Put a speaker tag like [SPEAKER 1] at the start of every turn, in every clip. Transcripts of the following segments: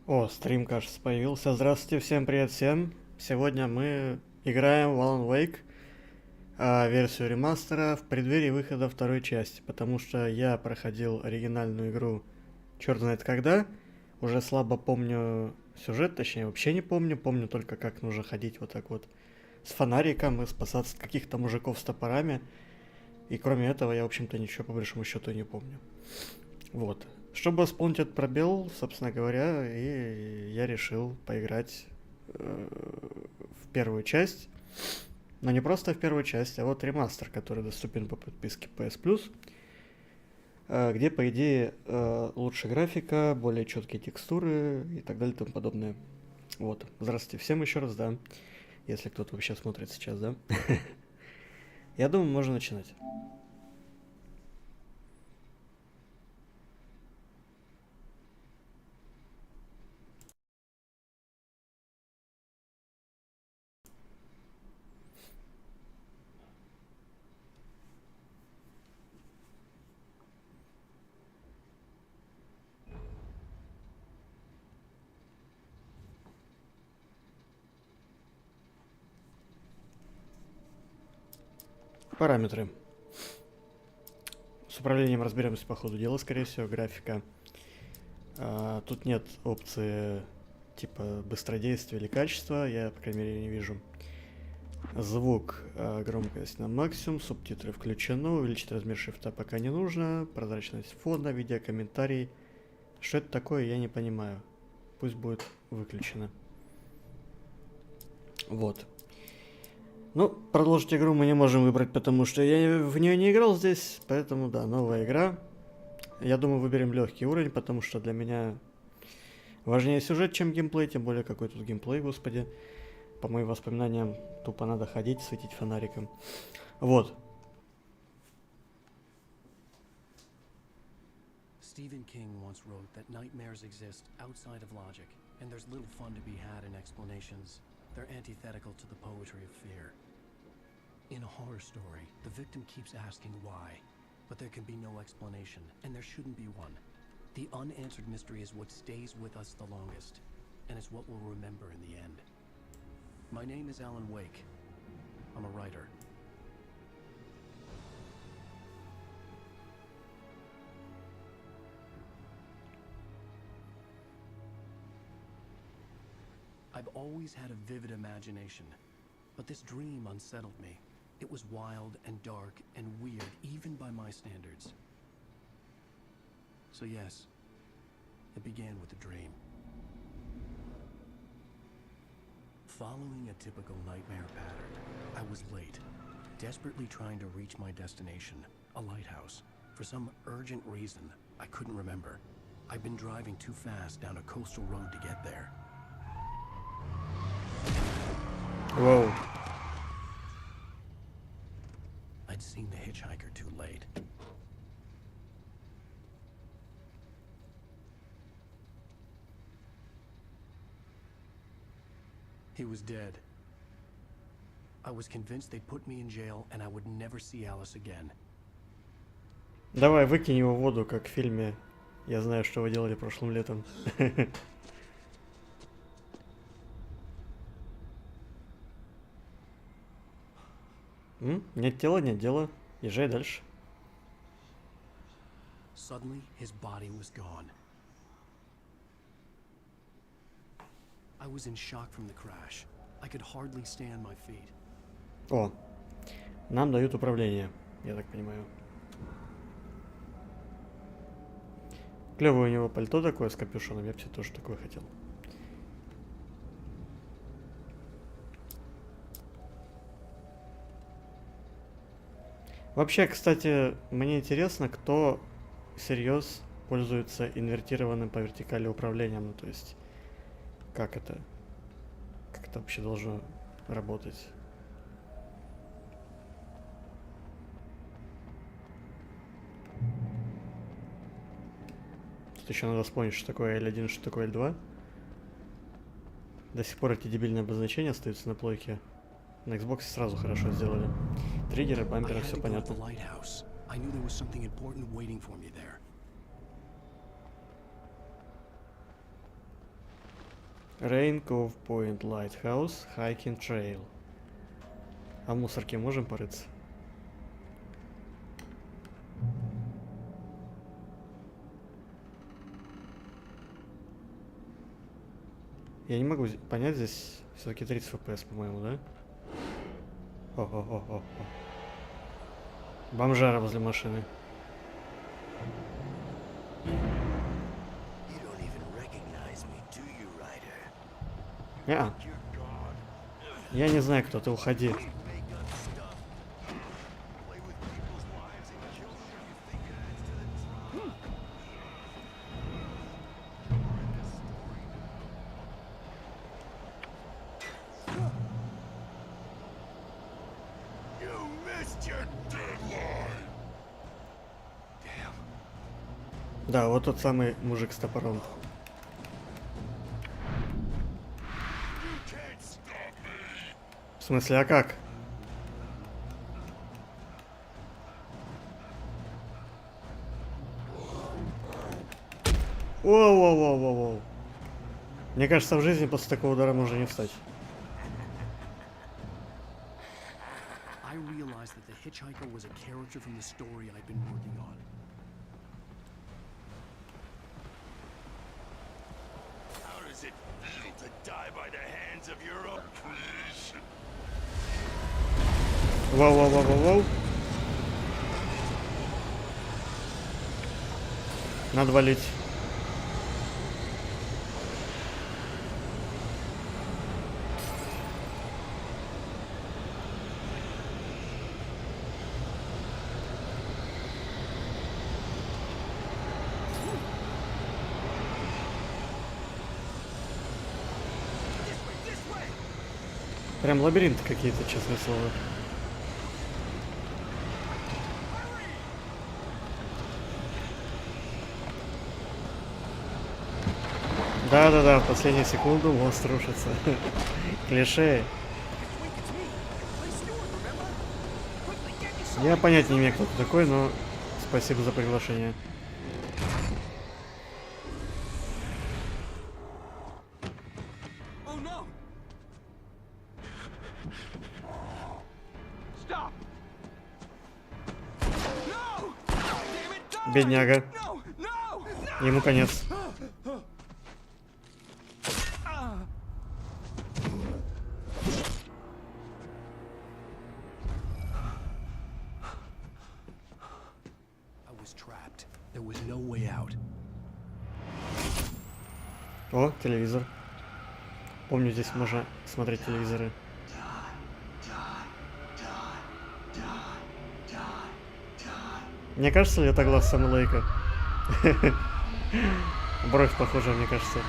[SPEAKER 1] О, стрим, кажется, появился. Здравствуйте, всем привет всем. Сегодня мы играем в Alan Wake, версию ремастера в преддверии выхода второй части, потому что я проходил оригинальную игру черт знает когда, уже слабо помню сюжет, точнее вообще не помню, помню только как нужно ходить вот так вот с фонариком и спасаться от каких-то мужиков с топорами, и кроме этого я, в общем-то, ничего по большому счету не помню. Вот. Чтобы восполнить этот пробел, собственно говоря, и я решил поиграть в первую часть. Но не просто в первую часть, а вот ремастер, который доступен по подписке PS Plus, где, по идее, лучше графика, более четкие текстуры и так далее и тому подобное. Вот. Здравствуйте всем еще раз, да. Если кто-то вообще смотрит сейчас, да. Я думаю, можно начинать. Параметры. С управлением разберемся по ходу дела, скорее всего, графика. Тут нет опции типа быстродействия или качества, я, по крайней мере, не вижу. Звук, громкость на максимум, субтитры включено, увеличить размер шрифта пока не нужно, прозрачность фона, видеокомментарий. Что это такое, я не понимаю. Пусть будет выключено. Вот. Ну, продолжить игру мы не можем выбрать, потому что я в нее не играл здесь, поэтому да, новая игра. Я думаю, выберем легкий уровень, потому что для меня важнее сюжет, чем геймплей, тем более какой тут геймплей, господи. По моим воспоминаниям, тупо надо ходить, светить фонариком. Вот.
[SPEAKER 2] Stephen King once wrote that nightmares exist outside of logic, and there's little fun to be had in explanations. They're antithetical to the poetry of fear. In a horror story, the victim keeps asking why, but there can be no explanation, and there shouldn't be one. The unanswered mystery is what stays with us the longest, and it's what we'll remember in the end. My name is Alan Wake. I'm a writer. I've always had a vivid imagination, but this dream unsettled me. It was wild and dark and weird, even by my standards. So yes, it began with a dream. Following a typical nightmare pattern, I was late, desperately trying to reach my destination, a lighthouse. For some urgent reason, I couldn't remember. I'd been driving too fast down a coastal road to get there.
[SPEAKER 1] Whoa.
[SPEAKER 2] I'd seen the hitchhiker too late. He was dead. I was convinced they'd put me in jail and I would never see Alice again.
[SPEAKER 1] Давай выкинь его в воду, как в фильме «Я знаю, что вы делали прошлым летом». Нет тела, нет дела. Езжай дальше.
[SPEAKER 2] Suddenly, his body was gone. I was in shock from the crash. I could hardly stay on my feet.
[SPEAKER 1] О, нам дают управление, я так понимаю. Клевое у него пальто такое с капюшоном, я бы себе тоже такое хотел. Вообще, кстати, мне интересно, кто всерьез пользуется инвертированным по вертикали управлением, ну то есть, как это вообще должно работать? Тут еще надо вспомнить, что такое L1, что такое L2. До сих пор эти дебильные обозначения остаются на плойке. На Xbox сразу хорошо сделали. Триггеры, бамперы, все понятно. Rain Cove Point, Lighthouse, Hiking Trail. А в мусорке можем порыться? Я не могу понять, здесь все-таки 30 FPS, по-моему, да? О-о-о-о-о. Бомжара возле машины. Неа. Я не знаю, кто ты, уходи. Да, вот тот самый мужик с топором. В смысле, а как? Воу-воу-воу-воу-воу. Мне кажется, в жизни после такого удара можно не встать.
[SPEAKER 2] I realized that the hitchhiker was a character from the story I'd been working on.
[SPEAKER 3] How does it feel to die by the hands of your own?
[SPEAKER 1] Воу-воу-воу-воу-воу. Надо валить. Прям лабиринты какие-то, честное слово. Да-да-да, в последнюю секунду мост рушится. Клише. Я понятия не имею, кто ты такой, но спасибо за приглашение. Бедняга. Ему конец. О, телевизор. Помню, здесь можно смотреть телевизоры. Мне кажется ли это глаз Сэма Лейка? Бровь похожа, мне кажется.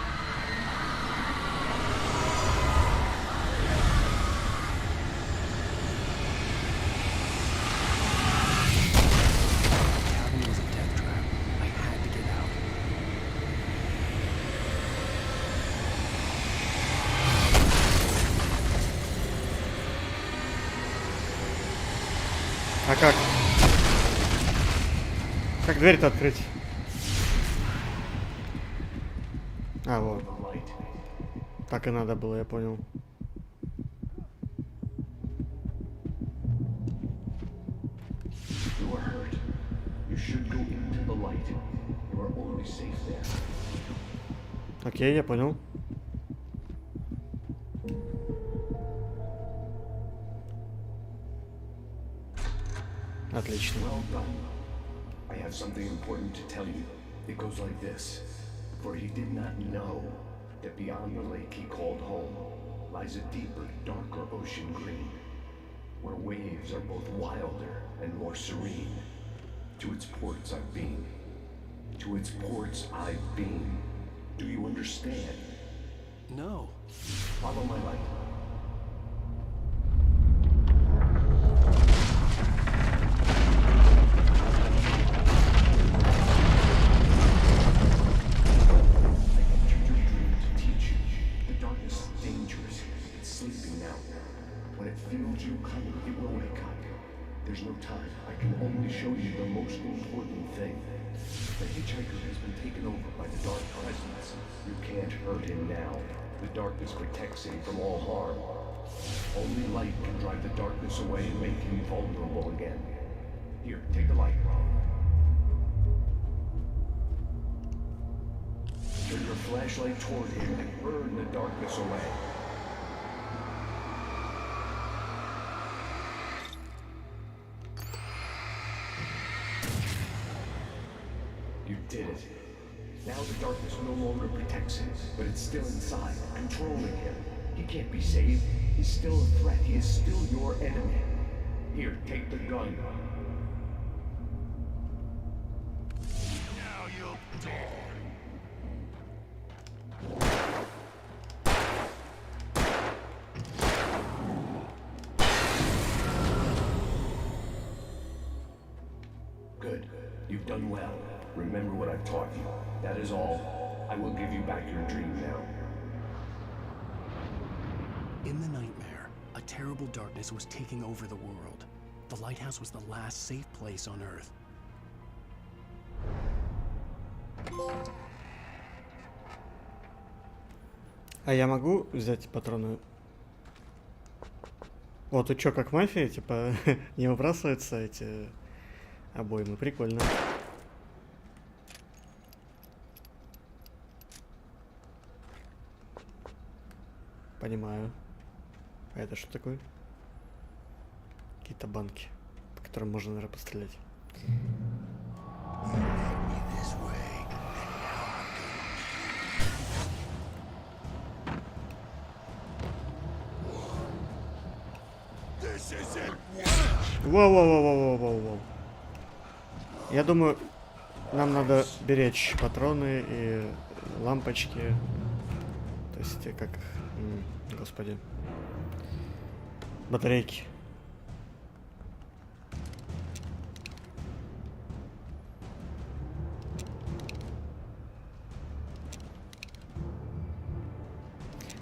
[SPEAKER 1] А как? Как дверь-то открыть? А, вот. Так и надо было, я понял. Окей, я понял. Отлично.
[SPEAKER 4] I have something important to tell you. It goes like this. For he did not know that beyond the lake he called home lies a deeper, darker ocean green, where waves are both wilder and more serene. To its ports I've been. To its ports I've been. Do you understand?
[SPEAKER 2] No.
[SPEAKER 4] Follow my light. There's no time. I can only show you the most important thing. The hitchhiker has been taken over by the dark presence. You can't hurt him now. The darkness protects him from all harm. Only light can drive the darkness away and make him vulnerable again. Here, take the light. Turn your flashlight toward him and burn the darkness away. You did it. Now the darkness no longer protects him, but it's still inside, controlling him. He can't be saved. He's still a threat. He is still your enemy. Here, take the gun.
[SPEAKER 3] Now you'll die.
[SPEAKER 4] Good. You've done well. Remember what I've taught you. That is all. I will give you back your dream now.
[SPEAKER 2] In the nightmare, a terrible darkness was taking over the world. The lighthouse was the last safe place on Earth.
[SPEAKER 1] А я могу взять патроны? О, тут что, как мафия, типа, не выбрасываются эти обоймы? Прикольно. Понимаю. А это что такое? Какие-то банки, по которым можно, наверное, пострелять. Воу-воу-воу-воу-воу-воу. Я думаю, нам надо беречь патроны и лампочки. То есть, как их... Господи. Батарейки.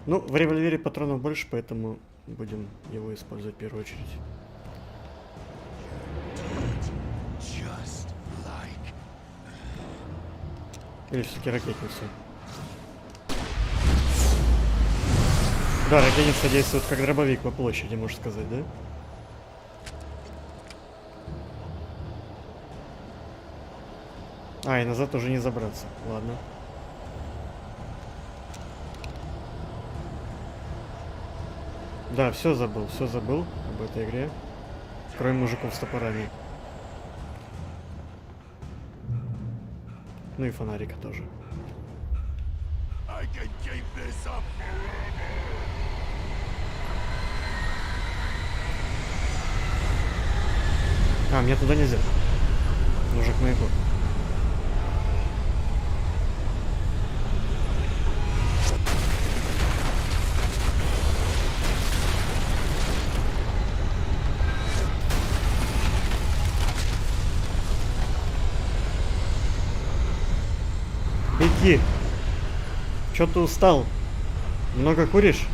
[SPEAKER 1] Ну, в револьвере патронов больше, поэтому будем его использовать в первую очередь. Или все-таки ракетницу. Да, ракетница действует как дробовик по площади, можно сказать, да? А, и назад уже не забраться. Ладно. Да, все забыл об этой игре. Кроме мужиков с топорами. Ну и фонарика тоже. А, мне туда нельзя. Нужно к маяку. Иди. Чё ты устал? Много куришь?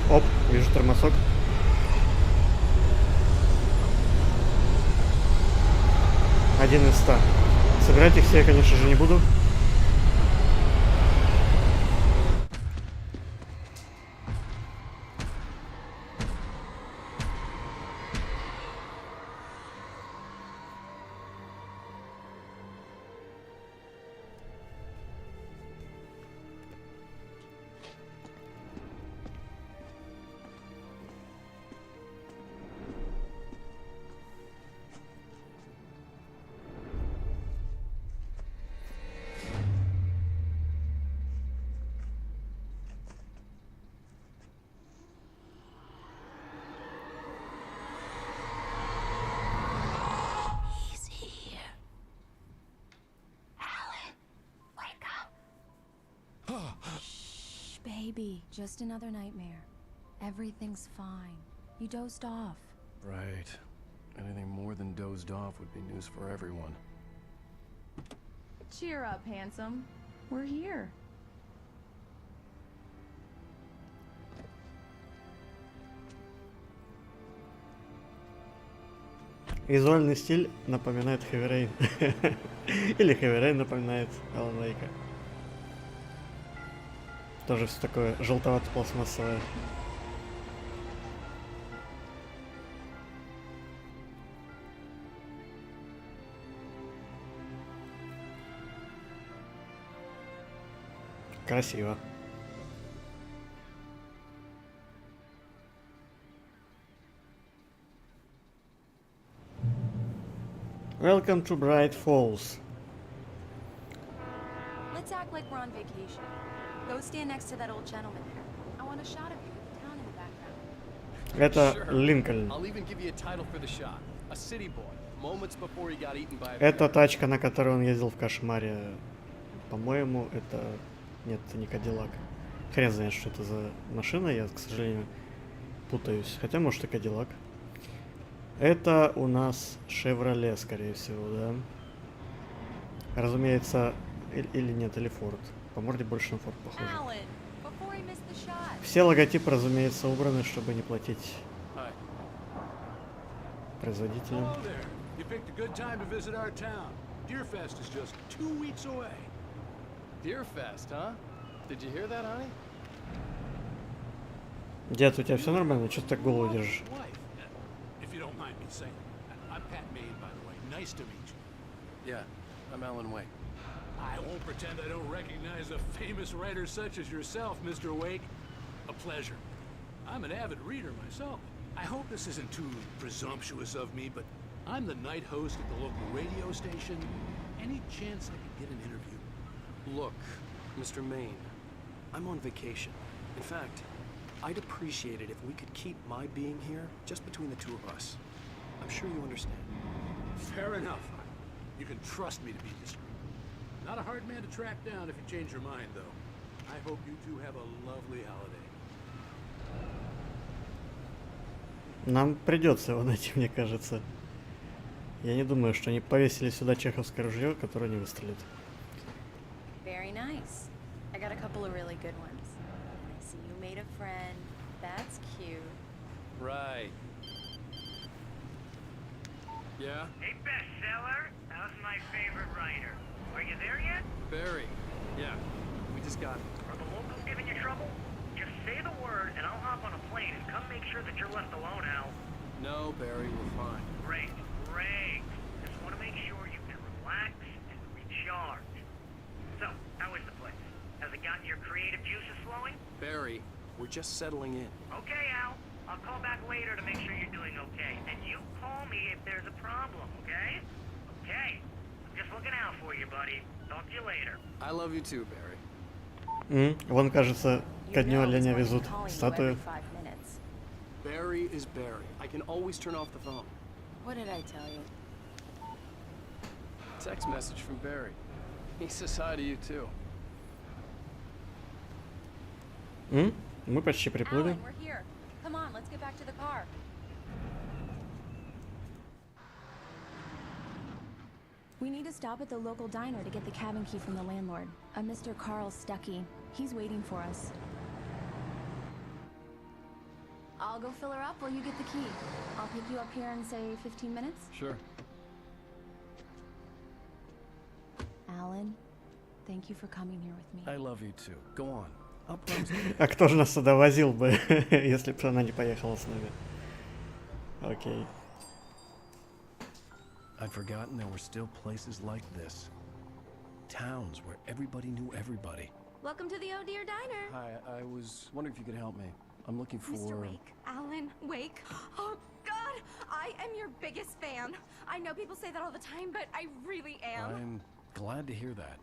[SPEAKER 1] Оп, вижу тормозок. Один из 100. Собирать их все я, конечно же, не буду.
[SPEAKER 5] Baby, just another nightmare. Everything's fine. You dozed off.
[SPEAKER 2] Right. Anything more than dozed off would be news for everyone.
[SPEAKER 6] Cheer up, handsome. We're here.
[SPEAKER 1] Визуальный стиль напоминает Heavy Rain. Или Heavy Rain напоминает Alan Wake. Тоже все такое желтовато-пластмассовое. Красиво. Welcome to Bright Falls.
[SPEAKER 5] Let's act like we're on vacation. Go stand next to that old gentleman there. I want a shot of you with the town in the background.
[SPEAKER 1] Это Линкольн.
[SPEAKER 2] I'll even give you a title for the shot. A city boy, moments before he got eaten by a
[SPEAKER 1] Это
[SPEAKER 2] bear.
[SPEAKER 1] тачка, на которой он ездил в Кошмаре. По-моему, это... Нет, это не Кадиллак. Хрен знает, что это за машина, я, к сожалению, путаюсь. Хотя, может, и Кадиллак. Это у нас Шевроле, скорее всего, да? Разумеется, или нет, или Форд. По морде больше на Форд похоже.
[SPEAKER 5] Alan, before he missed the shot.
[SPEAKER 1] Все логотипы, разумеется, убраны, чтобы не платить
[SPEAKER 2] Hi.
[SPEAKER 1] производителям.
[SPEAKER 7] Hello there. You picked a good time to visit our town. Deerfest is just 2 weeks away.
[SPEAKER 2] Deerfest, huh? Did you hear that, honey?
[SPEAKER 1] Дед, у тебя все нормально? Чё ты так голову держишь?
[SPEAKER 7] Wife, if you don't mind me saying. I'm Pat Maine, by the way. Nice to meet you.
[SPEAKER 2] Yeah, I'm Alan Wake.
[SPEAKER 7] I won't pretend I don't recognize a famous writer such as yourself, Mr. Wake. A pleasure. I'm an avid reader myself. I hope this isn't too presumptuous of me, but I'm the night host at the local radio station. Any chance I could get an interview?
[SPEAKER 2] Look, Mr. Maine, I'm on vacation. In fact, I'd appreciate it if we could keep my being here just between the two of us. I'm sure you understand.
[SPEAKER 7] Fair enough. You can trust me to be discreet. Not a hard man to track down if you change your mind, though. I hope you two have a lovely holiday.
[SPEAKER 1] Нам придется его найти, мне кажется. Я не думаю, что они повесили сюда чеховское ружье, которое не выстрелит.
[SPEAKER 5] Very nice. I got a couple of really good ones. I see you made a friend. That's cute.
[SPEAKER 2] Right. Yeah?
[SPEAKER 8] Hey, bestseller, how's my favorite writer? Are you there yet?
[SPEAKER 2] Barry. Yeah. We just got...
[SPEAKER 8] Are the locals giving you trouble? Just say the word and I'll hop on a plane and come make sure that you're left alone, Al.
[SPEAKER 2] No, Barry, we're fine.
[SPEAKER 8] Great, great. Just want to make sure you can relax and recharge. So, how is the place? Has it gotten your creative juices flowing?
[SPEAKER 2] Barry, we're just settling in.
[SPEAKER 8] Okay, Al. I'll call back later to make sure you're doing okay. And you call me if there's a problem, okay? Okay. I'm just looking out for you, buddy. Talk to you later.
[SPEAKER 2] I love you too, Barry.
[SPEAKER 1] Вон, кажется, ко дню оленя везут статую.
[SPEAKER 2] Barry is Barry. I can always turn off the phone.
[SPEAKER 5] What did I tell you?
[SPEAKER 2] Text message from Barry. He says hi to you too.
[SPEAKER 1] Мы почти приплыли.
[SPEAKER 5] Alan, we're here. Come on, let's get back to the car. We need to stop at the local diner to get the cabin key from the landlord, a Mr. Carl Stuckey. He's waiting for us. I'll go fill her up while you get the key. I'll pick you up here in, say, 15 minutes?
[SPEAKER 2] Sure.
[SPEAKER 5] Alan, thank you for coming here with me.
[SPEAKER 2] I love you too. Go on. I'll promise.
[SPEAKER 1] А кто же нас сюда возил бы, если бы она не поехала с нами? Окей.
[SPEAKER 2] I'd forgotten there were still places like this. Towns where everybody knew everybody.
[SPEAKER 9] Welcome to the Oh Dear Diner.
[SPEAKER 2] Hi, I was wondering if you could help me. I'm looking for...
[SPEAKER 9] Mr. Wake. Alan Wake. Oh, God! I am your biggest fan. I know people say that all the time, but I really am.
[SPEAKER 2] I'm glad to hear that.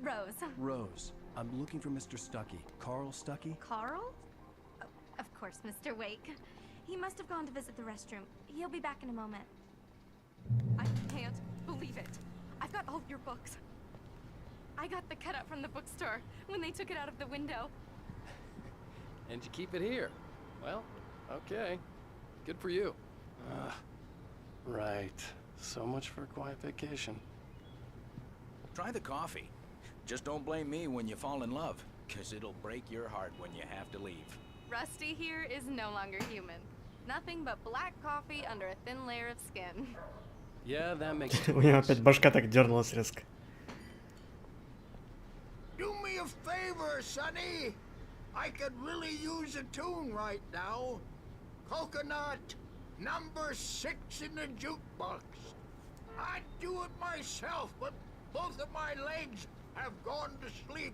[SPEAKER 9] Rose.
[SPEAKER 2] Rose, I'm looking for Mr. Stuckey. Carl Stuckey?
[SPEAKER 9] Carl? Oh, of course, Mr. Wake. He must have gone to visit the restroom. He'll be back in a moment. I can't believe it. I've got all of your books. I got the cutout from the bookstore when they took it out of the window.
[SPEAKER 2] And you keep it here. Well, okay. Good for you. Right. So much for a quiet vacation.
[SPEAKER 10] Try the coffee. Just don't blame me when you fall in love, 'cause it'll break your heart when you have to leave.
[SPEAKER 9] Rusty here is no longer human. Nothing but black coffee under a thin layer of skin.
[SPEAKER 2] Yeah, that makes
[SPEAKER 1] У него опять башка так дернулась резко.
[SPEAKER 10] Do me a favor, Sonny. I could really use a tune right now. Coconut, number 6 in the jukebox. I'd do it myself, but both of my legs have gone to sleep.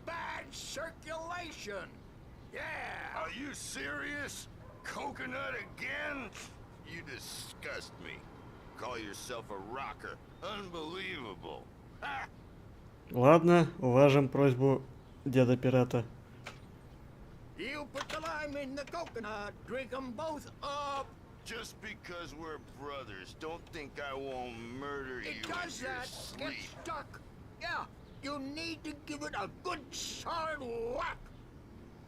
[SPEAKER 10] Bad circulation. Yeah.
[SPEAKER 3] Are you serious? Coconut again? You disgust me. Call yourself a rocker. Unbelievable. Ha!
[SPEAKER 1] Ладно, уважим просьбу деда пирата.
[SPEAKER 10] You put the lime in the coconut, drink them both up.
[SPEAKER 3] Just because we're brothers, don't think I won't murder you
[SPEAKER 10] It does
[SPEAKER 3] in your
[SPEAKER 10] that. Get
[SPEAKER 3] sleep.
[SPEAKER 10] stuck. Yeah, you need to give it a good solid whack.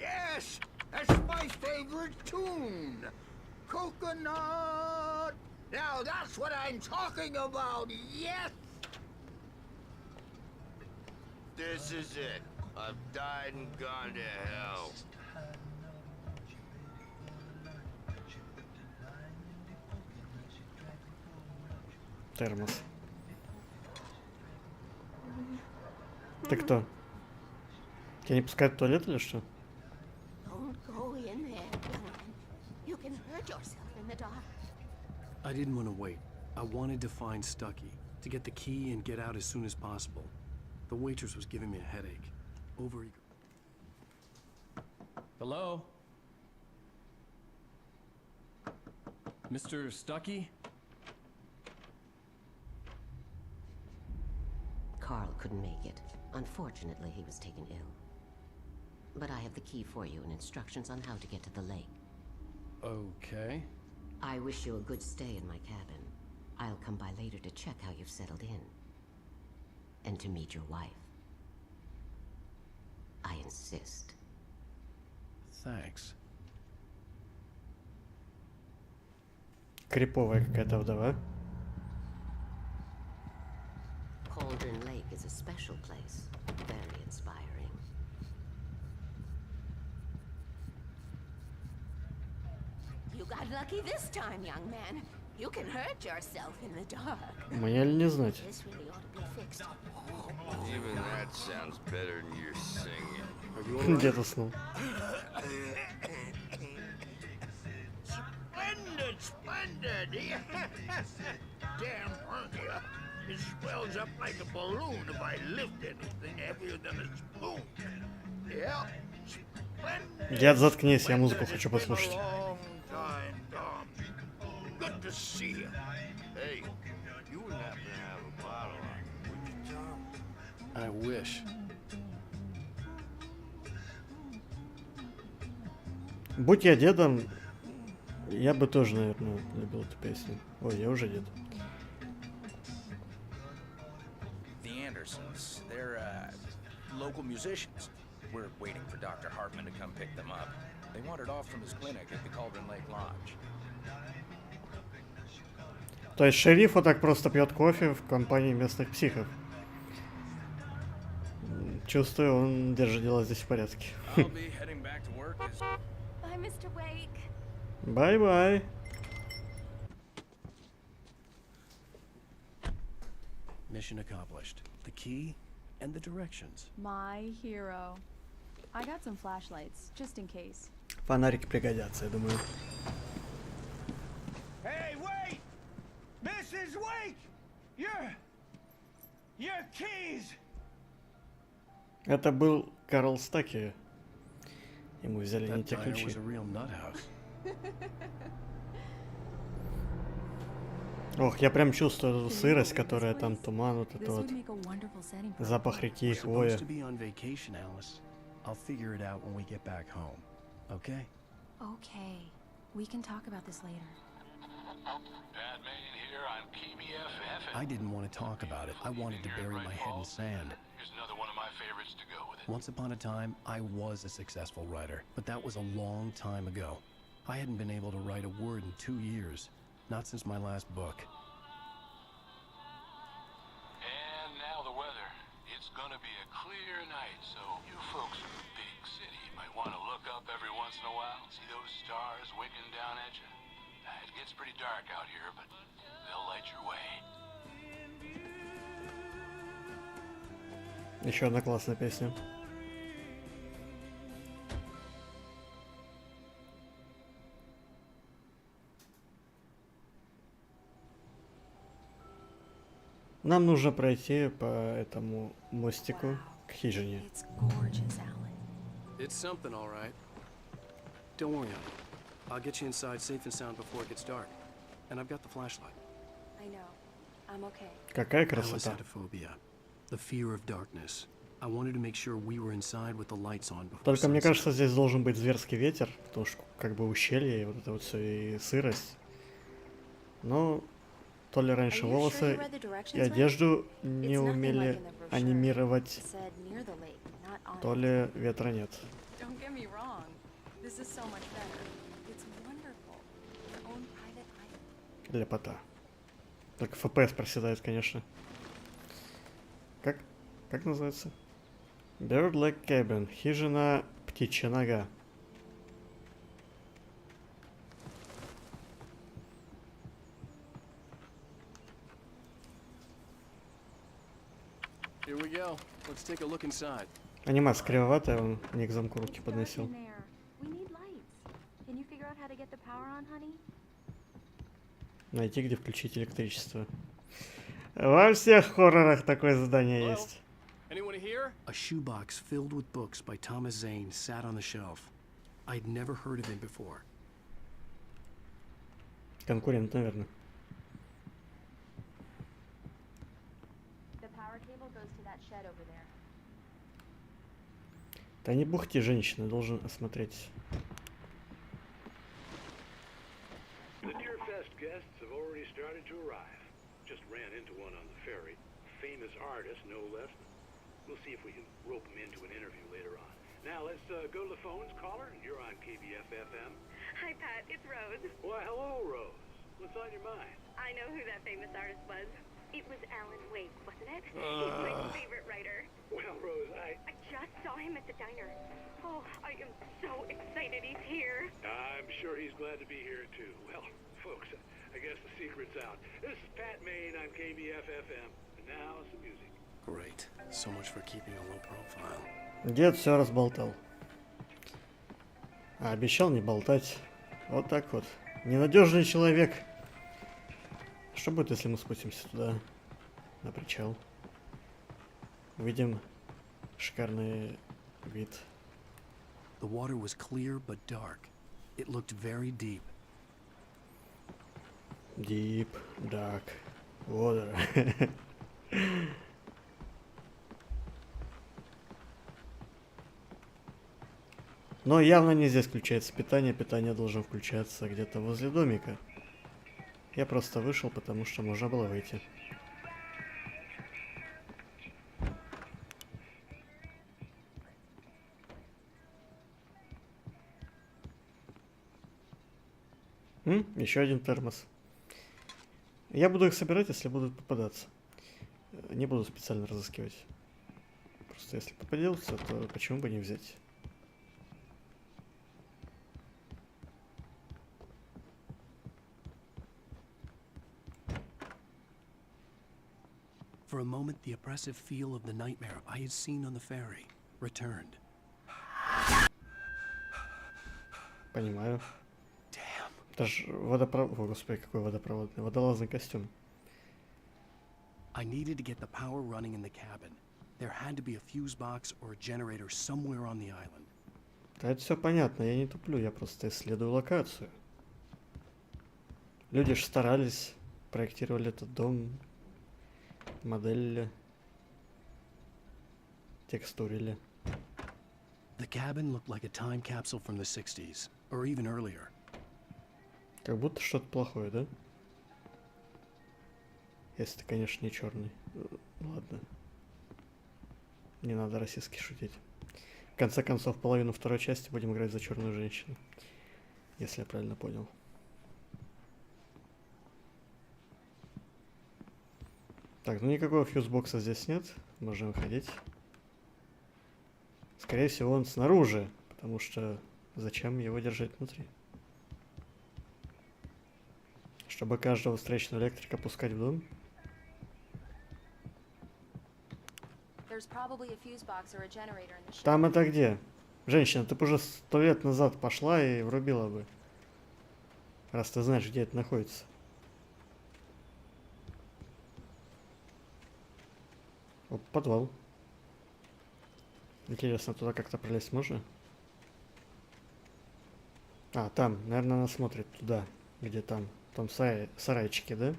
[SPEAKER 10] Yes, that's my favorite tune. Coconut. Now that's what I'm talking about. Yes.
[SPEAKER 3] This is it. I've died and gone to hell.
[SPEAKER 1] Термос. Ты кто? Тебя не пускают в туалет или что?
[SPEAKER 11] Don't go in there, young man. You can hurt yourself in the dark.
[SPEAKER 2] I didn't want to wait. I wanted to find Stucky, to get the key and get out as soon as possible. The waitress was giving me a headache. Overeager. Hello? Mr. Stucky?
[SPEAKER 11] Carl couldn't make it. Unfortunately, he was taken ill. But I have the key for you and instructions on how to get to the lake.
[SPEAKER 2] Okay.
[SPEAKER 11] I wish you a good stay in my cabin. I'll come by later to check how you've settled in. And to meet your wife. I insist.
[SPEAKER 2] Thanks.
[SPEAKER 1] Криповая какая-то вдова.
[SPEAKER 11] Cauldron Lake is a special place. Very inspiring. You got lucky this time, young man. You can hurt yourself in the dark.
[SPEAKER 1] Мне ли не знать?
[SPEAKER 11] This really ought to be fixed.
[SPEAKER 3] Even that sounds better than your singing.
[SPEAKER 1] Дед уснул.
[SPEAKER 10] Splendid, splendid. Damn hernia. It swells up like a balloon if I lift anything heavier than a spoon. Yeah. Splendid.
[SPEAKER 1] Дед, заткнись, я музыку хочу
[SPEAKER 10] It's been a
[SPEAKER 1] послушать.
[SPEAKER 10] long time, Tom. Good to see you.
[SPEAKER 3] Hey, you wouldn't happen to have a bottle on you, would you, Tom?
[SPEAKER 2] I wish.
[SPEAKER 1] Будь я дедом, я бы тоже, наверное, любил эту песню. Ой, я уже дед.
[SPEAKER 10] The Andersons, they're local musicians. We're waiting for Dr. Hartman to come pick them up. They wandered off from his clinic at the Cauldron Lake Lodge.
[SPEAKER 1] То есть шериф вот так просто пьет кофе в компании местных психов. Чувствую, он держит дела здесь в порядке.
[SPEAKER 10] I'll be heading back to work as...
[SPEAKER 9] Bye, Mr. Wake.
[SPEAKER 1] Бай-бай.
[SPEAKER 2] Mission accomplished. The key and the directions.
[SPEAKER 6] My hero. I got some flashlights, just in case.
[SPEAKER 1] Фонарики пригодятся, я думаю.
[SPEAKER 10] Hey, wait! Mrs. Wake! Your keys!
[SPEAKER 1] Это был Карл Стаки. Ему взяли не
[SPEAKER 2] That
[SPEAKER 1] те
[SPEAKER 2] diner
[SPEAKER 1] ключи.
[SPEAKER 2] was a real nut house.
[SPEAKER 1] Ох, я прям чувствую эту сырость, которая там, туман, вот это вот. Запах реки и
[SPEAKER 2] We're
[SPEAKER 1] хвоя.
[SPEAKER 2] supposed to be on vacation, Alice. I'll figure it out when we get back home. Okay?
[SPEAKER 5] Okay. We can talk about this later.
[SPEAKER 7] Batman here on KBFF.
[SPEAKER 2] I didn't want to talk about it. I wanted to bury my head in sand.
[SPEAKER 7] Here's another one of my favorites to go with it.
[SPEAKER 2] Once upon a time, I was a successful writer, but that was a long time ago. I hadn't been able to write a word in 2 years, not since my last book.
[SPEAKER 7] And now the weather. It's gonna be a clear night, so you folks in the big city might want to look up every once in a while. See those stars winking down gets pretty dark out here, but they'll light your way.
[SPEAKER 1] Еще одна классная песня. Нам нужно пройти по этому мостику к хижине.
[SPEAKER 5] It's gorgeous, Alan.
[SPEAKER 2] It's something, all right. Don't worry, Alan. I'll get you inside safe and sound before it gets dark. And I've got the flashlight.
[SPEAKER 5] I know. I'm okay.
[SPEAKER 1] Какая
[SPEAKER 2] Alice
[SPEAKER 1] красота.
[SPEAKER 2] had a phobia. The fear of darkness. I wanted to make sure we were inside with the lights on before
[SPEAKER 1] Только мне
[SPEAKER 2] sunset.
[SPEAKER 1] кажется, здесь должен быть зверский ветер, потому что как бы ущелье и вот это вот все и сырость. Но то ли раньше
[SPEAKER 5] Are you sure
[SPEAKER 1] волосы
[SPEAKER 5] you read the
[SPEAKER 1] и
[SPEAKER 5] directions right?
[SPEAKER 1] одежду не
[SPEAKER 5] It's nothing
[SPEAKER 1] умели
[SPEAKER 5] like in the brochure.
[SPEAKER 1] анимировать,
[SPEAKER 5] It said near the lake, not on
[SPEAKER 1] то
[SPEAKER 5] it.
[SPEAKER 1] ли ветра нет.
[SPEAKER 5] Don't get me wrong. This is so much better. It's wonderful. Your own private island.
[SPEAKER 1] Лепота. Только FPS проседает, конечно. Как называется? Bird Leg Cabin. Хижина птичья нога.
[SPEAKER 2] Here we go. Let's take a look inside.
[SPEAKER 1] Анимация кривоватая, он не к замку руки подносил.
[SPEAKER 6] We need lights. Can you figure out how to get the power on, honey?
[SPEAKER 1] Найти, где включить электричество. Во всех хоррорах такое задание есть.
[SPEAKER 2] Anyone here? A shoebox filled with books by Thomas Zane sat on the shelf. I'd never heard of him before.
[SPEAKER 1] Конкурент, наверное.
[SPEAKER 6] The power cable goes to that shed over there.
[SPEAKER 1] Да не бухти, женщина, должен осмотреть.
[SPEAKER 12] The Deerfest guests have already started to arrive. Just ran into one on the ferry. Famous artist, no less. We'll see if we can rope him into an interview later on. Now let's go to the phones. Caller, you're on KBF-FM.
[SPEAKER 9] Hi, Pat. It's Rose.
[SPEAKER 12] Why, hello, Rose. What's on your mind?
[SPEAKER 9] I know who that famous artist was. It was Alan Wake, wasn't it? He's my favorite writer.
[SPEAKER 12] Well, Rose, I
[SPEAKER 9] just saw him at the diner. Oh, I am so excited he's here.
[SPEAKER 12] I'm sure he's glad to be here, too. Well, folks, I guess the secret's out. This is Pat Maine on KBF-FM. And now some music.
[SPEAKER 2] Great. So much for keeping a low profile.
[SPEAKER 1] Дед все разболтал. А обещал не болтать. Вот так вот. Ненадежный человек. Что будет, если мы спустимся туда, на причал? Увидим шикарный вид.
[SPEAKER 2] The water was clear but dark. It looked very deep.
[SPEAKER 1] Deep, dark water. Но явно не здесь включается питание. Питание должно включаться где-то возле домика. Я просто вышел, потому что можно было выйти. Еще один термос. Я буду их собирать, если будут попадаться. Не буду специально разыскивать. Просто если попадется, то почему бы не взять?
[SPEAKER 2] For a moment, the oppressive feel of the nightmare I had seen on the ferry returned.
[SPEAKER 1] Понимаю.
[SPEAKER 2] Damn.
[SPEAKER 1] Это ж водопровод... О, господи, какой водопроводный. Водолазный костюм.
[SPEAKER 2] I needed to get the power running in the cabin. There had to be a fuse box or a generator somewhere on the island.
[SPEAKER 1] Да это все понятно, я не туплю, я просто исследую локацию. Люди ж старались, проектировали этот дом, моделили, текстурили.
[SPEAKER 2] The cabin looked like a time capsule from the 60s, or even earlier.
[SPEAKER 1] Как будто что-то плохое, да? Если ты, конечно, не черный. Ладно. Не надо российски шутить. В конце концов, половину второй части будем играть за черную женщину. Если я правильно понял. Так, ну никакого фьюзбокса здесь нет. Можем выходить. Скорее всего, он снаружи, потому что зачем его держать внутри? Чтобы каждого встречного электрика пускать в дом. Там это где? Женщина, ты бы уже 100 лет назад пошла и врубила бы. Раз ты знаешь, где это находится. Оп, подвал. Интересно, туда как-то пролезть можно? А, там, наверное, она смотрит туда, где там. В том сарайчике, да?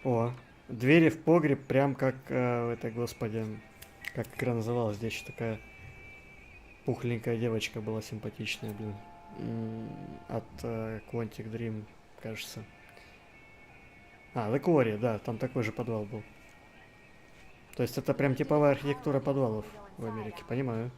[SPEAKER 1] О, двери в погреб, прям как это, господи, как игра называлась, здесь еще такая пухленькая девочка была симпатичная, блин. От Quantic Dream, кажется. А, The Quarry, да, там такой же подвал был. То есть это прям типовая архитектура подвалов в Америке, понимаю.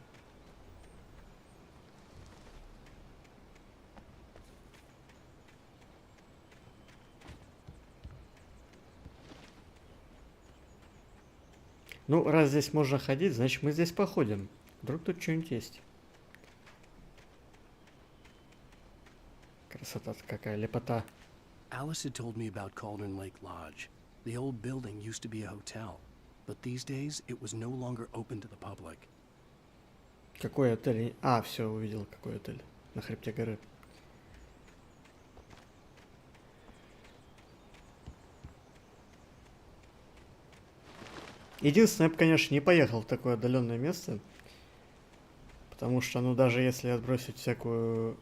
[SPEAKER 1] Ну, раз здесь можно ходить, значит мы здесь походим. Вдруг тут что-нибудь есть. Красота какая, лепота.
[SPEAKER 2] Alice had told me about Cauldron Lake Lodge. The old building used to be a hotel, but these days it was no longer open to the public.
[SPEAKER 1] Какой отель? А, все, увидел, какой отель. На хребте горы. Единственное, я бы, конечно, не поехал в такое отдаленное место. Потому что, ну, даже если отбросить всякую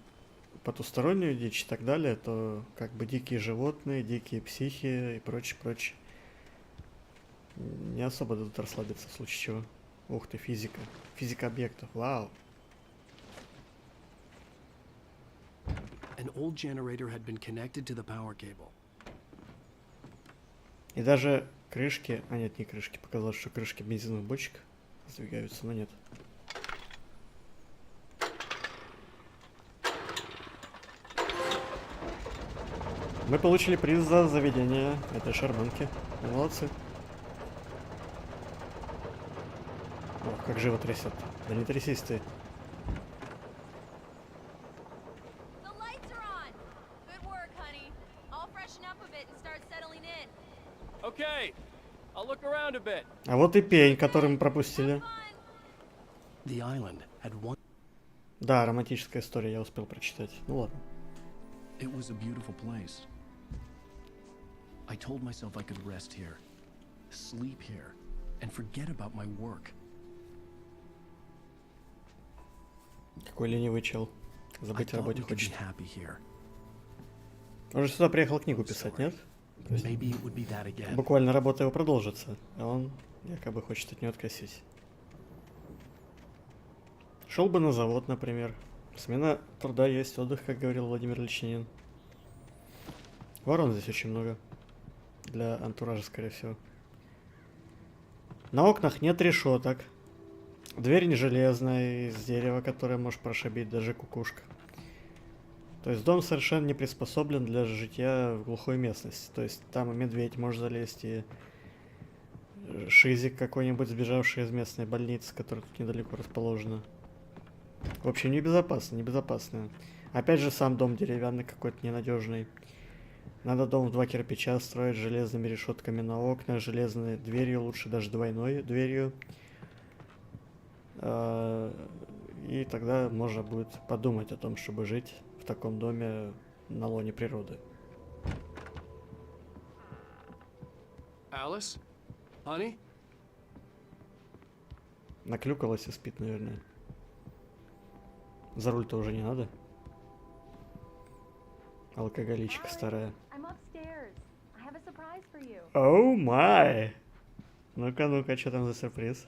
[SPEAKER 1] потустороннюю дичь и так далее, то как бы дикие животные, дикие психи и прочее, прочее. Не особо дадут расслабиться в случае чего. Ух ты, физика. Физика объектов. Вау.
[SPEAKER 2] An old generator had been connected to the power cable.
[SPEAKER 1] И даже крышки... А нет, не крышки. Показалось, что крышки бензиновых бочек сдвигаются, но нет. Мы получили приз за заведение этой шарманки. Молодцы. Ох, как живо трясет. Да не трясись ты. А вот и пень, который мы пропустили. Да, романтическая история, я успел прочитать. Ну ладно.
[SPEAKER 2] I told myself I could rest here, sleep here, and forget about my work.
[SPEAKER 1] Какой ленивый чел. Забыть о работе хочет.
[SPEAKER 2] Here.
[SPEAKER 1] Он же сюда приехал книгу писать, нет? То есть, буквально работа его продолжится, а он якобы хочет от нее откосить. Шел бы на завод, например. Смена труда есть, отдых, как говорил Владимир Ильич. Ворон здесь очень много. Для антуража, скорее всего. На окнах нет решеток. Дверь не железная, из дерева, которое может прошибить даже кукушка. То есть дом совершенно не приспособлен для житья в глухой местности. То есть там и медведь может залезть, и шизик какой-нибудь, сбежавший из местной больницы, которая тут недалеко расположена. В общем, небезопасно, небезопасно. Опять же, сам дом деревянный какой-то ненадежный. Надо дом в 2 кирпича строить, с железными решетками на окнах, железной дверью, лучше даже двойной дверью. И тогда можно будет подумать о том, чтобы жить в таком доме на лоне природы.
[SPEAKER 2] Alice? Honey?
[SPEAKER 1] Наклюкалась и спит, наверное. За руль-то уже не надо. Алкоголичка старая. Оу май! Ну-ка, ну-ка, что там за сюрприз?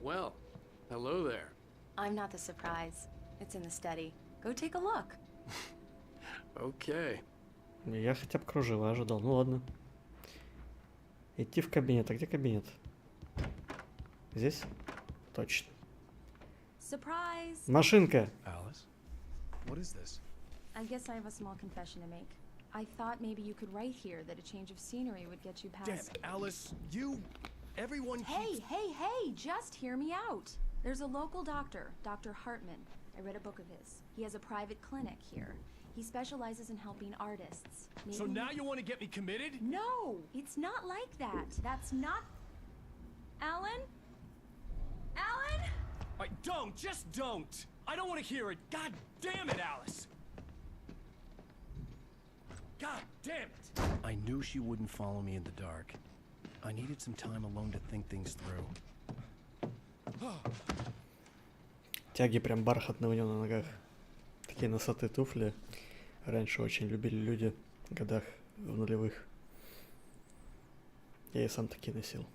[SPEAKER 2] Well, hello there.
[SPEAKER 5] I'm not the surprise. It's in the study. Go take a look.
[SPEAKER 2] Okay.
[SPEAKER 1] Я хотя бы кружева ожидал. Ну ладно. Идти в кабинет. А где кабинет? Здесь? Точно.
[SPEAKER 5] Surprise.
[SPEAKER 1] Машинка.
[SPEAKER 2] Alice, what is this?
[SPEAKER 6] I guess I have a small confession to make. I thought maybe you could write here that a change of scenery would get you past...
[SPEAKER 2] Damn, Alice, everyone
[SPEAKER 6] Hey, just hear me out. There's a local doctor, Dr. Hartman. I read a book of his. He has a private clinic here. He specializes in helping artists.
[SPEAKER 2] So now you want to get me committed?
[SPEAKER 6] No, it's not like that. That's not... Alan? Alan?
[SPEAKER 2] Just don't! I don't want to hear it. God damn it, Alice! God damn it! I knew she wouldn't follow me in the dark. I needed some time alone to think things through.
[SPEAKER 1] Тяги прям бархатные у него на ногах. Такие носатые туфли. Раньше очень любили люди в годах в нулевых. Я и сам такие носил.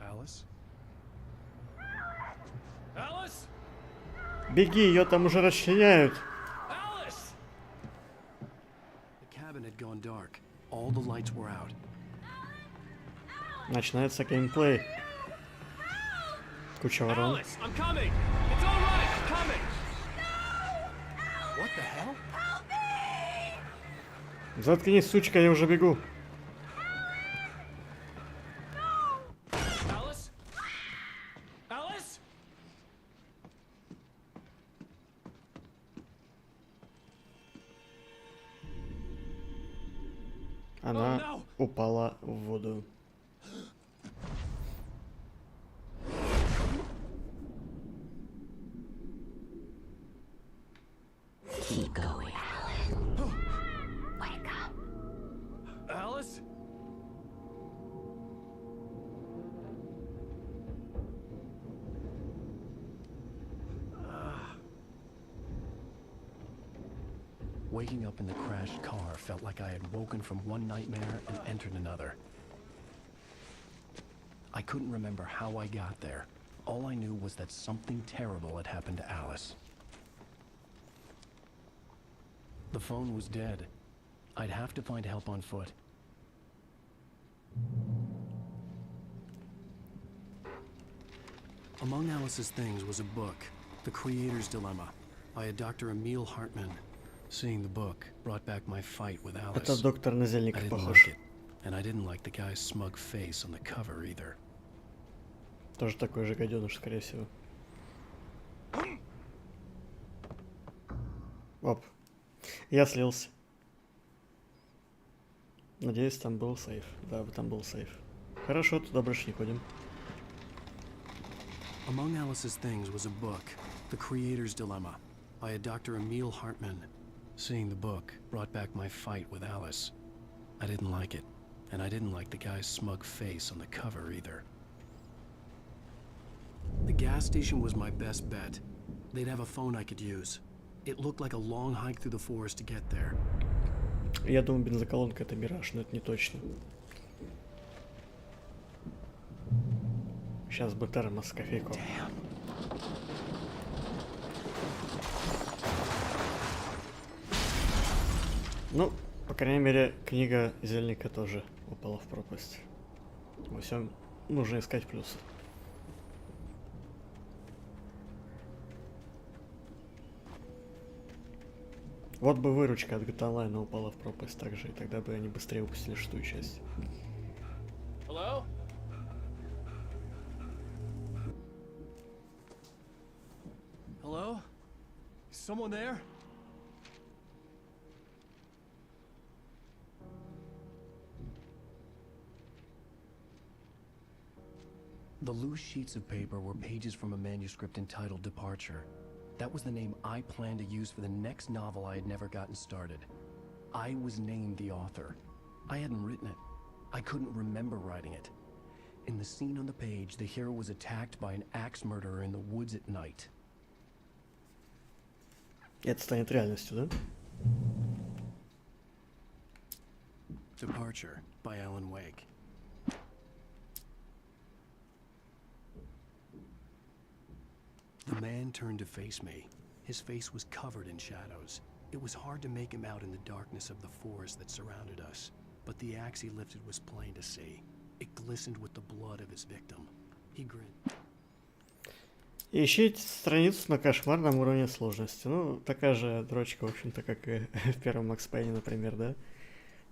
[SPEAKER 2] Alice? Alice?
[SPEAKER 1] Беги, ее там уже расчленяют.
[SPEAKER 2] Alice! The cabin had gone dark. All the lights were out.
[SPEAKER 1] Начинается геймплей. Куча ворон.
[SPEAKER 2] Alice, I'm coming! It's all right, I'm coming! What the hell?
[SPEAKER 1] Заткнись, сучка, я уже бегу.
[SPEAKER 2] Alice? Alice?
[SPEAKER 1] Она упала в воду.
[SPEAKER 11] Keep going.
[SPEAKER 9] Wake up.
[SPEAKER 2] Alice? Waking up in the crashed car felt like I had woken from one nightmare and entered another. I couldn't remember how I got there. All I knew was that something terrible had happened to Alice. The phone was dead. I'd have to find help on foot. Among Alice's things was a book, The Creator's Dilemma, by a Dr. Emil Hartman. Seeing the book brought back my fight with Alice.
[SPEAKER 1] Это доктор
[SPEAKER 2] I
[SPEAKER 1] Назельников
[SPEAKER 2] didn't
[SPEAKER 1] похож.
[SPEAKER 2] like it, and I didn't like the guy's smug face on the cover either.
[SPEAKER 1] Тоже такой же гаденыш, скорее всего. Оп. Я слился. Надеюсь, там был сейф. Да, там был сейф. Хорошо, туда больше не ходим.
[SPEAKER 2] Among Alice's things was a book, The Creator's Dilemma, by a Dr. Emil Hartman. Seeing the book brought back my fight with Alice. I didn't like it, and I didn't like the guy's smug face on the cover either. The gas station was my best bet. They'd have a phone I could use. It looked like a long hike through the forest to get there.
[SPEAKER 1] Я думаю, бензоколонка это мираж, но это не точно. Сейчас бы термос, кофейку. Ну, по крайней мере, книга Зельника тоже упала в пропасть. Во всем нужно искать плюсы. Вот бы выручка от GTA Online упала в пропасть также, и тогда бы они быстрее выпустили шестую часть.
[SPEAKER 2] Hello? Hello? Is someone there? The loose sheets of paper were pages from a manuscript entitled Departure. That was the name I planned to use for the next novel I had never gotten started. I was named the author. I hadn't written it. I couldn't remember writing it. In the scene on the page, the hero was attacked by an axe murderer in the woods at night.
[SPEAKER 1] Это станет реальностью, да?
[SPEAKER 2] Departure by Alan Wake. The man turned to face me. His face was covered in shadows. It was hard to make him out in the darkness of the forest that surrounded us, but the axe he lifted was plain to see. It glistened with the blood of his victim. He grinned.
[SPEAKER 1] Ищите страницу на кошмарном уровне сложности. Ну, такая же дрочка, в общем-то, как и в первом Макс Пейне, например, да?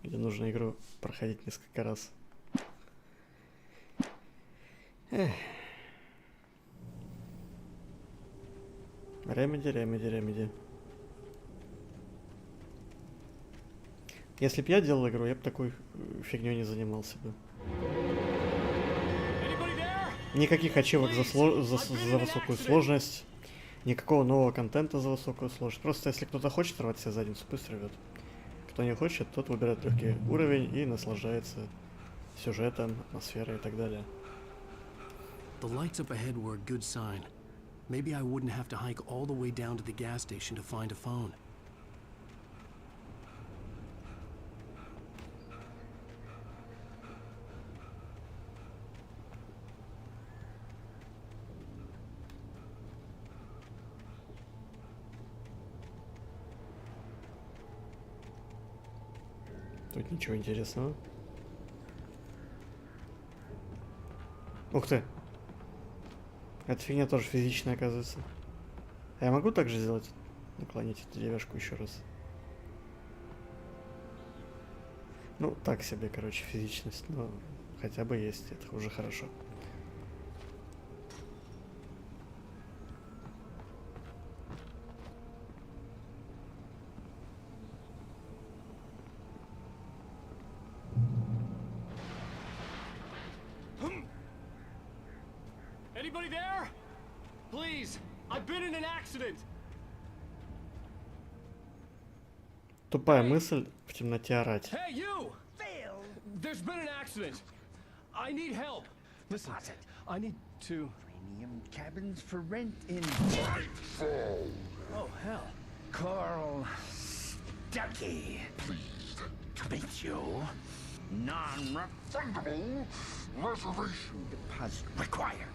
[SPEAKER 1] где нужно игру проходить несколько раз. Эх. Ремеди. Если б я делал игру, я бы такой фигней не занимался бы. Никаких ачивок за высокую сложность, никакого нового контента за высокую сложность. Просто если кто-то хочет рвать себе задницу, пусть рвет. Кто не хочет, тот выбирает легкий уровень и наслаждается сюжетом, атмосферой и так далее.
[SPEAKER 2] The lights up ahead were a good sign. Maybe I wouldn't have to hike all the way down to the gas station to find a phone.
[SPEAKER 1] Тут ничего интересного. Ух ты! Эта фигня тоже физичная, оказывается. А я могу так же сделать? Наклонить эту деревяшку еще раз. Ну, так себе, короче, физичность. Но хотя бы есть. Это уже хорошо.
[SPEAKER 13] Anybody there? Please, I've been in an accident.
[SPEAKER 1] Тупая мысль в темноте орать.
[SPEAKER 13] Hey, you! Phil! There's been an accident. I need help. Listen, I need to...
[SPEAKER 10] Premium cabins for rent in
[SPEAKER 13] Nightfall. Oh, hell.
[SPEAKER 10] Carl Stuckey. Pleased to meet you. Non-refundable reservation deposit required.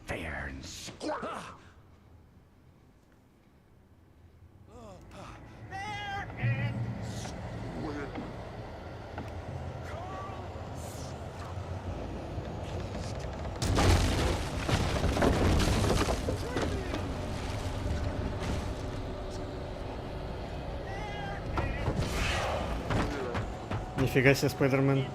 [SPEAKER 10] Fair and square. Fair and square.
[SPEAKER 1] Нифига себе, Спайдермен.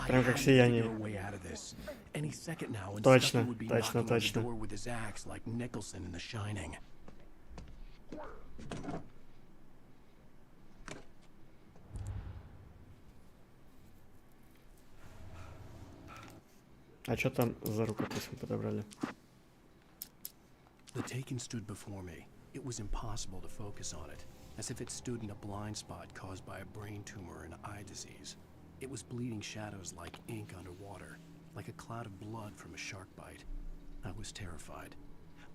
[SPEAKER 1] Прям как сияние. Точно. А что там за рукопись мы подобрали?
[SPEAKER 2] The Taken stood before me. It was impossible to focus on it, as if it stood in a blind spot caused by a brain tumor and eye disease. It was bleeding shadows like ink underwater, like a cloud of blood from a shark bite. I was terrified.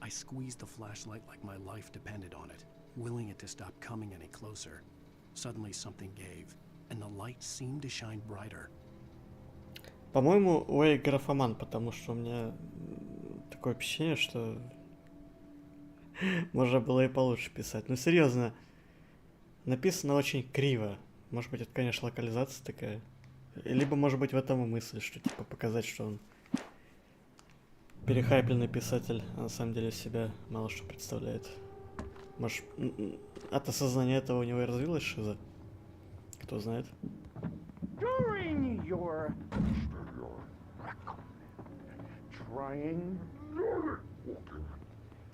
[SPEAKER 2] I squeezed the flashlight like my life depended on it, willing it to stop coming any closer. Suddenly something gave, and the light seemed to shine brighter.
[SPEAKER 1] По-моему, Wake графоман, потому что у меня такое впечатление, что можно было и получше писать. Ну серьезно, написано очень криво. Может быть, это, конечно, локализация такая. Либо, может быть, в этом и мысль, что типа показать, что он перехайпленный писатель, а на самом деле себя мало что представляет. Может, от осознания этого у него и развилась шиза? Кто знает.
[SPEAKER 10] During your trying,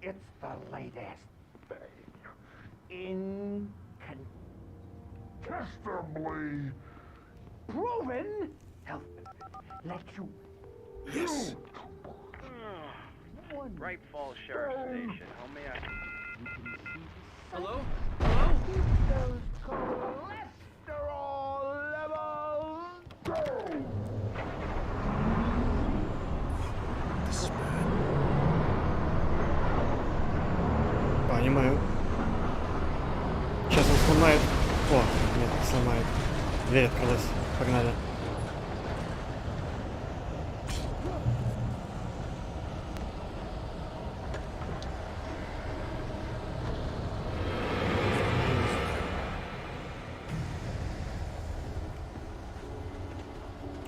[SPEAKER 10] it's the latest thing. Incontestably proven health let you.
[SPEAKER 2] Yes.
[SPEAKER 8] Bright Falls Sheriff Station. How may I?
[SPEAKER 13] Hello?
[SPEAKER 10] Those cholesterol levels go.
[SPEAKER 1] Понимаю. Сейчас он сломает. О, нет, не сломает. Дверь открылась. Погнали.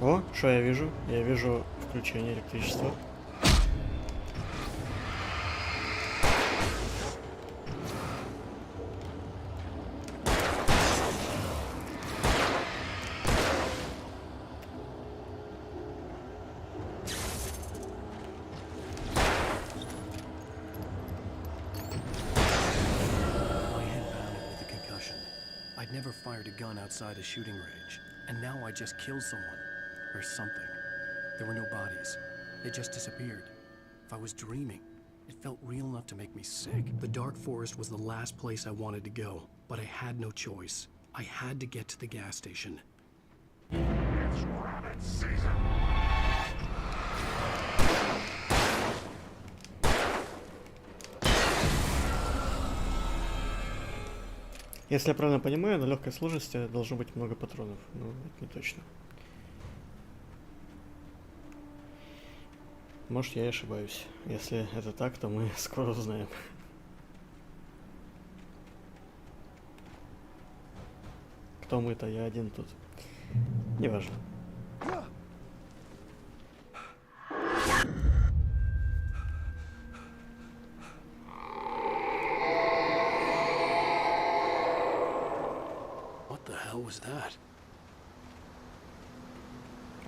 [SPEAKER 1] О, что я вижу? Я вижу включение электричества.
[SPEAKER 2] I'd never fired a gun outside a shooting range, and now I just killed someone. Or something. There were no bodies. They just disappeared. If I was dreaming, it felt real enough to make me sick. The dark forest was the last place I wanted to go, but I had no choice. I had to get to the gas station.
[SPEAKER 3] It's rabbit season.
[SPEAKER 1] Если я правильно понимаю, на легкой сложности должно быть много патронов. Но это не точно. Может, я и ошибаюсь. Если это так, то мы скоро узнаем. Кто мы-то? Я один тут. Неважно.
[SPEAKER 2] Was that?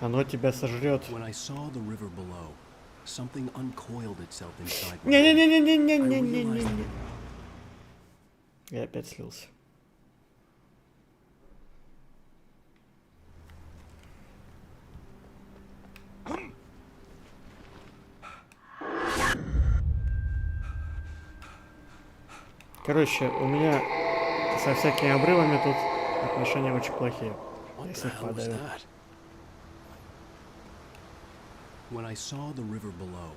[SPEAKER 1] Оно тебя сожрет.
[SPEAKER 2] When I saw the river below, something uncoiled itself inside me.
[SPEAKER 1] Не-не-не-не-не-не-не-не-не. Я опять слился. Короче, у меня со всякими обрывами тут отношения очень плохие. Я с них падаю.
[SPEAKER 2] When I saw the river below,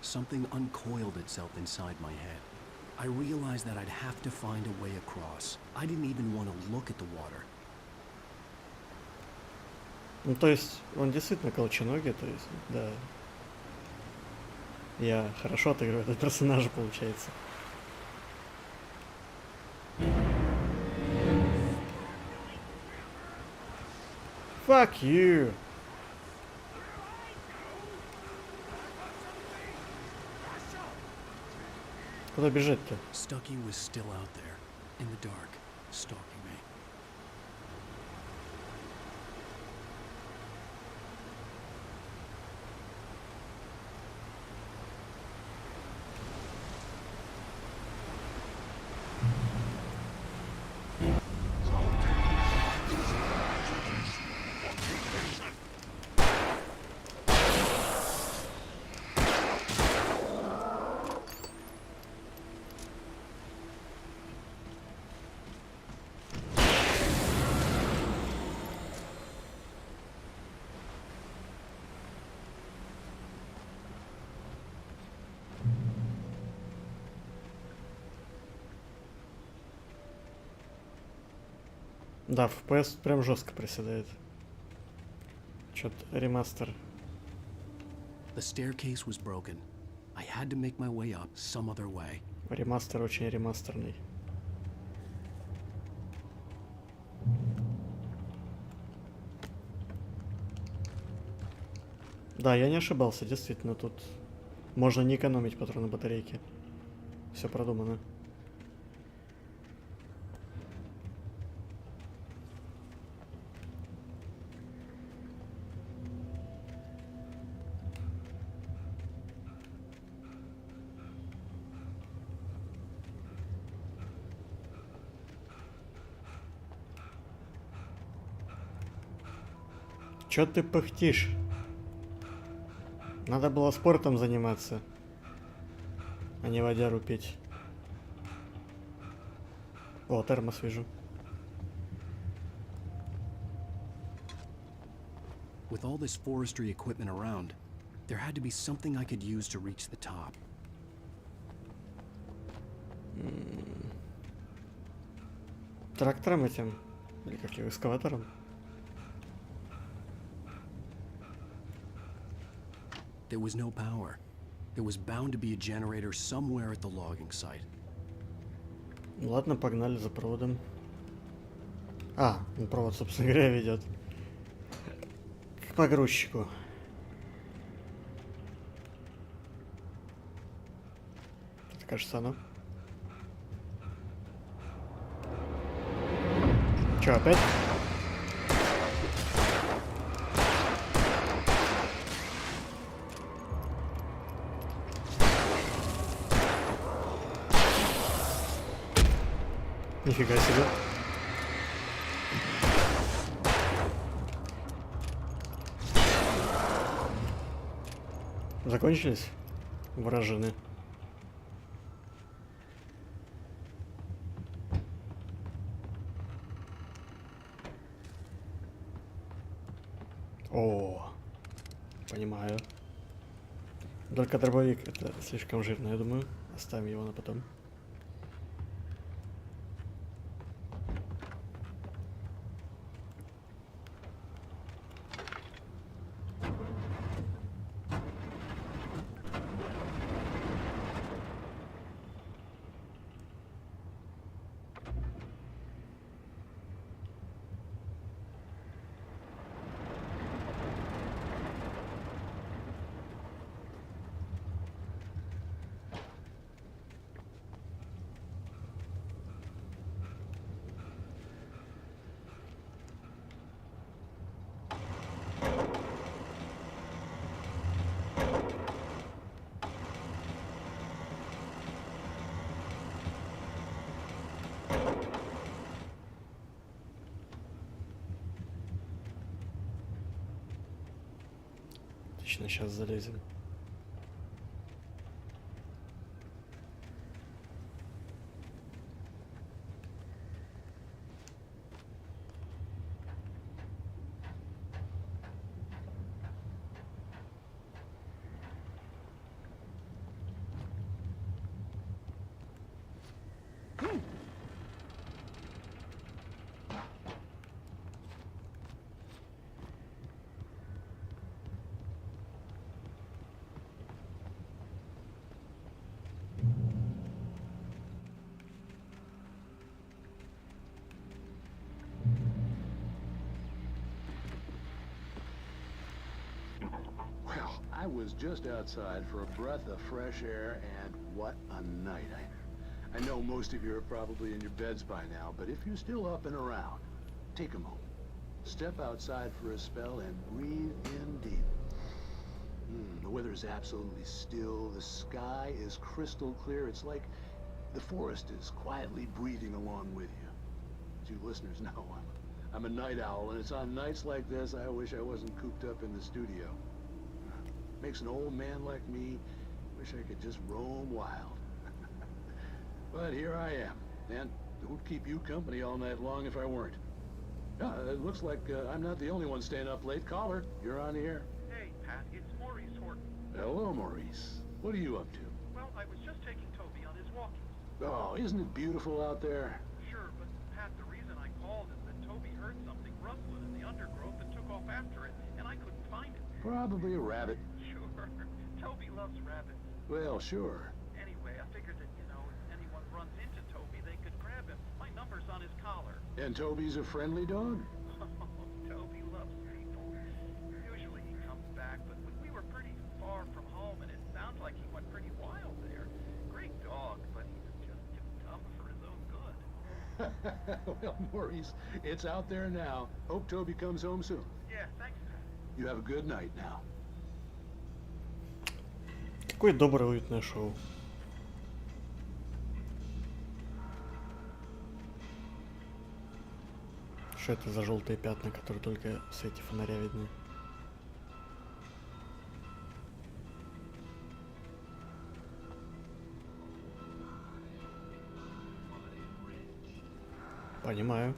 [SPEAKER 2] something uncoiled itself inside my head. I realized that I'd have to find a way across. I didn't even want to look at the water.
[SPEAKER 1] Ну, то есть, он действительно колченогий, то есть, да. Я хорошо отыгрываю этот персонажа, получается. Fuck you! Куда бежать-то?
[SPEAKER 2] Stucky was still out there, in the dark, stalking me.
[SPEAKER 1] Да, FPS прям жестко приседает. Чё-то ремастер.
[SPEAKER 2] The staircase was broken. I had to make my way up some other way.
[SPEAKER 1] Ремастер очень ремастерный. Да, я не ошибался, действительно, тут можно не экономить патроны батарейки. Все продумано. Чё ты пыхтишь? Надо было спортом заниматься, а не водяру пить. О, термос вижу.
[SPEAKER 2] With all this forestry equipment around, there had to be something I could use to reach the top.
[SPEAKER 1] Трактором этим? Или как его, экскаватором?
[SPEAKER 2] There was no power. There was bound to be a generator somewhere at the logging site.
[SPEAKER 1] Ладно, погнали за проводом. А, ну провод, собственно говоря, ведет погрузчику. Это, кажется, оно. Чё, опять? Нифига себе. Закончились вражины? О, понимаю. Только дробовик это слишком жирно, я думаю. Оставим его на потом. Отлично, сейчас залезем.
[SPEAKER 12] I was just outside for a breath of fresh air, and what a night. I know most of you are probably in your beds by now, but if you're still up and around, take a moment. Step outside for a spell and breathe in deep. The weather is absolutely still. The sky is crystal clear. It's like the forest is quietly breathing along with you. As you listeners know, I'm a night owl, and it's on nights like this I wish I wasn't cooped up in the studio. Makes an old man like me wish I could just roam wild. But here I am, and it would keep you company all night long if I weren't. It looks like I'm not the only one staying up late. Caller, you're on the air.
[SPEAKER 14] Hey, Pat, it's Maurice Horton.
[SPEAKER 12] Hello, Maurice. What are you up to?
[SPEAKER 14] Well, I was just taking Toby on his walkies.
[SPEAKER 12] Oh, isn't it beautiful out there?
[SPEAKER 14] Sure, but Pat, the reason I called is that Toby heard something rustling in the undergrowth and took off after it, and I couldn't find it.
[SPEAKER 12] Probably a rabbit.
[SPEAKER 14] Sure. Toby loves rabbits.
[SPEAKER 12] Well, sure.
[SPEAKER 14] Anyway, I figured that, you know, if anyone runs into Toby, they could grab him. My number's on his collar.
[SPEAKER 12] And Toby's a friendly dog?
[SPEAKER 14] Toby loves people. Usually he comes back, but we were pretty far from home, and it sounds like he went pretty wild there. Great dog, but he's just too tough for his own good.
[SPEAKER 12] Well, Maurice, it's out there now. Hope Toby comes home soon.
[SPEAKER 14] Yeah, thanks, Pat.
[SPEAKER 12] You have a good night now.
[SPEAKER 1] Какое доброе уютное шоу. Что это за желтые пятна, которые только в свете фонаря видны? Понимаю.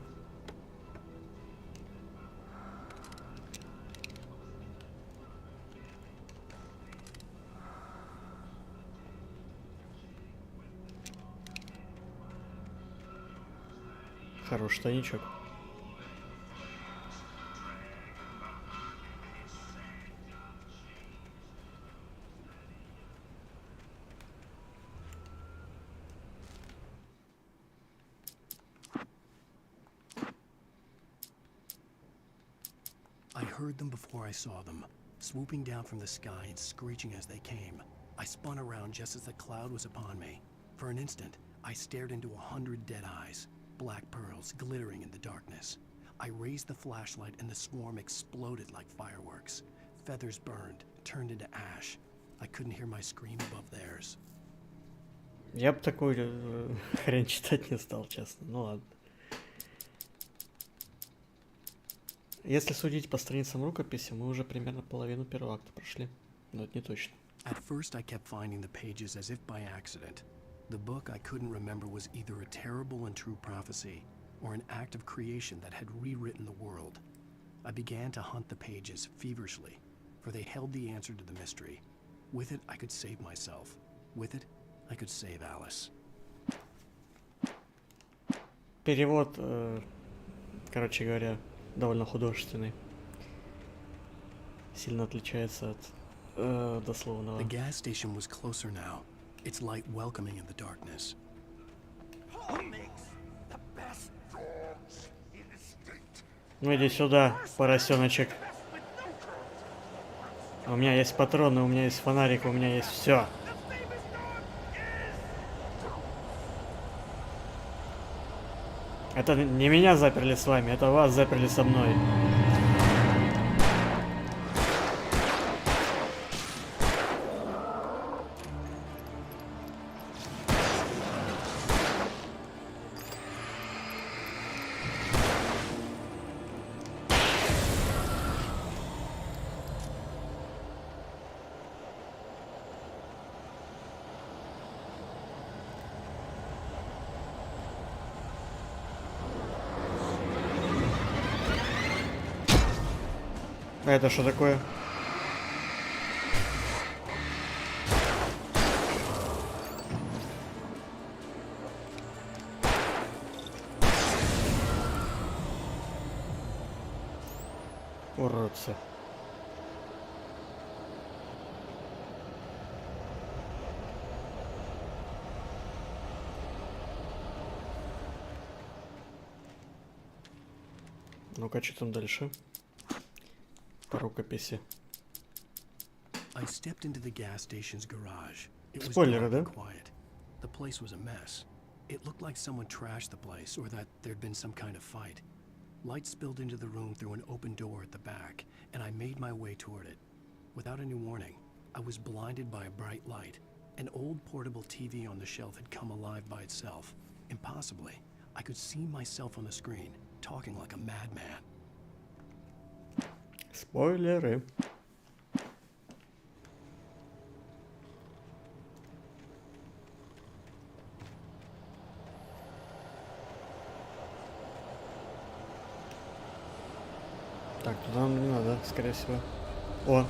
[SPEAKER 1] Хороший тайничок.
[SPEAKER 2] I heard them before I saw them, swooping down from the sky and screeching as they came. I spun around just as the cloud was upon me. For an instant, I stared into 100 dead eyes, black pearls glittering in the darkness. I raised the flashlight and the swarm exploded like fireworks. Feathers burned, turned into ash. I couldn't hear my scream above theirs.
[SPEAKER 1] Я бы такую хрень читать не стал, честно. Ну ладно. Если судить по страницам рукописи, мы уже примерно половину первого акта прошли. Но это не точно.
[SPEAKER 2] At first I kept finding the pages as if by accident. The book I couldn't remember was either a terrible and true prophecy, or an act of creation that had rewritten the world. I began to hunt the pages feverishly, for they held the answer to the mystery. With it, I could save myself. With it, I could save Alice.
[SPEAKER 1] Перевод, короче говоря, довольно художественный. Сильно отличается от дословного.
[SPEAKER 2] The gas station was closer now, its light welcoming in the darkness.
[SPEAKER 1] Ну иди сюда, поросеночек. У меня есть патроны, у меня есть фонарик, у меня есть все. Это не меня заперли с вами, это вас заперли со мной. А это что такое? Уродцы. Ну-ка, что там дальше? По рукописи.
[SPEAKER 2] I stepped into the gas station's garage. It was
[SPEAKER 1] Спойлеры, да?
[SPEAKER 2] quiet. The place was a mess. It looked like someone trashed the place or that there'd been some kind of fight. Light spilled into the room through an open door at the back, and I made my way toward it. Without any warning, I was blinded by a bright light. An old portable TV on the shelf had come alive by itself. Impossibly, I could see myself on the screen, talking like a madman.
[SPEAKER 1] Спойлеры. Так, туда нам не надо, скорее всего. О!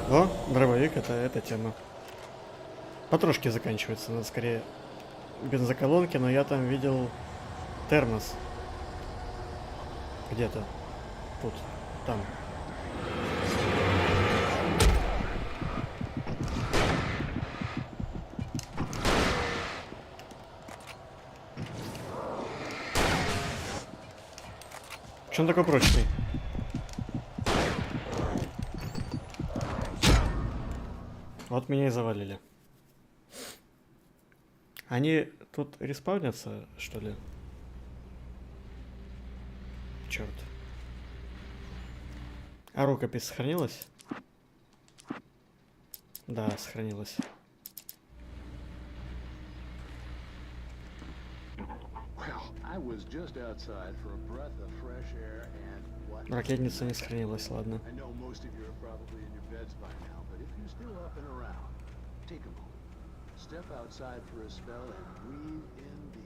[SPEAKER 1] О, дробовик, это эта тема. Патрушки заканчиваются, надо скорее бензоколонки, но я там видел термос. Где-то. Тут. Там. Че он такой прочный? Вот меня и завалили. Они тут респаунятся, что ли? Черт. А рукопись сохранилась? Да, сохранилась. Ракетница не сохранилась, ладно.
[SPEAKER 12] Step outside for a spell and breathe in the...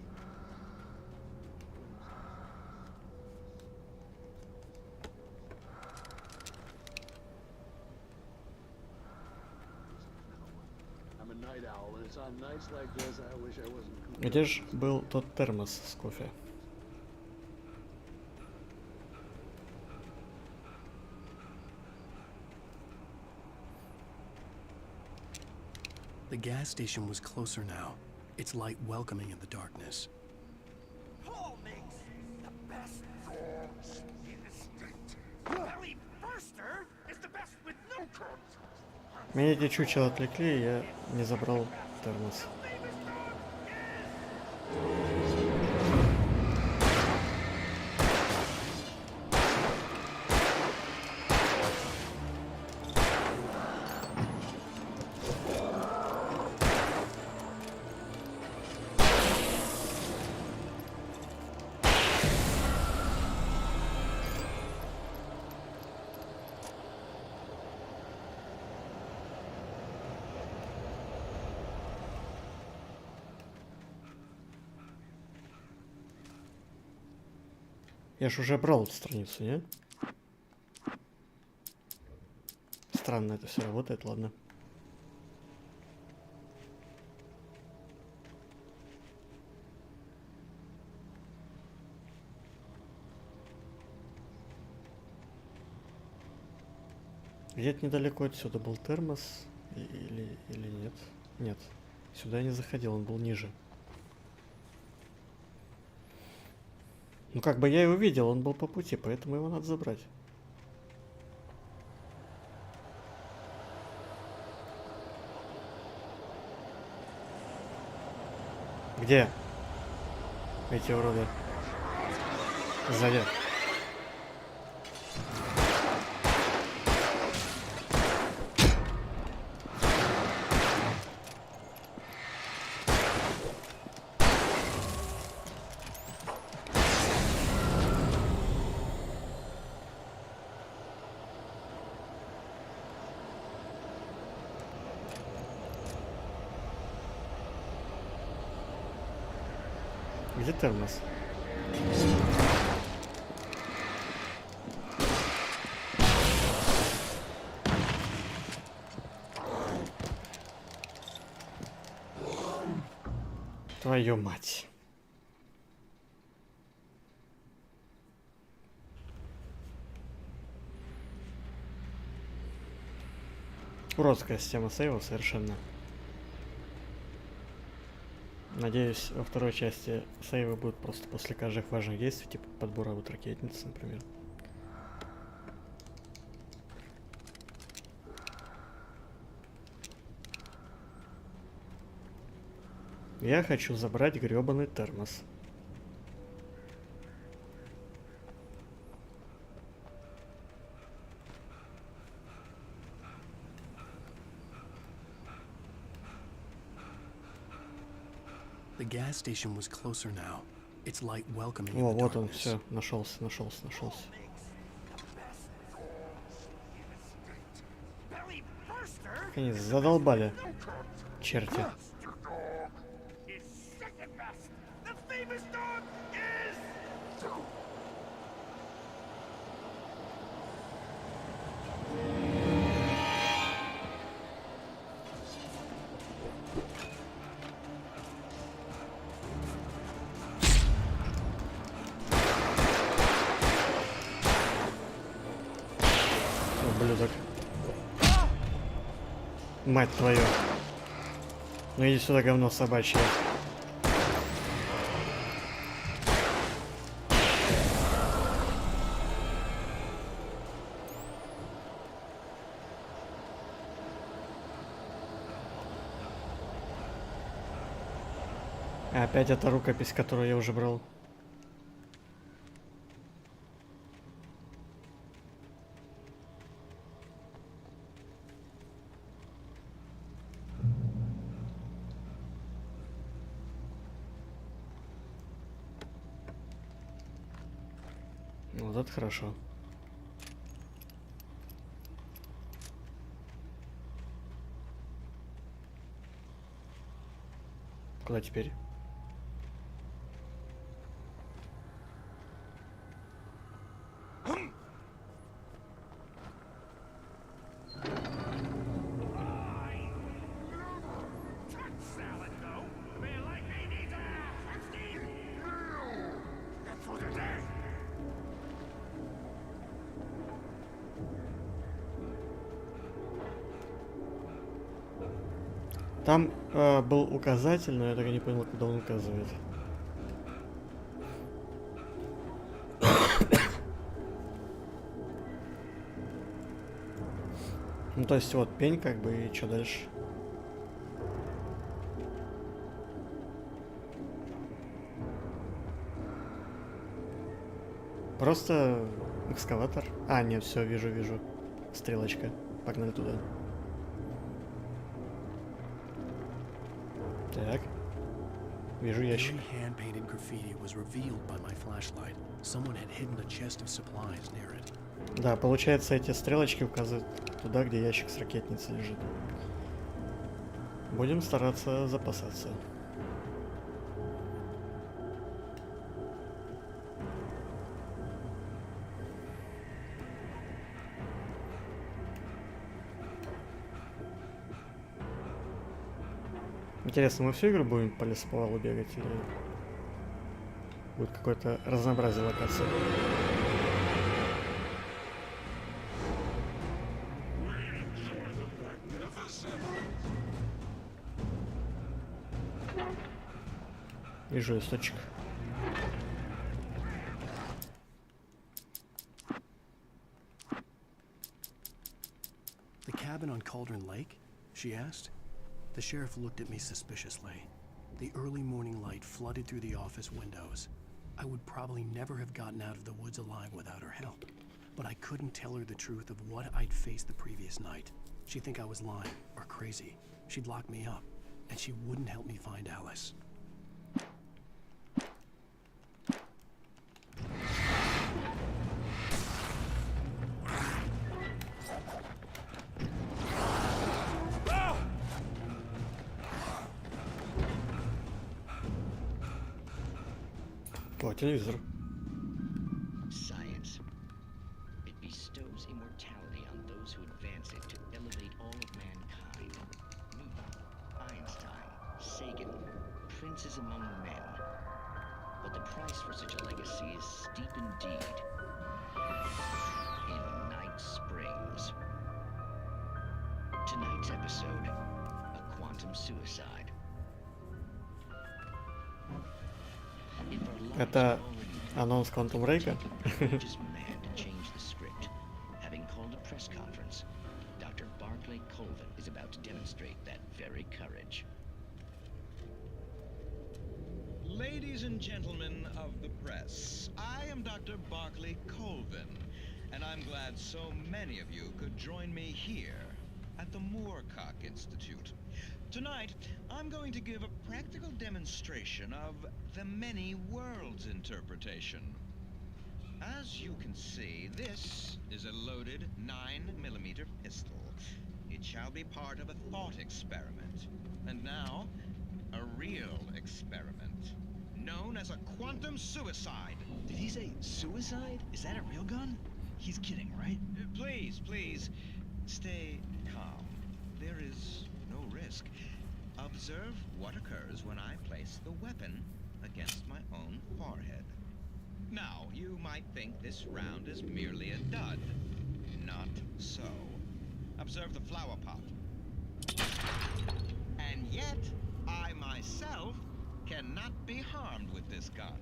[SPEAKER 12] I'm
[SPEAKER 1] Где же был тот термос с кофе?
[SPEAKER 2] The gas station was closer now, its light welcoming in the darkness.
[SPEAKER 10] Paul makes the best dogs in the state. Belly Burster is the best with no cuts.
[SPEAKER 1] Меня эти чучела отвлекли, и я не забрал термос. Я ж уже брал эту страницу, не? Странно это все работает, ладно. Где-то недалеко отсюда был термос, или нет? Нет, сюда я не заходил, он был ниже. Ну как бы я его видел, он был по пути, поэтому его надо забрать. Где? Эти уроды. Сзади. Где термос? Твою мать. Уродская система сейва совершенно. Надеюсь, во второй части сейвы будут просто после каждых важных действий, типа подбора вот ракетницы, например. Я хочу забрать грёбаный термос.
[SPEAKER 2] The gas station was closer now, its light welcoming
[SPEAKER 1] О,
[SPEAKER 2] in the
[SPEAKER 1] вот он,
[SPEAKER 2] darkness.
[SPEAKER 1] все, нашелся. Они задолбали, черти. Ублюдок. Мать твою. Ну иди сюда, говно собачье. Опять эта рукопись, которую я уже брал. Вот это хорошо. Куда теперь? Там был указатель, но я так и не понял, куда он указывает. Ну, то есть вот пень, как бы, и что дальше? Просто экскаватор. А, нет, все, вижу. Стрелочка. Погнали туда. Так. Вижу ящик.
[SPEAKER 2] Hand-painted graffiti was revealed by my flashlight. Someone had hidden a chest of supplies near it.
[SPEAKER 1] Да, получается, эти стрелочки указывают туда, где ящик с ракетницей лежит. Будем стараться запасаться. Интересно, мы всю игру будем по лесоповалу бегать или будет какое-то разнообразие локаций? Вижу источник.
[SPEAKER 2] The cabin on Cauldron Lake? She asked. The sheriff looked at me suspiciously. The early morning light flooded through the office windows. I would probably never have gotten out of the woods alive without her help. But I couldn't tell her the truth of what I'd faced the previous night. She'd think I was lying or crazy. She'd lock me up, and she wouldn't help me find Alice.
[SPEAKER 1] О, телевизор.
[SPEAKER 15] Science. It bestows immortality on those who advance it to elevate all of mankind. Newton, Einstein, Sagan, princes among men. But the price for such a legacy is steep indeed. In Night Springs. Tonight's episode, a quantum suicide.
[SPEAKER 1] Это анонс Quantum Break.
[SPEAKER 15] Having called a press conference, Dr. Barclay Colvin is about to demonstrate that very courage.
[SPEAKER 16] Ladies and gentlemen of the press, I am Dr. Barclay Colvin, and I'm glad so many of you could join me here at the Moorcock Institute. Tonight, I'm going to give a practical demonstration of the many worlds interpretation. As you can see, this is a loaded 9mm pistol. It shall be part of a thought experiment. And now, a real experiment, known as a quantum suicide.
[SPEAKER 17] Did he say suicide? Is that a real gun? He's kidding, right?
[SPEAKER 16] Please, stay calm. There is no risk. Observe what occurs when I place the weapon against my own forehead. Now, you might think this round is merely a dud. Not so. Observe the flower pot. And yet, I myself cannot be harmed with this gun.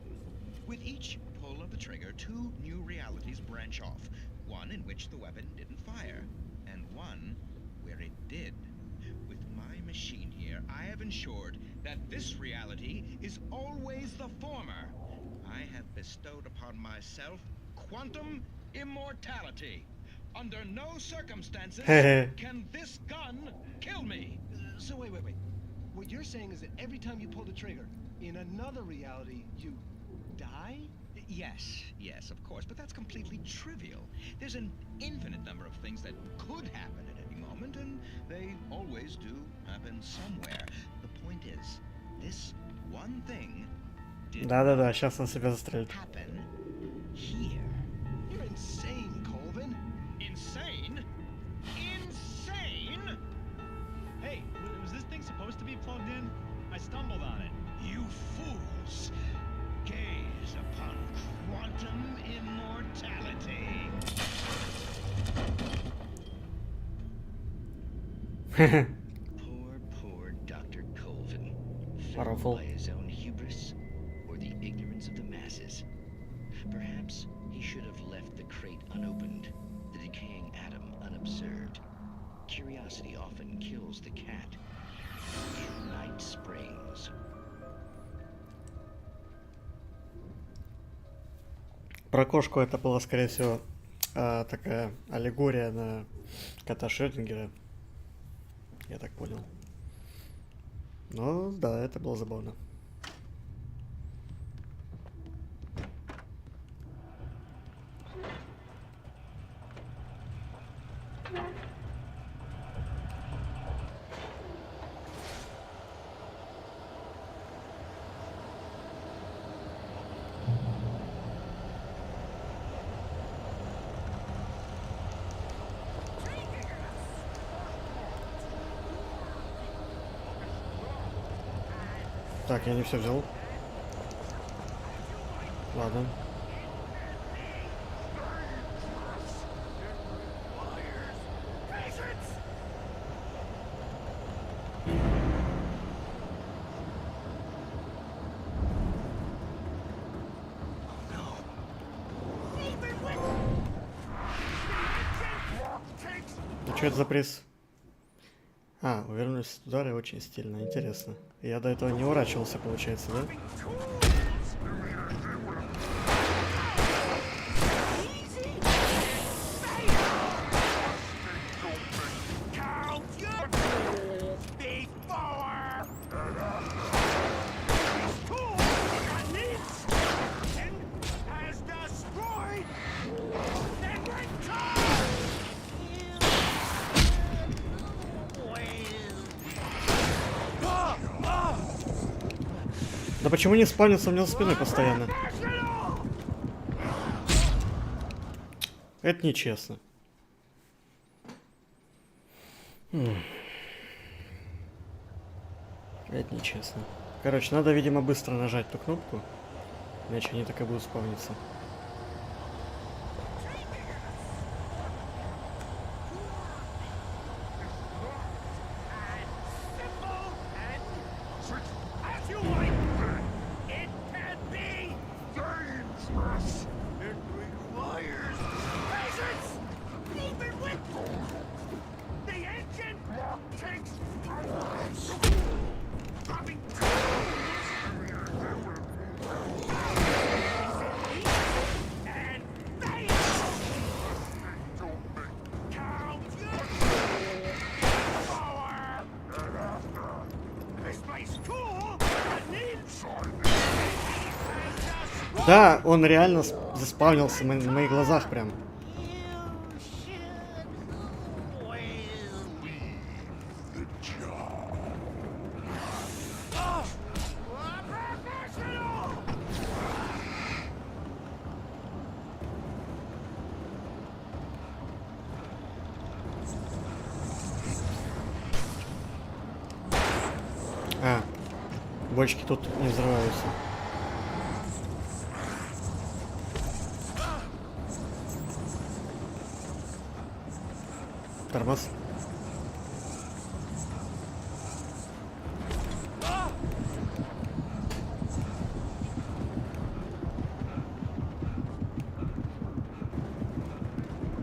[SPEAKER 16] With each pull of the trigger, two new realities branch off. One in which the weapon didn't fire, and one where it did. With my machine here, I have ensured that this reality is always the former. I have bestowed upon myself quantum immortality. Under no circumstances can this gun kill me.
[SPEAKER 17] So wait. What you're saying is that every time you pull the trigger, in another reality, you die?
[SPEAKER 16] Yes, of course, but that's completely trivial. There's an infinite number of things that could happen at any moment, and they always do happen somewhere. The point is, this one thing did
[SPEAKER 1] Да, сейчас он себя застрелит.
[SPEAKER 16] happen here.
[SPEAKER 17] You're insane, Colvin.
[SPEAKER 16] Insane? Insane?
[SPEAKER 18] Hey, was this thing supposed to be plugged in? I stumbled on it.
[SPEAKER 16] You fools! Gaze upon quantum immortality.
[SPEAKER 15] Poor concerned by his own hubris or the ignorance of the masses. Perhaps he should have left the crate unopened, the decaying atom unobserved. Curiosity often kills the cat. In Night Springs.
[SPEAKER 1] Про кошку это была, скорее всего, такая аллегория на кота Шрёдингера. Я так понял. Но да, это было забавно. Так, я не все взял. Ладно. Ну что это за приз? Увернулись от удара, очень стильно, интересно. Я до этого не уворачивался, получается, да? Да почему не спавнится у меня за спиной постоянно? Это нечестно. Это нечестно. Короче, надо, видимо, быстро нажать ту кнопку, иначе они так и будут спавниться. Да, он реально заспавнился на моих глазах прям. Бочки тут не взрываются. Тормоз.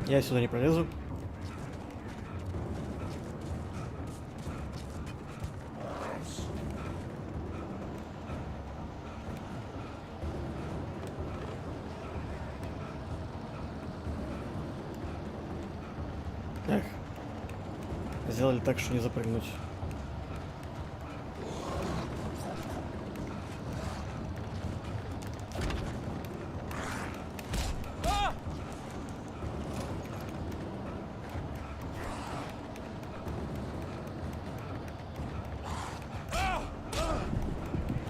[SPEAKER 1] Я сюда не пролезу. Так. Сделали так, что не запрыгнуть.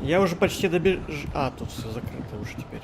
[SPEAKER 1] Я уже почти тут все закрыто уже теперь.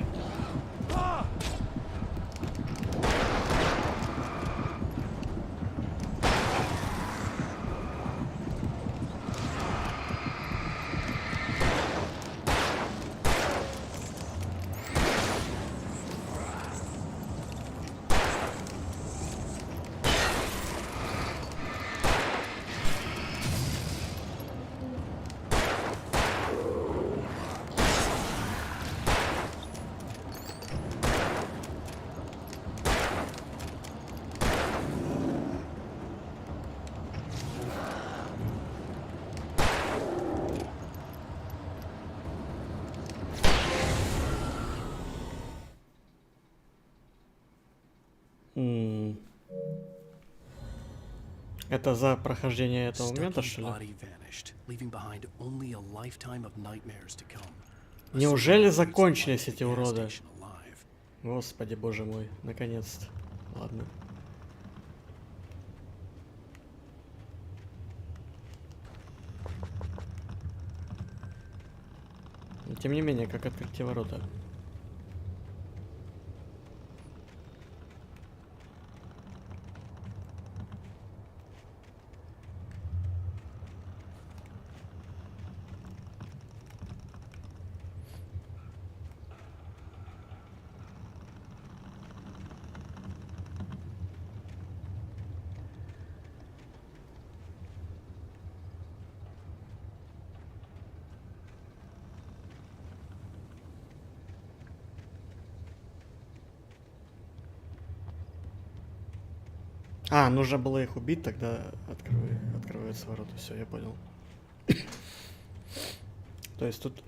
[SPEAKER 1] Это за прохождение этого момента,
[SPEAKER 2] Stucky's
[SPEAKER 1] что ли?
[SPEAKER 2] body vanished, leaving behind only a lifetime of nightmares to come.
[SPEAKER 1] Неужели закончились эти уроды? Господи, боже мой, наконец-то. Ладно. Но, тем не менее, как открыть те ворота? А, нужно было их убить, тогда открываются ворота. Все, я понял. То есть тут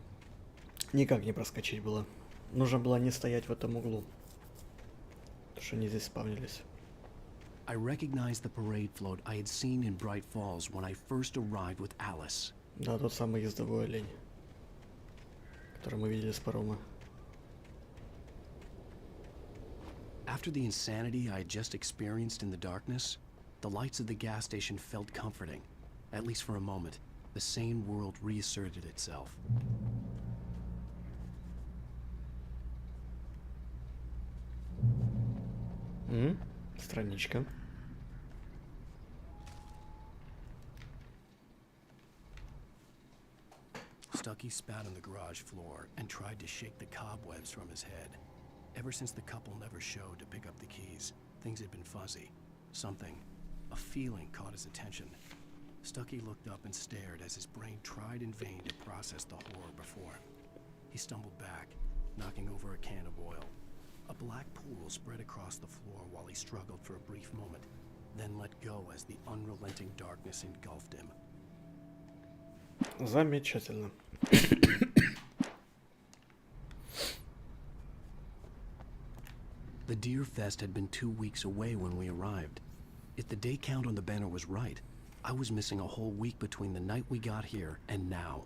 [SPEAKER 1] никак не проскочить было. Нужно было не стоять в этом углу. Потому что они здесь спавнились.
[SPEAKER 2] I recognized the parade float I had seen in Bright Falls when I first arrived with Alice.
[SPEAKER 1] Да, тот самый ездовой олень, который мы видели с парома.
[SPEAKER 2] After the insanity I had just experienced in the darkness, the lights of the gas station felt comforting. At least for a moment, the sane world reasserted itself.
[SPEAKER 1] Страничка.
[SPEAKER 2] Stucky spat on the garage floor and tried to shake the cobwebs from his head. Ever since the couple never showed to pick up the keys, things had been fuzzy. Something, a feeling caught his attention. Stucky looked up and stared as his brain tried in vain to process the horror before him. He stumbled back, knocking over a can of oil. A black pool spread across the floor while he struggled for a brief moment, then let go as the unrelenting darkness engulfed him.
[SPEAKER 1] Замечательно.
[SPEAKER 2] The Deer Fest had been 2 weeks away when we arrived. If the day count on the banner was right, I was missing a whole week between the night we got here and now.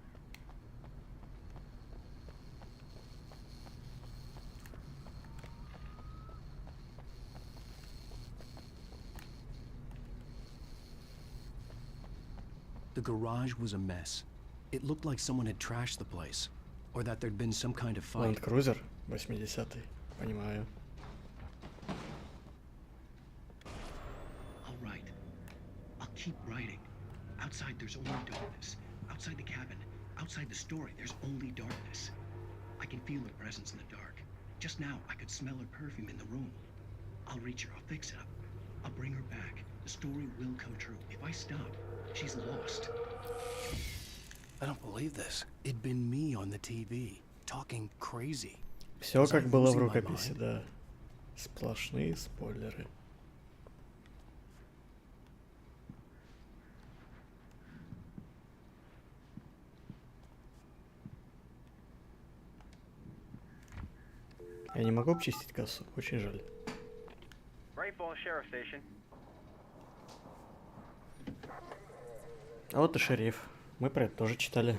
[SPEAKER 2] The garage was a mess. It looked like someone had trashed the place, or that there'd been some kind of fight.
[SPEAKER 1] Land Cruiser 80-й, понимаю.
[SPEAKER 15] All right. I'll keep writing. Outside there's only darkness. Outside the cabin, outside the story, there's only darkness. I can feel her presence in the dark. Just now, I could smell her perfume in the room. I'll reach her, I'll fix it up. I'll bring her back. The story will come true. If I stop, she's lost.
[SPEAKER 2] I don't believe this. It'd been me on the TV, talking crazy.
[SPEAKER 1] Все как было в рукописи, да. Сплошные спойлеры. Я не могу обчистить кассу, очень жаль. А вот и шериф. Мы про это тоже читали.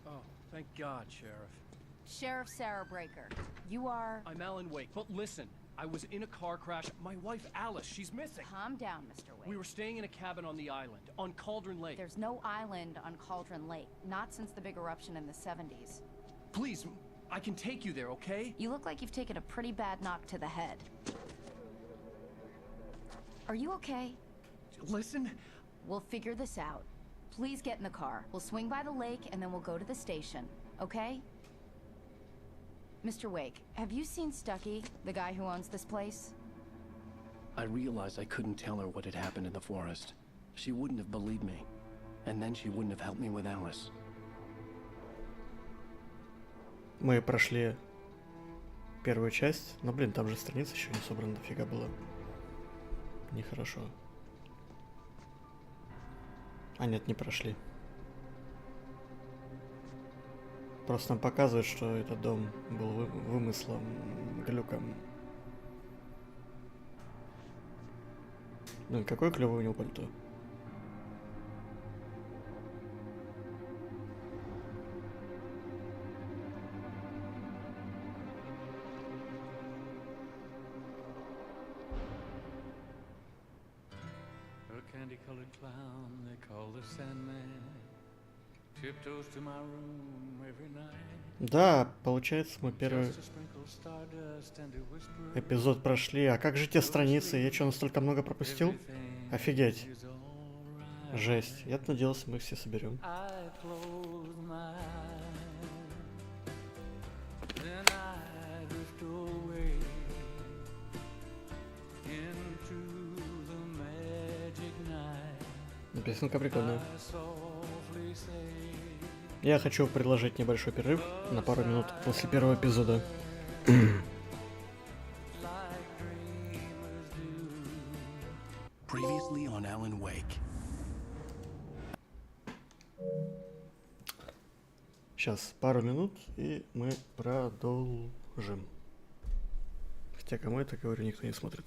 [SPEAKER 13] Oh, thank God, Sheriff.
[SPEAKER 6] Sheriff Sarah Breaker, you are...
[SPEAKER 13] I'm Alan Wake, but listen, I was in a car crash. My wife, Alice, she's missing.
[SPEAKER 6] Calm down, Mr. Wake.
[SPEAKER 13] We were staying in a cabin on the island, on Cauldron Lake.
[SPEAKER 6] There's no island on Cauldron Lake, not since the big eruption in the 70s.
[SPEAKER 13] Please, I can take you there, okay?
[SPEAKER 6] You look like you've taken a pretty bad knock to the head. Are you okay?
[SPEAKER 13] Listen.
[SPEAKER 6] We'll figure this out. Please get in the car. We'll swing by the lake and then we'll go to the station, okay? Mr. Wake, have you seen Stucky, the guy who owns this place?
[SPEAKER 2] I realized I couldn't tell her what had happened in the forest. She wouldn't have believed me. And then she wouldn't have helped me with Alice.
[SPEAKER 1] Мы прошли первую часть, но, блин, там же страница еще не собрана, дофига было. Нехорошо. А нет, не прошли. Просто нам показывают, что этот дом был вымыслом, глюком. Ну, какое клевое у него пальто.
[SPEAKER 2] A candy-colored clown they call the Sandman tiptoes to my room every night.
[SPEAKER 1] Да, получается, мы первый эпизод прошли. А как же те страницы? Я что, настолько много пропустил? Офигеть. Жесть. Я надеялся, мы все соберем. Песенка прикольная. Я хочу предложить небольшой перерыв на пару минут после первого эпизода.
[SPEAKER 2] Previously on Alan Wake.
[SPEAKER 1] Сейчас пару минут и мы продолжим. Хотя кому это говорю, никто не смотрит.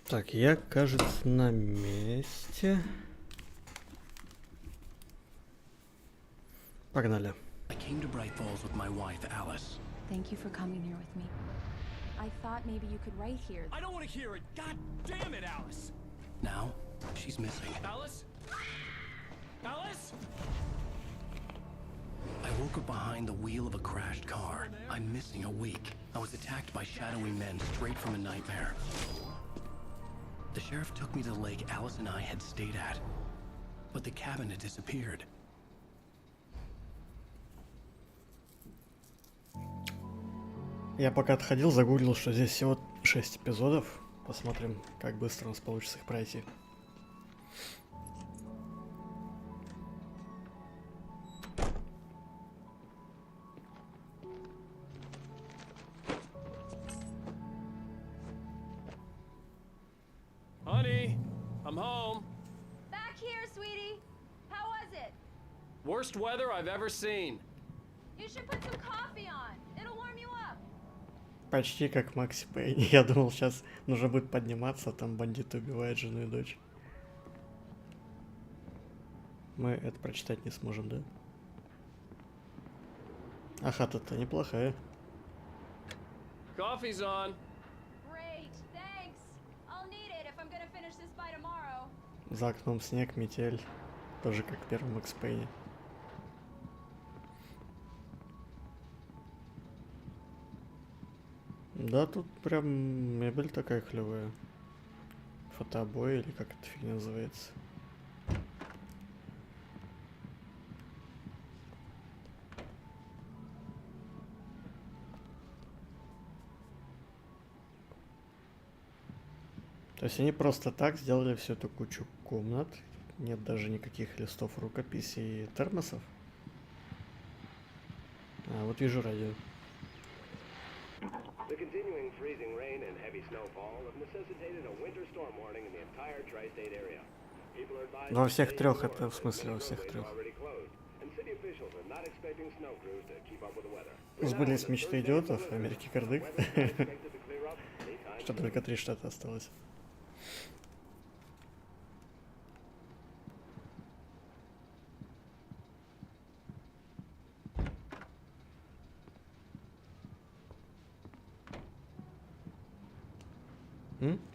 [SPEAKER 1] Так, я, кажется, на месте. Погнали.
[SPEAKER 2] I came to Bright Falls with my wife, Alice.
[SPEAKER 6] Thank you for coming here with me. I thought maybe you could write here.
[SPEAKER 13] I don't want to hear it. God damn it, Alice.
[SPEAKER 2] Now, she's missing.
[SPEAKER 13] Alice? Alice?
[SPEAKER 2] I woke up behind the wheel of a crashed car. I'm missing a week. I was attacked by shadowy men straight from a nightmare. The sheriff took me to the lake Alice and I had stayed at. But the cabin had disappeared.
[SPEAKER 1] Я пока отходил, загуглил, что здесь всего 6 эпизодов. Посмотрим, как быстро у нас получится их пройти.
[SPEAKER 13] Honey, I'm home.
[SPEAKER 6] Back here, sweetie. How was it?
[SPEAKER 13] Worst weather I've ever seen.
[SPEAKER 6] You should put some coffee on. It'll warm you up.
[SPEAKER 1] Почти как Макси Пейн. Я думал, сейчас нужно будет подниматься, а там бандиты убивают жену и дочь. Мы это прочитать не сможем, да? А хата-то неплохая.
[SPEAKER 13] Coffee's on.
[SPEAKER 6] Great, thanks. I'll need it if I'm gonna finish this by tomorrow.
[SPEAKER 1] За окном снег, метель. Тоже как в первом Макс Пейне. Да, тут прям мебель такая клевая. Фотообои или как эта фигня называется. То есть они просто так сделали всю эту кучу комнат. Нет даже никаких листов рукописей и термосов. А, вот вижу радио.
[SPEAKER 12] The continuing freezing rain and heavy snowfall have necessitated a winter storm warning in the entire tri-state area. People are advised
[SPEAKER 1] Во всех трех, это в смысле во всех трех. Сбылись мечты идиотов, в Америке кардык. Что только 3 штата осталось.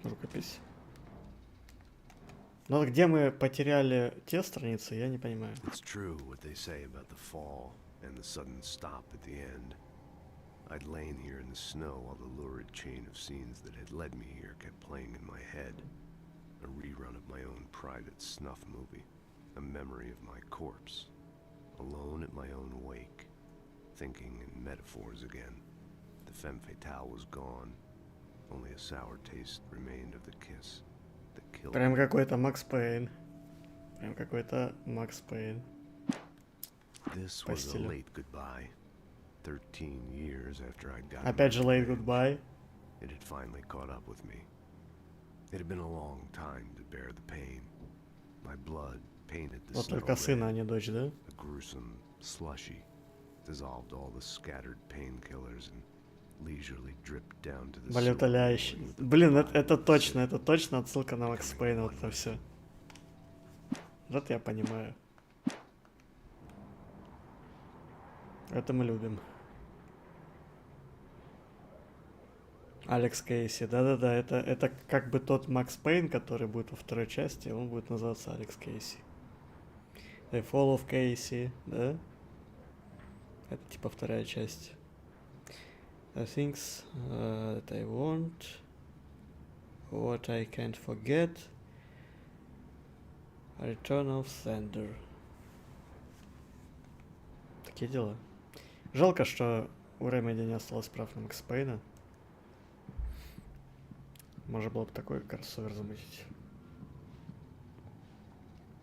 [SPEAKER 1] Рукопись. Но где мы потеряли те страницы, я не понимаю.
[SPEAKER 3] It's true what they say about the fall and the sudden stop at the end. I'd lain here in the snow while the lurid chain of scenes that had led me here kept playing in my head. A rerun of my own private snuff movie. A memory of my corpse. Alone at my own wake. Thinking in metaphors again. The femme fatale was gone. Only a sour taste remained of the kiss that killed.
[SPEAKER 1] Прям какой-то Макс Пейн. Прям какой-то Макс Пейн.
[SPEAKER 3] This was a late goodbye. 13 years after I'd gotten.
[SPEAKER 1] Опять же late goodbye.
[SPEAKER 3] It had finally caught up with me. It had been a long time to bear the pain. My blood painted the
[SPEAKER 1] Вот
[SPEAKER 3] snow
[SPEAKER 1] только сын, а
[SPEAKER 3] red.
[SPEAKER 1] не дочь, да?
[SPEAKER 3] A gruesome slushy dissolved all the scattered painkillers and leisurely dripped down to the
[SPEAKER 1] Болеутоляющий. Блин, это точно отсылка на Макс Пейна, вот это все. Вот я понимаю. Это мы любим. Алекс Кейси, да-да-да, это как бы тот Макс Пейн, который будет во второй части, он будет называться Алекс Кейси. The Fall of Casey, да? Это типа вторая часть. The things that I want, what I can't forget, Return of Thunder. Такие дела. Жалко, что у Ремеди не осталось прав на Макс Пейна. Можно было бы такой кроссовер замутить.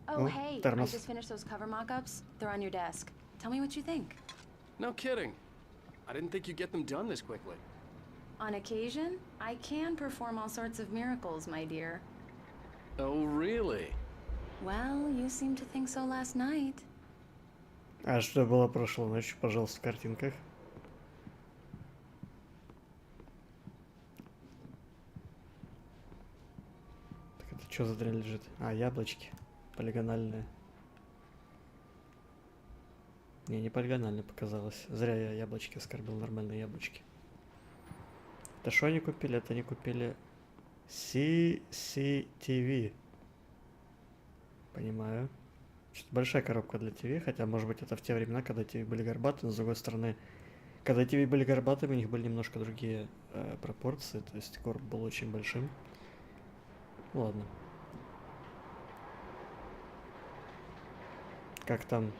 [SPEAKER 5] Oh, hey, I
[SPEAKER 1] термос.
[SPEAKER 5] just finished those cover mock-ups. They're on your desk. Tell me what you think.
[SPEAKER 13] No kidding. I didn't think you'd get them done this quickly.
[SPEAKER 5] On occasion, I can perform all sorts of miracles, my dear.
[SPEAKER 13] Oh, really?
[SPEAKER 5] Well, you seemed to think so last night.
[SPEAKER 1] А что было прошлой ночью, пожалуйста, в картинках? Что за дрянь лежит? А, яблочки. Полигональные. Не полигонально показалось. Зря я яблочки оскорбил, нормальные яблочки. Это что они купили? Это они купили CCTV. Понимаю. Что-то большая коробка для ТВ, хотя, может быть, это в те времена, когда ТВ были горбатые, но с другой стороны, когда ТВ были горбатыми, у них были немножко другие пропорции, то есть короб был очень большим. Ладно. Как там?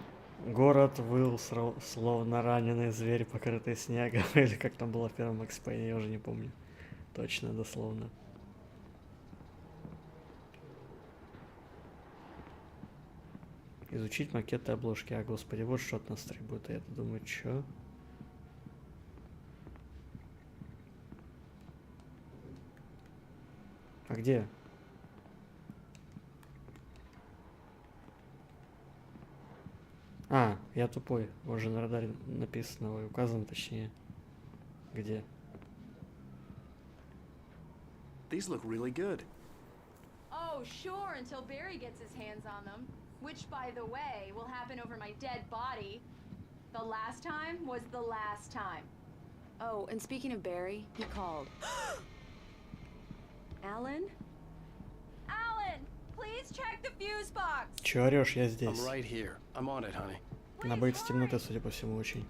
[SPEAKER 1] Город выл, словно раненый зверь, покрытый снегом, или как там было в первом Макс Пейне, я уже не помню. Точно, дословно. Изучить макеты обложки. А, господи, вот что от нас требует. А я думаю, чё? А где? А, я тупой. Уже на радаре написано, ой, указано точнее. Где?
[SPEAKER 2] These look really good.
[SPEAKER 6] Oh, sure, until Barry gets his hands on them. Which, by the way, will happen over my dead body. The last time was the last time.
[SPEAKER 5] Oh, and speaking of Barry, he called. Alan?
[SPEAKER 6] Alan, please check the fuse box.
[SPEAKER 1] Чё орёшь? Я здесь.
[SPEAKER 2] I'm right here. I'm on it, honey.
[SPEAKER 1] Она боится темноты, судя по всему, очень.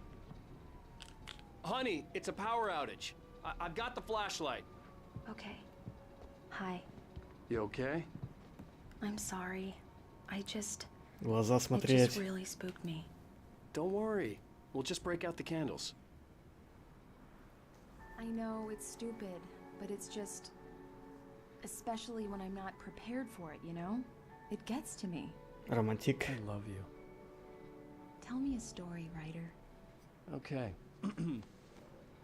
[SPEAKER 13] Honey, it's a power outage. I've got the flashlight.
[SPEAKER 5] Okay. Hi.
[SPEAKER 2] You okay?
[SPEAKER 5] I'm sorry.
[SPEAKER 1] Глаза
[SPEAKER 5] It
[SPEAKER 1] смотреть.
[SPEAKER 5] just really spooked me.
[SPEAKER 2] Don't worry. We'll just break out the candles.
[SPEAKER 6] I know it's stupid, but it's just... Especially when I'm not prepared for it, you know? It gets to me.
[SPEAKER 1] Романтик.
[SPEAKER 2] I love you.
[SPEAKER 5] Tell me a story, writer.
[SPEAKER 2] Okay.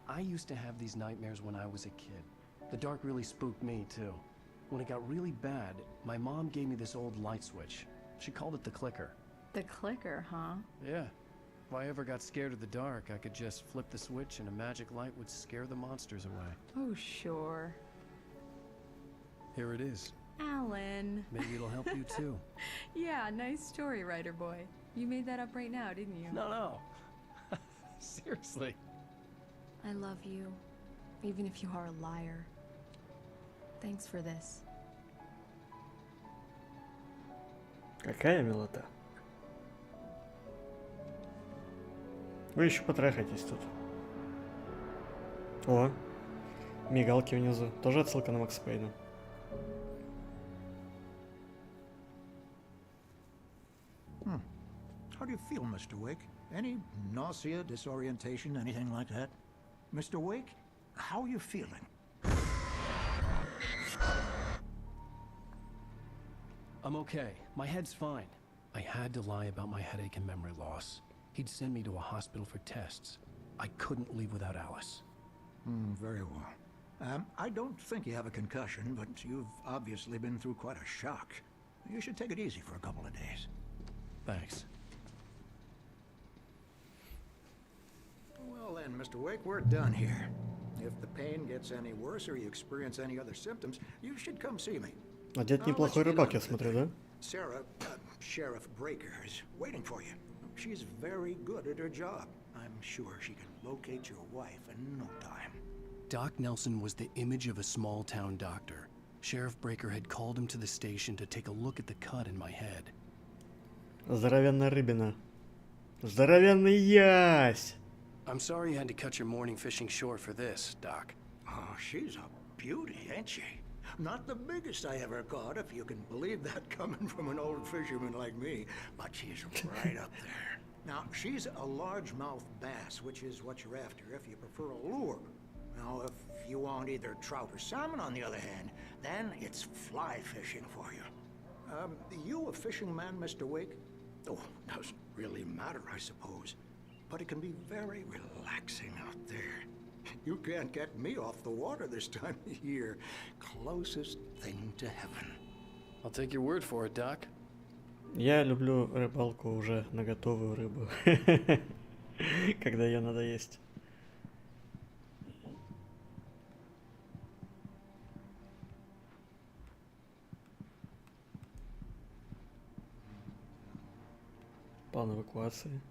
[SPEAKER 2] I used to have these nightmares when I was a kid. The dark really spooked me, too. When it got really bad, my mom gave me this old light switch. She called it the clicker.
[SPEAKER 6] The clicker, huh?
[SPEAKER 2] Yeah. If I ever got scared of the dark, I could just flip the switch and a magic light would scare the monsters away.
[SPEAKER 6] Oh, sure.
[SPEAKER 2] Here it is.
[SPEAKER 6] Alan.
[SPEAKER 2] Maybe it'll help you, too.
[SPEAKER 6] Yeah, nice story, writer boy. You made that up right now, didn't you?
[SPEAKER 2] No. Seriously.
[SPEAKER 6] I love you, even if you are a liar. Thanks for this.
[SPEAKER 1] Какая милота. Вы еще потрахайтесь тут. О, мигалки внизу. Тоже отсылка на Макс Пейна.
[SPEAKER 10] How do you feel, Mr. Wake? Any nausea, disorientation, anything like that? Mr. Wake, how are you feeling?
[SPEAKER 2] I'm okay. My head's fine. I had to lie about my headache and memory loss. He'd send me to a hospital for tests. I couldn't leave without Alice.
[SPEAKER 10] Very well. I don't think you have a concussion, but you've obviously been through quite a shock. You should take it easy for a couple of days.
[SPEAKER 2] Thanks.
[SPEAKER 10] Well then, Mr. Wake, we're done here. If the pain gets any worse or you experience any other symptoms, you should come see me.
[SPEAKER 1] А дед неплохой рыбак, я смотрю, да?
[SPEAKER 10] Sarah, Sheriff Breaker, is waiting for you. She's very good at her job. I'm sure she can locate your wife in no time.
[SPEAKER 2] Doc Nelson was the image of a small-town doctor. Sheriff Breaker had called him to the station to take a look at the cut in my head.
[SPEAKER 1] Здоровенная рыбина. Здоровенный ясь!
[SPEAKER 2] I'm sorry you had to cut your morning fishing short for this, Doc.
[SPEAKER 10] Oh, she's a beauty, ain't she? Not the biggest I ever caught, if you can believe that coming from an old fisherman like me, but she's right up there. Now, she's a largemouth bass, which is what you're after if you prefer a lure. Now, if you want either trout or salmon, on the other hand, then it's fly fishing for you. You a fishing man, Mr. Wake? Oh, doesn't really matter, I suppose. But it can be very relaxing out there. You can't get me off the water this time of year. Closest thing to heaven.
[SPEAKER 2] I'll take your word for it, Doc.
[SPEAKER 1] Я люблю рыбалку уже на готовую рыбу. Когда ее надо есть. план эвакуации.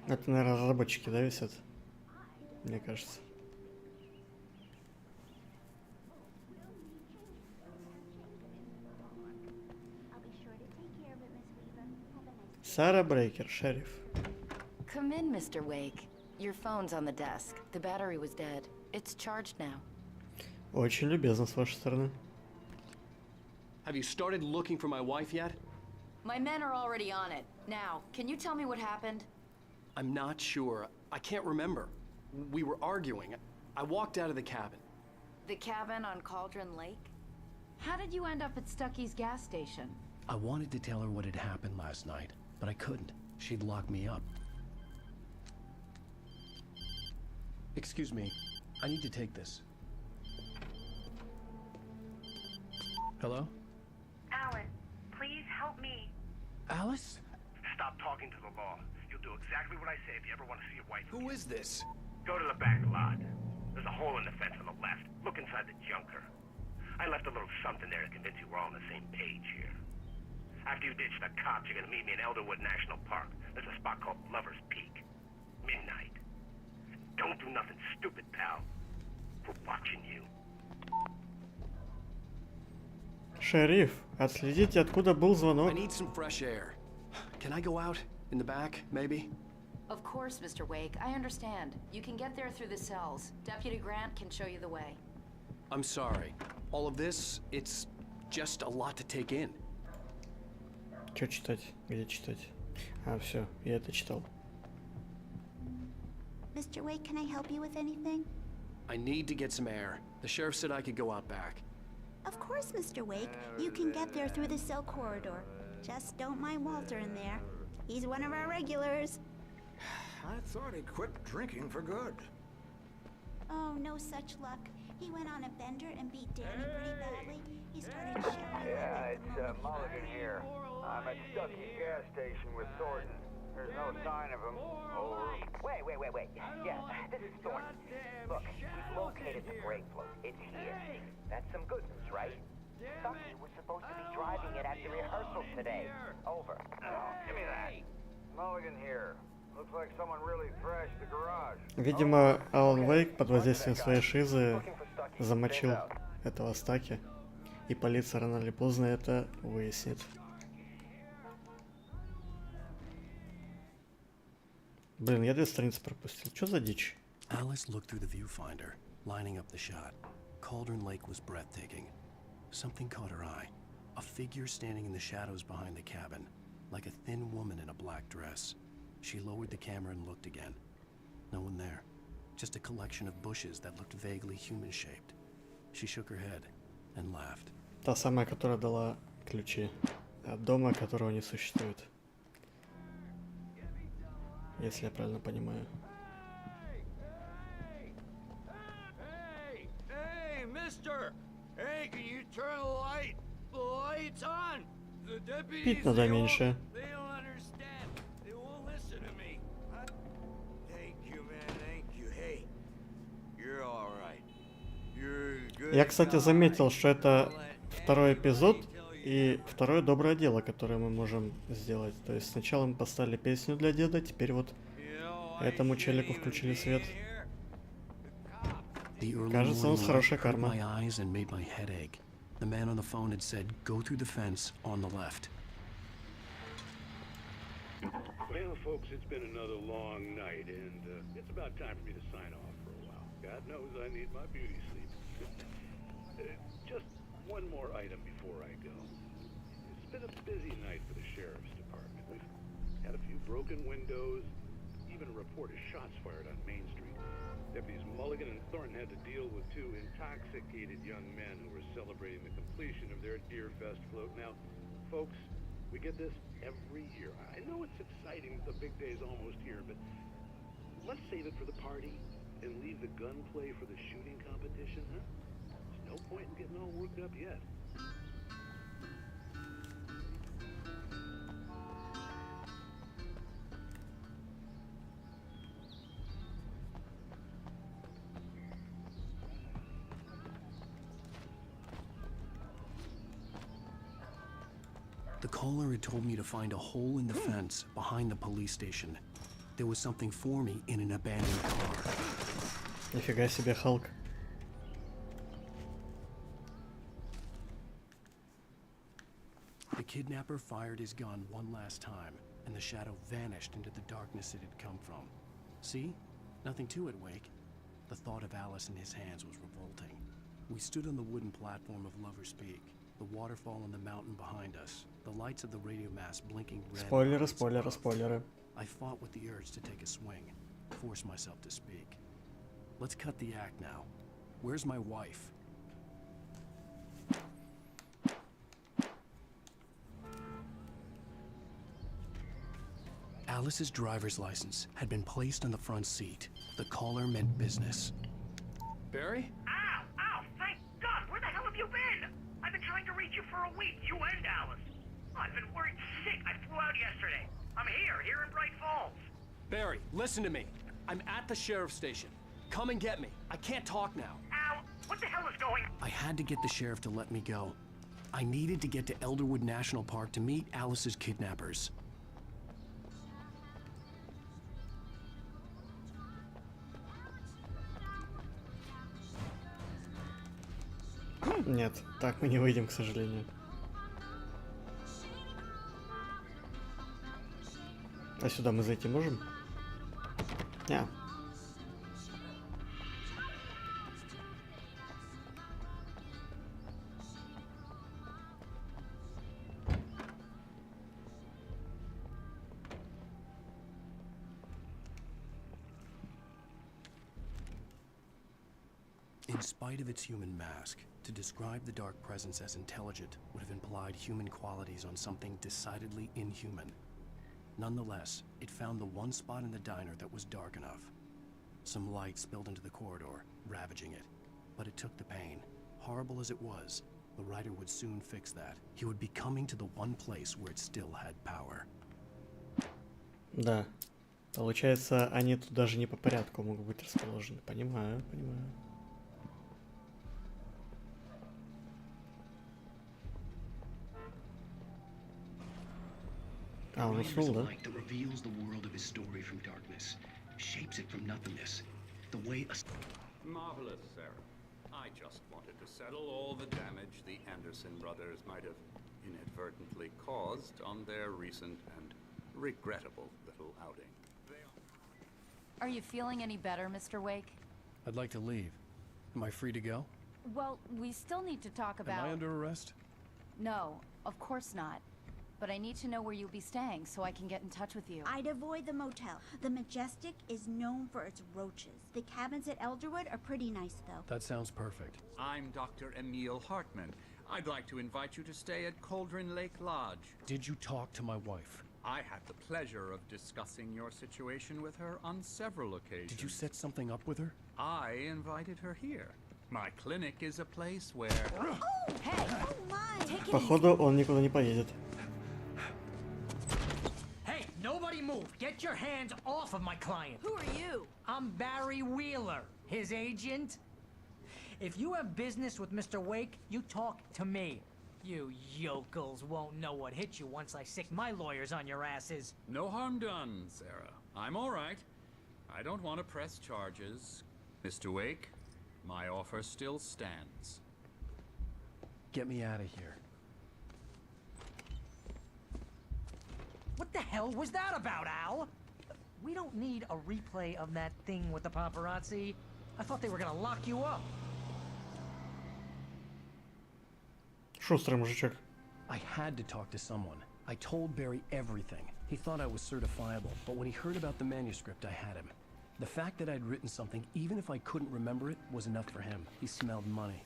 [SPEAKER 1] Это, наверное, разработчики, да, висят? Мне кажется. Сара Брейкер, шериф.
[SPEAKER 19] Come in, Mr. Wake. Your phone's on the desk. The battery was dead. It's charged now.
[SPEAKER 1] Очень любезно с вашей стороны.
[SPEAKER 13] Have you started looking for my wife yet?
[SPEAKER 19] My men are already on it. Now, can you tell me what happened?
[SPEAKER 13] I'm not sure. I can't remember. We were arguing. I walked out of the cabin.
[SPEAKER 19] The cabin on Cauldron Lake? How did you end up at Stucky's gas station?
[SPEAKER 2] I wanted to tell her what had happened last night, but I couldn't. She'd lock me up. Excuse me. I need to take this. Hello?
[SPEAKER 8] Alan, please help me.
[SPEAKER 2] Alice?
[SPEAKER 20] Stop talking to the law. You'll do exactly what I say if you ever want to see your wife.
[SPEAKER 2] Who is this?
[SPEAKER 20] Go to the back lot. There's a hole in the fence on the left. Look inside the junker. I left a little something there to convince you we're all on the same page here. After you ditch the cops, you're gonna meet me in Elderwood National Park. There's a spot called Lover's Peak. Midnight. Don't do nothing stupid, pal. We're watching you.
[SPEAKER 1] Шериф, отследите, откуда был звонок.
[SPEAKER 2] I need some fresh air. Can I go out? In the back, maybe?
[SPEAKER 19] Of course, Mr. Wake. I understand. You can get there through the cells. Deputy Grant can show you the way.
[SPEAKER 2] I'm sorry. All of this, it's just a lot to take in.
[SPEAKER 1] Что читать? Где читать? А, все, я это читал.
[SPEAKER 21] Mr. Wake, can I help you with anything?
[SPEAKER 2] I need to get some air. The sheriff said I could go out back.
[SPEAKER 21] Of course, Mr. Wake. You can get there through the cell corridor. Just don't mind Walter in there. He's one of our regulars.
[SPEAKER 10] I thought he quit drinking for good.
[SPEAKER 21] Oh, no such luck. He went on a bender and beat Danny pretty badly. He started shouting.
[SPEAKER 14] Yeah, it's Mulligan here. I'm at Stucky's gas station with Thornton. There's no sign of him. Over.
[SPEAKER 8] Wait. Yeah, this is Thornton. Look, we've located the brake float. It's here. That's some good news, right? Stucky was supposed to be driving it at the rehearsal today. Over.
[SPEAKER 14] Give me that. Mulligan here. Looks like someone really thrashed the garage.
[SPEAKER 1] Видимо, Алан Вейк под воздействием своей шизы замочил этого Стаки. И полиция рано или поздно это выяснит. Блин, я 2 страницы пропустил. Что за дичь?
[SPEAKER 2] Alice looked through the viewfinder, lining up the shot. Cauldron Lake was breathtaking. Something caught her eye. A figure standing in the shadows behind the cabin, like a thin woman in a black dress. She lowered the camera and looked again. No one there. Just a collection of bushes that looked vaguely human-shaped. She shook her head and laughed.
[SPEAKER 1] Та самая, которая дала ключи от дома, которого не существует. Если я правильно понимаю.
[SPEAKER 10] Hey, mister! Hey, can you turn the light? The light's on! The deputies,
[SPEAKER 1] Пить надо меньше.
[SPEAKER 10] they don't understand. They won't listen to me. Thank you, man, thank you. Hey, you're all right. You're a good
[SPEAKER 1] Я, кстати,
[SPEAKER 10] guy.
[SPEAKER 1] заметил, что это второй эпизод и второе доброе дело, которое мы можем сделать. То есть сначала мы поставили песню для деда, теперь вот этому челику включили свет. Кажется, он с хорошей кармой.
[SPEAKER 2] My eyes and made my head ache. The man on the phone had said, "Go through the fence on the left."
[SPEAKER 12] Well, folks, it's been another long night, and it's about time for me to sign off for a while. God knows I need my beauty sleep. Just one more item before I go. It's been a busy night for the sheriff's department. We've had a few broken windows, even a report of shots fired on Main Street. Deputies Mulligan and Thornton had to deal with 2 intoxicated young men who were celebrating the completion of their Deerfest float. Now, folks, we get this every year. I know it's exciting that the big day's almost here, but let's save it for the party and leave the gunplay for the shooting competition, huh? There's no point in getting all worked up yet.
[SPEAKER 2] The caller had told me to find a hole in the fence behind the police station. There was something for me in an abandoned car.
[SPEAKER 1] Нифига себе, Халк.
[SPEAKER 2] The kidnapper fired his gun one last time, and the shadow vanished into the darkness it had come from. See? Nothing to it, Wake. The thought of Alice in his hands was revolting. We stood on the wooden platform of Lover's Peak, the waterfall on the mountain behind us, the lights of the radio mast blinking red.
[SPEAKER 1] Спойлеры, спойлеры, спойлеры.
[SPEAKER 2] I fought with the urge to take a swing, force myself to speak. Let's cut the act now. Where's my wife? Alice's driver's license had been placed on the front seat. The caller meant business.
[SPEAKER 13] Barry?
[SPEAKER 20] Ow! Ow! Thank God! Where the hell have you been? I've been trying to reach you for a week, you and Alice. I've been worried sick. I flew out yesterday. I'm here in Bright Falls.
[SPEAKER 13] Barry, listen to me. I'm at the sheriff's station. Come and get me. I can't talk now.
[SPEAKER 20] Ow! What the hell is going on?
[SPEAKER 2] I had to get the sheriff to let me go. I needed to get to Elderwood National Park to meet Alice's kidnappers.
[SPEAKER 1] Нет, так мы не выйдем, к сожалению. А сюда мы зайти можем? Не.
[SPEAKER 2] In spite of its human mask, to describe the dark presence as intelligent would have implied human qualities on something decidedly inhuman. Nonetheless, it found the one spot in the diner that was dark enough. Some light spilled into the corridor, ravaging it. But it took the pain. Horrible as it was, the writer would soon fix that. He would be coming to the one place where it still had power.
[SPEAKER 1] Да. Получается, они тут даже не по порядку могут быть расположены. Понимаю, понимаю.
[SPEAKER 2] Writer's a light that reveals the world of his story from darkness, shapes it from nothingness. The way a...
[SPEAKER 4] Marvelous, Sarah. I just wanted to settle all the damage the Anderson brothers might have inadvertently caused on their recent and regrettable little outing.
[SPEAKER 19] Are you feeling any better, Mr. Wake?
[SPEAKER 2] I'd like to leave. Am I free to go?
[SPEAKER 19] Well, we still need to talk about...
[SPEAKER 2] Am I under arrest?
[SPEAKER 19] No, of course not. But I need to know where you'll be staying so I can get in touch with you.
[SPEAKER 21] I'd avoid the motel. The Majestic is known for its roaches. The cabins at Elderwood are pretty nice, though.
[SPEAKER 2] That sounds perfect.
[SPEAKER 4] I'm Dr. Emil Hartman. I'd like to invite you to stay at Cauldron Lake Lodge.
[SPEAKER 2] Did you talk to my wife?
[SPEAKER 4] I had the pleasure of discussing your situation with her on several occasions.
[SPEAKER 2] Did you set something up with her?
[SPEAKER 4] I invited her here. My clinic is a place where...
[SPEAKER 21] Oh, hey! Oh, my! Take it
[SPEAKER 1] Походу, он никуда не поедет.
[SPEAKER 22] Hey, nobody move! Get your hands off of my client!
[SPEAKER 6] Who are you?
[SPEAKER 22] I'm Barry Wheeler, his agent. If you have business with Mr. Wake, you talk to me. You yokels won't know what hit you once I sick my lawyers on your asses.
[SPEAKER 4] No harm done, Sarah. I'm all right. I don't want to press charges. Mr. Wake, my offer still stands.
[SPEAKER 2] Get me out of here.
[SPEAKER 22] What the hell was that about, Al? We don't need a replay of that thing with the paparazzi. I thought they were gonna lock you up.
[SPEAKER 1] Шустрый мужичок.
[SPEAKER 2] I had to talk to someone. I told Barry everything. He thought I was certifiable, but when he heard about the manuscript, I had him. The fact that I'd written something, even if I couldn't remember it, was enough for him. He smelled money.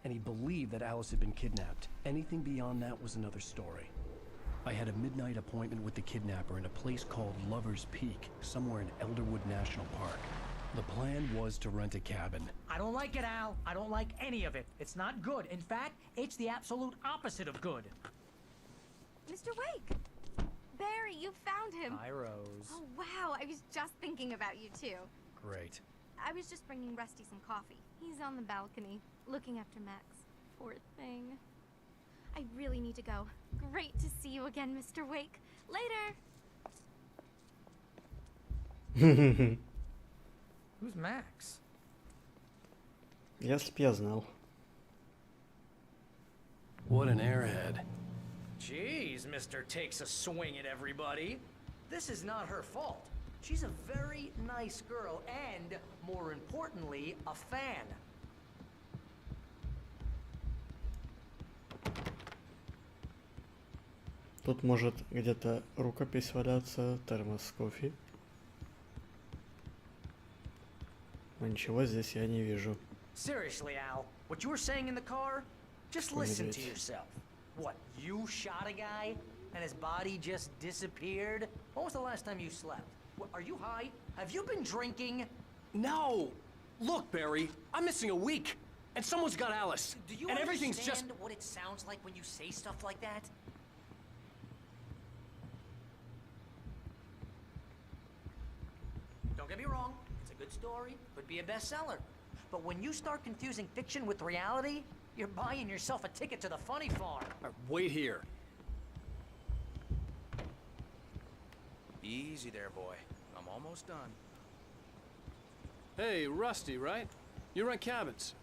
[SPEAKER 2] And he believed that Alice had been kidnapped. Anything beyond that was another story. I had a midnight appointment with the kidnapper in a place called Lover's Peak, somewhere in Elderwood National Park. The plan was to rent a cabin.
[SPEAKER 22] I don't like it, Al. I don't like any of it. It's not good. In fact, it's the absolute opposite of good.
[SPEAKER 9] Mr. Wake! Barry, you found him!
[SPEAKER 22] Hi, Rose.
[SPEAKER 9] Oh, wow. I was just thinking about you, too.
[SPEAKER 2] Great.
[SPEAKER 9] I was just bringing Rusty some coffee. He's on the balcony, looking after Max. Poor thing. I really need to go. Great to see you again, Mr. Wake. Later.
[SPEAKER 22] Who's Max?
[SPEAKER 1] Если б я знал.
[SPEAKER 2] What an airhead.
[SPEAKER 22] Jeez, Mr. Takes a swing at everybody. This is not her fault. She's a very nice girl and, more importantly, a fan.
[SPEAKER 1] Тут может где-то рукопись валяться, термос с кофе. Но ничего здесь я не вижу.
[SPEAKER 22] Seriously, Al, what you were saying in the car? Just listen to yourself. What, you shot a guy and his body just disappeared? When was the last time you slept? What, are you high? Have you been drinking?
[SPEAKER 13] No! Look, Barry, I'm missing a week, and someone's got Alice.
[SPEAKER 22] Do you
[SPEAKER 13] and everything's
[SPEAKER 22] understand
[SPEAKER 13] just...
[SPEAKER 22] what it sounds like when you say stuff like that? Don't get me wrong, it's a good story, could be a bestseller. But when you start confusing fiction with reality, you're buying yourself a ticket to the funny farm.
[SPEAKER 13] Wait here.
[SPEAKER 7] Easy there, boy. I'm almost done.
[SPEAKER 13] Hey, Rusty, right? You rent cabins.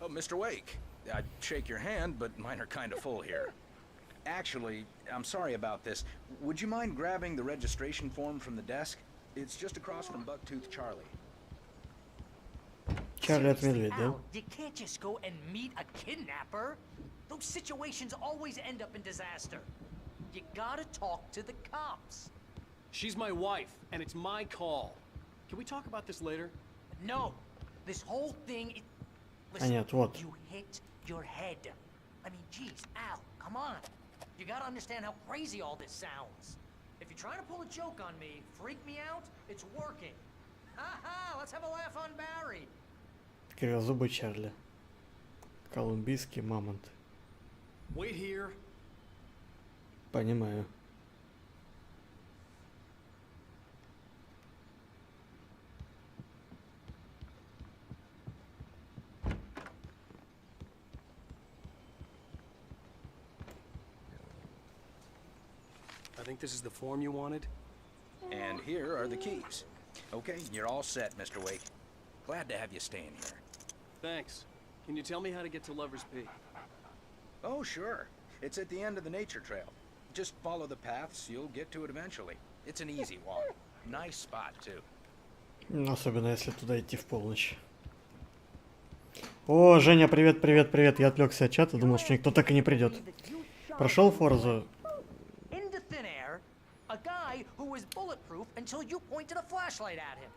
[SPEAKER 7] Oh, Mr. Wake. I'd shake your hand, but mine are kind of full here. Actually, I'm sorry about this. Would you mind grabbing the registration form from the desk? It's just across from Bucktooth Charlie.
[SPEAKER 1] Чарли от медведя, да?
[SPEAKER 22] Al, you can't just go and meet a kidnapper. Those situations always end up in disaster. You gotta talk to the cops.
[SPEAKER 13] She's my wife, and it's my call. Can we talk about this later?
[SPEAKER 22] No. This whole thing is...
[SPEAKER 1] А нет, вот.
[SPEAKER 22] You hit your head. I mean, geez, Al, come on. You gotta understand how crazy all this sounds. If you're trying to pull a joke on me, freak me out, it's working. Ha-ha, let's have a laugh on Barry.
[SPEAKER 1] Кривозубый Чарли. Колумбийский мамонт.
[SPEAKER 13] Wait here.
[SPEAKER 1] Понимаю.
[SPEAKER 13] I think this is the form you wanted.
[SPEAKER 7] And here are the keys. Okay, you're all set, Mr. Wake. Glad to have you staying here.
[SPEAKER 13] Thanks. Can you tell me how to get to Lover's Peak?
[SPEAKER 7] Oh, sure. It's at the end of the nature trail. Just follow the paths, you'll get to it eventually. It's an easy walk. Nice spot, too.
[SPEAKER 1] Особенно если туда идти в полночь. О, Женя, привет, привет, привет. Я отвлекся от чата, думал, что никто так и не придет. Прошел Форзу.
[SPEAKER 22] Into thin air, a guy who was bulletproof until you pointed a flashlight at him.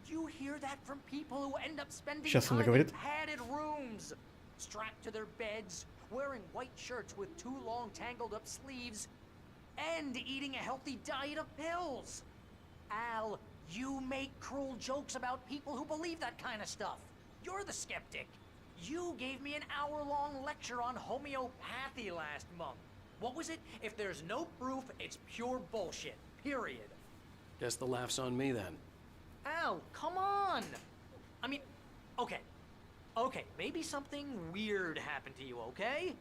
[SPEAKER 22] You hear that from people who end up spending
[SPEAKER 1] Сейчас он
[SPEAKER 22] time in
[SPEAKER 1] договорит.
[SPEAKER 22] padded rooms, strapped to their beds, wearing white shirts with too long tangled up sleeves, and eating a healthy diet of pills. Al, you make cruel jokes about people who believe that kind of stuff. You're the skeptic. You gave me an hour-long lecture on homeopathy last month. What was it? If there's no proof, it's pure bullshit. Period.
[SPEAKER 13] Guess the laugh's on me then.
[SPEAKER 22] Al, come on! I mean, okay. Okay, maybe something weird happened to you, okay?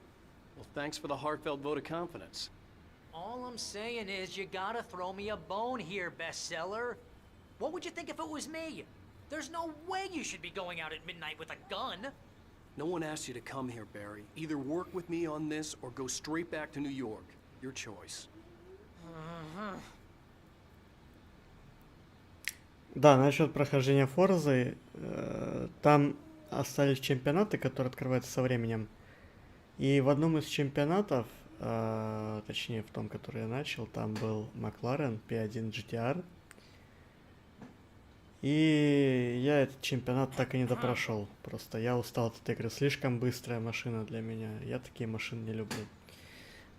[SPEAKER 13] Well, thanks for the heartfelt vote of confidence.
[SPEAKER 22] All I'm saying is you gotta throw me a bone here, bestseller. What would you think if it was me? There's no way you should be going out at midnight with a gun.
[SPEAKER 13] No one asked you to come here, Barry. Either work with me on this or go straight back to New York. Your choice.
[SPEAKER 1] Да, насчет прохождения Форзы, там остались чемпионаты, которые открываются со временем. И в одном из чемпионатов, точнее в том, который я начал, там был Макларен P1 GTR. И я этот чемпионат так и не допрошел. Просто я устал от этой игры. Слишком быстрая машина для меня. Я такие машины не люблю.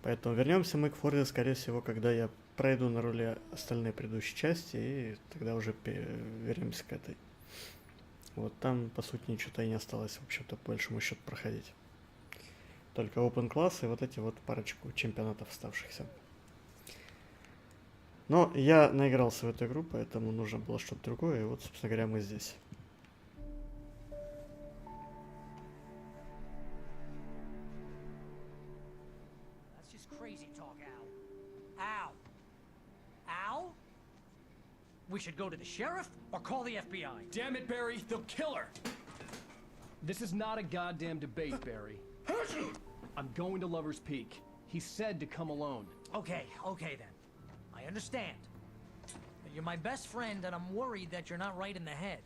[SPEAKER 1] Поэтому вернемся мы к Форзе, скорее всего, когда я пройду на руле остальные предыдущие части, и тогда уже вернемся к этой. Вот там, по сути, ничего-то и не осталось, в общем-то, по большому счету проходить. Только open класс и вот эти вот парочку чемпионатов оставшихся. Но я наигрался в эту игру, поэтому нужно было что-то другое, и вот, собственно говоря, мы здесь.
[SPEAKER 22] crazy talk, Al. Al? We should go to the sheriff or call the FBI.
[SPEAKER 13] Damn it, Barry, they'll kill her! This is not a goddamn debate, Barry. I'm going to Lover's Peak. He said to come alone.
[SPEAKER 22] Okay then. I understand. But you're my best friend, and I'm worried that you're not right in the head.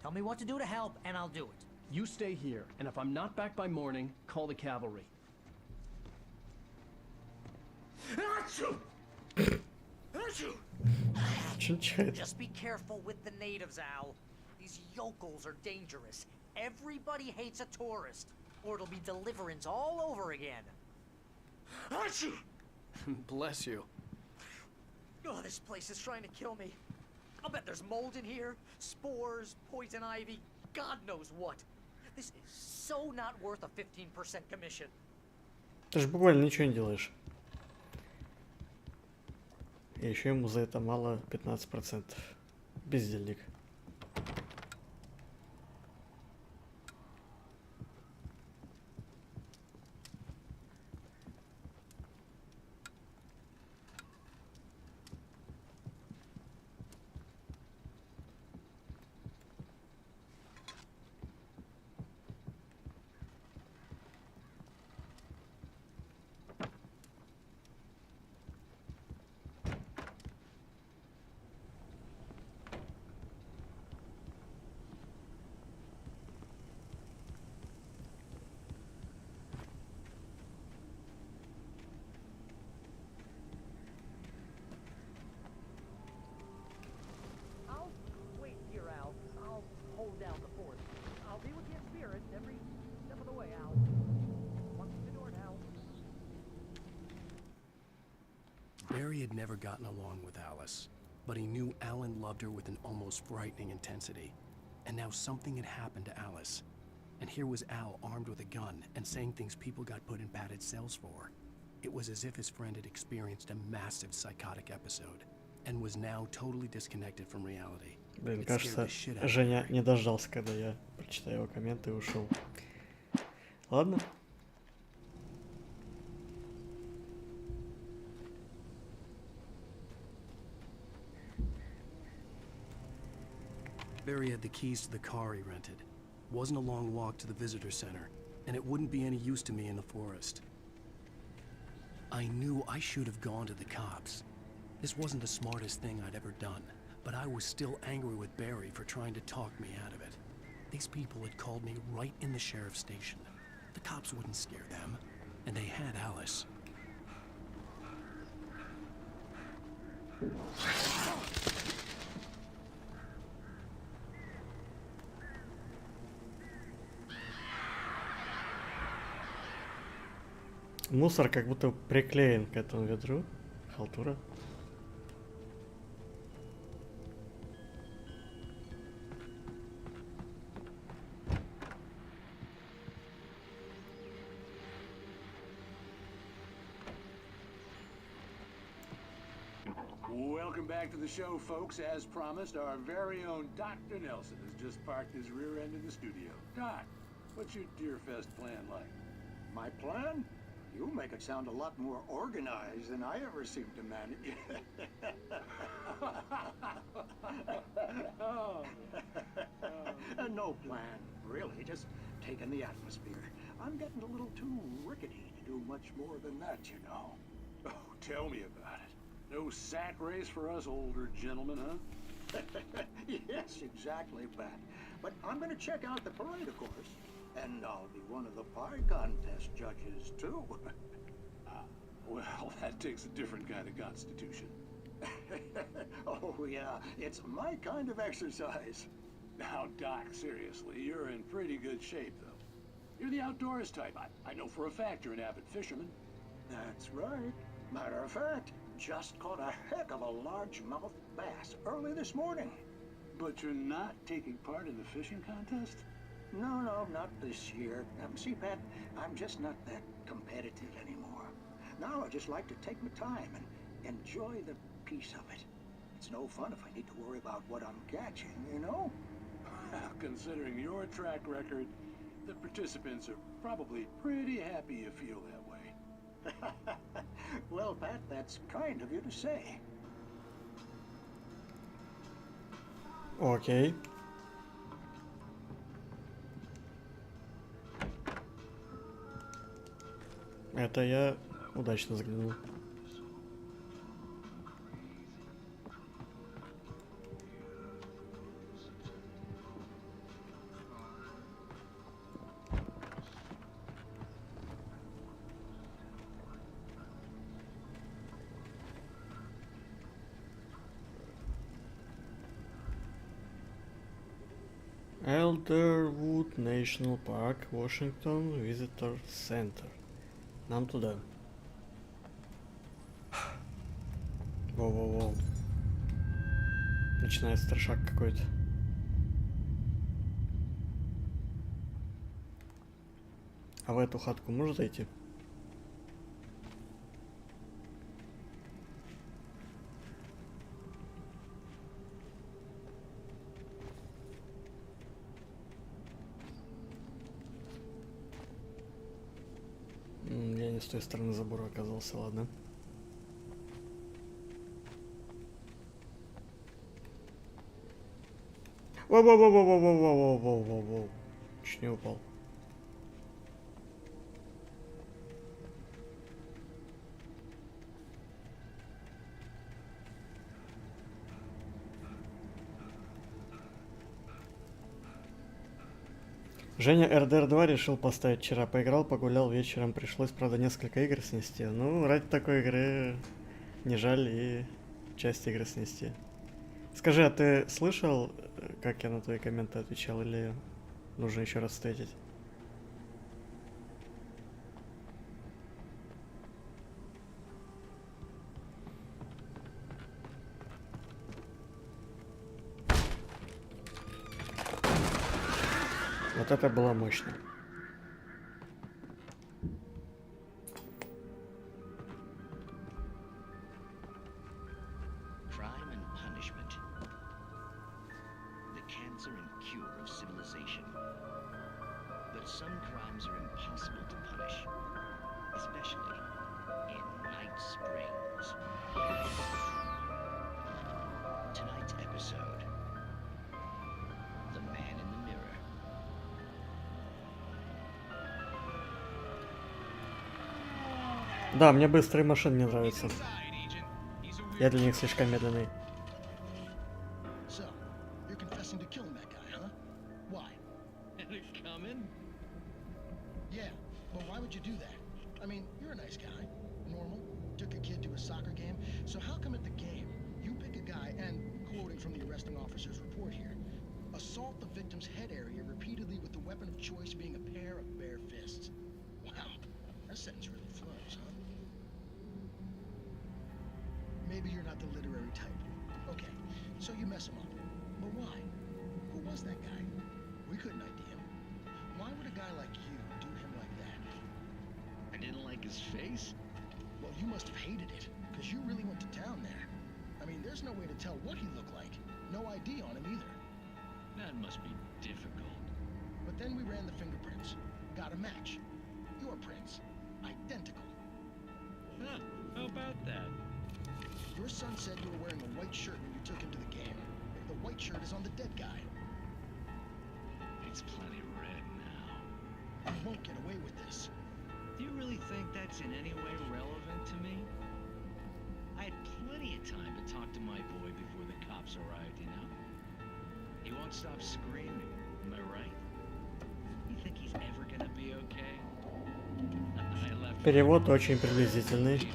[SPEAKER 22] Tell me what to do to help, and I'll do it.
[SPEAKER 13] You stay here, and if I'm not back by morning, call the cavalry.
[SPEAKER 22] Just be careful with the natives, Al. These yokels are dangerous. Everybody hates a tourist, or it'll be Deliverance all over again.
[SPEAKER 13] Bless you.
[SPEAKER 22] Oh, this place is trying to kill me. I'll bet there's mold in here, spores, poison ivy, God knows what. This is so not worth a 15% commission.
[SPEAKER 1] Ты же буквально ничего не делаешь. И еще ему за это мало 15%. Бездельник.
[SPEAKER 22] I'll wait here, Al. I'll hold down the fort. I'll be with you in spirit every step of the way, Al. Once the door now.
[SPEAKER 2] Barry had never gotten along with Alice, but he knew Alan loved her with an almost frightening intensity. And now something had happened to Alice. And here was Al armed with a gun and saying things people got put in padded cells for. It was as if his friend had experienced a massive psychotic episode and was now totally disconnected from reality.
[SPEAKER 1] Блин,
[SPEAKER 2] It
[SPEAKER 1] кажется,
[SPEAKER 2] scared the shit out of
[SPEAKER 1] Женя
[SPEAKER 2] Barry.
[SPEAKER 1] не дождался, когда я прочитаю его комменты и ушел. Ладно.
[SPEAKER 2] Barry had the keys to the car he rented. Wasn't a long walk to the visitor center, and it wouldn't be any use to me in the forest. I knew I should have gone to the cops. This wasn't the smartest thing I'd ever done, but I was still angry with Barry for trying to talk me out of it. These people had called me right in the sheriff's station. The cops wouldn't scare them, and they had Alice.
[SPEAKER 1] Мусор как будто приклеен к этому ведру. Халтура.
[SPEAKER 12] Welcome back to the show, folks. As promised, our very own Dr. Nelson has just parked his rear end in the studio. Doc, what's your Deerfest plan like?
[SPEAKER 10] My plan? You make it sound a lot more organized than I ever seem to manage. No plan, really. Just taking the atmosphere. I'm getting a little too rickety to do much more than that, you know.
[SPEAKER 12] Oh, tell me about it. No sack race for us older gentlemen, huh?
[SPEAKER 10] Yes, exactly, Pat. But I'm gonna check out the parade, of course. And I'll be one of the pie contest judges, too.
[SPEAKER 12] Well, that takes a different kind of constitution.
[SPEAKER 10] Oh, yeah. It's my kind of exercise.
[SPEAKER 12] Now, Doc, seriously, you're in pretty good shape, though. You're the outdoors type. I know for a fact you're an avid fisherman.
[SPEAKER 10] That's right. Matter of fact, just caught a heck of a largemouth bass early this morning.
[SPEAKER 12] But you're not taking part in the fishing contest?
[SPEAKER 10] No, not this year. See, Pat, I'm just not that competitive anymore. Now I just like to take my time and enjoy the peace of it. It's no fun if I need to worry about what I'm catching, you know?
[SPEAKER 12] Considering your track record, the participants are probably pretty happy you feel that way.
[SPEAKER 11] Well, Pat, that's kind of you to say.
[SPEAKER 1] Окей. Это я удачно заглянул. Elderwood National Park, Washington Visitor Center. Нам туда. Воу-воу-воу. Начинается страшак какой-то. А в эту хатку можно зайти? Я не с той стороны забора оказался, ладно. Воу-воу-воу-воу-воу-воу-воу-воу-воу-воу. Чуть не упал. Женя РДР 2 решил поставить вчера. Поиграл, погулял вечером. Пришлось, правда, несколько игр снести. Ну, ради такой игры не жаль и часть игры снести. Скажи, а ты слышал, как я на твои комменты отвечал, или нужно еще раз встретить? Вот это было мощно.
[SPEAKER 15] Crime and punishment. The cancer and cure of civilization. But some crimes are impossible to punish, especially in Night Springs. Tonight's episode, The Man in the Mirror.
[SPEAKER 1] Да, мне быстрые машины не нравятся. Я для них слишком медленный.
[SPEAKER 11] So, you're confessing to killing that guy, huh? Why?
[SPEAKER 18] Had it coming?
[SPEAKER 11] Yeah, but why would you do that? I mean, you're a nice guy. Normal. Took a kid to a soccer game. So how come at the game, you pick a guy and, quoting from the arresting officer's report here, assault the victim's head area repeatedly with the weapon of choice being a pair of bare fists? Wow, that sentence really flows, huh? Maybe you're not the literary type. Okay, so you mess him up. But why? Who was that guy? We couldn't ID him. Why would a guy like you do him like that?
[SPEAKER 15] I didn't like his face?
[SPEAKER 11] Well, you must have hated it, because you really went to town there. I mean, there's no way to tell what he looked like. No ID on him either.
[SPEAKER 18] That must be difficult.
[SPEAKER 11] But then we ran the fingerprints. Got a match. Your prints. Identical.
[SPEAKER 18] Huh, how about that?
[SPEAKER 11] Your son said you were wearing a white shirt when you took him to the game. The white shirt is on the dead guy.
[SPEAKER 18] It's plenty red now.
[SPEAKER 11] You won't get away with this.
[SPEAKER 18] Do you really think that's in any way relevant to me? I had plenty of time to talk to my boy before the cops arrived, you know? He won't stop screaming, am I right? You think he's ever gonna be okay? I left.
[SPEAKER 1] Перевод очень приблизительный.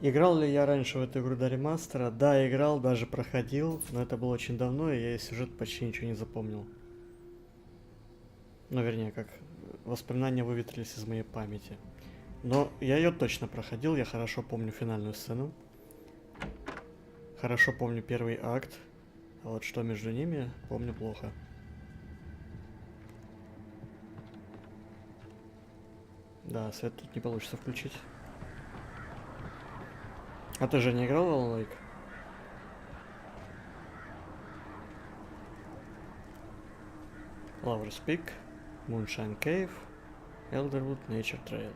[SPEAKER 1] Играл ли я раньше в эту игру до ремастера? Да, играл, даже проходил, но это было очень давно, и я сюжет почти ничего не запомнил. Ну, вернее, как воспоминания выветрились из моей памяти. Но я ее точно проходил, я хорошо помню финальную сцену. Хорошо помню первый акт. А вот что между ними, помню плохо. Да, свет тут не получится включить. А ты же не играл в Alan Wake? Lover's Peak, Moonshine Cave, Elderwood Nature Trail.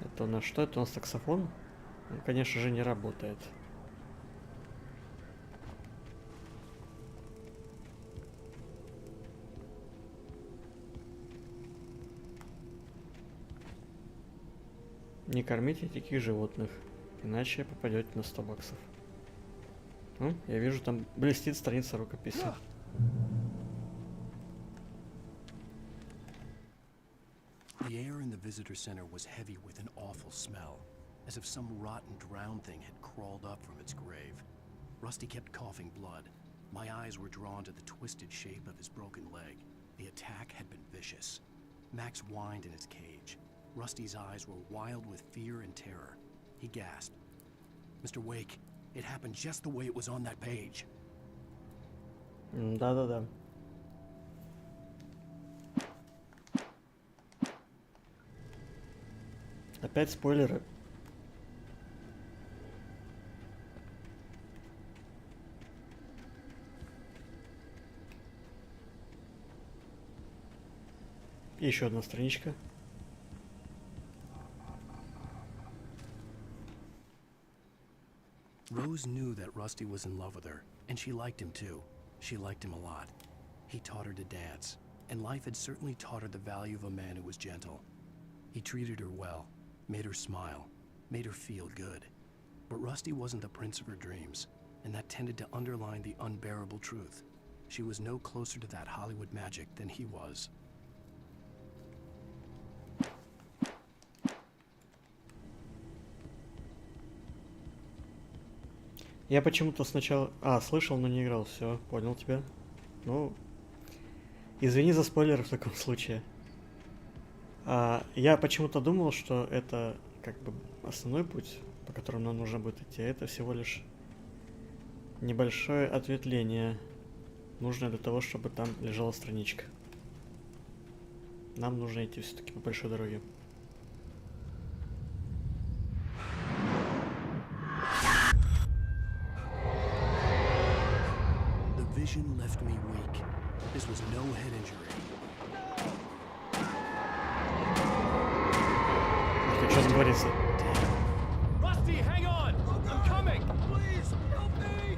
[SPEAKER 1] Это у нас что? Это у нас саксофон? Он, конечно же, не работает. Не кормите диких животных, иначе попадете на 100 баксов. Ну, я вижу, там блестит страница рукописи.
[SPEAKER 2] The air in the visitor center was heavy with an awful smell, as if some rotten drowned thing had crawled up from its grave. Rusty kept coughing blood. My eyes were drawn to the twisted shape of his broken leg. The attack had been vicious. Max whined in his cage. Rusty's eyes were wild with fear and terror. He gasped. Mr. Wake, it happened just the way it was on that page.
[SPEAKER 1] Да-да-да. Опять спойлеры. И еще одна страничка.
[SPEAKER 2] Rose knew that Rusty was in love with her, and she liked him too. She liked him a lot. He taught her to dance, and life had certainly taught her the value of a man who was gentle. He treated her well, made her smile, made her feel good. But Rusty wasn't the prince of her dreams, and that tended to underline the unbearable truth. She was no closer to that Hollywood magic than he was.
[SPEAKER 1] Я почему-то сначала... слышал, но не играл. Все, понял тебя. Ну, извини за спойлеры в таком случае. Я почему-то думал, что это как бы основной путь, по которому нам нужно будет идти. Это всего лишь небольшое ответвление, нужное для того, чтобы там лежала страничка. Нам нужно идти все-таки по большой дороге.
[SPEAKER 2] Vision left me weak. This was no head injury.
[SPEAKER 1] Что там творится?
[SPEAKER 13] Rusty, hang on! I'm coming!
[SPEAKER 10] Please, help me!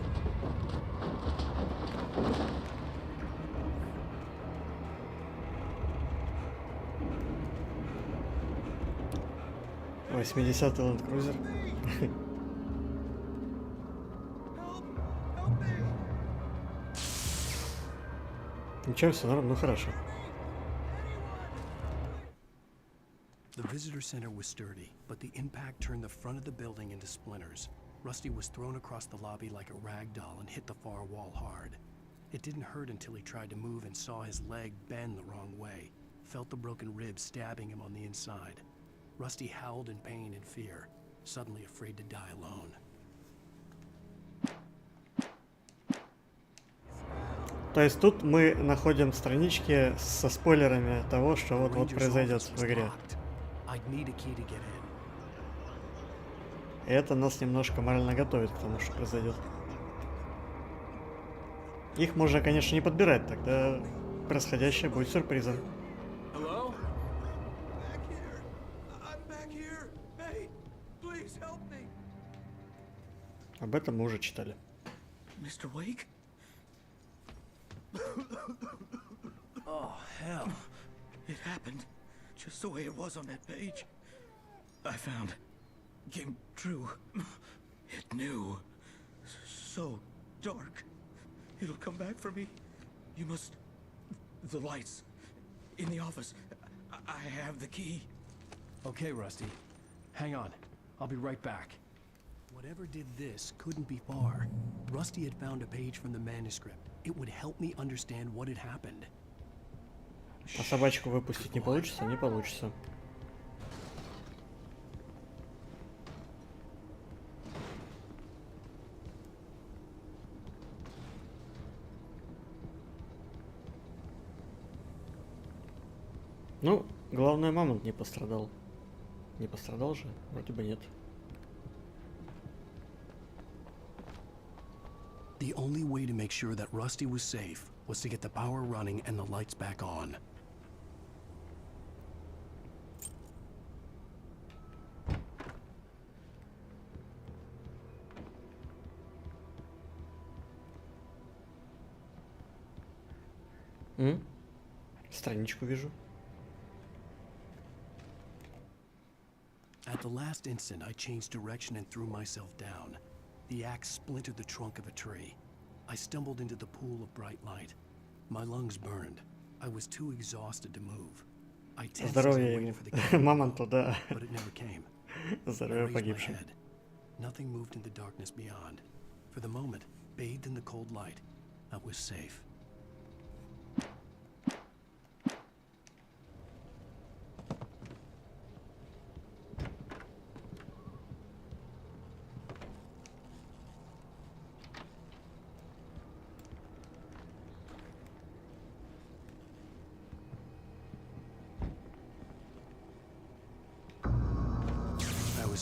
[SPEAKER 1] 80-й Land Cruiser. Ничего, все нормально, ну хорошо.
[SPEAKER 2] The visitor center was sturdy, but the impact turned the front of the building into splinters. Rusty was thrown across the lobby like a rag doll and hit the far wall hard. It didn't hurt until he tried to move and saw his leg bend the wrong way, felt the broken ribs stabbing him on the inside. Rusty howled in pain and fear, suddenly afraid to die alone.
[SPEAKER 1] То есть тут мы находим странички со спойлерами того, что вот-вот произойдет в игре. И это нас немножко морально готовит к тому, что произойдет. Их можно, конечно, не подбирать, тогда происходящее будет сюрпризом. Об этом мы уже читали.
[SPEAKER 10] Mr. Wake?
[SPEAKER 2] Oh, hell.
[SPEAKER 10] It happened just the way it was on that page. I found. Came true. It knew. So dark. It'll come back for me. You must... The lights. In the office.
[SPEAKER 7] I have the key.
[SPEAKER 13] Okay, Rusty. Hang on. I'll be right back. Whatever did this couldn't be far. Rusty had found a page from the manuscript. It would help me understand what had happened.
[SPEAKER 1] А собачку выпустить не получится? Не получится. Ну, главное, мамонт не пострадал. Не пострадал же? Вроде бы нет.
[SPEAKER 13] The only way to make sure that Rusty was safe was to get the power running and the lights back on.
[SPEAKER 1] Страничку вижу.
[SPEAKER 13] At the last instant, I changed direction and threw myself down. The axe splintered the trunk of a tree. I stumbled into the pool of bright light. My lungs burned. I was too exhausted to move. I tensed as I waited for the
[SPEAKER 1] Мамонту, да.
[SPEAKER 13] but it never came.
[SPEAKER 1] Здоровье погибшим.
[SPEAKER 13] Nothing moved in the darkness beyond. For the moment, bathed in the cold light, I was safe.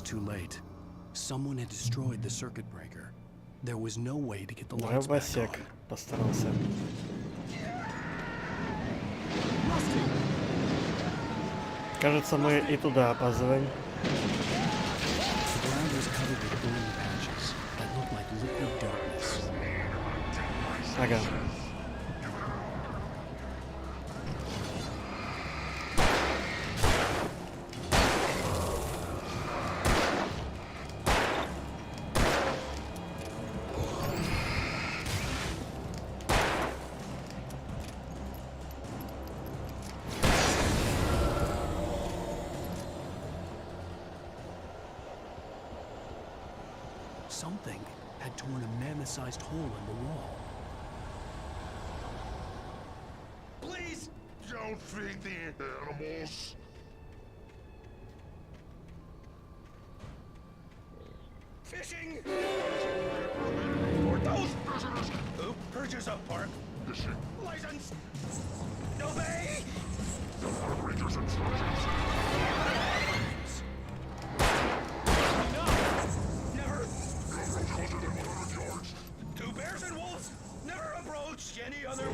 [SPEAKER 13] Too late. Someone had destroyed the circuit breaker. There was no way to get the lights back on.
[SPEAKER 1] Постарался. Кажется, мы и туда опаздываем.
[SPEAKER 13] The ground was covered with glowing patches that looked like liquid darkness.
[SPEAKER 1] Ага.
[SPEAKER 13] Something had torn a mammoth-sized hole in the wall.
[SPEAKER 10] Please don't feed the animals.
[SPEAKER 7] Fishing! For those prisoners who purchase a park license. Obey!
[SPEAKER 10] The operator's instructions.
[SPEAKER 7] Two bears and wolves never approach any other.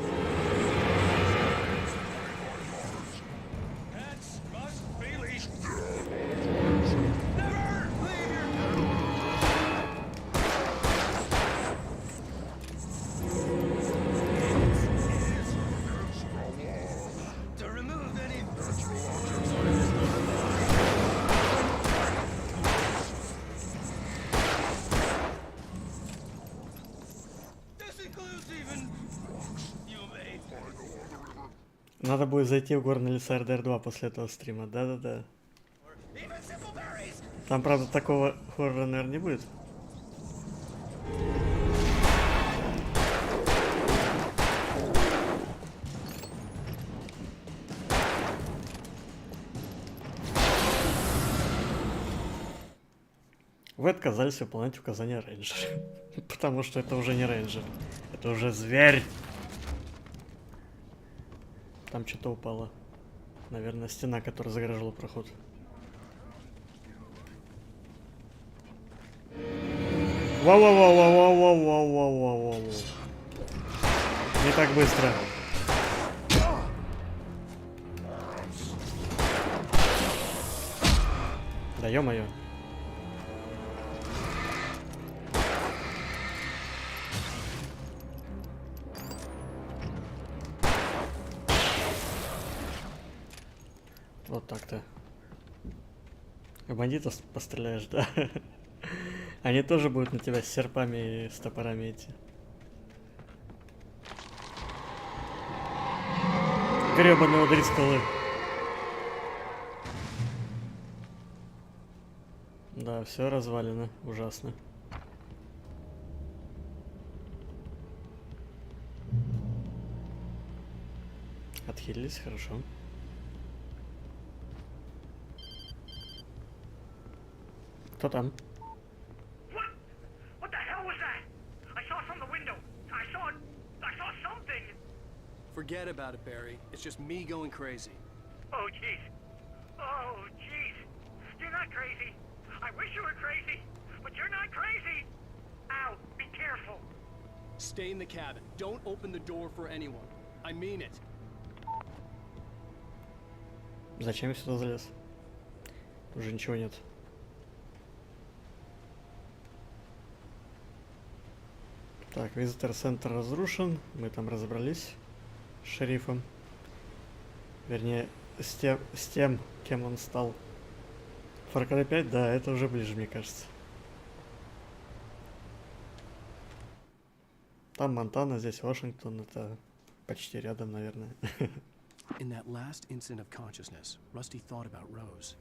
[SPEAKER 7] Cats must be leashed. Never leave your to remove any
[SPEAKER 1] Надо будет зайти в горный лес РДР 2 после этого стрима. Да-да-да. Там, правда, такого хоррора, наверное, не будет. Вы отказались выполнять указания рейнджера. Потому что это уже не рейнджер. Это уже зверь. Там что-то упало. Наверное, стена, которая загораживала проход. Вау-вау-вау-вау-вау-вау-вау-вау-вау. Не так быстро. Да ё-моё. Вот так-то. Бандитов постреляешь, да? Они тоже будут на тебя с серпами и с топорами идти. Гребаные ударить скалы. Да, все развалено. Ужасно. Отхилились, хорошо. Кто там?
[SPEAKER 20] What the hell was that? I saw it from the window. I saw something.
[SPEAKER 2] Forget about it, Barry. It's just me going crazy.
[SPEAKER 20] Oh, jeez. Oh, jeez. You're not crazy. I wish you were crazy, but you're not crazy. Ow, be careful.
[SPEAKER 2] Stay in the cabin. Don't open the door for anyone. I mean it.
[SPEAKER 1] Зачем я сюда залез? Уже ничего нет. Так, визитор-центр разрушен. Мы там разобрались с шерифом. Вернее, с тем, кем он стал. Far Cry 5, да, это уже ближе, мне кажется. Там Монтана, здесь Вашингтон. Это почти рядом, наверное.
[SPEAKER 13] In that last instant of consciousness, Rusty thought about Rose.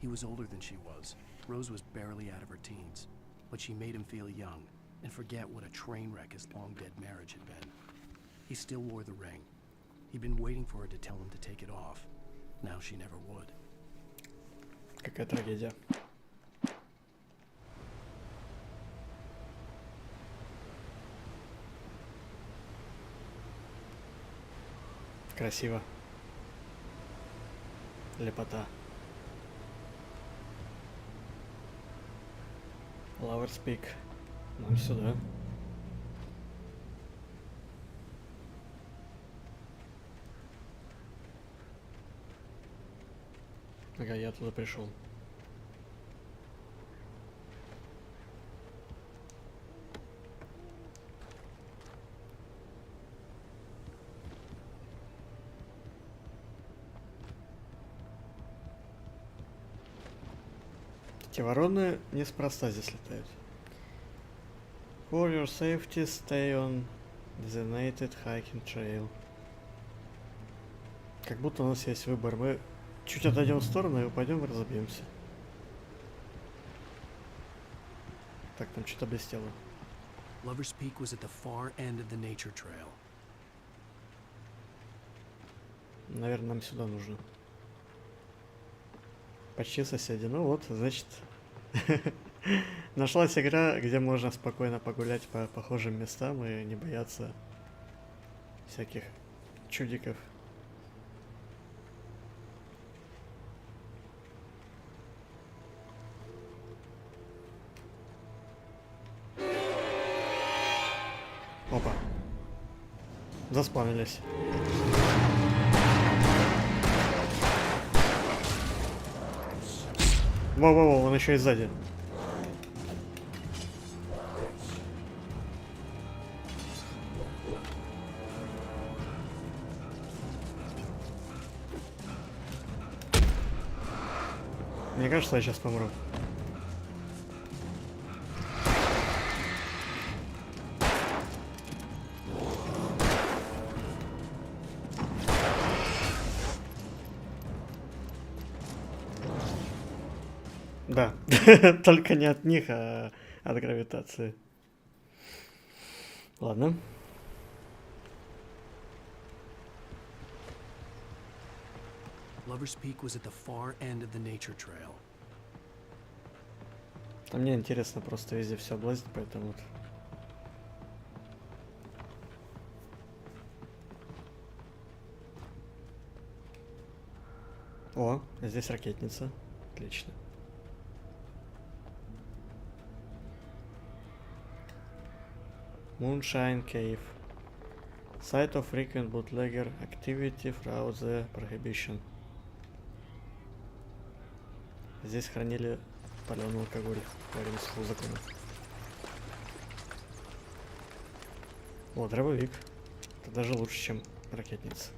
[SPEAKER 13] He was older than she was. Rose was barely out of her teens, but she made him feel young and forget what a train wreck his long-dead marriage had been. He still wore the ring. He'd been waiting for her to tell him to take it off. Now she never would.
[SPEAKER 1] Какая трагедия. Красиво. Лепота. Lover's Peak. Нам сюда. Ага, я туда пришел. Эти вороны неспроста здесь летают. For your safety, stay on designated hiking trail. Как будто у нас есть выбор. Мы чуть отойдем в сторону и упадем и разобьемся. Так, там что-то блестело.
[SPEAKER 13] Lover's Peak was at the far end of the nature trail.
[SPEAKER 1] Наверное, нам сюда нужно. Почти соседи. Ну вот, значит, нашлась игра, где можно спокойно погулять по похожим местам и не бояться всяких чудиков. Опа. Заспавнились. Во-во-во, он еще и сзади. Мне кажется, я сейчас помру. Да, только не от них, а от гравитации. Ладно.
[SPEAKER 13] Lover's Peak was at the far end of the nature trail.
[SPEAKER 1] А мне интересно просто везде все облазить, поэтому вот. О, здесь ракетница. Отлично. Moonshine Cave. Site of frequent bootlegger activity throughout the prohibition. Здесь хранили паленый алкоголь во время сухого закона. О, дробовик. Это даже лучше, чем ракетница.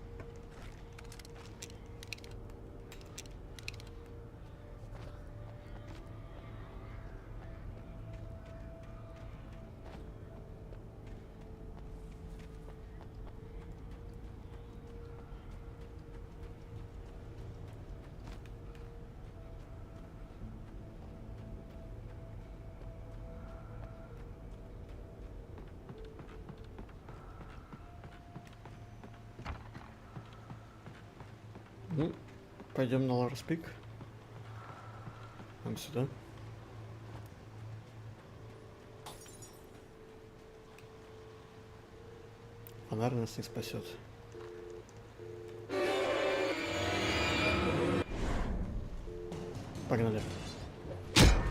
[SPEAKER 1] Пойдем на Лорспик. Нам сюда. Фонарь нас не спасет. Погнали.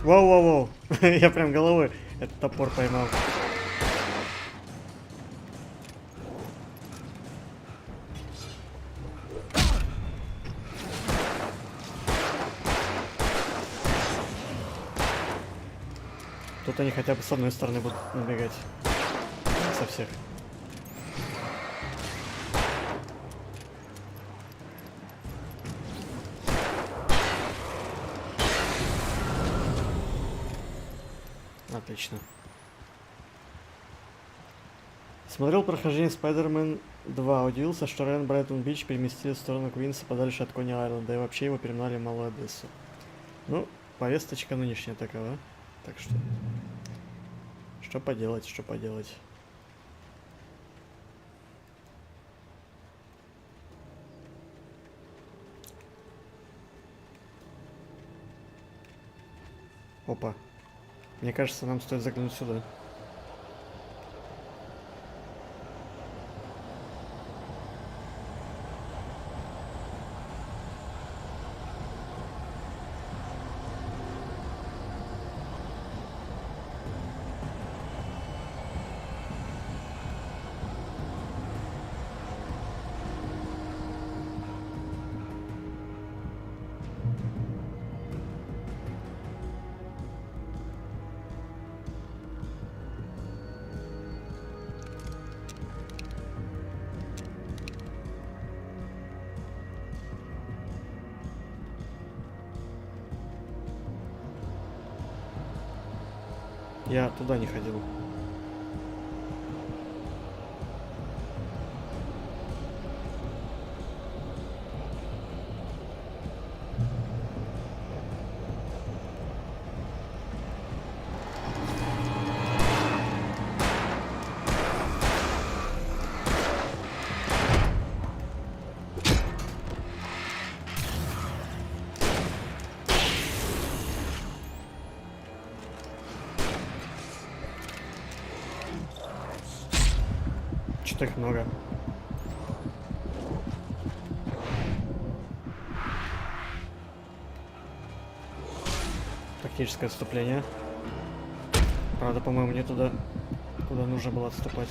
[SPEAKER 1] Воу-воу-воу. Я прям головой этот топор поймал. Тут они хотя бы с одной стороны будут набегать. Со всех. Отлично. Смотрел прохождение Spider-Man 2. Удивился, что Райан Брайтон-Бич переместили в сторону Квинса подальше от Кони-Айленда, и вообще его перегнали в Малую Одессу. Ну, повесточка нынешняя такова. Так что... Что поделать, что поделать. Опа. Мне кажется, нам стоит заглянуть сюда. Я туда не ходил. Что-то их много. Тактическое отступление. Правда, по-моему, не туда, куда нужно было отступать.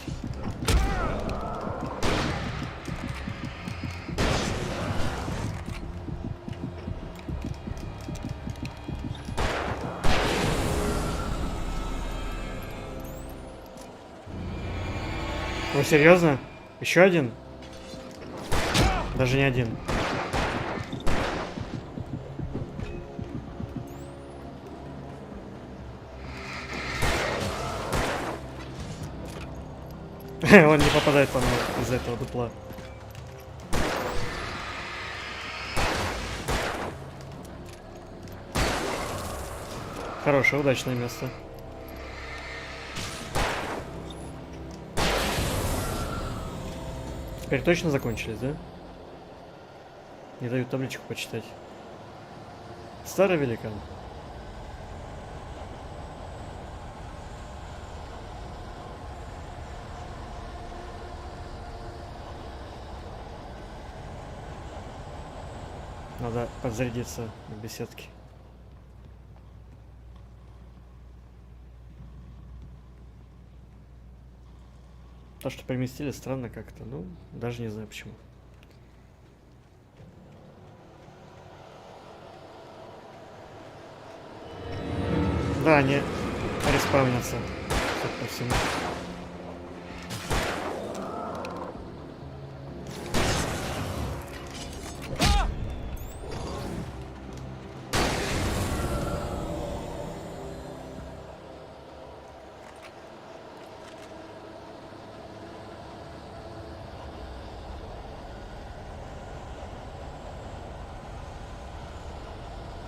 [SPEAKER 1] Вы серьезно? Еще один? Даже не один. Он не попадает по мне из-за этого дупла. Хорошее, удачное место. Теперь точно закончились, да? Не дают табличку почитать. Старый великан. Надо подзарядиться в беседке. То, что переместили, странно как-то. Ну, даже не знаю почему. Да, они респаунятся, судя по всему.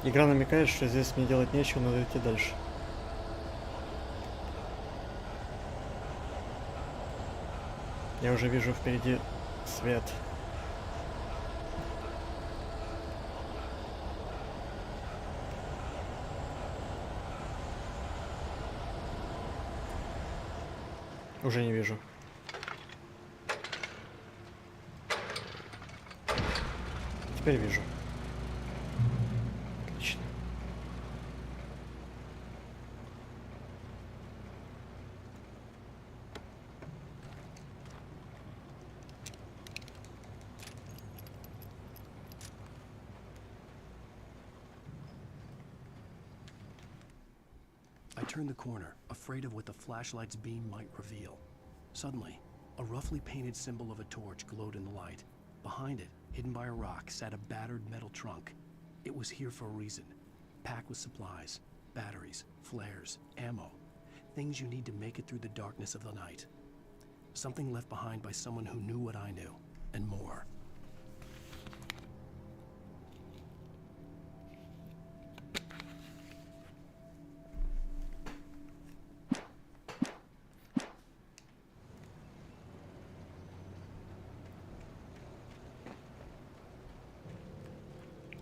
[SPEAKER 1] Игра намекает, что здесь мне делать нечего, надо идти дальше. Я уже вижу впереди свет. Уже не вижу. Теперь вижу. Отлично.
[SPEAKER 13] I turned the corner, afraid of what the flashlight's beam might reveal. Suddenly, a roughly painted symbol of a torch glowed in the light. Behind it, hidden by a rock, sat a battered metal trunk. It was here for a reason, packed with supplies, batteries, flares, ammo, things you need to make it through the darkness of the night. Something left behind by someone who knew what I knew, and more.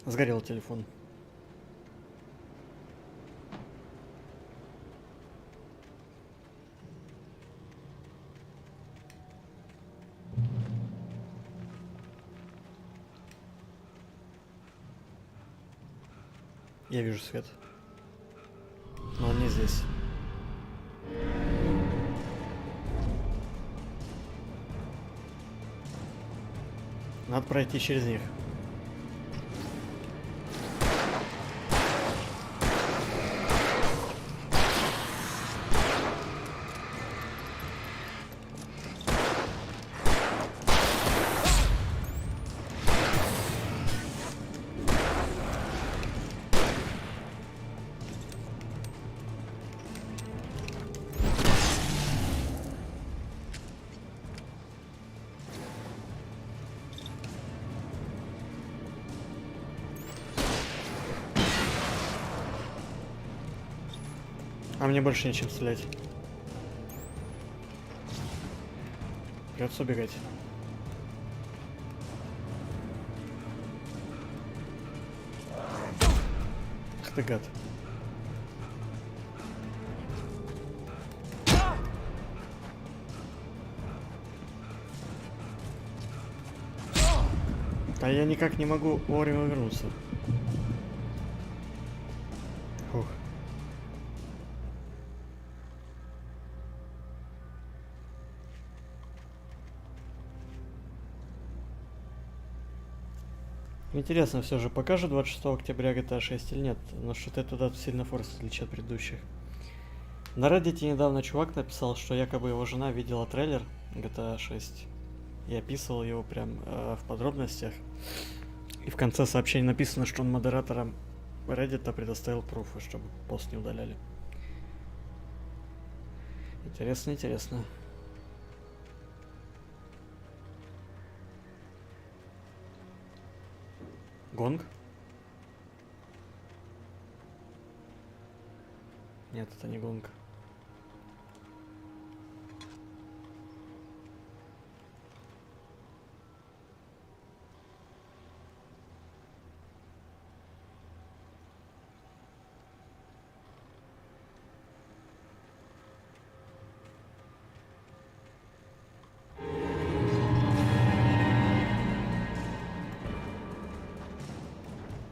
[SPEAKER 1] Сгорел телефон. Я вижу свет. Но он не здесь. Надо пройти через них. А мне больше нечем стрелять. Придется убегать. Ах ты гад. А я никак не могу вовремя вернуться. Фух. Интересно, все же покажет 26 октября GTA 6 или нет, но что-то эту дату сильно форс отличает от предыдущих. На Reddit недавно чувак написал, что якобы его жена видела трейлер GTA 6 и описывал его прям в подробностях. И в конце сообщения написано, что он модераторам Reddit предоставил пруфы, чтобы пост не удаляли. Интересно, интересно. Гонг? Нет, это не гонг.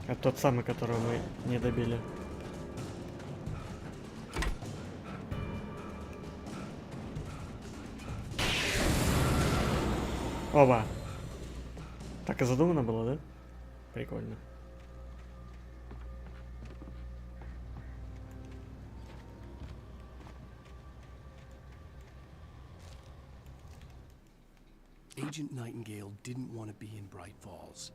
[SPEAKER 1] Это тот самый, которого мы не добили. Оба. Так и задумано было, да? Прикольно.
[SPEAKER 13] Agent Nightingale didn't want to be in Bright Falls.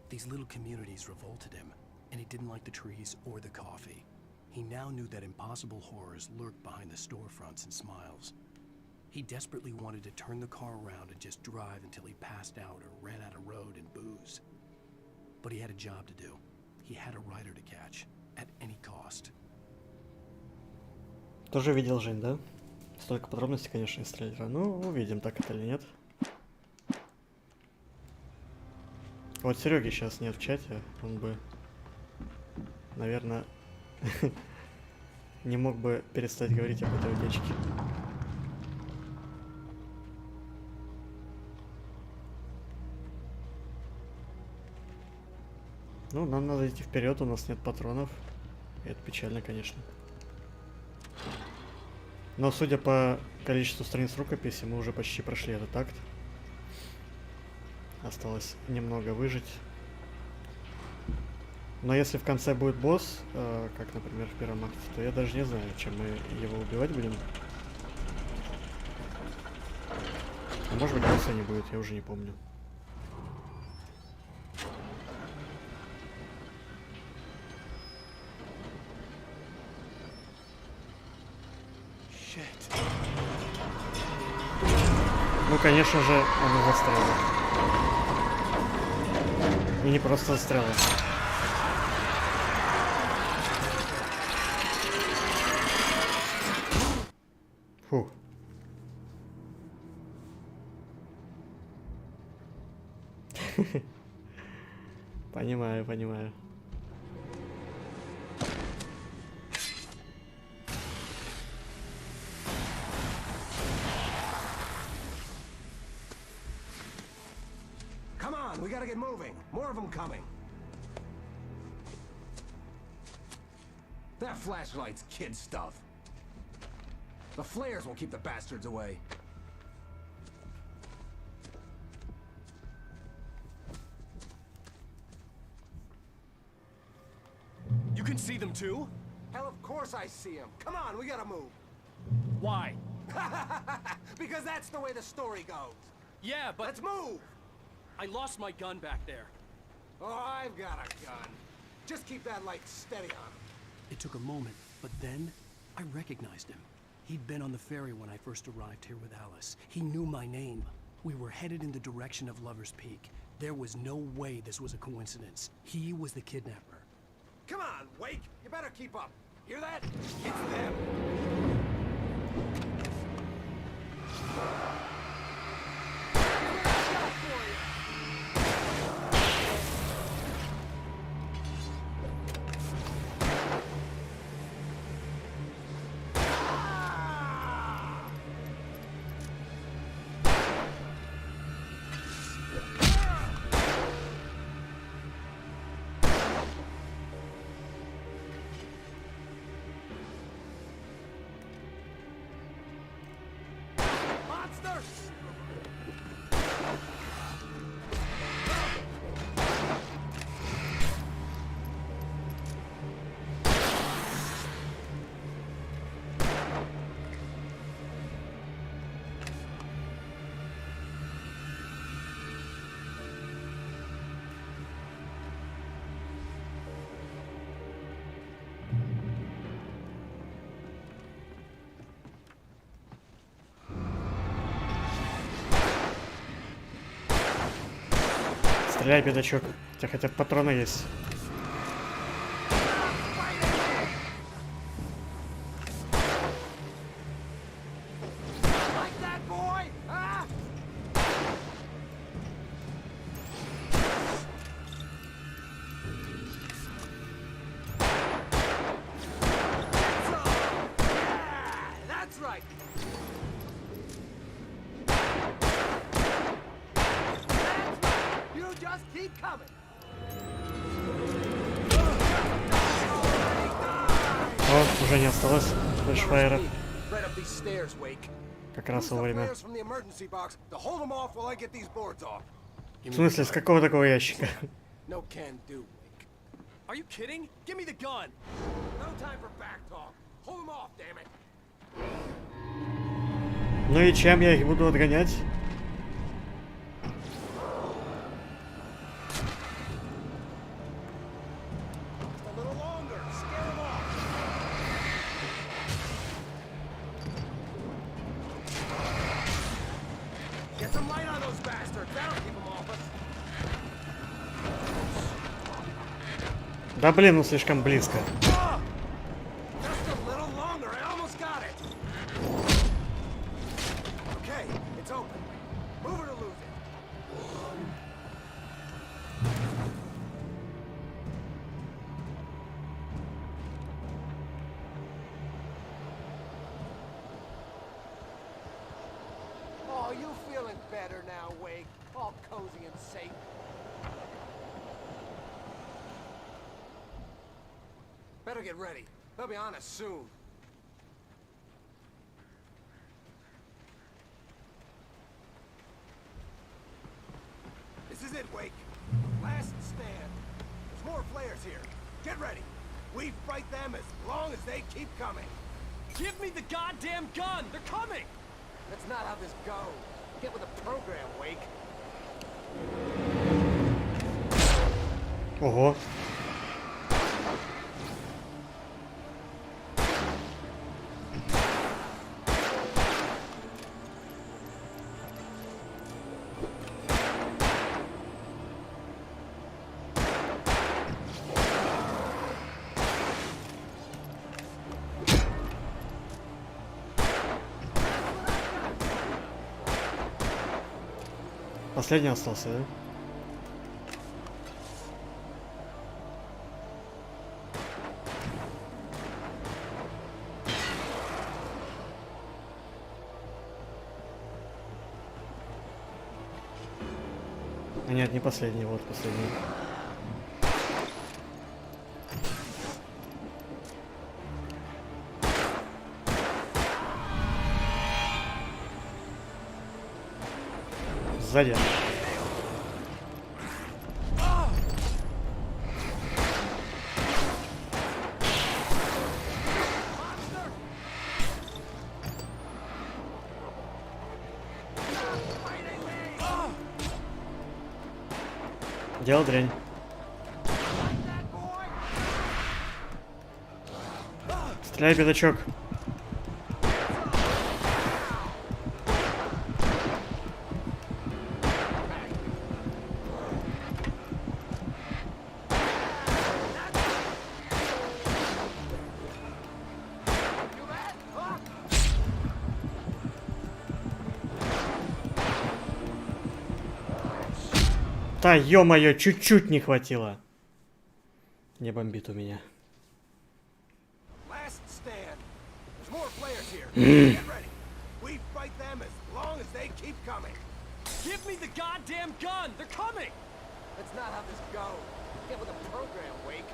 [SPEAKER 13] These little communities revolted him, and he didn't like the trees or the coffee. He now knew that impossible horrors lurked behind the storefronts and smiles. He desperately wanted to turn the car around and just drive until he passed out or ran out of road and booze. But he had a job to do. He had a rider to catch, at any cost.
[SPEAKER 1] Тоже видел Жень, да? Столько подробностей, конечно, из трейлера. Ну, увидим, так это или нет. Вот Сереги сейчас нет в чате, он бы, наверное, не мог бы перестать говорить об этой утечке. Ну, нам надо идти вперед, у нас нет патронов. И это печально, конечно. Но судя по количеству страниц рукописи, мы уже почти прошли этот акт. Осталось немного выжить. Но если в конце будет босс, как, например, в первом акте, то я даже не знаю, чем мы его убивать будем. А может быть, босса не будет, я уже не помню. Ну, конечно же, он застрял. И не просто застрял. Фу. Понимаю, понимаю.
[SPEAKER 16] Come on, we gotta get moving. More of them coming. That flashlight's kid stuff. The flares will keep the bastards away.
[SPEAKER 17] You can see them too?
[SPEAKER 16] Hell, of course I see them. Come on, we gotta move.
[SPEAKER 17] Why?
[SPEAKER 16] Because that's the way the story goes.
[SPEAKER 17] Yeah, but...
[SPEAKER 16] Let's move!
[SPEAKER 17] I lost my gun back there.
[SPEAKER 16] Oh, I've got a gun. Just keep that light steady on him.
[SPEAKER 2] It took a moment, but then I recognized him. He'd been on the ferry when I first arrived here with Alice. He knew my name. We were headed in the direction of Lover's Peak. There was no way this was a coincidence. He was the kidnapper.
[SPEAKER 16] Come on, Wake! You better keep up. Hear that? It's them!
[SPEAKER 1] Стреляй, пятачок. У тебя хотя бы патроны есть. Уже не осталось флешфайров. Как раз вовремя. В смысле, с какого такого ящика? Ну и чем я их буду отгонять? Да блин, ну слишком близко.
[SPEAKER 16] Oh, you feeling better now, Wake? All cozy and safe. Better get ready. They'll be on us soon. This is it, Wake. Last stand. There's more flares here. Get ready. We fight them as long as they keep coming.
[SPEAKER 17] Give me the goddamn gun! They're coming!
[SPEAKER 16] That's not how this goes. Get with the program, Wake.
[SPEAKER 1] Ого. Последний остался, да? А нет, не последний, вот последний. Сзади. Дело дрянь. Стреляй, пятачок. Да, ё-моё, чуть-чуть не хватило. Не бомбит у меня.
[SPEAKER 17] Give me the goddamn gun! They're coming!
[SPEAKER 16] That's not how this goes. Get with the program, Wake.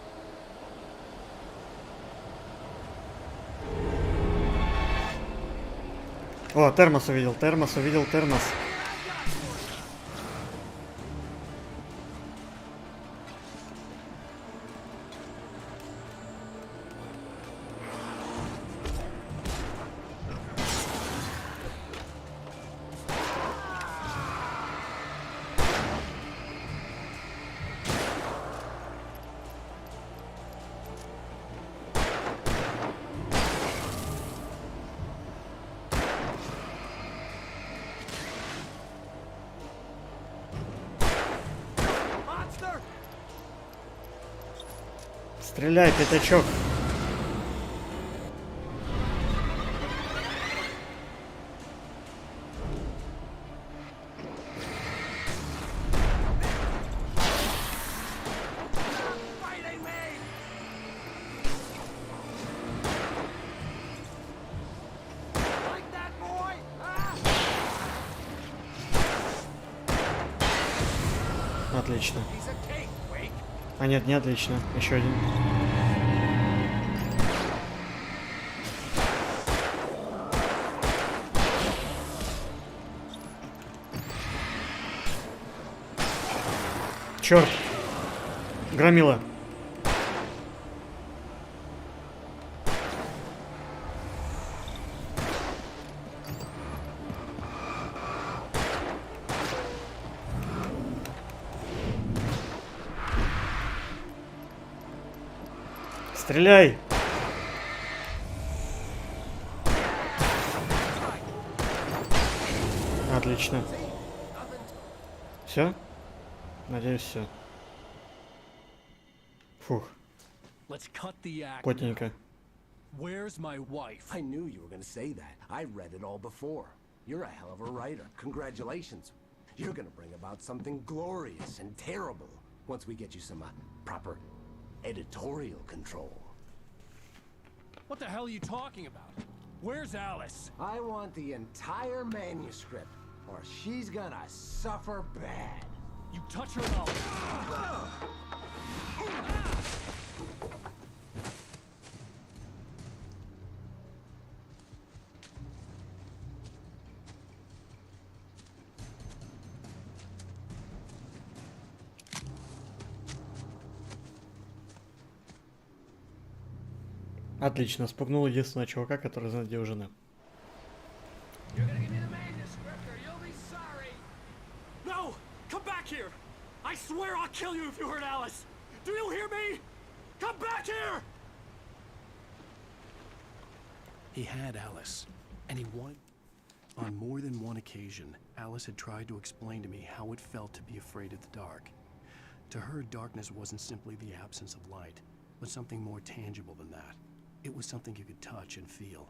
[SPEAKER 1] О, термос увидел, термос увидел, термос. Стреляй, пятачок. Отлично. А нет, не отлично. Еще один. Черт! Громила. Стреляй! Отлично. Все? Надеюсь, все. Фух. Потненько.
[SPEAKER 13] Where's my wife?
[SPEAKER 16] I knew you were going to say that. I read it all before. You're a hell of a writer. Congratulations. You're going to bring about something glorious and terrible once we get you some proper editorial control.
[SPEAKER 13] What the hell are you talking about? Where's Alice?
[SPEAKER 16] I want the entire manuscript, or she's gonna suffer bad.
[SPEAKER 13] You touch her, and I'll...
[SPEAKER 1] Отлично, спугнул единственного чувака, который знает, где у жены.
[SPEAKER 17] No! Come back here! I swear I'll kill you if you hurt Alice! Do you hear me? Come back here!
[SPEAKER 13] He had Alice, and he won. On more than one occasion, Alice had tried to explain to me how it felt to be afraid of the dark. To her, darkness wasn't simply the absence of light, but something more tangible than that. It was something you could touch and feel.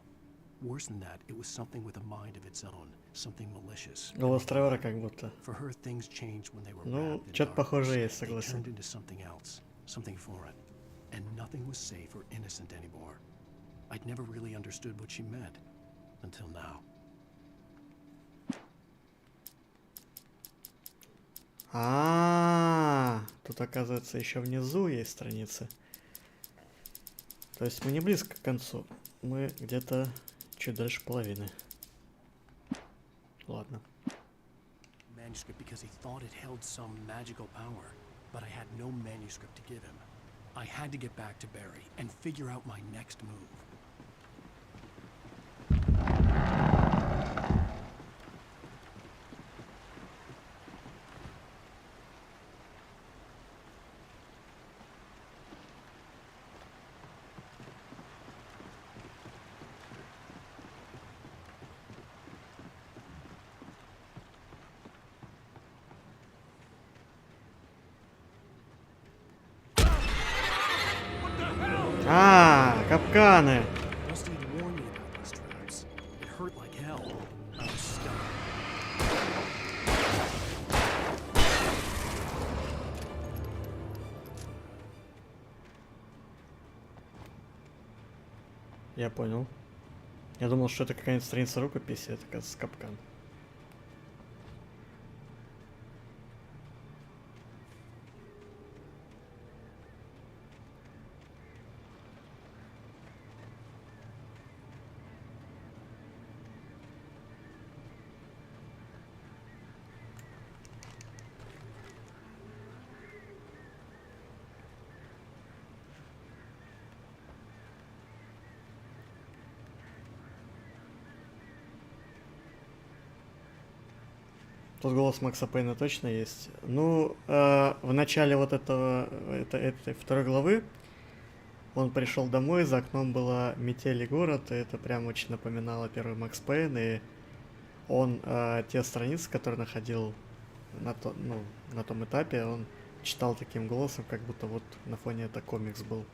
[SPEAKER 13] Worse than that, it was something with a mind of its own, something malicious.
[SPEAKER 1] Голос Тревора как будто.
[SPEAKER 13] For her, things changed when they were
[SPEAKER 1] Ну,
[SPEAKER 13] wrapped in
[SPEAKER 1] что-то похожее есть,
[SPEAKER 13] They
[SPEAKER 1] согласен.
[SPEAKER 13] turned into something else, something foreign, and nothing was safe or innocent anymore. I'd never really understood what she meant until now.
[SPEAKER 1] Тут оказывается еще внизу есть страницы. То есть мы не близко к концу. Мы где-то чуть дальше половины. Ладно.
[SPEAKER 13] Manuscript because he thought it held some magical power, but I had no manuscript to give him. I had to get back to Barry and figure out my next move.
[SPEAKER 1] Капканы!
[SPEAKER 13] Rusty had warned me about these traps. It hurt like hell. I was stuck.
[SPEAKER 1] Я понял. Я думал, что это какая-нибудь страница рукописи, это, оказывается, капкан. Тут голос Макса Пейна точно есть. Ну, в начале вот этой второй главы он пришел домой, за окном была метель и город, и это прям очень напоминало первый Макс Пейн, и он те страницы, которые находил на том этапе, он читал таким голосом, как будто вот на фоне это комикс был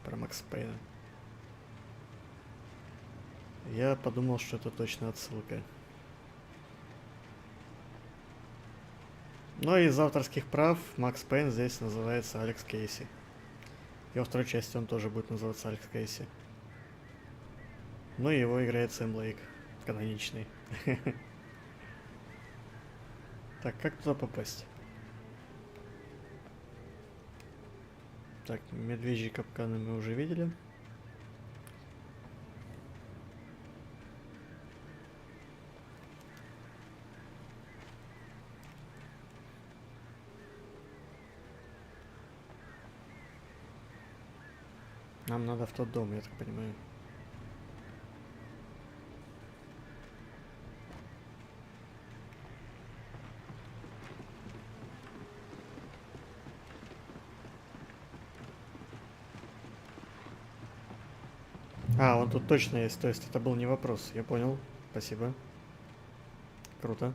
[SPEAKER 1] про Макса Пейна. Я подумал, что это точно отсылка. Но из авторских прав Макс Пейн здесь называется Алекс Кейси. И во второй части он тоже будет называться Алекс Кейси. Ну и его играет Сэм Блейк, каноничный. Так, как туда попасть? Так, медвежьи капканы мы уже видели. Нам надо в тот дом, я так понимаю. Он тут точно есть, то есть это был не вопрос. Я понял, спасибо. Круто.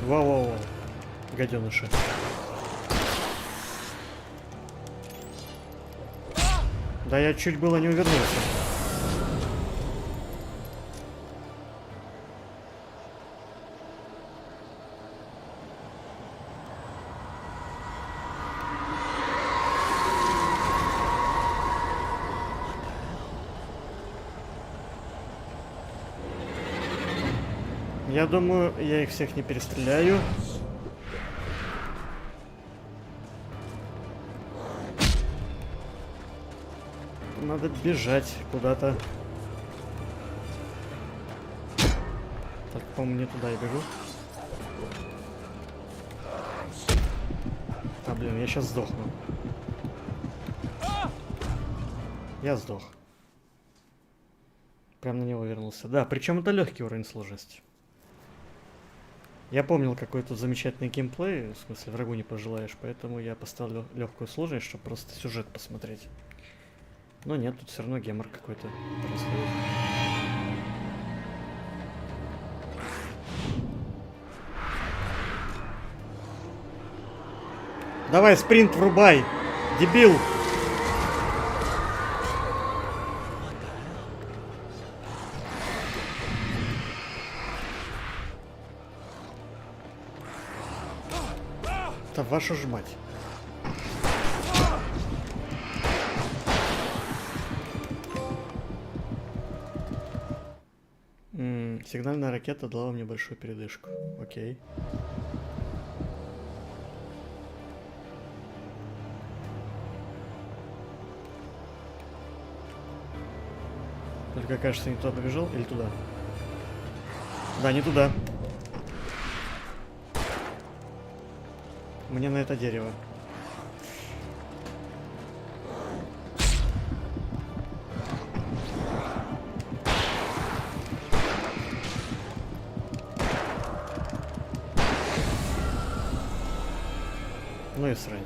[SPEAKER 1] Воу-воу-воу, гаденыши. Да я чуть было не увернулся. Я думаю, я их всех не перестреляю. Надо бежать куда-то. Так, по-моему, не туда я бегу. А, блин, я сейчас сдохну. Я сдох. Прям на него вернулся. Да, причем это легкий уровень сложности. Я помнил какой тут замечательный геймплей, в смысле врагу не пожелаешь, поэтому я поставлю легкую сложность, чтобы просто сюжет посмотреть. Но нет, тут все равно гемор какой-то происходит. Давай, спринт врубай, дебил! Да вашу ж мать. Сигнальная ракета дала мне большую передышку. Окей. Только, кажется, не туда побежал или туда? Да, не туда. Мне на это дерево. Ну и срань.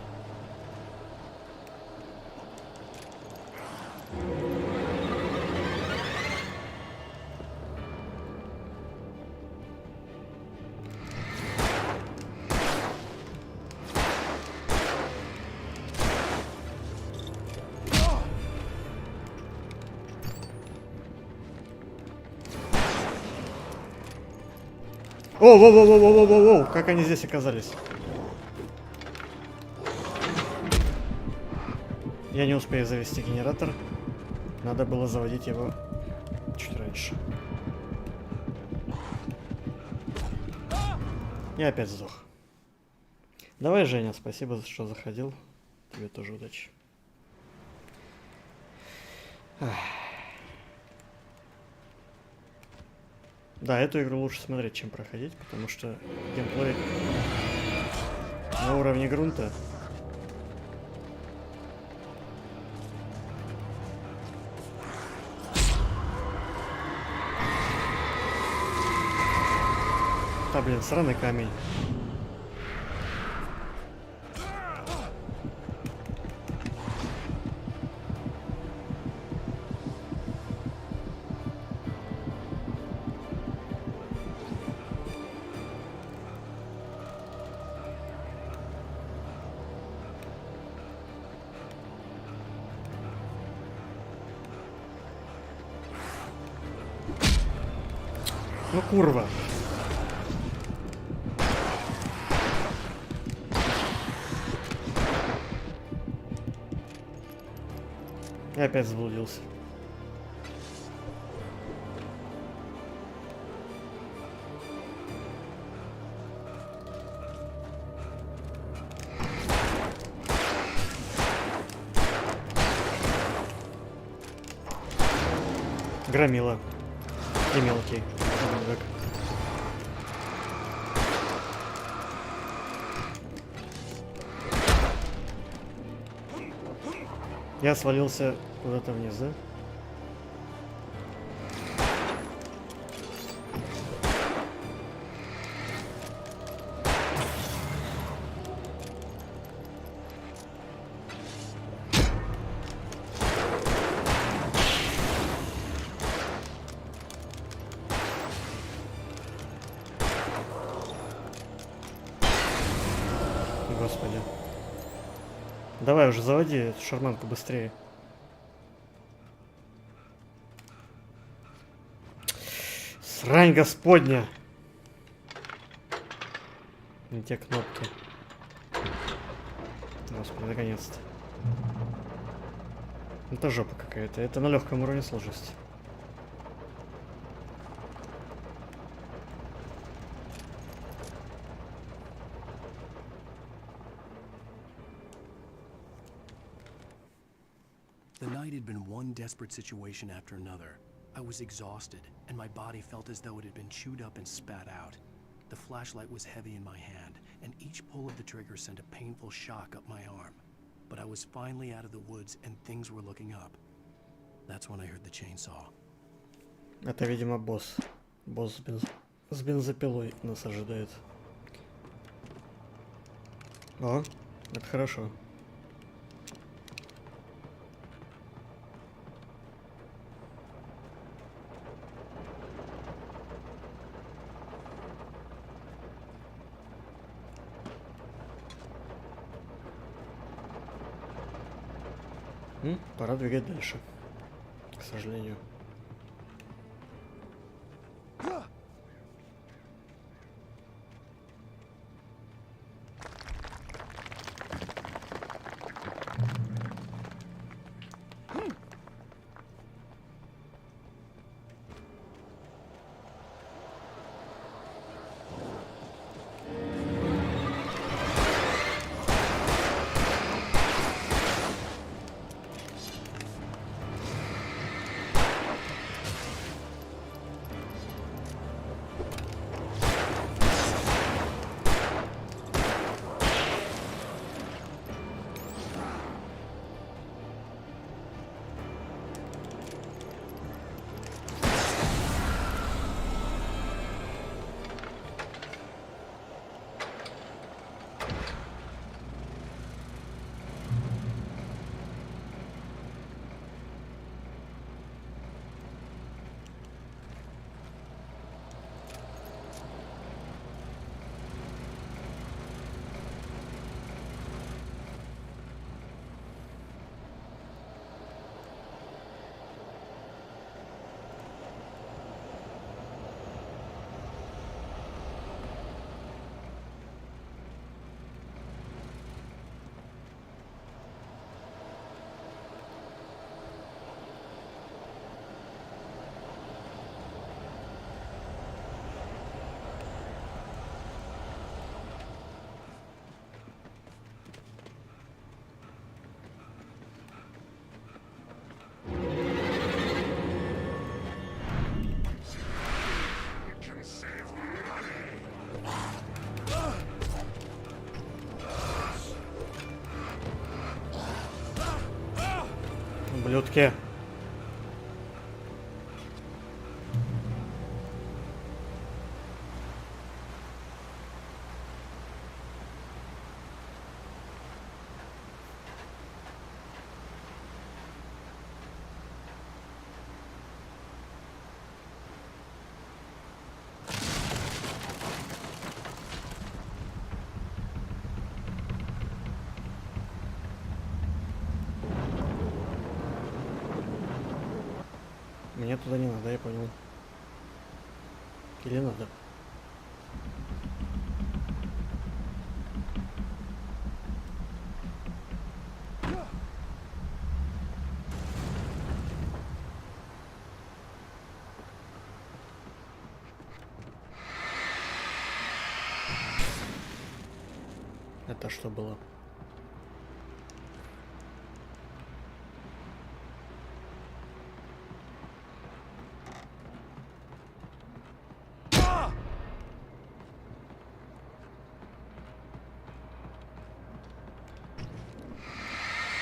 [SPEAKER 1] О, воу, как они здесь оказались? Я не успею завести генератор. Надо было заводить его чуть раньше. Я опять сдох. Давай, Женя, спасибо, что заходил. Тебе тоже удачи. Да, эту игру лучше смотреть, чем проходить, потому что геймплей на уровне грунта. Да, блин, сраный камень. Ну, курва. Я опять заблудился. Громила. И мелкий. Я свалился куда-то вниз, да? Господи. Давай уже заводи эту шарманку быстрее. Срань господня. Не те кнопки. Господи, наконец-то. Это жопа какая-то. Это на легком уровне сложности.
[SPEAKER 13] The night had been from one desperate situation after another. I was exhausted, and my body felt as though it had been chewed up and spat out. The flashlight was heavy in my hand, and each pull of the trigger sent a painful shock up my arm. But I was finally out of the woods, and things were looking up. That's when I heard the chainsaw.
[SPEAKER 1] Это, видимо, босс. Босс с бензопилой нас ожидает. О, это хорошо. Пора двигать дальше, к сожалению. Ублюдки. Мне туда не надо, я понял. Или надо? Это что было?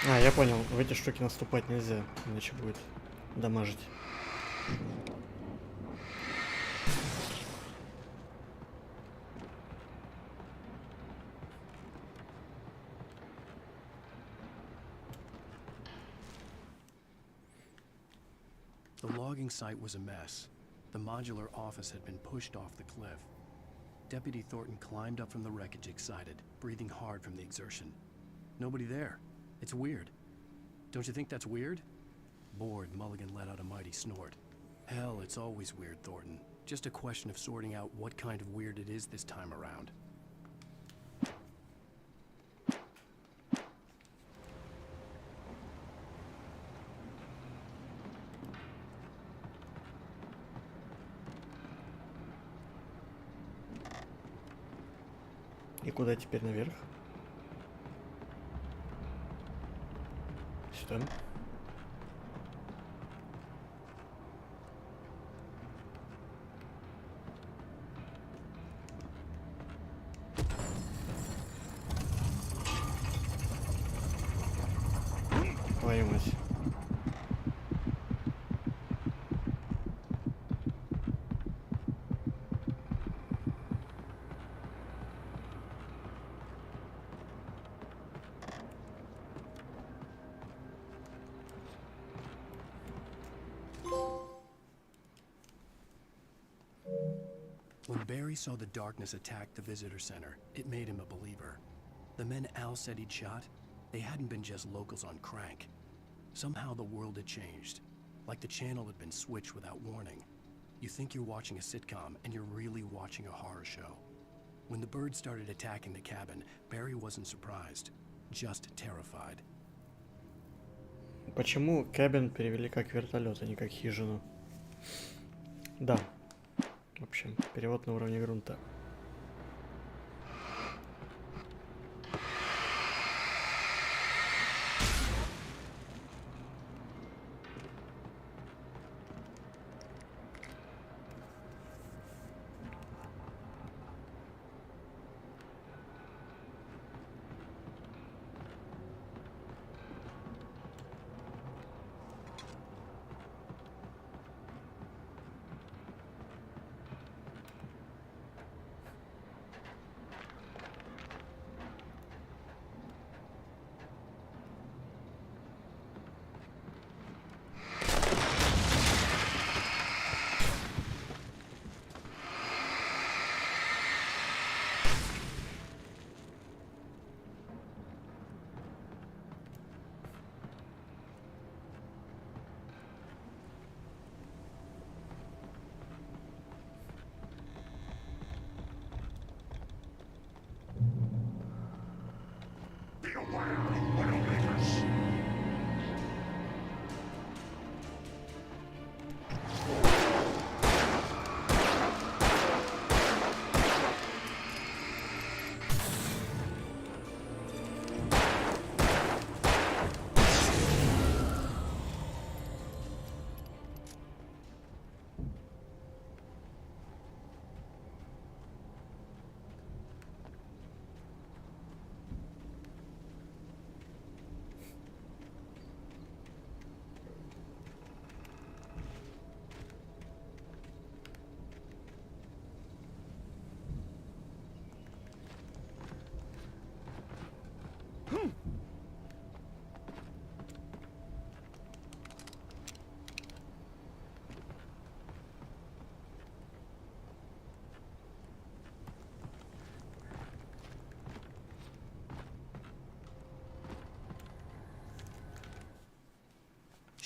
[SPEAKER 1] А, я понял, в эти штуки наступать нельзя, иначе будет дамажить.
[SPEAKER 13] The logging site was a mess. The modular office had been pushed off the cliff. Deputy Thornton climbed up from the wreckage excited, breathing hard from the exertion. Nobody there. It's weird. Don't you think that's weird? Bored, Mulligan let out a mighty snort. Hell, it's always weird, Thornton. Just a question of sorting out what kind of weird it is this time around.
[SPEAKER 1] И куда теперь наверх? Сюда.
[SPEAKER 13] When Barry saw the darkness attack the visitor center, it made him a believer. The men Al said he'd shot, they hadn't been just locals on crank. Somehow the world had changed, like the channel had been switched without warning. You think you're watching a sitcom, and you're really watching a horror show. When the birds started attacking the cabin, Barry wasn't surprised, just terrified.
[SPEAKER 1] Почему cabin перевели как вертолет, а не как хижину? Да. В общем, перевод на уровне грунта.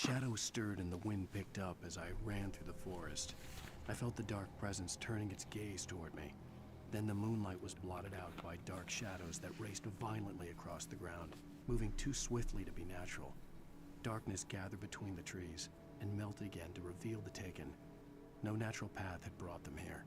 [SPEAKER 13] Shadows stirred and the wind picked up as I ran through the forest. I felt the dark presence turning its gaze toward me. Then the moonlight was blotted out by dark shadows that raced violently across the ground, moving too swiftly to be natural. Darkness gathered between the trees and melted again to reveal the Taken. No natural path had brought them here.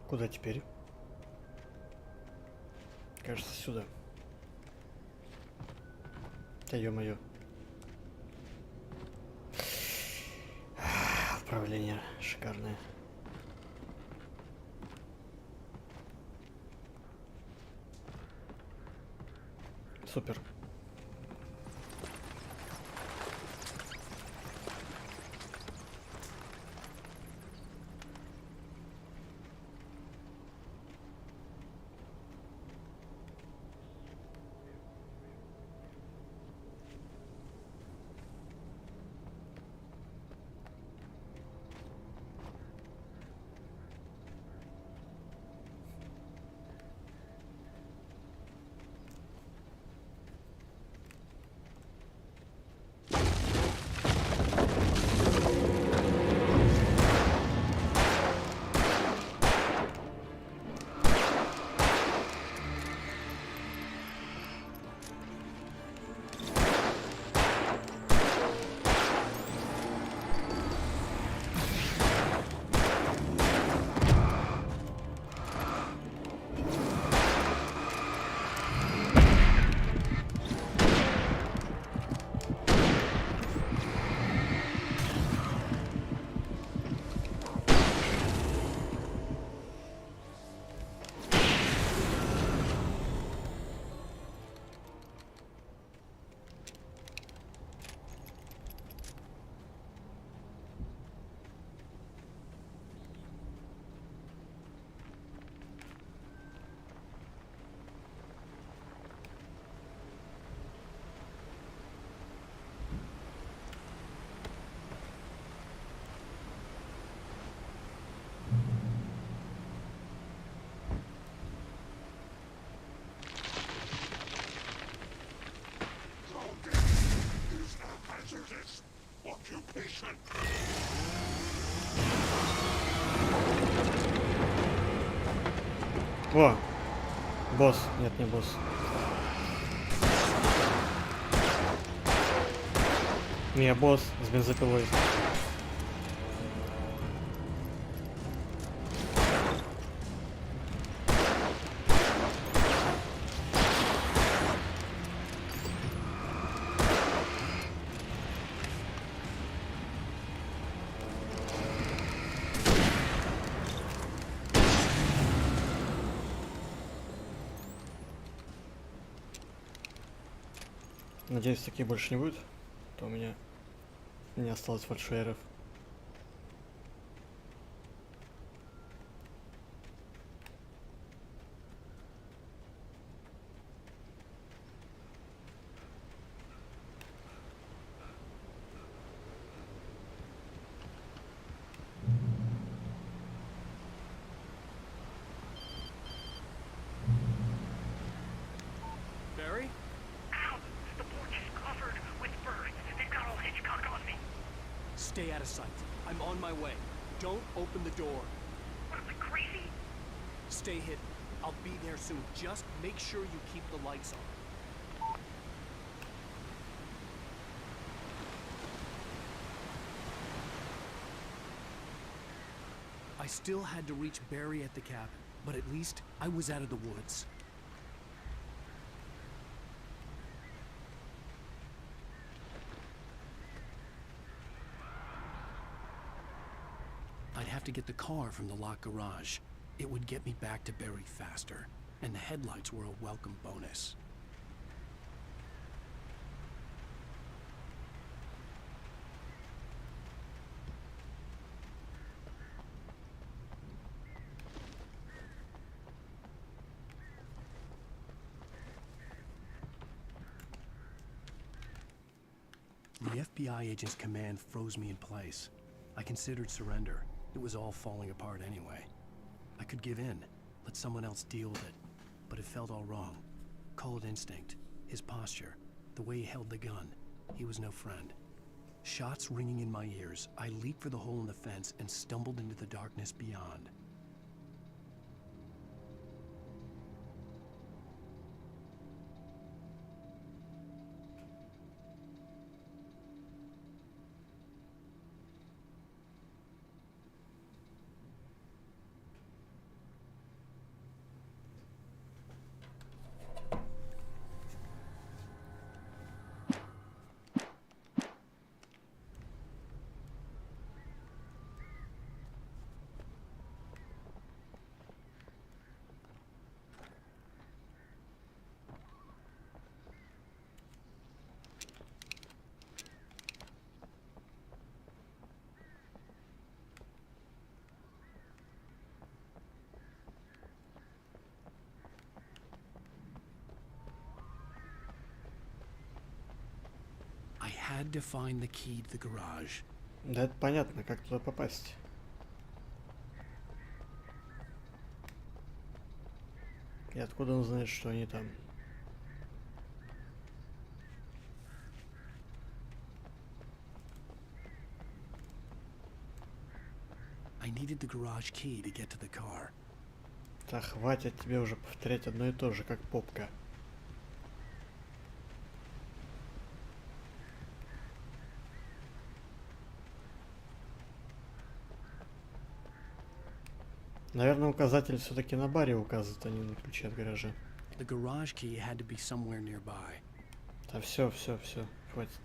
[SPEAKER 1] Куда теперь? Кажется, сюда. Да ё-моё. Управление шикарное. Супер. О! Босс. Нет, не босс. Не, босс с бензопилой. Надеюсь, такие больше не будет. То у меня не осталось фальшеров.
[SPEAKER 2] Barry?
[SPEAKER 20] Ow! The porch is covered with birds. They've got old Hitchcock on me.
[SPEAKER 2] Stay out of sight. I'm on my way. Don't open the door.
[SPEAKER 20] What, am I crazy?
[SPEAKER 2] Stay hidden. I'll be there soon. Just make sure you keep the lights on. I still had to reach Barry at the cabin, but at least I was out of the woods. I'd have to get the car from the locked garage. It would get me back to Barry faster, and the headlights were a welcome bonus. The FBI agent's command froze me in place. I considered surrender. It was all falling apart anyway. I could give in, let someone else deal with it, but it felt all wrong. Call it instinct, his posture, the way he held the gun. He was no friend. Shots ringing in my ears, I leaped for the hole in the fence and stumbled into the darkness beyond. I had to find the key to the garage.
[SPEAKER 1] Да, это понятно, как туда попасть. И откуда он знает, что они там?
[SPEAKER 2] I needed the garage key to get to the car.
[SPEAKER 1] Да хватит тебе уже повторять одно и то же, как попка. Наверное, указатель все-таки на баре указывает, а не на ключе от гаража.
[SPEAKER 2] The garage key had to be somewhere nearby.
[SPEAKER 1] Да все, хватит.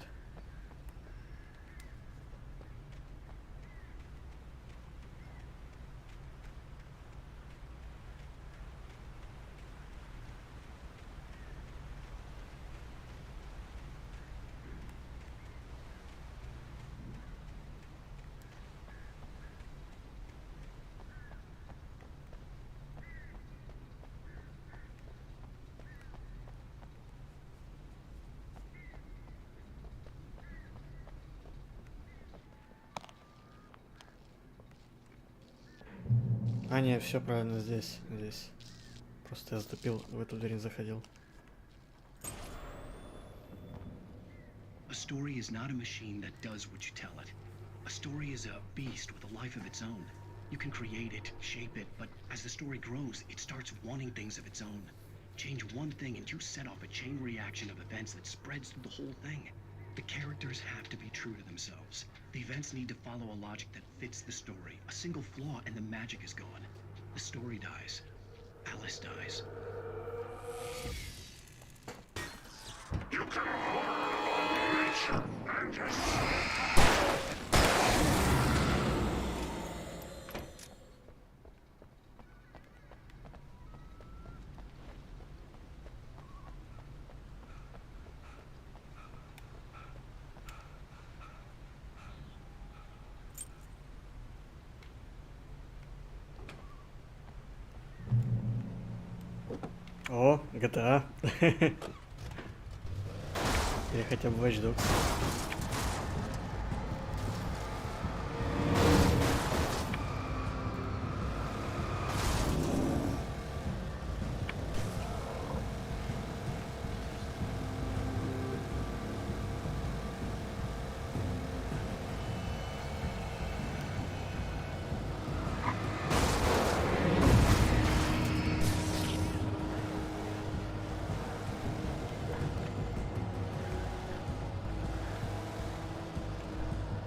[SPEAKER 1] А, не, все правильно, здесь. Просто я затупил, в эту дверь не заходил.
[SPEAKER 13] A story is not a machine that does what you tell it. A story is a beast with a life of its own.
[SPEAKER 18] You can create it, shape it, but as the story grows, it starts wanting things of its own. Change one thing and you set off a chain reaction of events that spreads through the whole thing. The characters have to be true to themselves. The events need to follow a logic that fits the story. A single flaw and the magic is gone. The story dies. Alice dies.
[SPEAKER 20] You can hold nature and just...
[SPEAKER 1] О, GTA. Или хотя бы Watch Dogs.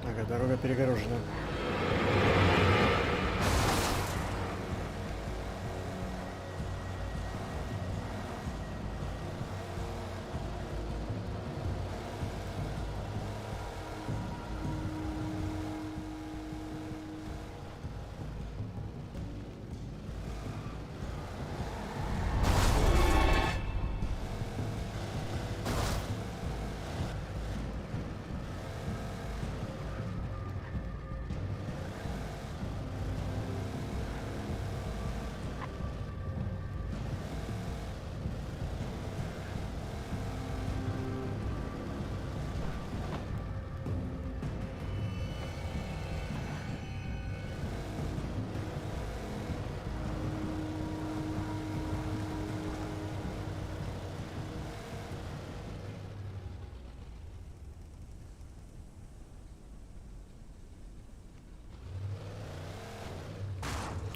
[SPEAKER 1] Ага, дорога перегорожена.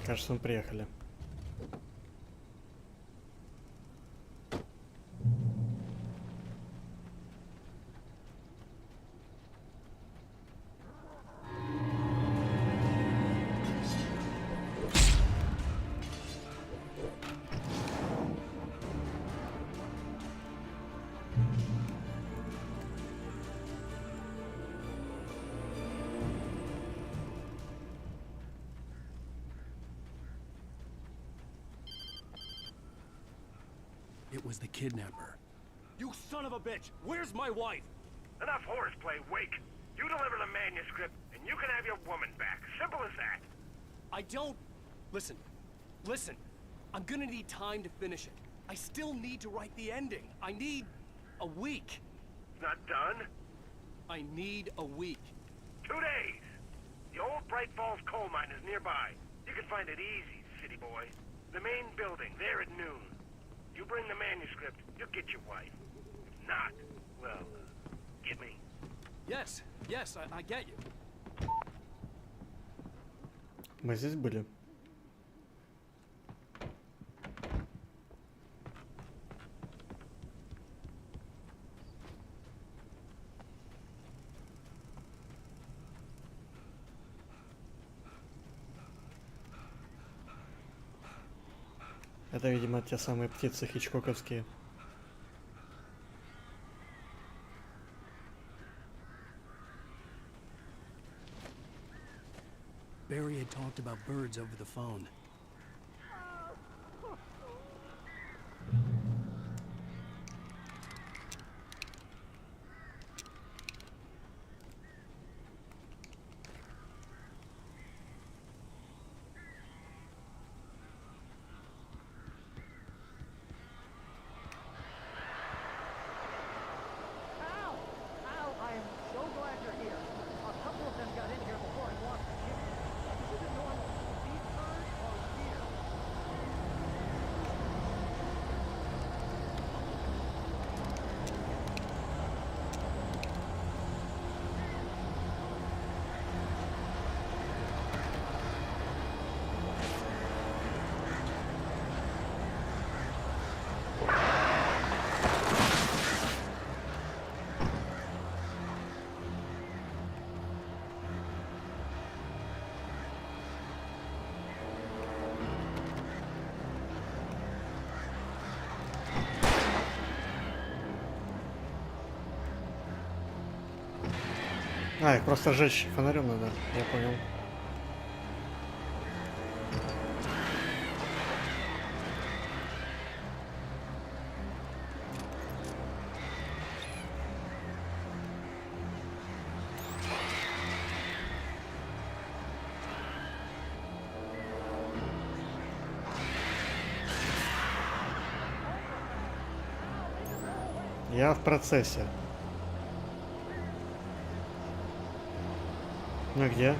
[SPEAKER 1] Кажется, мы приехали.
[SPEAKER 13] It was the kidnapper.
[SPEAKER 17] You son of a bitch! Where's my wife?
[SPEAKER 20] Enough horseplay, Wake. You deliver the manuscript, and you can have your woman back. Simple as that.
[SPEAKER 17] I don't... Listen. Listen. I'm gonna need time to finish it. I still need to write the ending. I need... a week.
[SPEAKER 20] Not done?
[SPEAKER 17] I need a week.
[SPEAKER 20] 2 days. The old Bright Falls coal mine is nearby. You can find it easy, city boy. The main building, there at noon. You bring the manuscript, you'll get your wife. If not, well, get me.
[SPEAKER 17] Yes, yes, I get you.
[SPEAKER 1] Мы здесь были. Это, видимо, те самые птицы хичкоковские.
[SPEAKER 13] Barry had talked about birds over the phone.
[SPEAKER 1] А, их просто сжечь фонарем надо, я понял. Я в процессе. Ну где?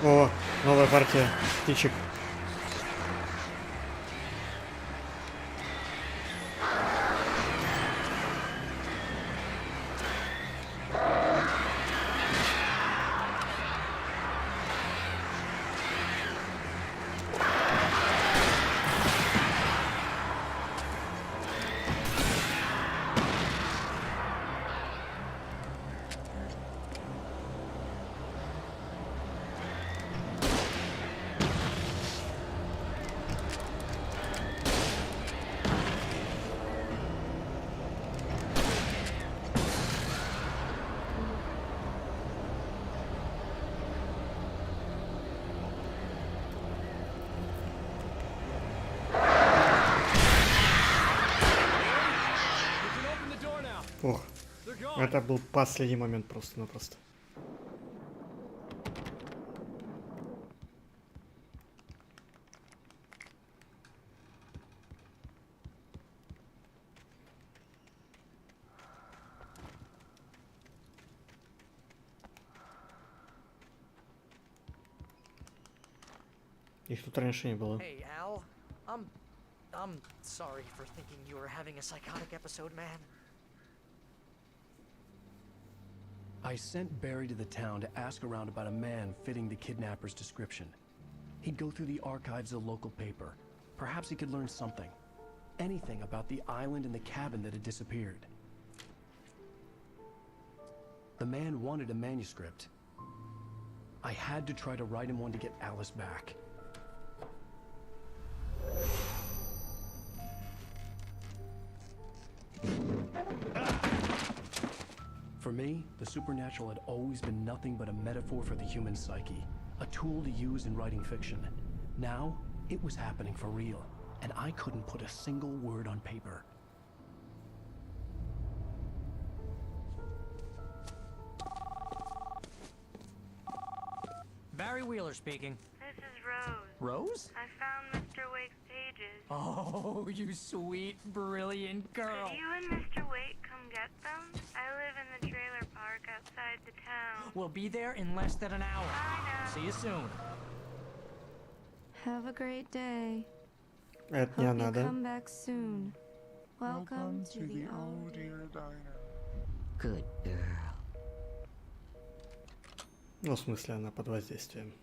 [SPEAKER 1] О, новая партия птичек. Ох, это был последний момент просто-напросто. Их тут раньше не было.
[SPEAKER 22] Hey, Al. I'm sorry for thinking you were having a psychotic episode, man.
[SPEAKER 13] I sent Barry to the town to ask around about a man fitting the kidnapper's description. He'd go through the archives of the local paper. Perhaps he could learn something. Anything about the island and the cabin that had disappeared. The man wanted a manuscript. I had to try to write him one to get Alice back. For me, the supernatural had always been nothing but a metaphor for the human psyche, a tool to use in writing fiction. Now, it was happening for real, and I couldn't put a single word on paper.
[SPEAKER 22] Barry Wheeler speaking.
[SPEAKER 3] This is Rose.
[SPEAKER 22] Rose?
[SPEAKER 3] I found Mr. Wake's pages.
[SPEAKER 22] Oh, you sweet, brilliant girl.
[SPEAKER 3] Could you and Mr. Wake come get them? I live in the trailer park outside the town.
[SPEAKER 22] We'll be there in less than an hour.
[SPEAKER 3] I know.
[SPEAKER 22] See you soon.
[SPEAKER 9] Have a great day.
[SPEAKER 1] Это не
[SPEAKER 9] Hope you
[SPEAKER 1] надо.
[SPEAKER 9] come back soon. Welcome to the old
[SPEAKER 10] dear diner.
[SPEAKER 15] Good girl.
[SPEAKER 1] Ну, в смысле, она под воздействием.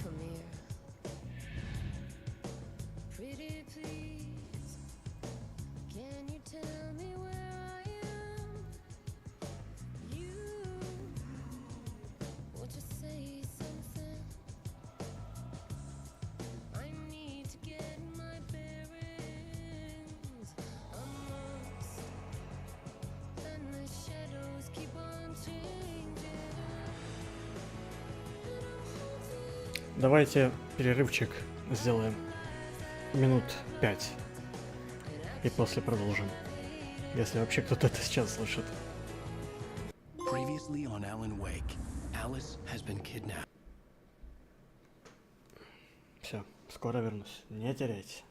[SPEAKER 5] Come here. Pretty please. Can you tell me where I am? You won't you say something? I need to get my bearings amongst, and the shadows keep on changing.
[SPEAKER 1] Давайте перерывчик сделаем. Минут 5. И после продолжим. Если вообще кто-то это сейчас слышит.
[SPEAKER 13] Previously on Alan Wake, Alice has been kidnapped.
[SPEAKER 1] Все, скоро вернусь. Не теряйте.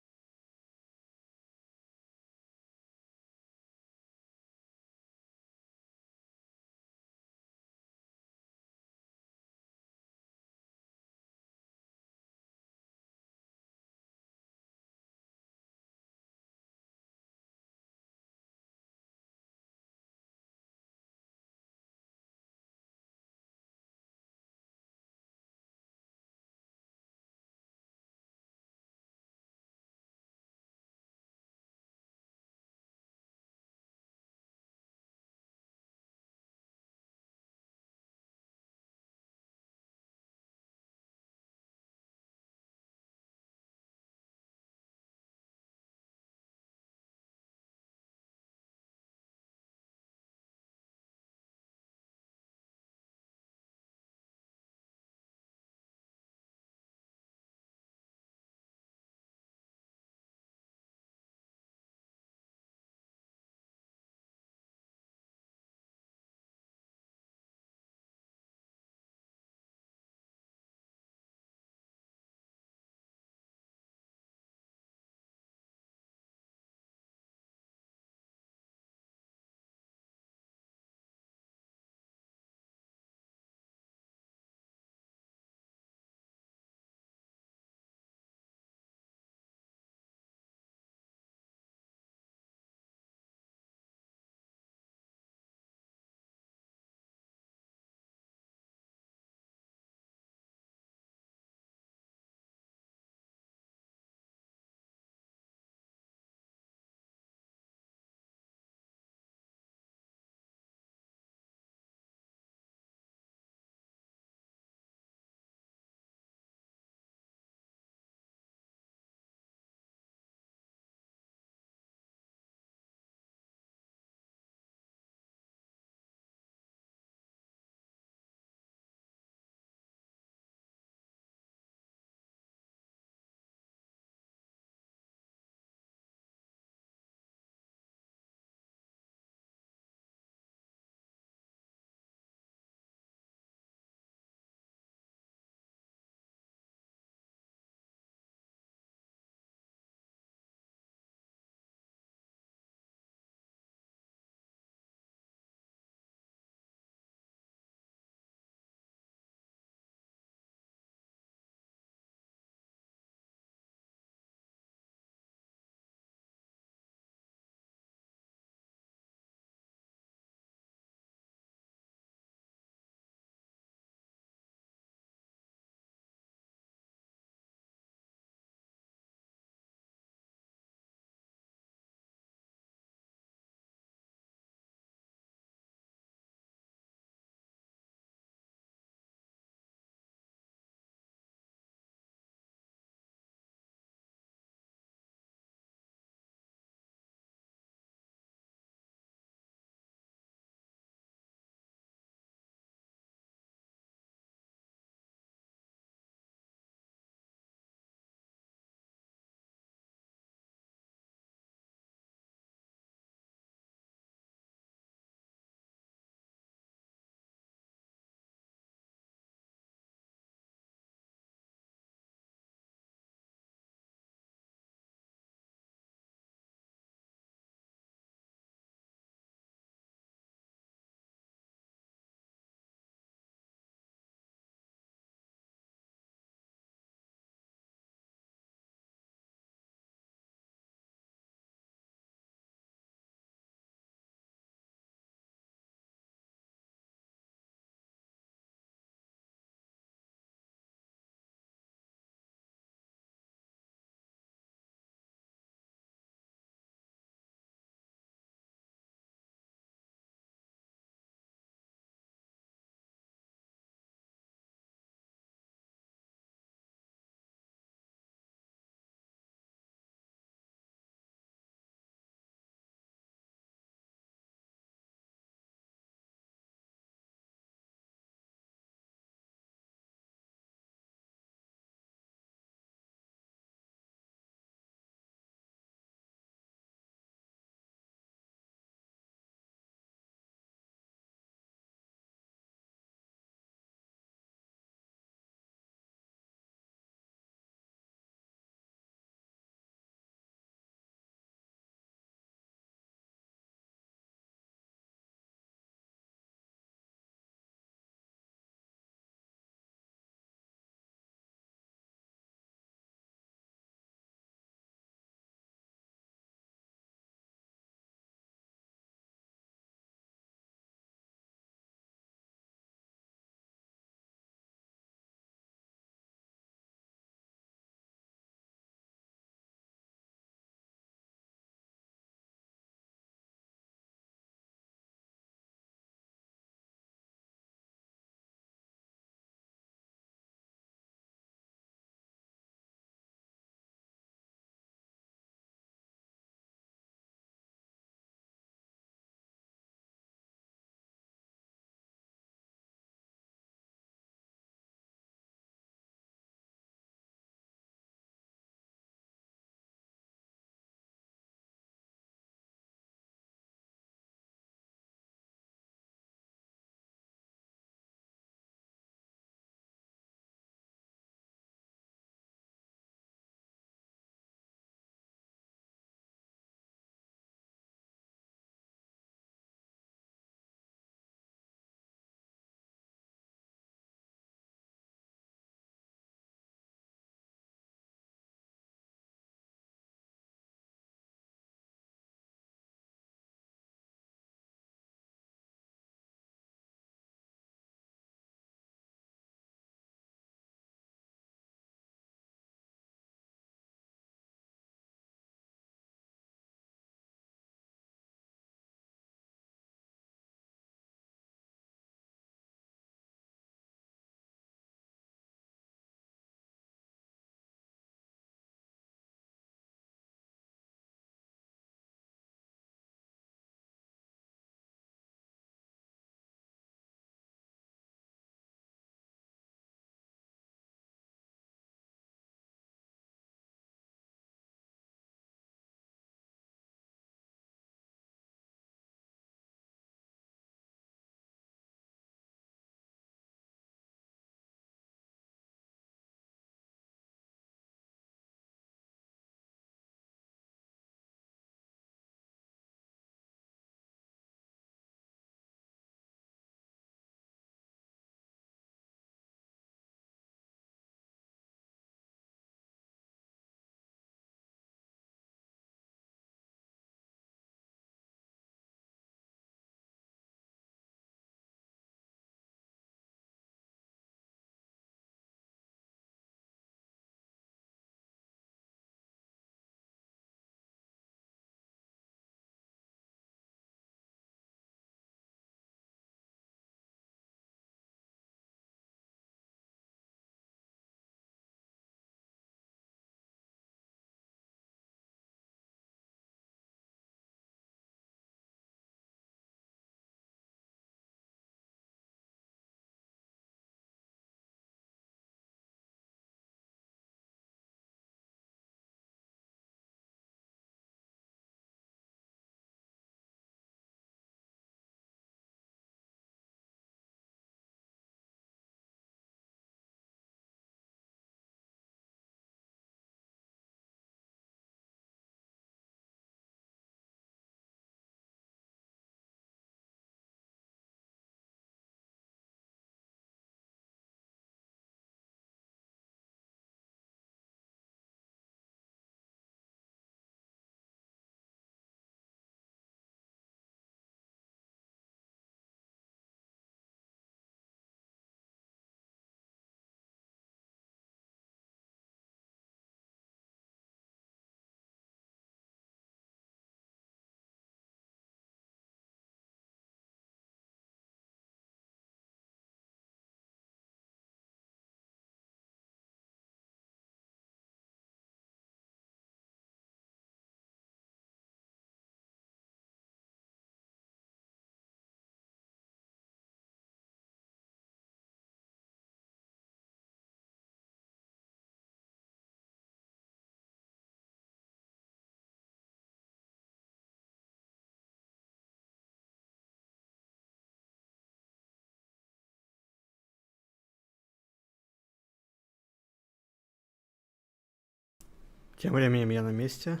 [SPEAKER 1] Тем временем я на месте.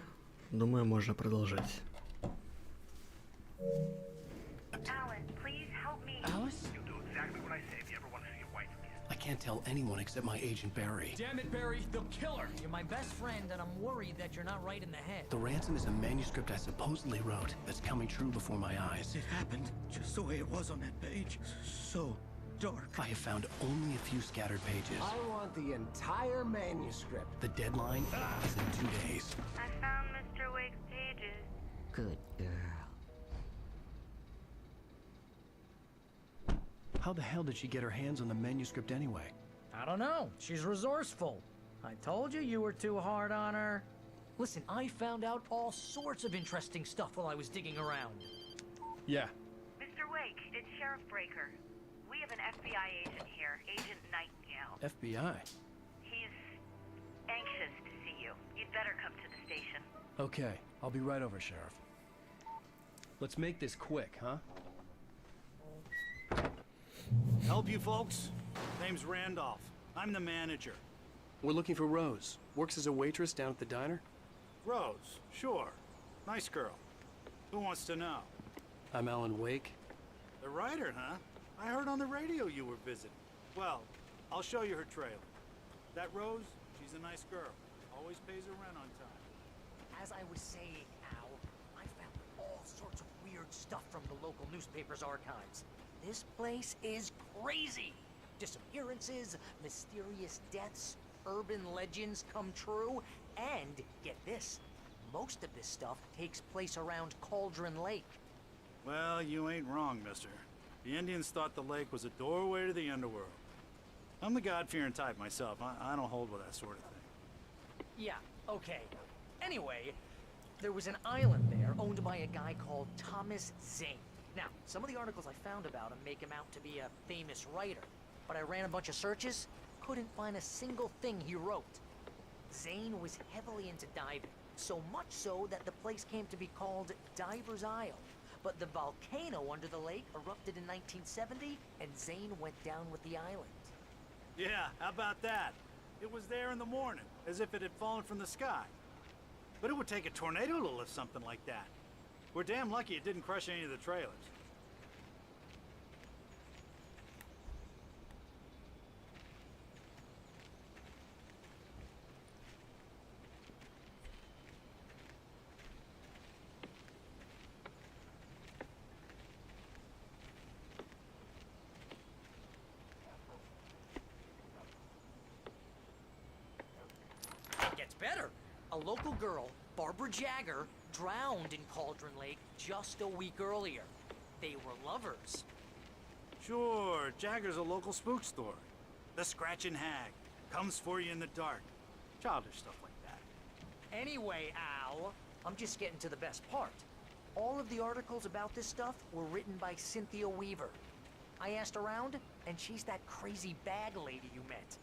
[SPEAKER 1] Думаю, можно продолжать.
[SPEAKER 3] Alan, please help me.
[SPEAKER 2] Alice?
[SPEAKER 20] You'll do exactly what I say if you ever want to see your wife again.
[SPEAKER 2] I can't tell anyone except my agent Barry.
[SPEAKER 22] Damn it, Barry, they'll kill her. You're my best friend, and I'm worried that you're not right in the head.
[SPEAKER 2] The ransom is a manuscript I supposedly wrote that's coming true before my eyes.
[SPEAKER 8] It happened just the way it was on that page. So dark.
[SPEAKER 2] I have found only a few scattered pages.
[SPEAKER 16] I want the entire manuscript.
[SPEAKER 2] The deadline is in 2 days.
[SPEAKER 3] I found Mr. Wake's pages.
[SPEAKER 15] Good girl.
[SPEAKER 2] How the hell did she get her hands on the manuscript anyway?
[SPEAKER 22] I don't know. She's resourceful. I told you were too hard on her. Listen, I found out all sorts of interesting stuff while I was digging around.
[SPEAKER 2] Yeah.
[SPEAKER 3] Mr. Wake, it's Sheriff Breaker. We have an FBI agent here, Agent Nightingale.
[SPEAKER 2] FBI?
[SPEAKER 3] He's anxious to see you. You'd better come to the station.
[SPEAKER 2] Okay, I'll be right over, Sheriff. Let's make this quick, huh?
[SPEAKER 8] Help you folks? Name's Randolph. I'm the manager.
[SPEAKER 2] We're looking for Rose. Works as a waitress down at the diner.
[SPEAKER 8] Rose, sure. Nice girl. Who wants to know?
[SPEAKER 2] I'm Alan Wake.
[SPEAKER 8] The writer, huh? I heard on the radio you were visiting. Well, I'll show you her trailer. That Rose, she's a nice girl. Always pays her rent on time.
[SPEAKER 22] As I was saying, Al, I found all sorts of weird stuff from the local newspaper's archives. This place is crazy. Disappearances, mysterious deaths, urban legends come true, and, get this, most of this stuff takes place around Cauldron Lake.
[SPEAKER 8] Well, you ain't wrong, mister. The Indians thought the lake was a doorway to the underworld. I'm the God-fearing type myself. I don't hold with that sort of thing.
[SPEAKER 22] Yeah, okay. Anyway, there was an island there owned by a guy called Thomas Zane. Now, some of the articles I found about him make him out to be a famous writer, but I ran a bunch of searches, couldn't find a single thing he wrote. Zane was heavily into diving, so much so that the place came to be called Diver's Isle. But the volcano under the lake erupted in 1970, and Zane went down with the island.
[SPEAKER 8] Yeah, how about that? It was there in the morning, as if it had fallen from the sky. But it would take a tornado to lift something like that. We're damn lucky it didn't crush any of the trailers.
[SPEAKER 22] It gets better. A local girl, Barbara Jagger, drowned in Cauldron Lake just a week earlier. They were lovers.
[SPEAKER 8] Sure, Jagger's a local spook story. The Scratching Hag. Comes for you in the dark. Childish stuff like that.
[SPEAKER 22] Anyway, Al, I'm just getting to the best part. All of the articles about this stuff were written by Cynthia Weaver. I asked around, and she's that crazy bag lady you met.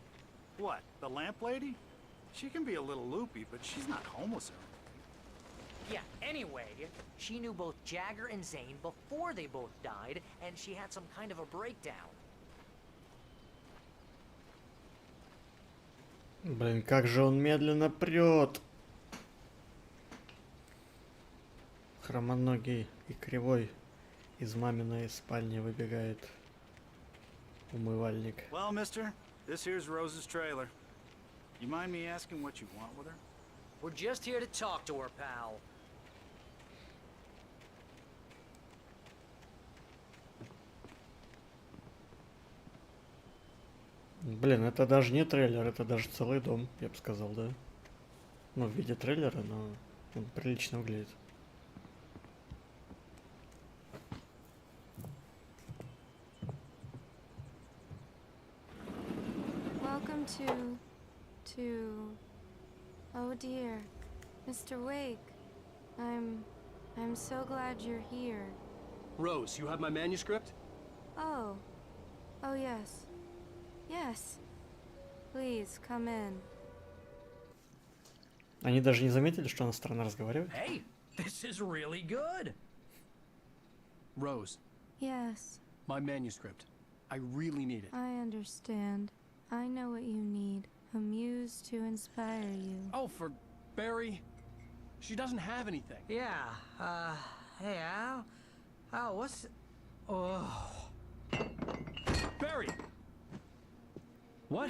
[SPEAKER 8] What, the lamp lady? She can be a little loopy, but she's not homeless or anything.
[SPEAKER 22] Yeah, anyway, she knew both Jagger and Zane before they both died, and she had some kind of a breakdown.
[SPEAKER 1] Блин, как же он медленно прет. Хромоногий и кривой из маминой спальни выбегает умывальник.
[SPEAKER 8] Well, mister, this here's Rose's trailer. You mind me asking what you want with her?
[SPEAKER 22] We're just here to talk to her, pal.
[SPEAKER 1] Блин, это даже не трейлер, это даже целый дом, я бы сказал, да? Ну, в виде трейлера, но он прилично выглядит.
[SPEAKER 5] Welcome to... Oh dear, Mr. Wake. I'm so glad you're here.
[SPEAKER 2] Rose, you have my manuscript?
[SPEAKER 5] Oh. Oh yes. Yes. Please, come in.
[SPEAKER 1] Они даже не заметили, что она странно разговаривает?
[SPEAKER 22] Hey, this is really good.
[SPEAKER 2] Rose,
[SPEAKER 5] Yes,
[SPEAKER 2] my manuscript. I really need it.
[SPEAKER 5] I understand. I know what you need. A muse to inspire you.
[SPEAKER 2] Oh, for
[SPEAKER 13] Barry, she doesn't have anything.
[SPEAKER 22] Yeah, hey, Al, what's... Oh...
[SPEAKER 13] Barry! What?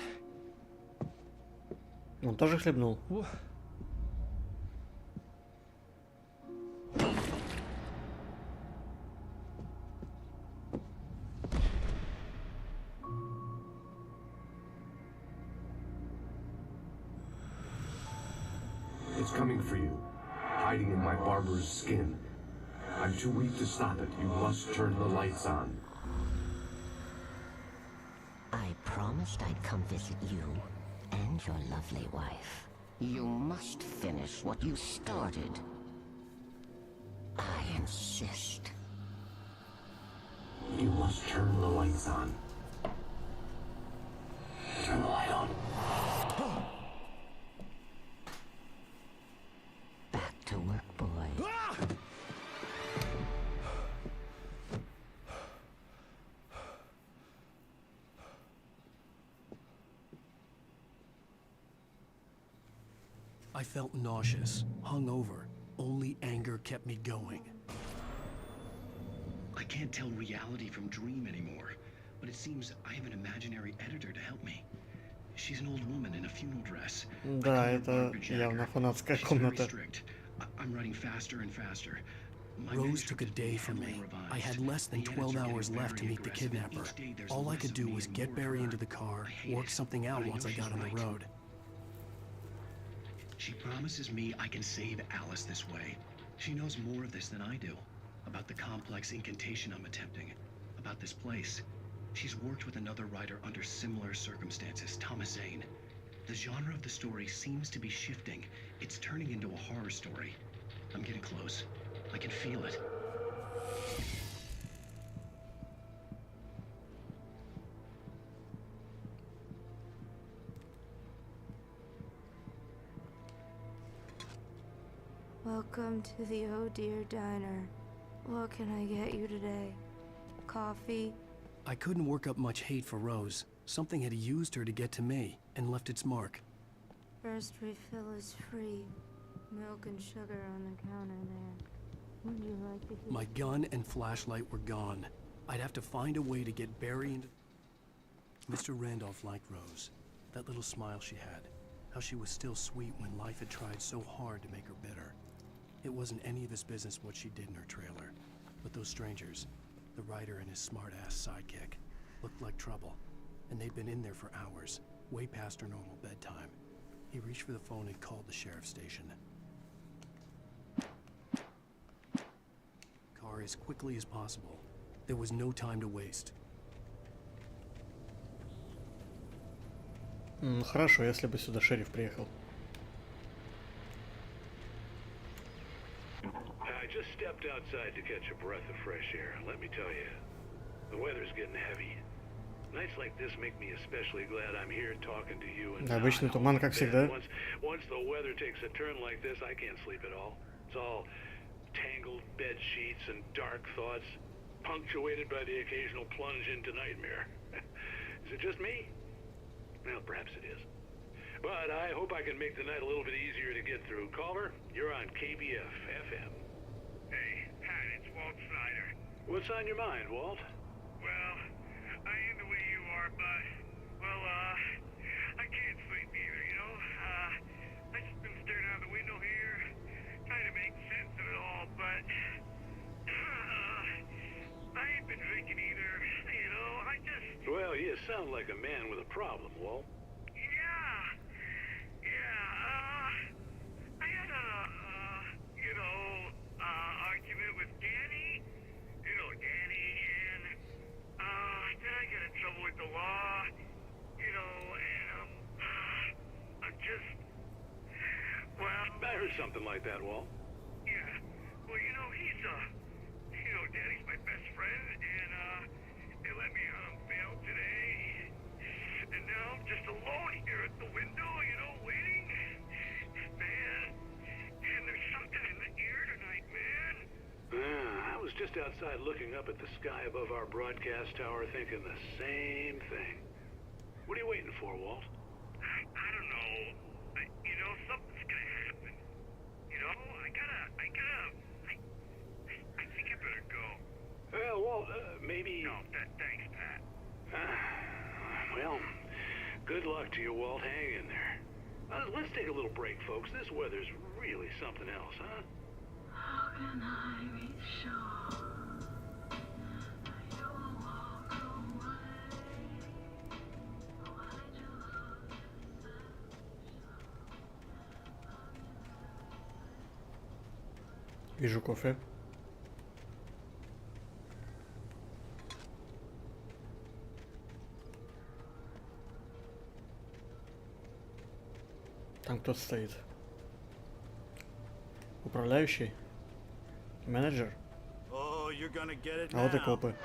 [SPEAKER 1] Он тоже хлебнул.
[SPEAKER 14] It's coming for you, hiding in my barber's skin. I'm too weak to stop it. You must turn the lights on.
[SPEAKER 19] I promised I'd come visit you and your lovely wife. You must finish what you started. I insist.
[SPEAKER 14] You must turn the lights on. Turn the light on.
[SPEAKER 19] Back to work, boy.
[SPEAKER 13] I felt nauseous, hungover. Only anger kept me going.
[SPEAKER 18] I can't tell reality from dream anymore, but it seems I have an imaginary editor to help me. She's an old woman in a funeral dress.
[SPEAKER 1] Да, это явно фанатская комната.
[SPEAKER 18] I'm writing faster and faster.
[SPEAKER 13] Rose took a day from me. I had less than 12 hours left to meet the kidnapper. All I could do was get Barry into the car, work something out once I got on the road.
[SPEAKER 18] She promises me I can save Alice this way. She knows more of this than I do. About the complex incantation I'm attempting. About this place. She's worked with another writer under similar circumstances, Thomas Zane. The genre of the story seems to be shifting. It's turning into a horror story. I'm getting close. I can feel it.
[SPEAKER 5] Welcome to the Oh Dear Diner. What can I get you today? Coffee?
[SPEAKER 13] I couldn't work up much hate for Rose. Something had used her to get to me, and left its mark.
[SPEAKER 5] First refill is free. Milk and sugar on the counter there. Would you like to get...
[SPEAKER 13] My gun and flashlight were gone. I'd have to find a way to get Barry into... Mr. Randolph liked Rose. That little smile she had. How she was still sweet when life had tried so hard to make her bitter. It wasn't any of his business what she did in her trailer. But those strangers, the writer and his smart-ass sidekick, looked like trouble. And they'd been in there for hours, way past her normal bedtime. He reached for the phone and called the sheriff's station. Car as quickly as possible. There was no time to waste.
[SPEAKER 1] Хорошо, если бы сюда шериф приехал.
[SPEAKER 12] I just stepped outside to catch a breath of fresh air. Let me tell you, the weather's getting heavy. Nights like this make me especially glad I'm here talking to you. And
[SPEAKER 1] обычный туман, как всегда.
[SPEAKER 12] Once the weather takes a turn like this, I can't sleep at all. It's all tangled bed sheets and dark thoughts, punctuated by the occasional plunge into nightmare. Is it just me? Well, perhaps it is. But I hope I can make the night a little bit easier to get through. Caller, you're on KBF FM.
[SPEAKER 23] Hey, Pat, it's Walt Snyder.
[SPEAKER 12] What's on your mind, Walt?
[SPEAKER 23] Well, I am the way you are, but, well, I can't sleep either, you know? I just been staring out the window here, trying to make sense of it all, but, I ain't been drinking either, you know?
[SPEAKER 12] Well, you sound like a man with a problem, Walt.
[SPEAKER 23] I had a, argument with Danny, and, then I got in trouble with the law, and, I'm just, well...
[SPEAKER 12] I heard something like that, Walt.
[SPEAKER 23] Yeah, well, Danny's my best friend, and, they let me out on bail today, and now I'm just alone here at the window, waiting, man, and there's something in the air tonight, man.
[SPEAKER 12] I was just outside looking up at the sky above our broadcast tower thinking the same thing. What are you waiting for, Walt?
[SPEAKER 23] I don't know. Something's gonna happen.
[SPEAKER 12] Well, maybe...
[SPEAKER 20] No, thanks, Pat.
[SPEAKER 12] Well, good luck to you, Walt. Hang in there. Let's take a little break, folks. This weather's really something else, huh?
[SPEAKER 3] How can I be sure you will walk away? Why do you look
[SPEAKER 1] Вижу кофе. Там кто-то стоит. Управляющий? Менеджер?
[SPEAKER 8] Oh, you're gonna get it
[SPEAKER 1] А вот и
[SPEAKER 8] now.
[SPEAKER 1] копы.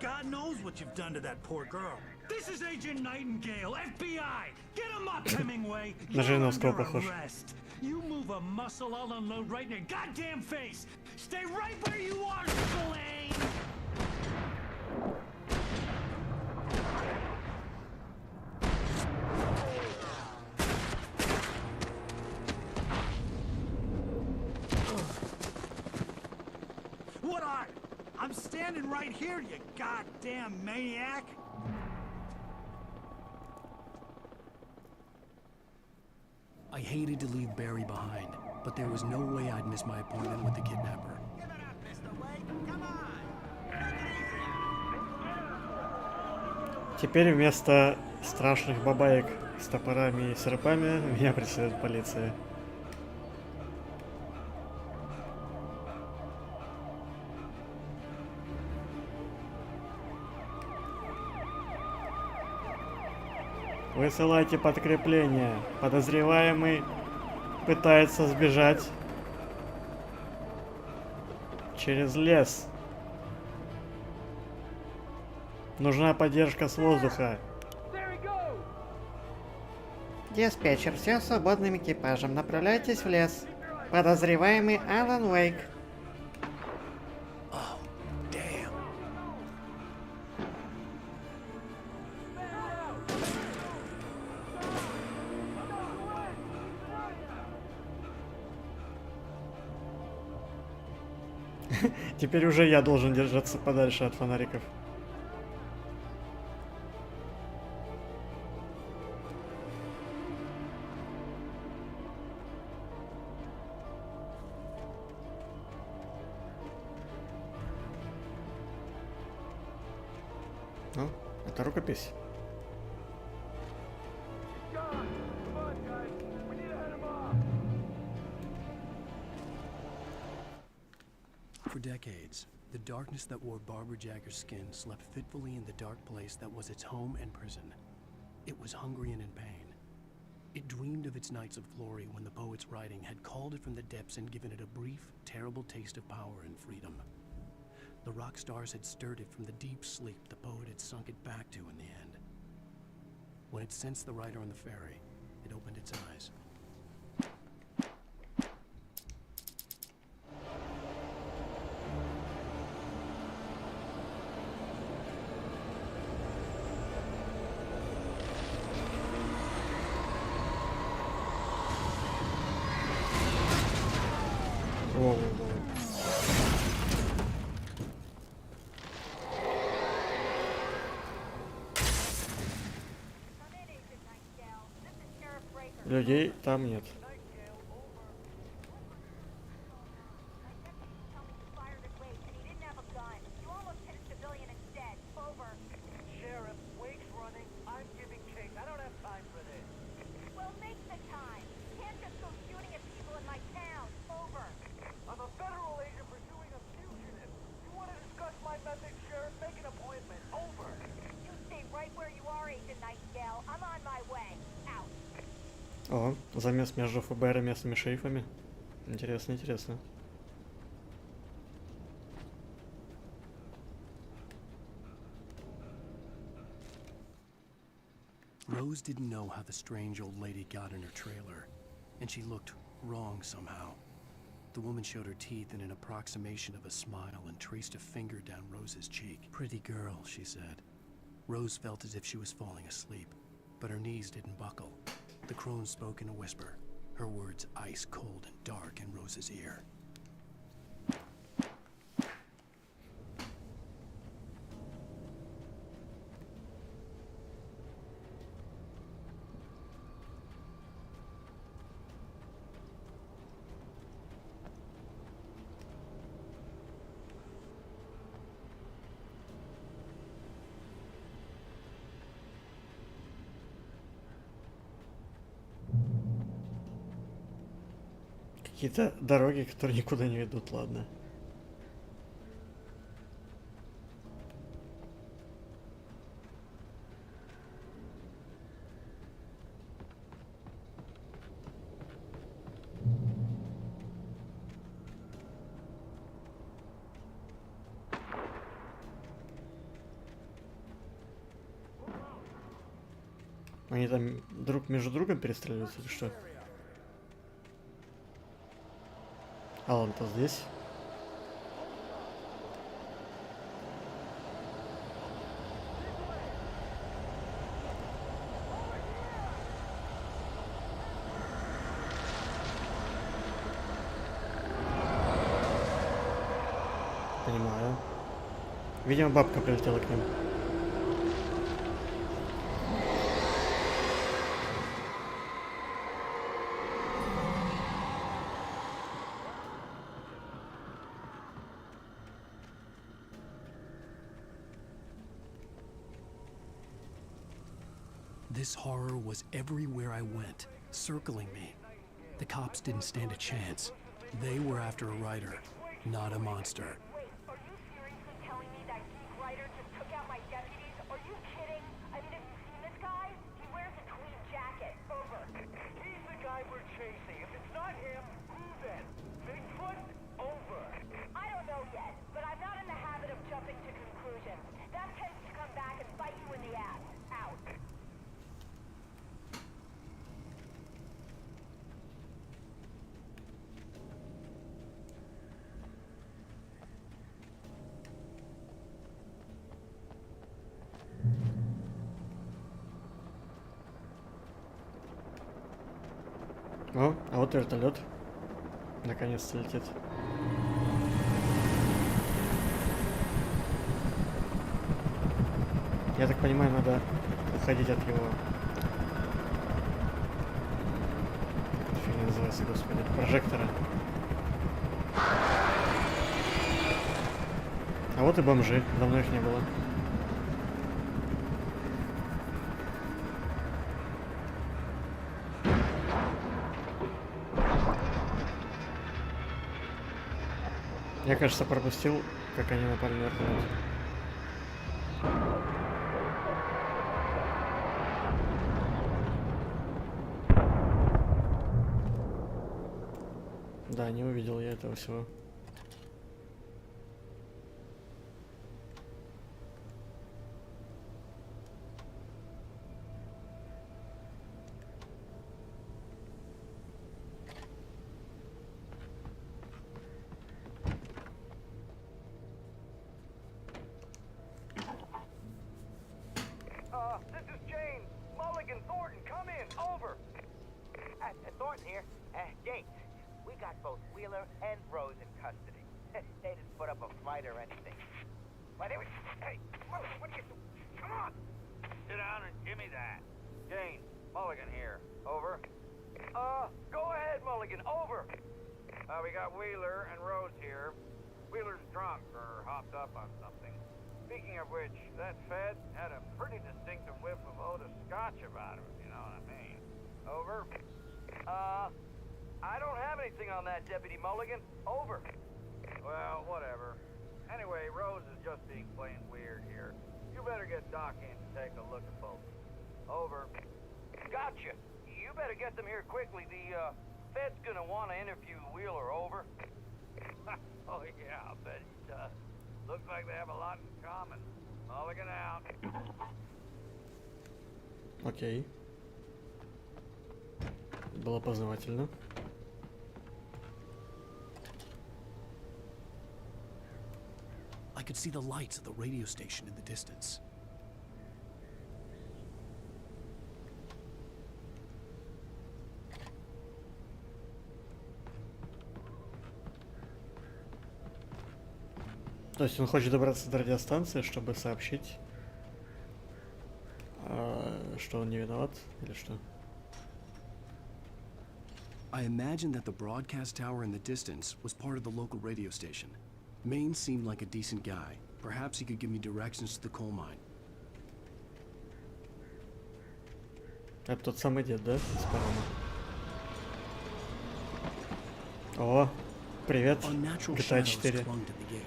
[SPEAKER 8] God knows what you've done to that poor girl. This is Agent Nightingale, FBI. Get him up, Hemingway.
[SPEAKER 1] На
[SPEAKER 8] You're
[SPEAKER 1] Жириновского
[SPEAKER 8] under
[SPEAKER 1] похож.
[SPEAKER 8] arrest. You move a muscle, I'll unload right in your goddamn face. Stay right where you are, Spillane. What are? I'm standing right here, you goddamn maniac.
[SPEAKER 13] I hated to leave Barry behind, but there was no way I'd miss my appointment with the kidnapper.
[SPEAKER 1] Теперь вместо страшных бабаек с топорами и серпами меня преследует полиция. Высылайте подкрепление. Подозреваемый пытается сбежать через лес. Нужна поддержка с воздуха. Диспетчер, все свободным экипажем. Направляйтесь в лес. Подозреваемый Алан Уэйк. Теперь уже я должен держаться подальше от фонариков. Ну, это рукопись.
[SPEAKER 13] For decades, the darkness that wore Barbara Jagger's skin slept fitfully in the dark place that was its home and prison. It was hungry and in pain. It dreamed of its nights of glory when the poet's writing had called it from the depths and given it a brief, terrible taste of power and freedom. The rock stars had stirred it from the deep sleep the poet had sunk it back to in the end. When it sensed the writer on the ferry, it opened its eyes.
[SPEAKER 1] Людей там нет.
[SPEAKER 4] Sheriff, Wake's running. I'm giving chase. I don't have time for this.
[SPEAKER 9] Well, make the time. You can't just go shooting at people in my town. Over.
[SPEAKER 4] I'm a federal agent pursuing a fugitive. You want to discuss my methods, Sheriff? Make an appointment. Over.
[SPEAKER 9] You stay right where you are, Agent Nightingale. I'm on my way. Out.
[SPEAKER 1] О, замес между ФБР и местными шерифами. Интересно, интересно.
[SPEAKER 13] Rose didn't know how the strange old lady got in her trailer, and she looked wrong somehow. The woman showed her teeth in an approximation of a smile and traced a finger down Rose's cheek. Pretty girl, she said. Rose felt as if she was falling asleep, but her knees didn't buckle. The crone spoke in a whisper, her words ice cold and dark in Rose's ear.
[SPEAKER 1] Какие-то дороги, которые никуда не ведут, ладно. Они там друг между другом перестреливаются или что? А он-то здесь. Понимаю. Видимо, бабка прилетела к ним.
[SPEAKER 13] This horror was everywhere I went, circling me. The cops didn't stand a chance. They were after a writer, not a monster.
[SPEAKER 4] Wait, are you seriously telling me that geek writer just took out my deputies? Are you kidding? I mean, have you seen this guy? He wears a tweed jacket. Over.
[SPEAKER 12] He's the guy we're chasing. If it's not him, who then? Bigfoot? Over.
[SPEAKER 4] I don't know yet, but I'm not in the habit of jumping to conclusions. That tends to come back and bite you in the ass. Out.
[SPEAKER 1] О, а вот вертолет. Наконец-то летит. Я так понимаю, надо уходить от его... Фиг называется, господи. Прожектора. А вот и бомжи. Давно их не было. Я, кажется, пропустил, как они напали на вертолет. Да, не увидел я этого всего.
[SPEAKER 4] This is James. Mulligan, Thornton, come in. Over.
[SPEAKER 6] Thornton here. James, we got both Wheeler and Rose in custody. They didn't put up a fight or anything. But anyway, hey, Mulligan, what are you doing? Come on.
[SPEAKER 4] Sit down and give me that. James, Mulligan here. Over. Go ahead, Mulligan. Over. We got Wheeler and Rose here. Wheeler's drunk or hopped up on something. Speaking of which, that Fed had a pretty distinctive whiff of Oda Scotch about him, if you know what I mean. Over. I don't have anything on that, Deputy Mulligan. Over. Well, whatever. Anyway, Rose is just being plain weird here. You better get Doc in to take a look at both. Over. Gotcha. You better get them here quickly. The, Fed's gonna want to interview Wheeler. Over. Oh, yeah, I bet he does. Looks like they have a lot in common. Mulligan out.
[SPEAKER 1] Окей. Было познавательно.
[SPEAKER 13] I could see the lights of the radio station in the distance.
[SPEAKER 1] То есть он хочет добраться до радиостанции, чтобы сообщить, что он не виноват, или что?
[SPEAKER 13] I imagined that the broadcast tower in the distance was part of the local radio station. Maine seemed like a decent guy. Perhaps he could give me directions to the coal mine.
[SPEAKER 1] Это тот самый дед, да? С парома. О, привет,
[SPEAKER 13] Unnatural
[SPEAKER 1] GTA
[SPEAKER 13] shadows
[SPEAKER 1] 4.
[SPEAKER 13] clung to the gate.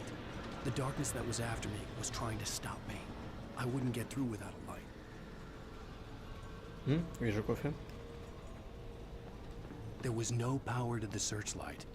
[SPEAKER 13] The darkness that was after me was trying to stop me. I wouldn't get through without a light.
[SPEAKER 1] Вижу кофе.
[SPEAKER 13] There was no power to the searchlight.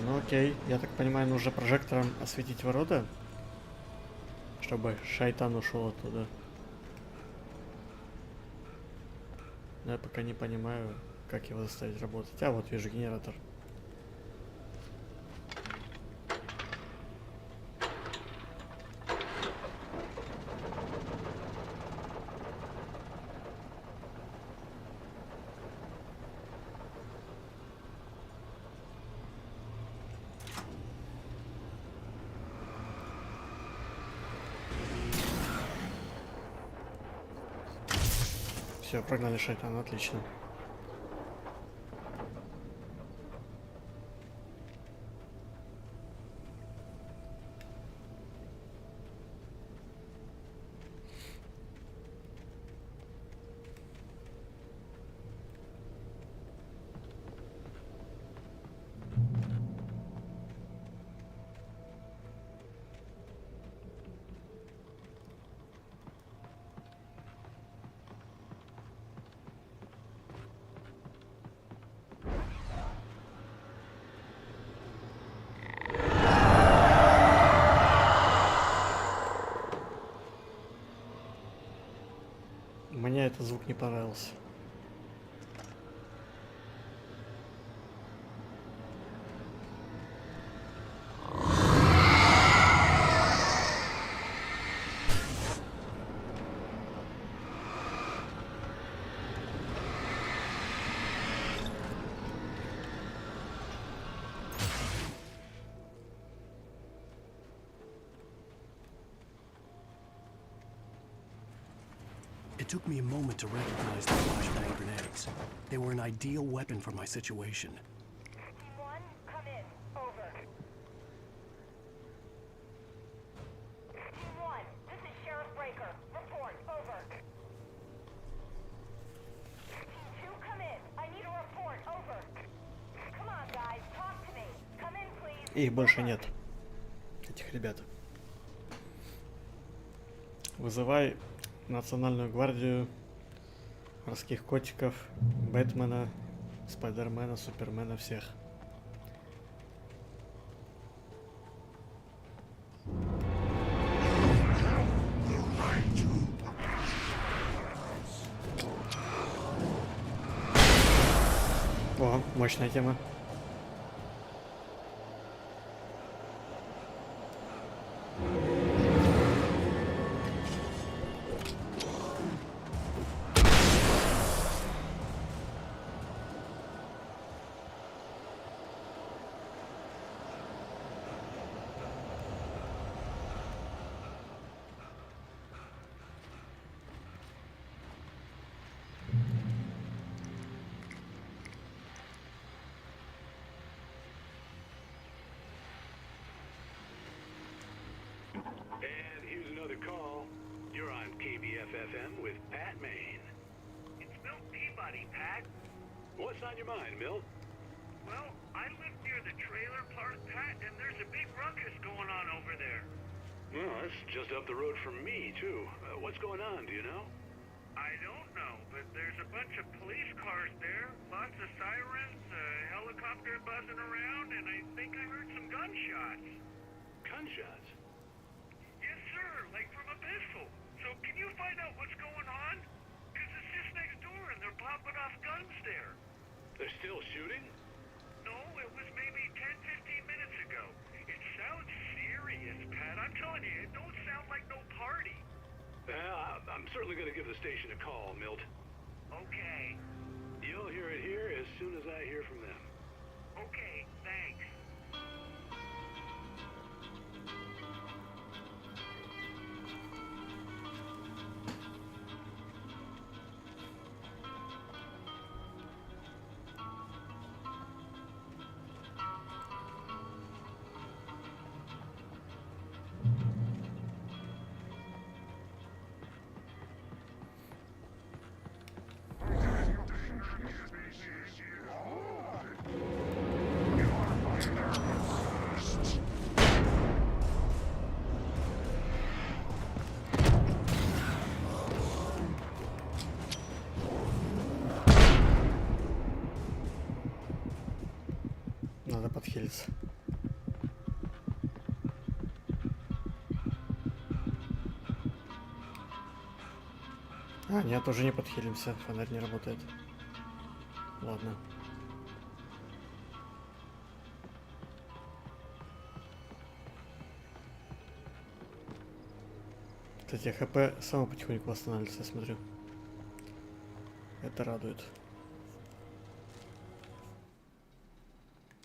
[SPEAKER 1] Ну окей, я так понимаю, нужно прожектором осветить ворота, чтобы шайтан ушел оттуда. Но я пока не понимаю, как его заставить работать. А, вот вижу генератор. Все, прогнали шайтана, отлично. Мне этот звук не понравился.
[SPEAKER 13] It took me a moment to recognize the flashbang grenades. They were an ideal weapon for my situation.
[SPEAKER 6] Team 1, come in. Over. Team 1, this is Sheriff Breaker. Report. Over. Team 2, come in. I need a report. Over. Come on, guys. Talk to me. Come in, please.
[SPEAKER 1] Их больше нет. Этих ребят. Вызывай Национальную гвардию, морских котиков, Бэтмена, Спайдермена, Супермена, всех. О, мощная тема.
[SPEAKER 12] And here's another call. You're on KBFFM with Pat Maine.
[SPEAKER 23] It's Milt Peabody, Pat.
[SPEAKER 12] What's on your mind, Milt?
[SPEAKER 23] Well, I live near the trailer park, Pat, and there's a big ruckus going on over there.
[SPEAKER 12] Well, that's just up the road from me, too. What's going on, do you know?
[SPEAKER 23] I don't know, but there's a bunch of police cars there, lots of sirens, a helicopter buzzing around, and I think I heard some gunshots.
[SPEAKER 12] Gunshots?
[SPEAKER 23] Yes, sir, like from a pistol. So can you find out what's going on? Because it's just next door and they're popping off guns there.
[SPEAKER 12] They're still shooting?
[SPEAKER 23] No, it was maybe 10, 15 minutes ago. It sounds serious, Pat. I'm telling you, it don't sound like no party.
[SPEAKER 12] Well, I'm certainly going to give the station a call, Milt.
[SPEAKER 23] Okay.
[SPEAKER 12] You'll hear it here as soon as I hear from them.
[SPEAKER 23] Okay, thanks.
[SPEAKER 1] подхилиться. А, нет, уже не подхилимся. Фонарь не работает. Ладно. Кстати, ХП само потихоньку восстанавливается, я смотрю. Это радует.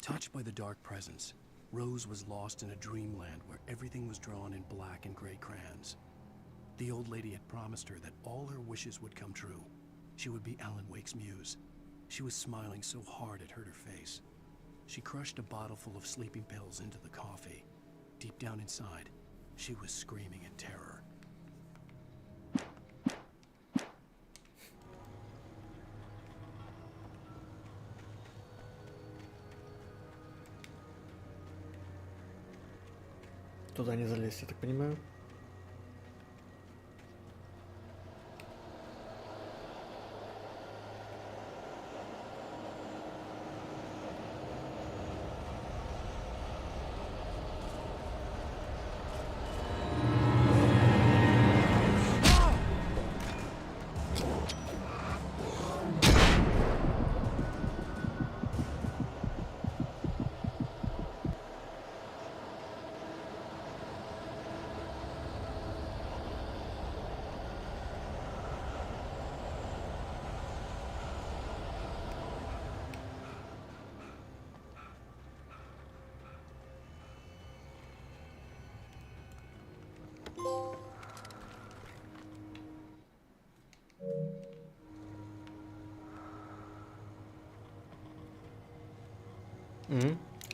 [SPEAKER 13] Touched by the dark presence, Rose was lost in a dreamland where everything was drawn in black and gray crayons. The old lady had promised her that all her wishes would come true. She would be Alan Wake's muse. She was smiling so hard it hurt her face. She crushed a bottle full of sleeping pills into the coffee. Deep down inside, she was screaming in terror.
[SPEAKER 1] Туда не залезть, я так понимаю.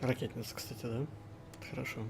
[SPEAKER 1] Ракетница, кстати, да? Хорошо.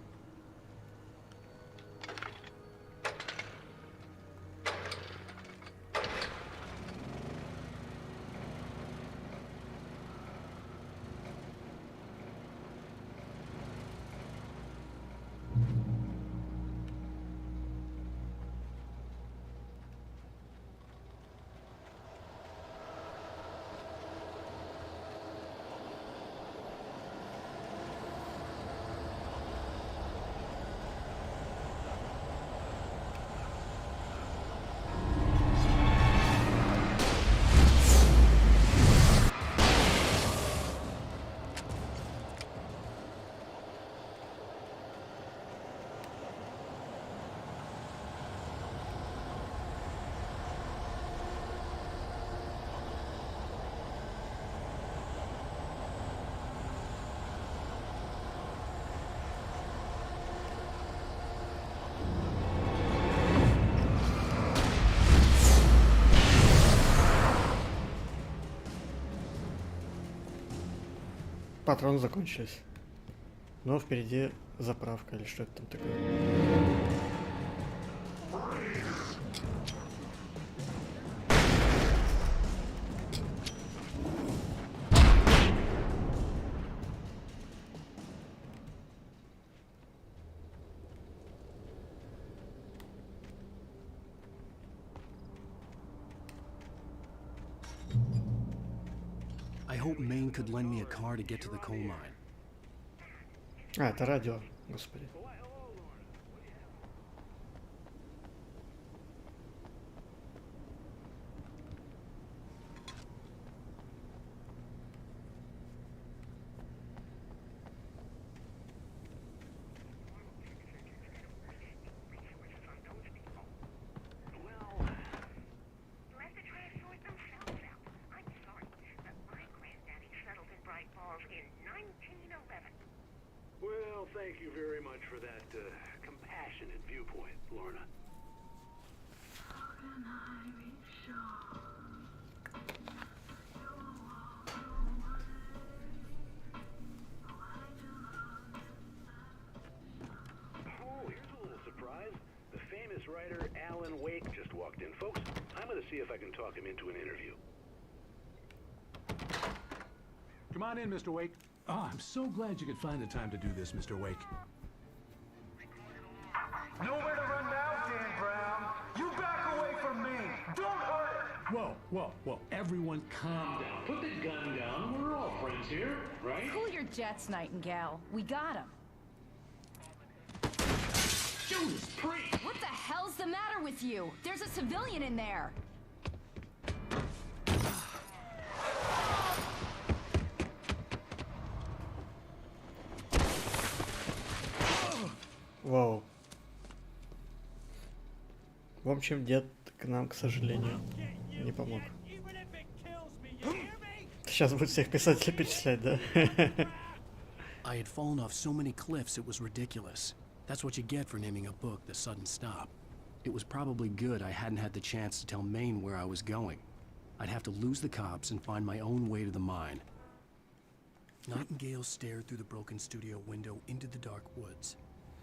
[SPEAKER 1] Патроны закончились. Но впереди заправка или что это там такое.
[SPEAKER 13] I hope Maine could lend me a car to get to the coal mine.
[SPEAKER 1] А, это радио, господи.
[SPEAKER 12] Well, thank you very much for that compassionate viewpoint, Lorna. Oh, here's a little surprise. The famous writer Alan Wake just walked in. Folks, I'm going to see if I can talk him into an interview.
[SPEAKER 7] Come on in, Mr. Wake. Oh, I'm so glad you could find the time to do this, Mr. Wake.
[SPEAKER 11] Nowhere to run now, Dan Brown. You back away from me. Don't hurt it.
[SPEAKER 7] Whoa, whoa, whoa. Everyone calm down.
[SPEAKER 12] Put the gun down. We're all friends here, right?
[SPEAKER 11] Cool your jets, Nightingale. We got him.
[SPEAKER 12] Judas Priest!
[SPEAKER 11] What the hell's the matter with you? There's a civilian in there.
[SPEAKER 1] Вау. В общем, дед к нам, к сожалению, не помог. Сейчас будет всех писателей перечислять, да?
[SPEAKER 13] I had fallen off so many cliffs it was ridiculous. That's what you get for naming a book The Sudden Stop. It was probably good I hadn't had the chance to tell Maine where I was going. I'd have to lose the cops and find my own way to the mine. Nightingale stared through the broken studio window into the dark woods.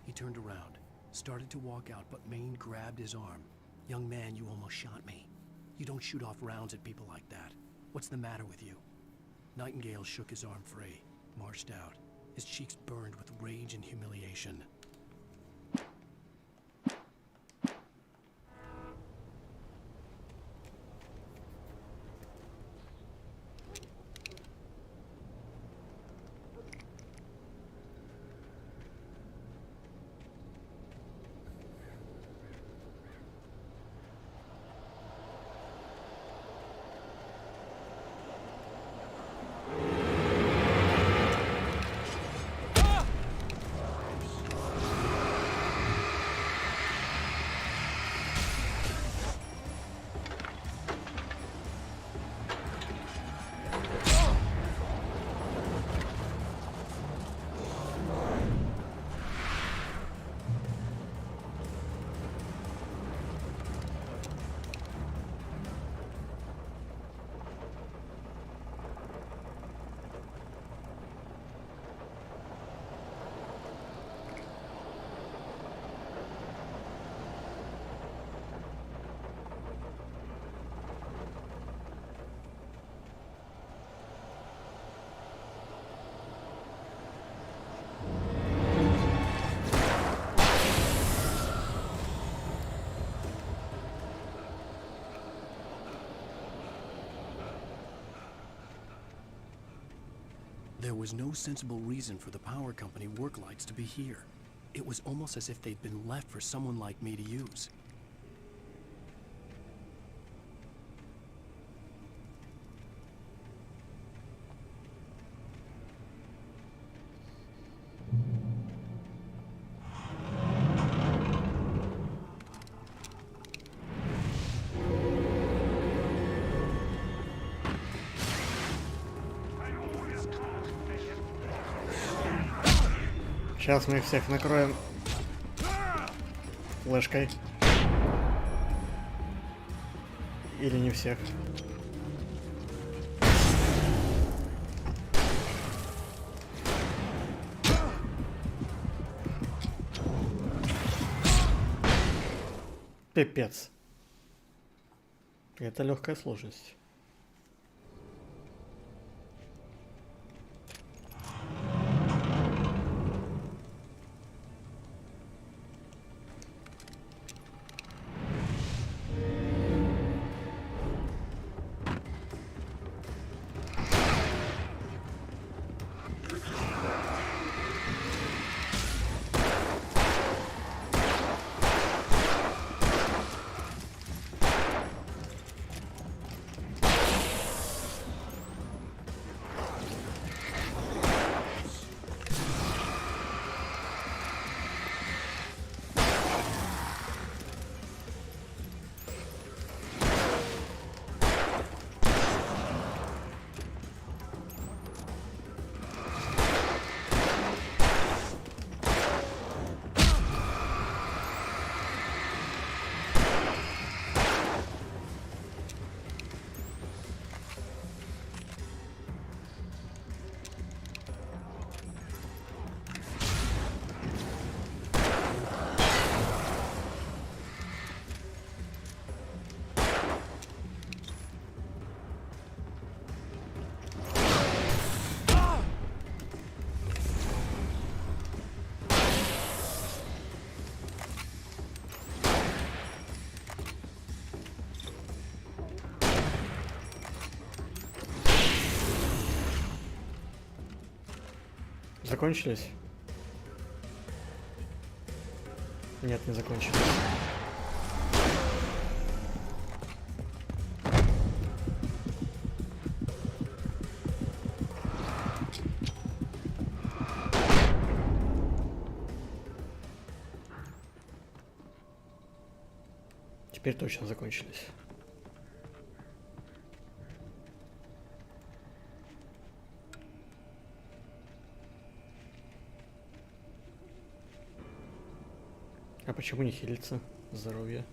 [SPEAKER 13] He turned around, started to walk out, but Maine grabbed his arm. "Young man, you almost shot me. You don't shoot off rounds at people like that. What's the matter with you?" Nightingale shook his arm free, marched out. His cheeks burned with rage and humiliation. There was no sensible reason for the power company work lights to be here. It was almost as if they'd been left for someone like me to use.
[SPEAKER 1] Сейчас мы их всех накроем флешкой. Или не всех. Пипец. Это легкая сложность. Закончились? Нет, не закончились. Теперь точно закончились. А почему не хилится здоровье?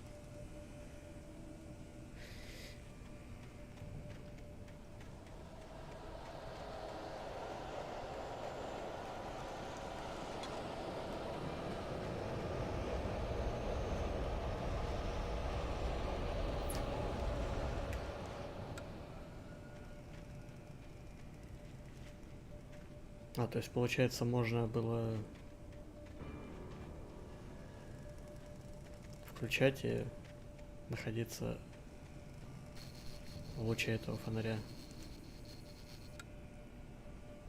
[SPEAKER 1] А, то есть, получается, можно было включать и находиться в луче этого фонаря.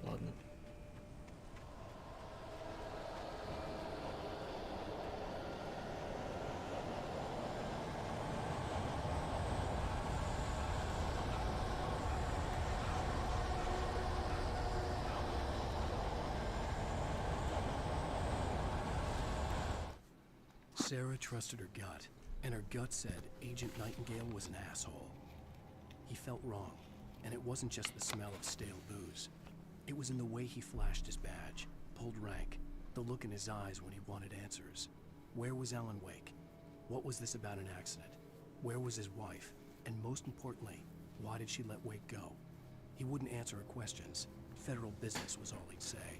[SPEAKER 1] Ладно.
[SPEAKER 13] Sarah trusted her gut, and her gut said Agent Nightingale was an asshole. He felt wrong, and it wasn't just the smell of stale booze. It was in the way he flashed his badge, pulled rank, the look in his eyes when he wanted answers. Where was Alan Wake? What was this about an accident? Where was his wife? And most importantly, why did she let Wake go? He wouldn't answer her questions. Federal business was all he'd say.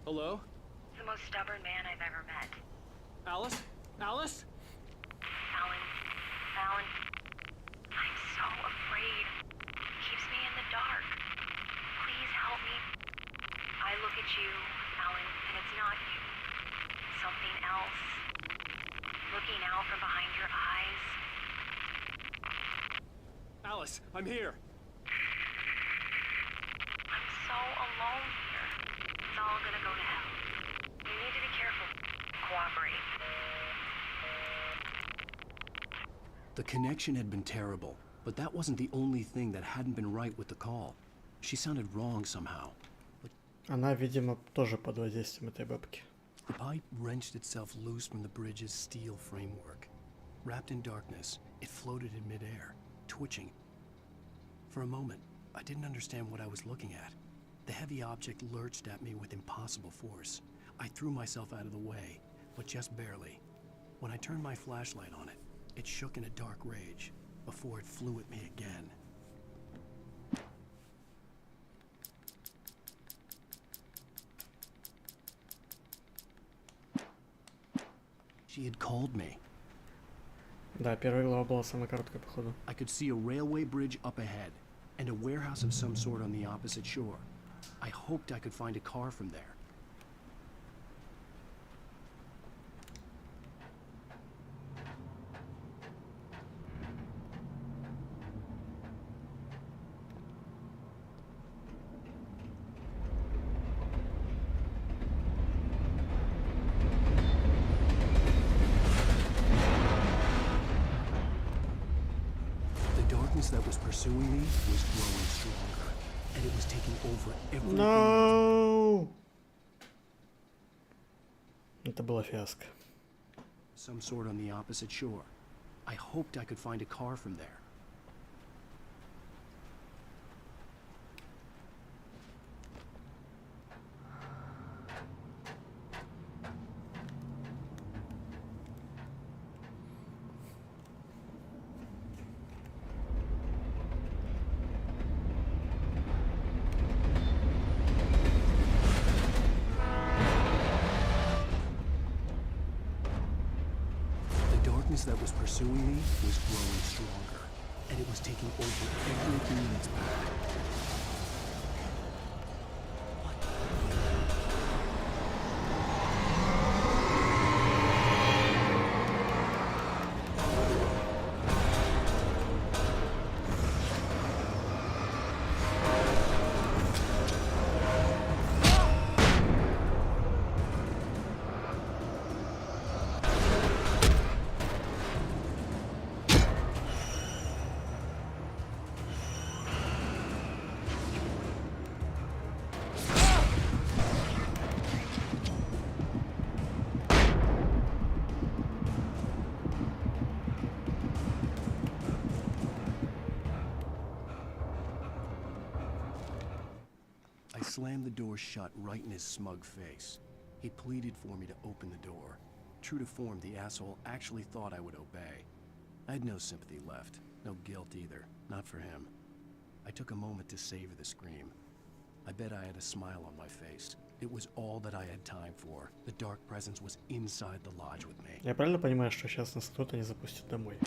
[SPEAKER 10] Hello?
[SPEAKER 3] The most stubborn man I've ever met.
[SPEAKER 10] Alice? Alice?
[SPEAKER 3] Alan, I'm so afraid. It keeps me in the dark. Please help me. I look at you, Alan, and it's not you. Something else. Looking out from behind your eyes.
[SPEAKER 10] Alice, I'm here.
[SPEAKER 3] I'm so alone here. It's all gonna go to hell. You need to be careful. Cooperate.
[SPEAKER 13] The connection had been terrible, but that wasn't the only thing that hadn't been right with the call. She sounded wrong somehow.
[SPEAKER 1] Она, видимо, тоже под воздействием этой бабки.
[SPEAKER 13] The pipe wrenched itself loose from the bridge's steel framework. Wrapped in darkness, it floated in midair, twitching. For a moment, I didn't understand what I was looking at. The heavy object lurched at me with impossible force. I threw myself out of the way, but just barely. When I turned my flashlight on it, it shook in a dark rage before it flew at me again. She had called me.
[SPEAKER 1] Да, первая глава была самая короткая, походу.
[SPEAKER 13] I could see a railway bridge up ahead, and a warehouse of some sort on the opposite shore. I hoped I could find a car from there. That was pursuing me was growing stronger, and it was taking over everything.
[SPEAKER 1] No! Это была фиаско.
[SPEAKER 13] Some sort on the opposite shore. I hoped I could find a car from there. darkness that was pursuing me was growing stronger, and it was taking over everything in its path. Slammed the door shut right in his smug face. He pleaded for me to open the door. True to form, the asshole actually thought I would obey. I had no sympathy left, no guilt either, not for him. I took a moment to savor the scream. I bet I had a smile on my face. It was all that I had time for. The dark presence was inside the lodge with me.
[SPEAKER 1] Я правильно понимаю, что сейчас нас кто-то не запустит домой?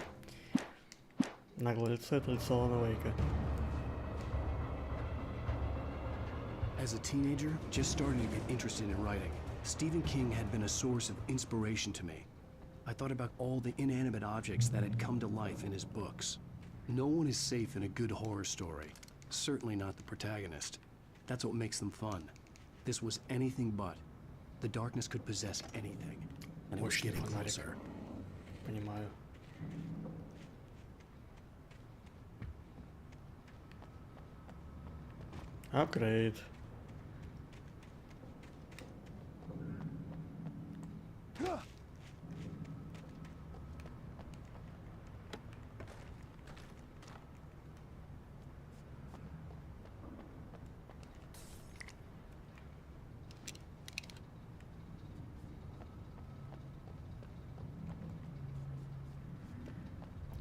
[SPEAKER 1] Наглое лицо — это лицо Алана Уэйка.
[SPEAKER 13] As a teenager, just starting to get interested in writing, Stephen King had been a source of inspiration to me. I thought about all the inanimate objects that had come to life in his books. No one is safe in a good horror story. Certainly not the protagonist. That's what makes them fun. This was anything but. The darkness could possess anything, and it was getting closer.
[SPEAKER 1] Понимаю. Upgrade.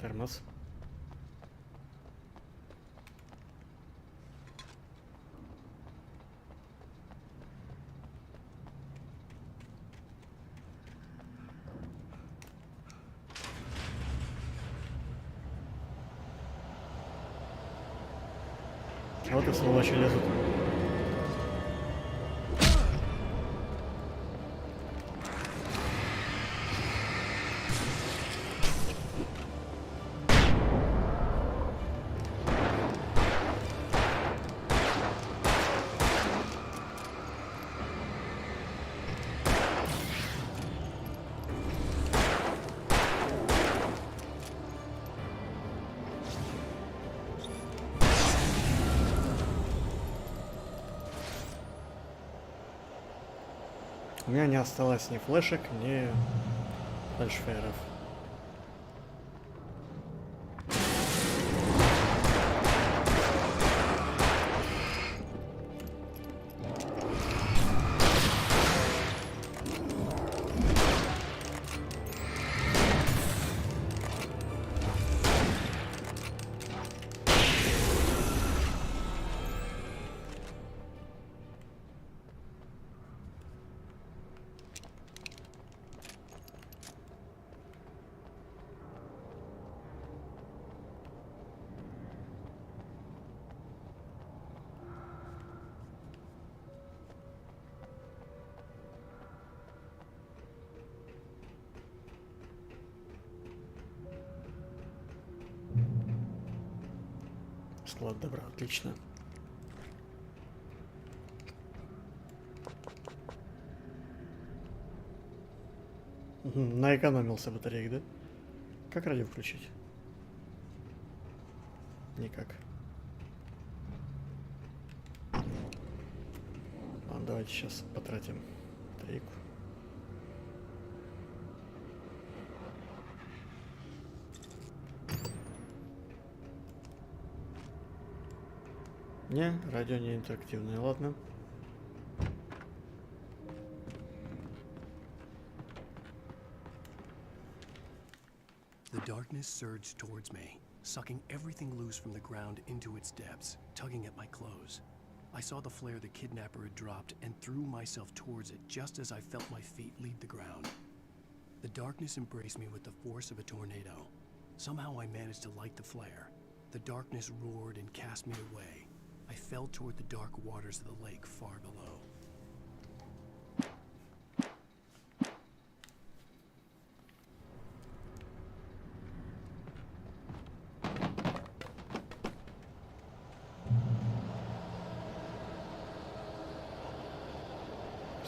[SPEAKER 1] Термос. Вот и сволочи лезут. У меня не осталось ни флешек, ни фальшфейеров. Склад добра, отлично. Наэкономился батареек, да? Как радио включить? Никак. Ладно, давайте сейчас потратим батарейку. Не, радио не интерактивное, ладно.
[SPEAKER 13] The darkness surged towards me, sucking everything loose from the ground into its depths, tugging at my clothes. I saw the flare the kidnapper had dropped and threw myself towards it just as I felt my feet leave the ground. The darkness embraced me with the force of a tornado. Somehow I managed to light the flare. The darkness roared and cast me away. I fell toward the dark waters of the lake far below.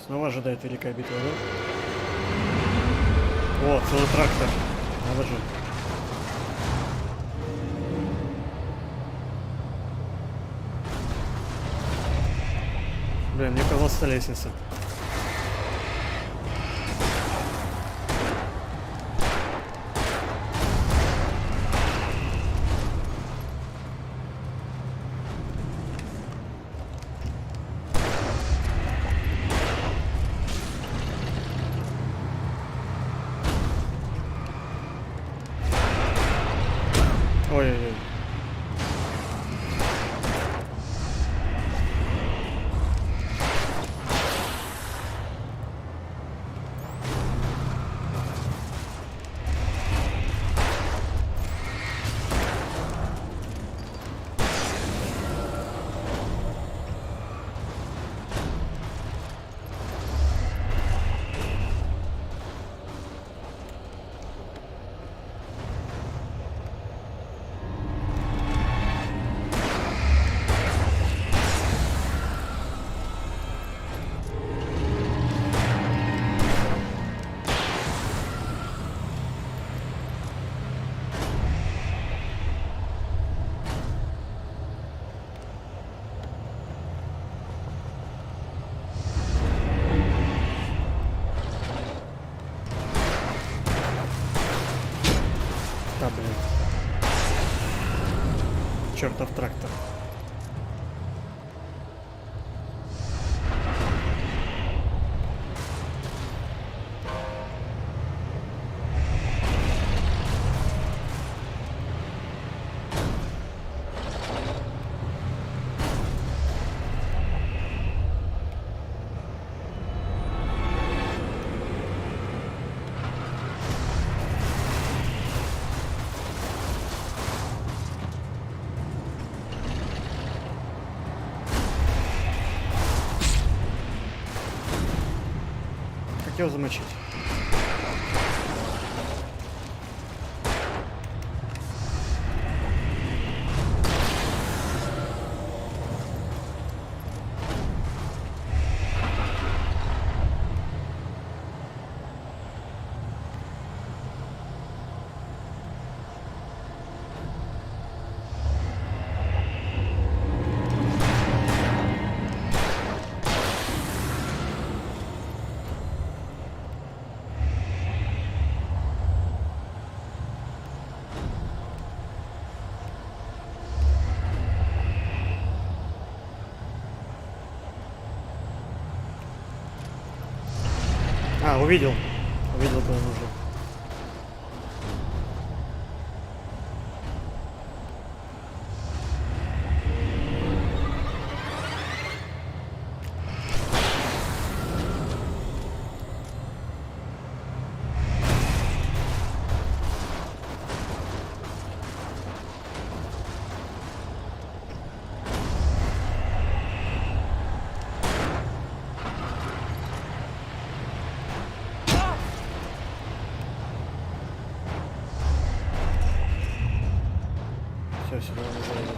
[SPEAKER 1] Снова ожидает великая битва, да? О, целый трактор. Надо же. Блин, мне казалось, это лестница. Ой-ой-ой. Да, блин. Чертов трактор. Как его замочить? А, увидел. Увидел, куда нужно. Все, сюда он не заедет.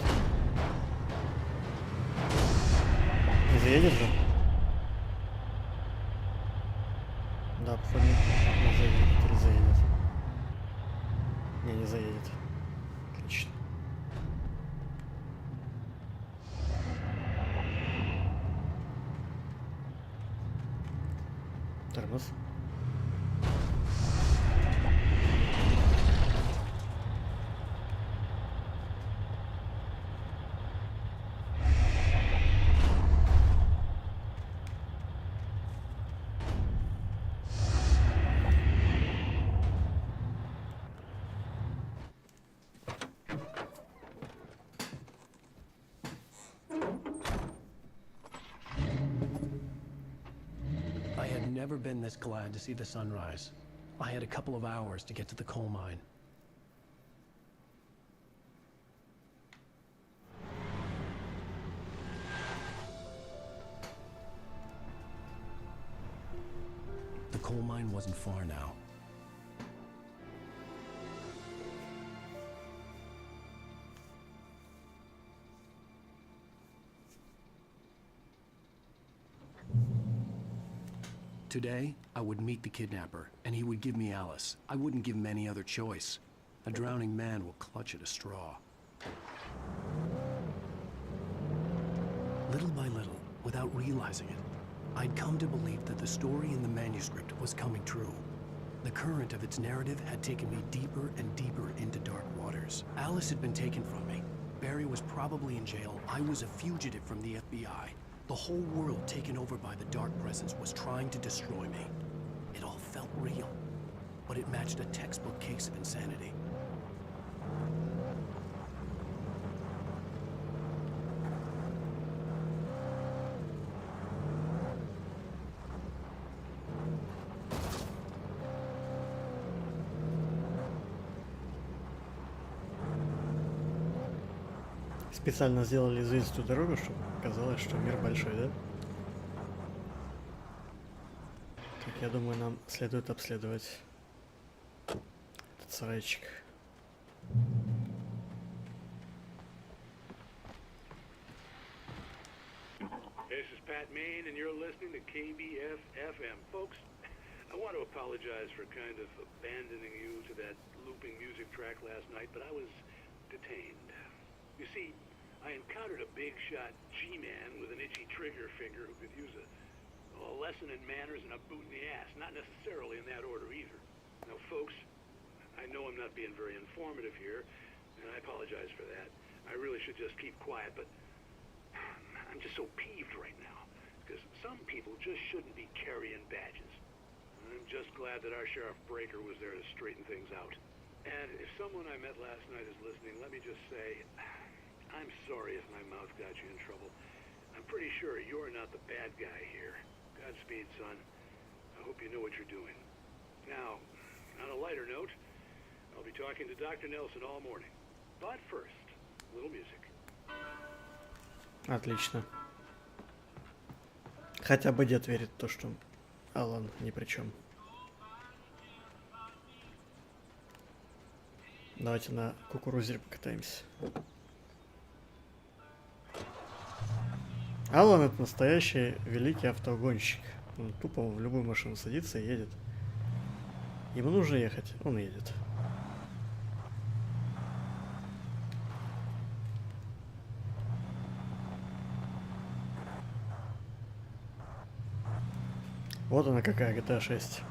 [SPEAKER 1] Не заедет же? Да, походу не заедет или заедет. Не заедет. Отлично. Тормоз.
[SPEAKER 13] I had never been this glad to see the sunrise. I had a couple of hours to get to the coal mine. The coal mine wasn't far now. Today, I would meet the kidnapper, and he would give me Alice. I wouldn't give him any other choice. A drowning man will clutch at a straw. Little by little, without realizing it, I'd come to believe that the story in the manuscript was coming true. The current of its narrative had taken me deeper and deeper into dark waters. Alice had been taken from me. Barry was probably in jail. I was a fugitive from the FBI. The whole world taken over by the Dark Presence was trying to destroy me. It all felt real, but it matched a textbook case of insanity.
[SPEAKER 1] Специально сделали извилистую дорогу, чтобы казалось, что мир большой, да? Так, я думаю, нам следует обследовать этот сарайчик.
[SPEAKER 12] This is Pat Main, and you're listening to KBF-FM. Folks, I want to apologize for kind of abandoning you to that looping music track last night, but I was detained. You see, I encountered a big-shot G-man with an itchy trigger finger who could use a lesson in manners and a boot in the ass. Not necessarily in that order either. Now, folks, I know I'm not being very informative here, and I apologize for that. I really should just keep quiet, but I'm just so peeved right now, because some people just shouldn't be carrying badges. I'm just glad that our Sheriff Breaker was there to straighten things out. And if someone I met last night is listening, let me just say, I'm sorry if my mouth got you in trouble. I'm pretty sure you're not the bad guy here. Godspeed, son. I hope you know what you're doing. Now, on a lighter note, I'll be talking to Dr. Nelson all morning. But first, a little music.
[SPEAKER 1] Отлично. Хотя бы дед верит в то, что Алан ни при чем. Давайте на кукурузере покатаемся. Алан — это настоящий великий автогонщик. Он тупо в любую машину садится и едет. Ему нужно ехать, он едет. Вот она какая, GTA 6.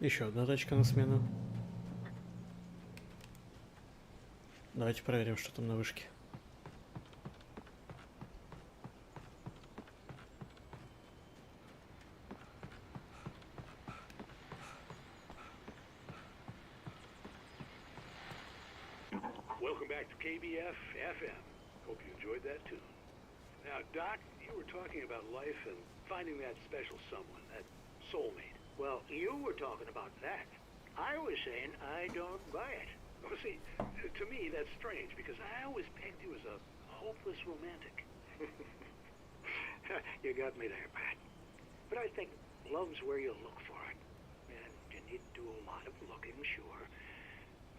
[SPEAKER 1] Еще одна тачка на смену. Давайте проверим, что там на вышке.
[SPEAKER 12] Welcome back to KBF-FM. Hope you enjoyed that tune. Now, Doc, you were talking about life and finding that special someone, that soulmate.
[SPEAKER 16] Well, you were talking about that. I was saying I don't buy it.
[SPEAKER 12] Well, see, to me, that's strange, because I always pegged you as a hopeless romantic.
[SPEAKER 16] You got me there, Pat. But I think love's where you look for it. And you need to do a lot of looking, sure.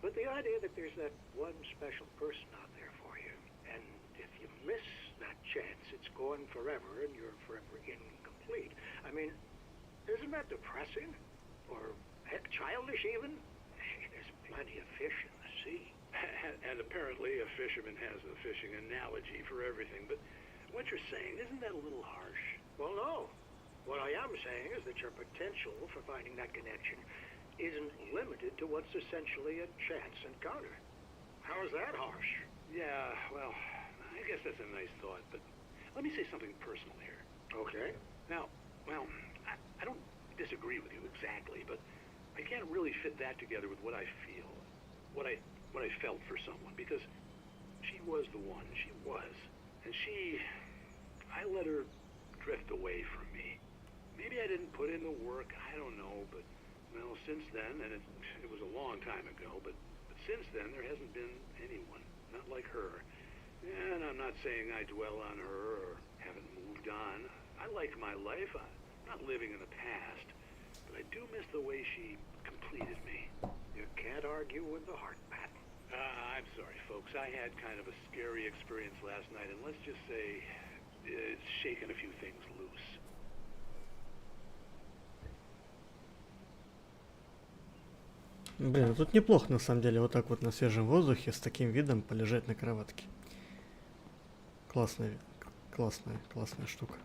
[SPEAKER 16] But the idea that there's that one special person out there for you, and if you miss that chance, it's gone forever, and you're forever incomplete. I mean, isn't that depressing? Or, heck, childish even? Hey, there's plenty of fish in the sea.
[SPEAKER 12] And apparently a fisherman has a fishing analogy for everything, but what you're saying, isn't that a little harsh?
[SPEAKER 16] Well, no. What I am saying is that your potential for finding that connection isn't limited to what's essentially a chance encounter. How is that harsh?
[SPEAKER 12] Yeah, well, I guess that's a nice thought, but let me say something personal here.
[SPEAKER 16] Okay.
[SPEAKER 12] Now, well, I don't disagree with you exactly, but I can't really fit that together with what I feel, what I felt for someone, because she was the one, she was. And I let her drift away from me. Maybe I didn't put in the work, I don't know, but, well, since then, and it was a long time ago, but since then, there hasn't been anyone, not like her. And I'm not saying I dwell on her or haven't moved on. I like my life, I'm not living in the past, but I do miss the way she completed me.
[SPEAKER 16] You can't argue with the heart, Matt.
[SPEAKER 12] I'm sorry, folks. I had kind of a scary experience last night, and let's just say it's shaken a few things loose.
[SPEAKER 1] Блин, тут неплохо на самом деле вот так вот на свежем воздухе с таким видом полежать на кроватке. Классная штука.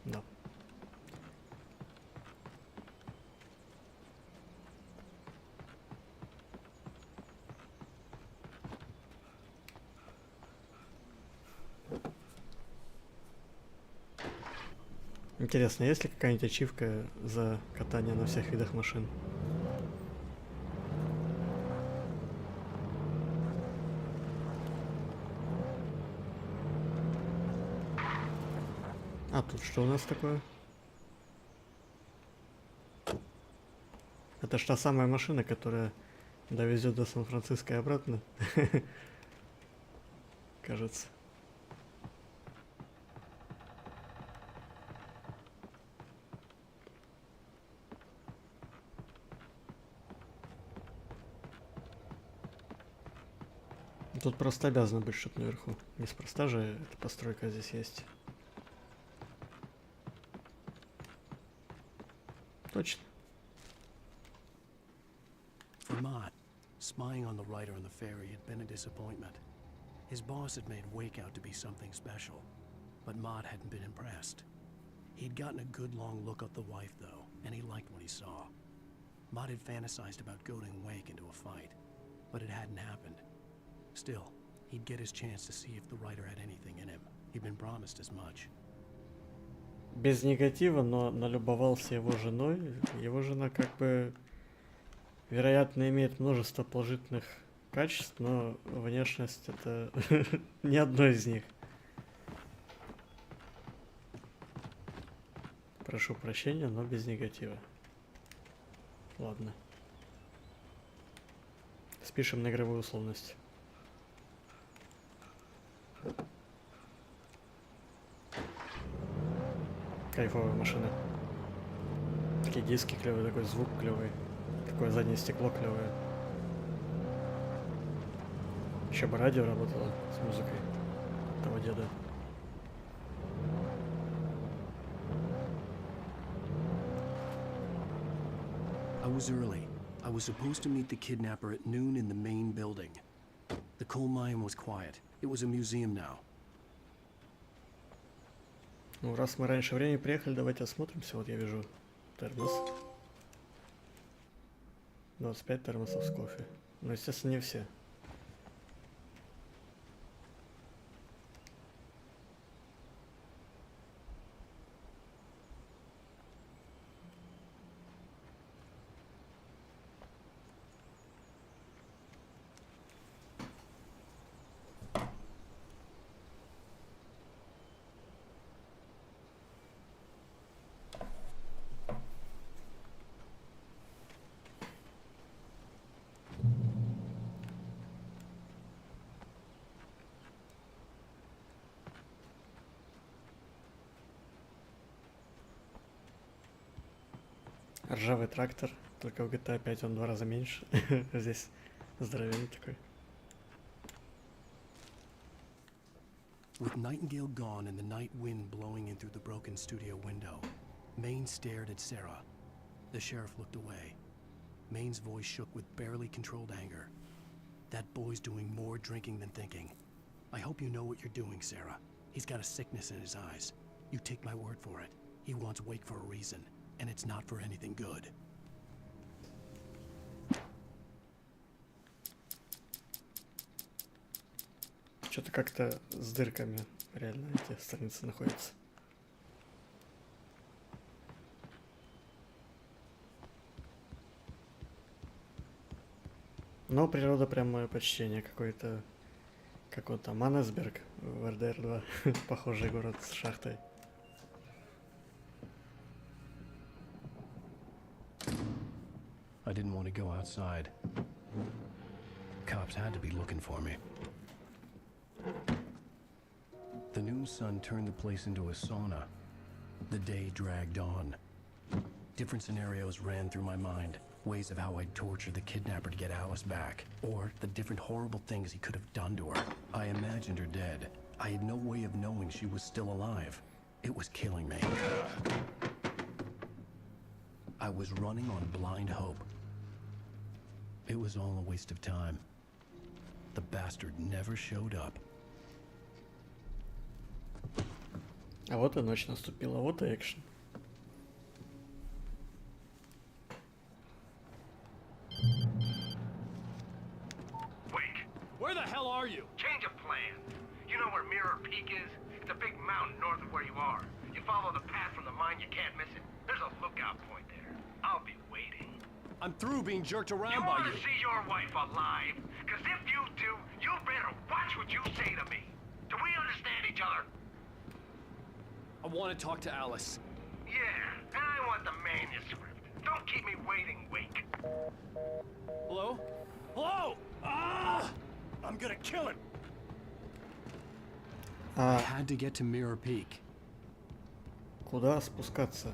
[SPEAKER 1] Да. Интересно, есть ли какая-нибудь ачивка за катание на всех видах машин? А тут что у нас такое? Это ж та самая машина, которая довезет до Сан-Франциско и обратно. Кажется. Тут просто обязано быть, чтоб наверху. Неспроста же эта постройка здесь есть. Точно.
[SPEAKER 13] For Mott, spying on the writer on the ferry had been a disappointment. His boss had made Wake out to be something special, but Mott hadn't been impressed. He'd gotten a good long look at the wife, though, and he liked what he saw. Mott had fantasized about goading Wake into a fight, but it hadn't happened. Still, he'd get his chance to see if the writer had anything in him. He'd been promised as much.
[SPEAKER 1] Без негатива, но налюбовался его женой. Его жена как бы, вероятно, имеет множество положительных качеств, но внешность это не одно из них. Прошу прощения, но без негатива. Ладно. Спишем на игровую условность. Кайфовая машина. Такие диски клевые, такой звук клевый. Такое заднее стекло клевое. Еще бы радио работало с музыкой того деда.
[SPEAKER 13] I was early. I was supposed to meet the kidnapper at noon in the main building. The coal mine was quiet. It was a museum now.
[SPEAKER 1] Ну, раз мы раньше времени приехали, давайте осмотримся. Вот я вижу термос. 25 термосов с кофе. Но, естественно, не все. Ржавый трактор, только в GTA 5 он в 2 раза меньше. Здесь здоровенный такой.
[SPEAKER 13] With Nightingale gone and the night wind blowing in through the broken studio window, Maine stared at Sarah. The sheriff looked away. Maine's voice shook with barely controlled anger. That boy's doing more drinking than thinking. I hope you know what you're doing, Sarah. He's got a sickness in his eyes. You take my word for it. He wants Wake for a reason, and it's not for anything good.
[SPEAKER 1] Что-то как-то с дырками реально эти страницы находятся. Но природа прям мое почтение. Какой-то... Как вот там, Маннесберг в РДР 2. Похожий город с шахтой.
[SPEAKER 13] I didn't want to go outside. Cops had to be looking for me. The noon sun turned the place into a sauna. The day dragged on. Different scenarios ran through my mind. Ways of how I'd torture the kidnapper to get Alice back. Or the different horrible things he could have done to her. I imagined her dead. I had no way of knowing she was still alive. It was killing me. I was running on blind hope. It was all a waste of time. The bastard never showed up.
[SPEAKER 1] А вот и ночь наступила, вот и экшен.
[SPEAKER 20] Wake,
[SPEAKER 10] Where the hell are you?
[SPEAKER 20] change of plan. You know where Mirror Peak is? It's a big mountain north of where you are. You follow the path from the mine, you can't miss it. There's a lookout point there. I'll be waiting.
[SPEAKER 10] I'm through being jerked
[SPEAKER 20] You
[SPEAKER 10] around by
[SPEAKER 20] want
[SPEAKER 10] you.
[SPEAKER 20] to see your wife alive? Because if you do, you better watch what you say to me. Do we understand each other?
[SPEAKER 10] I want to talk to Alice.
[SPEAKER 20] Yeah, and I want the manuscript. Don't keep me waiting, Wake.
[SPEAKER 10] Hello? Hello? Ah! I'm gonna kill him.
[SPEAKER 13] I had to get to Mirror Peak.
[SPEAKER 1] Куда спускаться?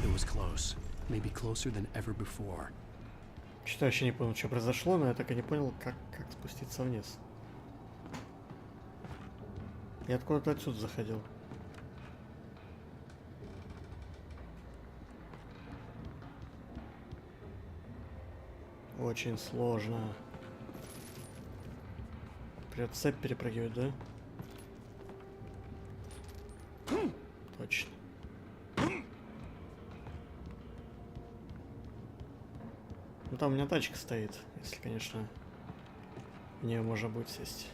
[SPEAKER 13] It was close. Maybe closer than ever before.
[SPEAKER 1] Что-то вообще не понял, что произошло, но я так и не понял, как спуститься вниз. Я откуда-то отсюда заходил. Очень сложно. Придется цепь перепрыгивать, да? Точно. Ну там у меня тачка стоит, если, конечно, в нее можно будет сесть.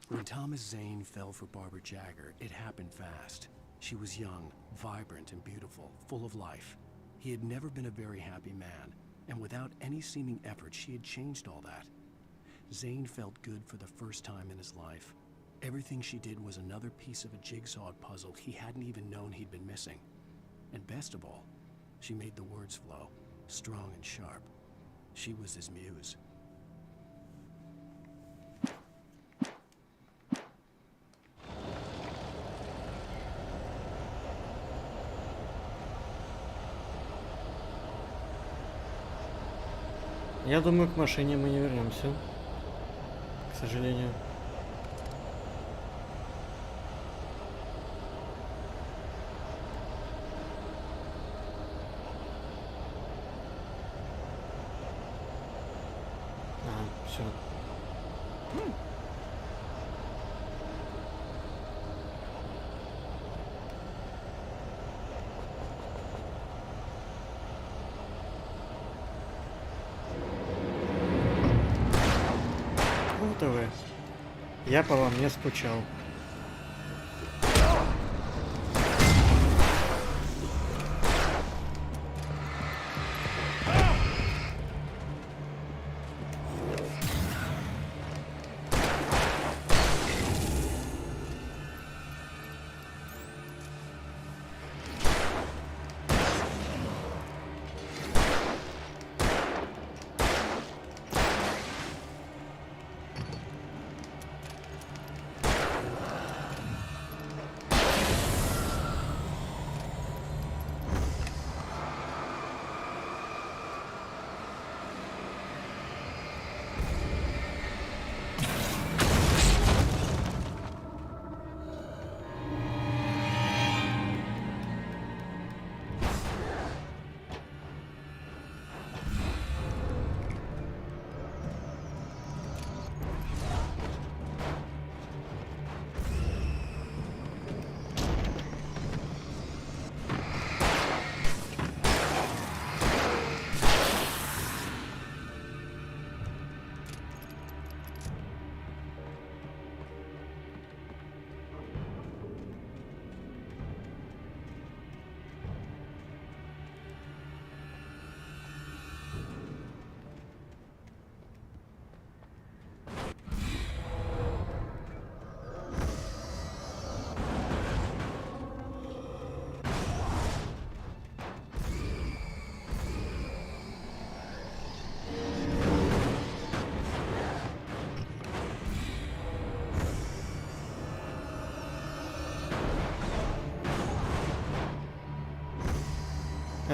[SPEAKER 13] When Thomas Zane fell for Barbara Jagger, it happened fast. She was young, vibrant, and beautiful, full of life. He had never been a very happy man, and without any seeming effort, she had changed all that. Zane felt good for the first time in his life. Everything she did was another piece of a jigsaw puzzle he hadn't even known he'd been missing. And best of all, she made the words flow, strong and sharp. She was his muse.
[SPEAKER 1] Я думаю, к машине мы не вернемся, к сожалению. Все. Вот и вы. Я по вам не скучал.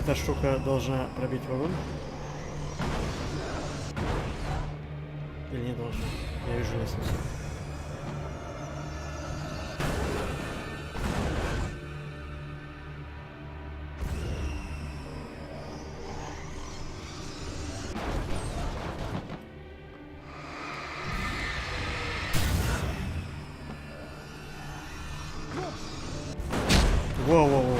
[SPEAKER 1] Эта штука должна пробить вагон? Или не должна? Я вижу лестницу. Воу-воу-воу.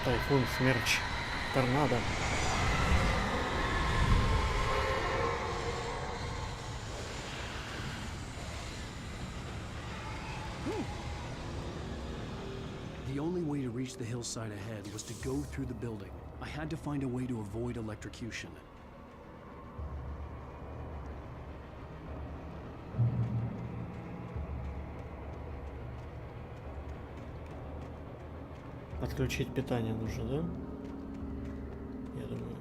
[SPEAKER 1] Тайфун, смерч, торнадо.
[SPEAKER 13] The only way to reach the hillside ahead was to go through the building. I had to find a way to avoid electrocution.
[SPEAKER 1] Отключить питание нужно, да? Я думаю.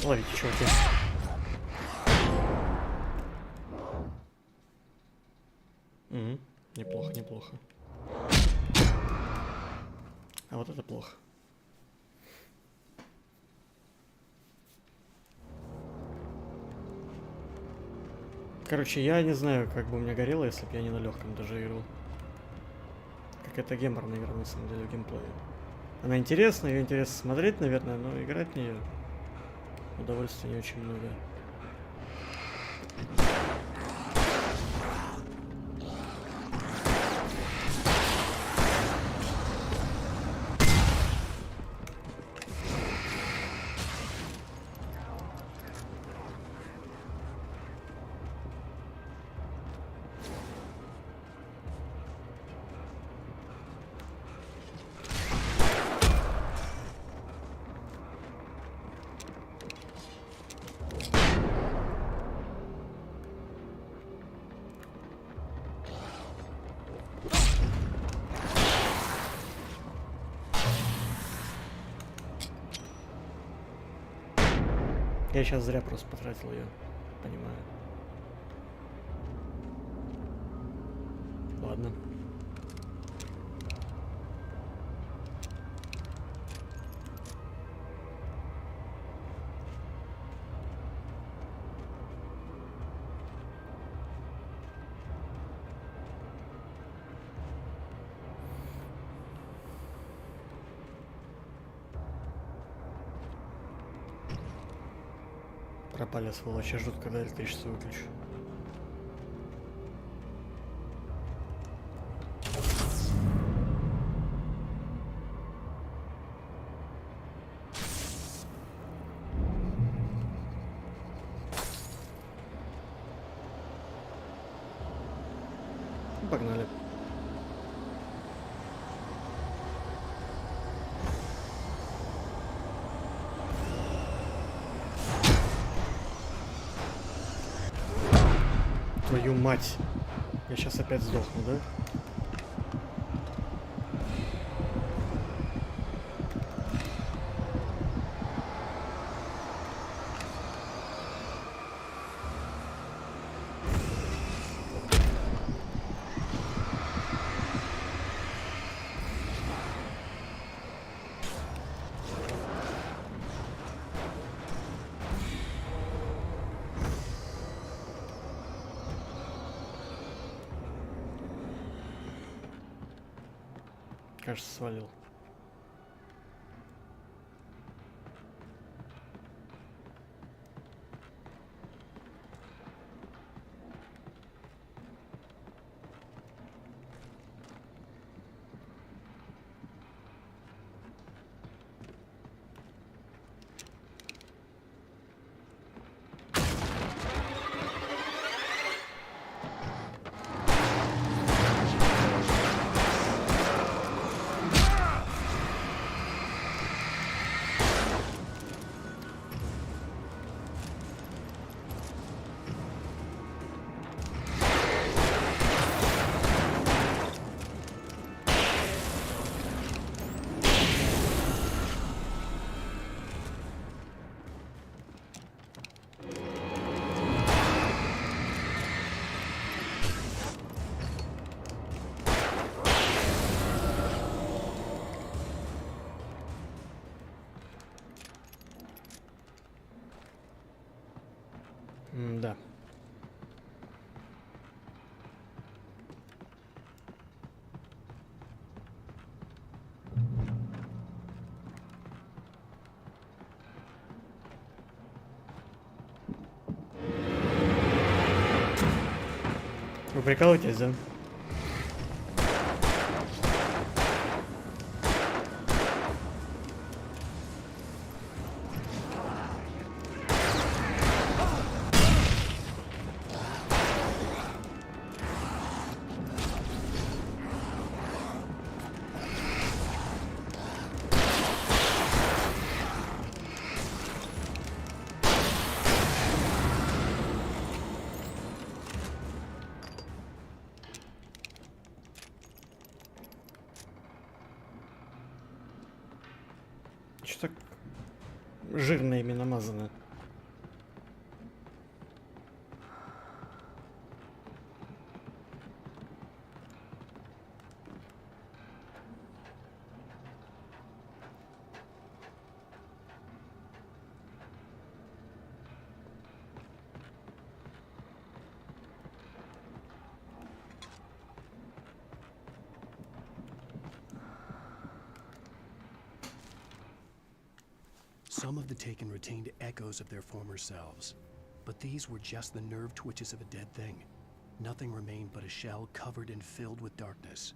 [SPEAKER 1] Ловите, чуваки. Угу. Неплохо, неплохо. А вот это плохо. Короче, я не знаю, как бы у меня горело, если бы я не на легком даже играл. Какая-то геморная игра, на самом деле, в геймплее. Она интересная, ее интересно смотреть, наверное, но играть в нее удовольствия не очень много. Я сейчас зря просто потратил ее, понимаю. Ладно. Пропали сволочи, ждут, когда электричество выключу. Погнали. Твою мать. Я сейчас опять сдохну, да? Кажется, свалил. Да. Вы прикалываетесь, да? Что так жирно ими намазано?
[SPEAKER 13] Some of the Taken retained echoes of their former selves, but these were just the nerve twitches of a dead thing. Nothing remained but a shell covered and filled with darkness.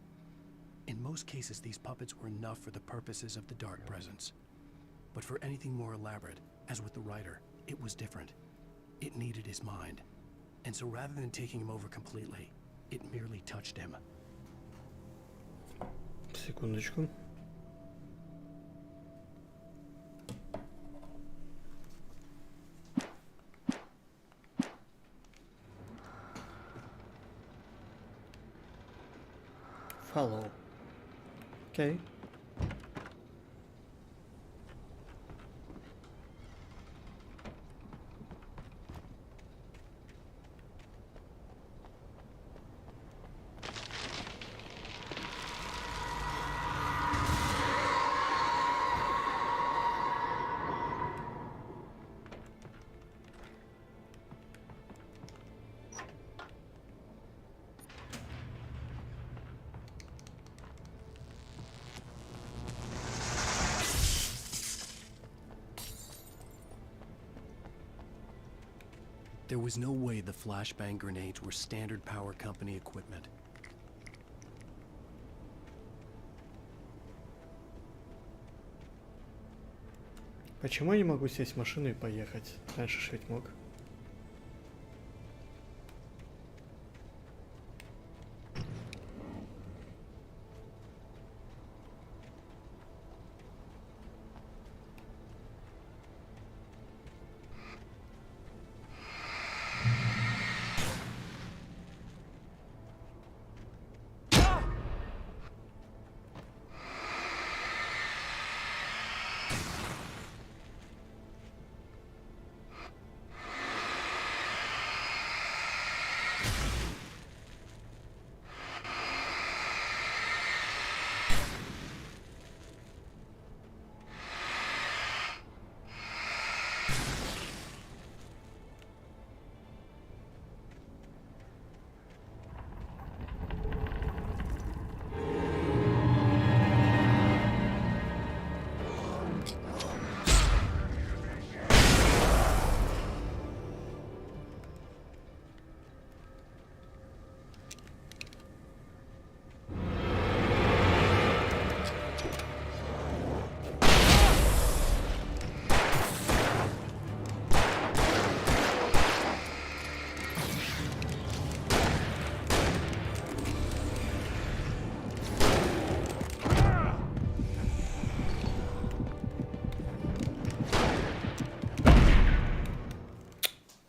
[SPEAKER 13] In most cases, these puppets were enough for the purposes of the Dark Presence. But for anything more elaborate, as with the writer, it was different. It needed his mind. And so rather than taking him over completely, it merely touched him.
[SPEAKER 1] Секундочку. Follow. Okay.
[SPEAKER 13] There was no way the flashbang grenades were standard power company equipment.
[SPEAKER 1] Почему я не могу сесть в машину и поехать? Раньше ж ведь мог.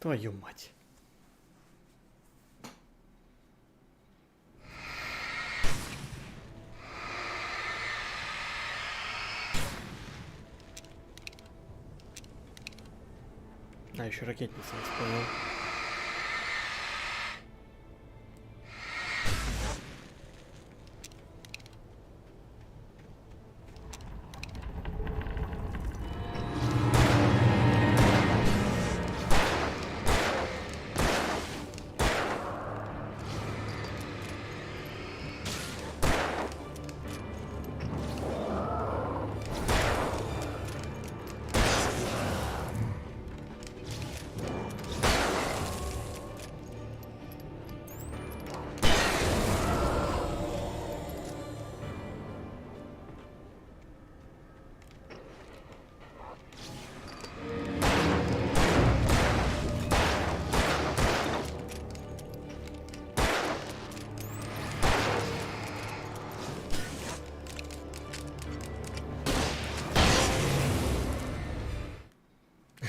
[SPEAKER 1] Твою мать. А, еще ракетница, я вспомнил.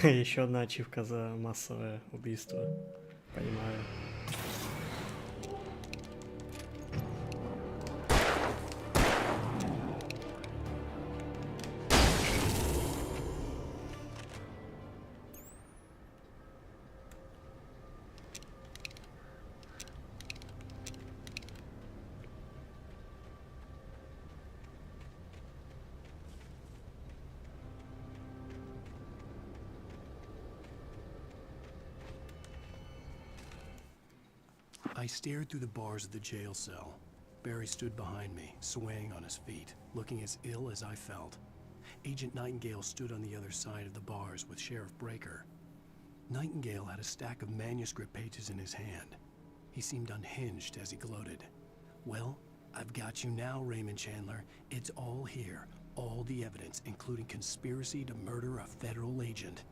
[SPEAKER 1] Еще одна ачивка за массовое убийство. Понимаю.
[SPEAKER 13] I stared through the bars of the jail cell. Barry stood behind me, swaying on his feet, looking as ill as I felt. Agent Nightingale stood on the other side of the bars with Sheriff Breaker. Nightingale had a stack of manuscript pages in his hand. He seemed unhinged as he gloated. Well, I've got you now, Raymond Chandler. It's all here. All the evidence, including conspiracy to murder a federal agent.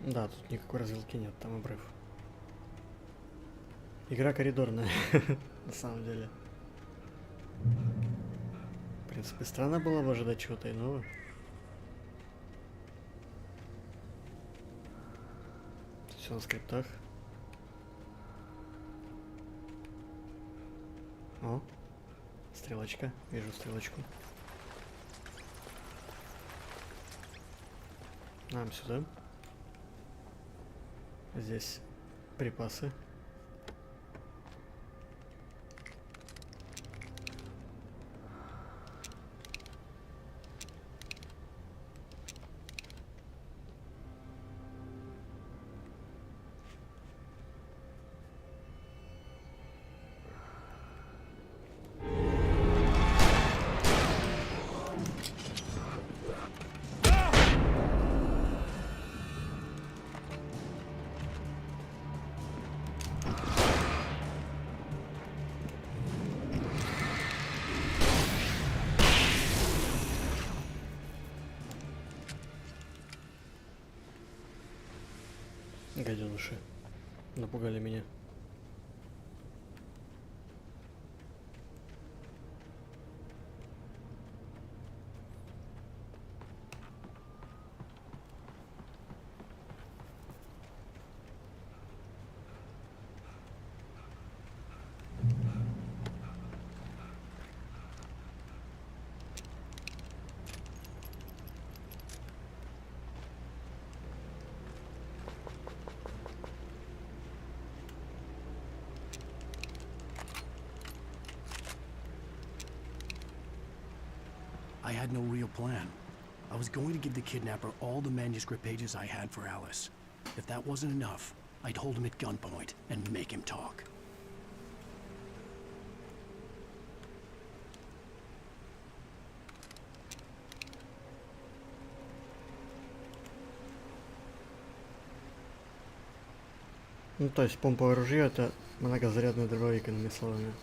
[SPEAKER 1] Да, тут никакой развилки нет, там обрыв. Игра коридорная, на самом деле. В принципе, странно было бы ожидать чего-то иного. Все на скриптах. О, стрелочка, вижу стрелочку. Нам сюда. Здесь припасы. Гаденыши. Напугали меня.
[SPEAKER 13] I had no real plan. I was going to give the kidnapper all the manuscript pages I had for Alice. If that wasn't enough, I'd hold him at gunpoint and make him talk.
[SPEAKER 1] Ну, то есть помповое ружье — это многозарядный дробовик, иными словами.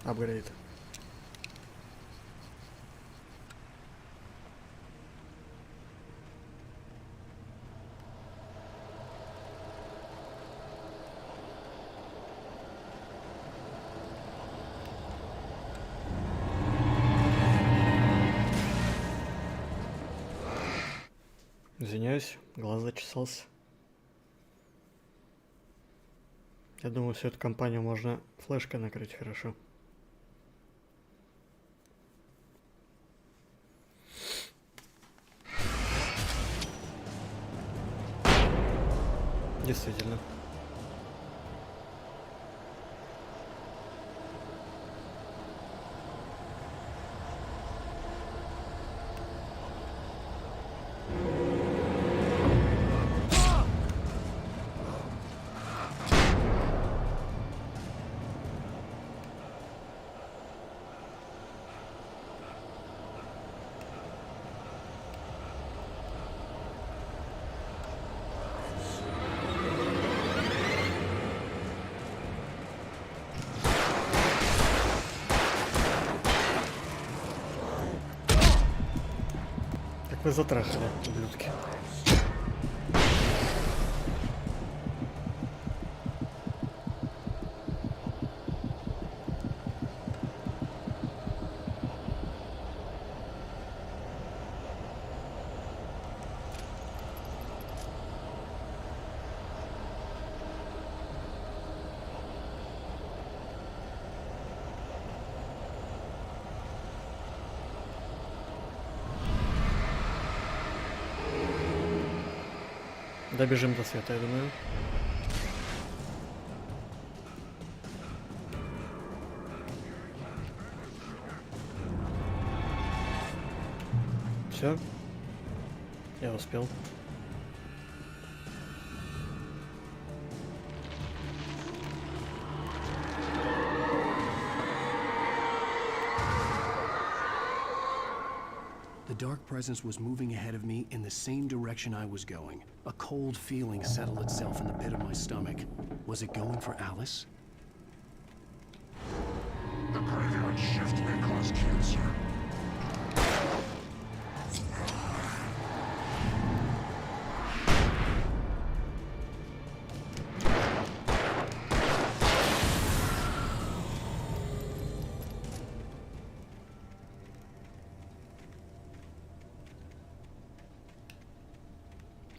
[SPEAKER 1] Апгрейд. Извиняюсь, глаз зачесался. Я думаю, всю эту компанию можно флешкой накрыть хорошо. Действительно. Вы затрахали, ублюдки. Добежим до света, я думаю. Все. Я успел.
[SPEAKER 13] The dark presence was moving ahead of me in the same direction I was going. A cold feeling settled itself in the pit of my stomach. Was it going for Alice?
[SPEAKER 14] The graveyard shift may cause cancer.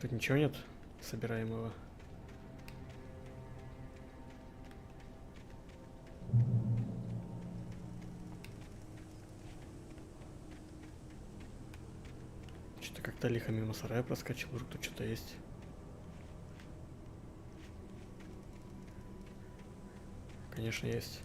[SPEAKER 1] Тут ничего нет собираемого. Что-то как-то лихо мимо сарая проскочил, вдруг тут что-то есть. Конечно, есть.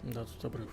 [SPEAKER 1] Да, тут обрыв.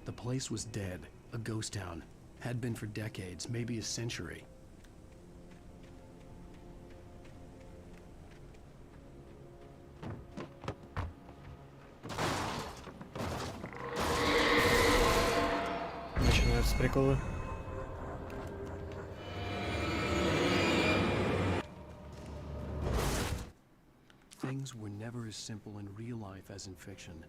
[SPEAKER 13] The place was dead, a ghost town. Had been for decades, maybe a century.
[SPEAKER 1] Начинаются приколы.
[SPEAKER 13] Things were never as simple in real life as in fiction.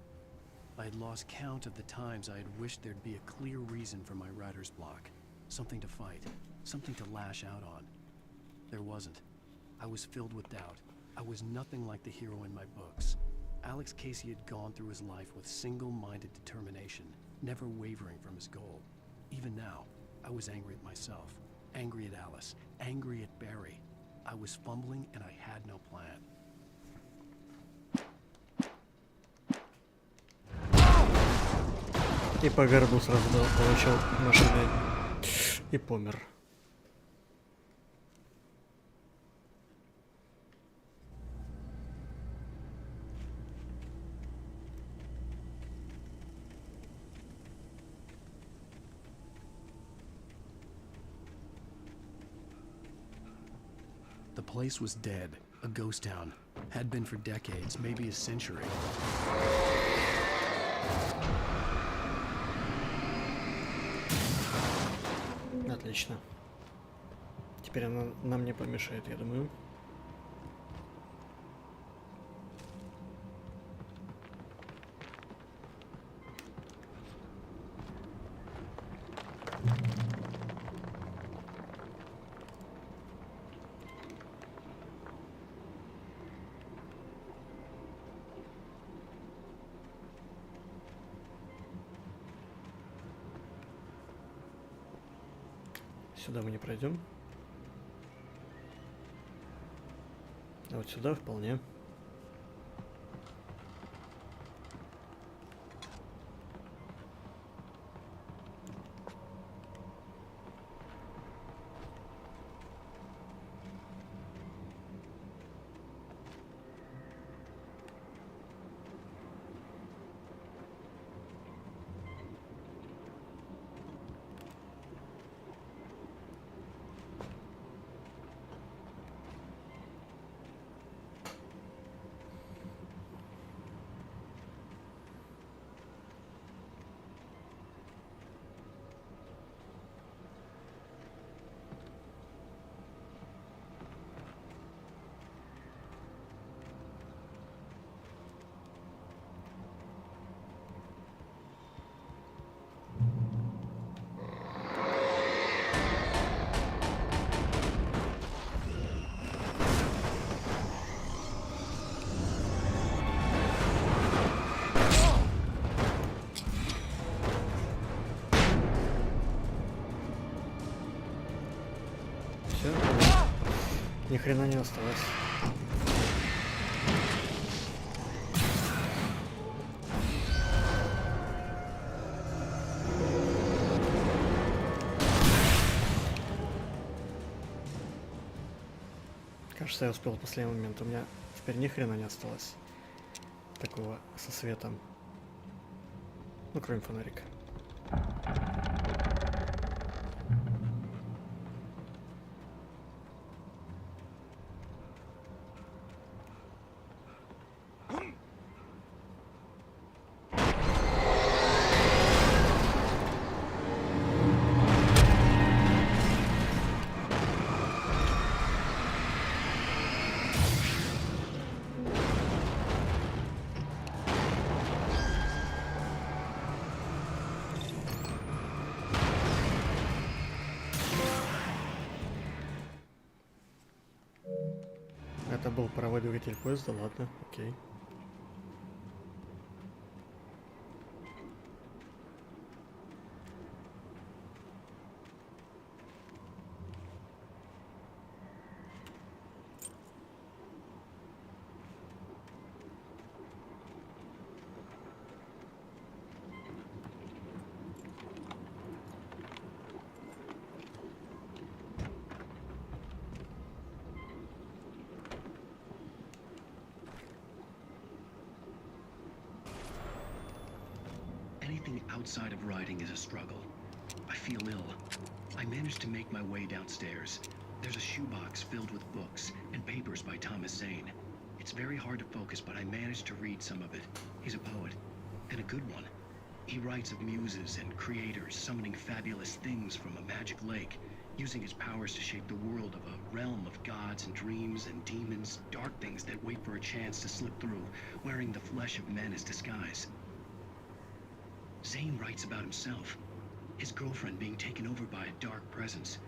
[SPEAKER 13] I had lost count of the times I had wished there'd be a clear reason for my writer's block. Something to fight, something to lash out on. There wasn't. I was filled with doubt. I was nothing like the hero in my books. Alex Casey had gone through his life with single-minded determination, never wavering from his goal. Even now, I was angry at myself, angry at Alice, angry at Barry. I was fumbling and I had no plan.
[SPEAKER 1] И по горбу сразу получил машиной и помер.
[SPEAKER 13] The place was dead, a ghost town. Had been for decades, maybe a century.
[SPEAKER 1] Отлично. Теперь она нам не помешает, я думаю. Сюда мы не пройдем. А вот сюда вполне. Ни хрена не осталось. Кажется, я успел в последний момент. У меня теперь ни хрена не осталось. Такого со светом. Ну, кроме фонарика. Это был паровой двигатель поезда, ладно, окей.
[SPEAKER 13] Anything outside of writing is a struggle. I feel ill. I managed to make my way downstairs. There's a shoebox filled with books and papers by Thomas Zane. It's very hard to focus, but I managed to read some of it. He's a poet, and a good one. He writes of muses and creators summoning fabulous things from a magic lake, using his powers to shape the world of a realm of gods and dreams and demons, dark things that wait for a chance to slip through, wearing the flesh of men as disguise. Zane writes about himself, his girlfriend being taken over by a dark presence,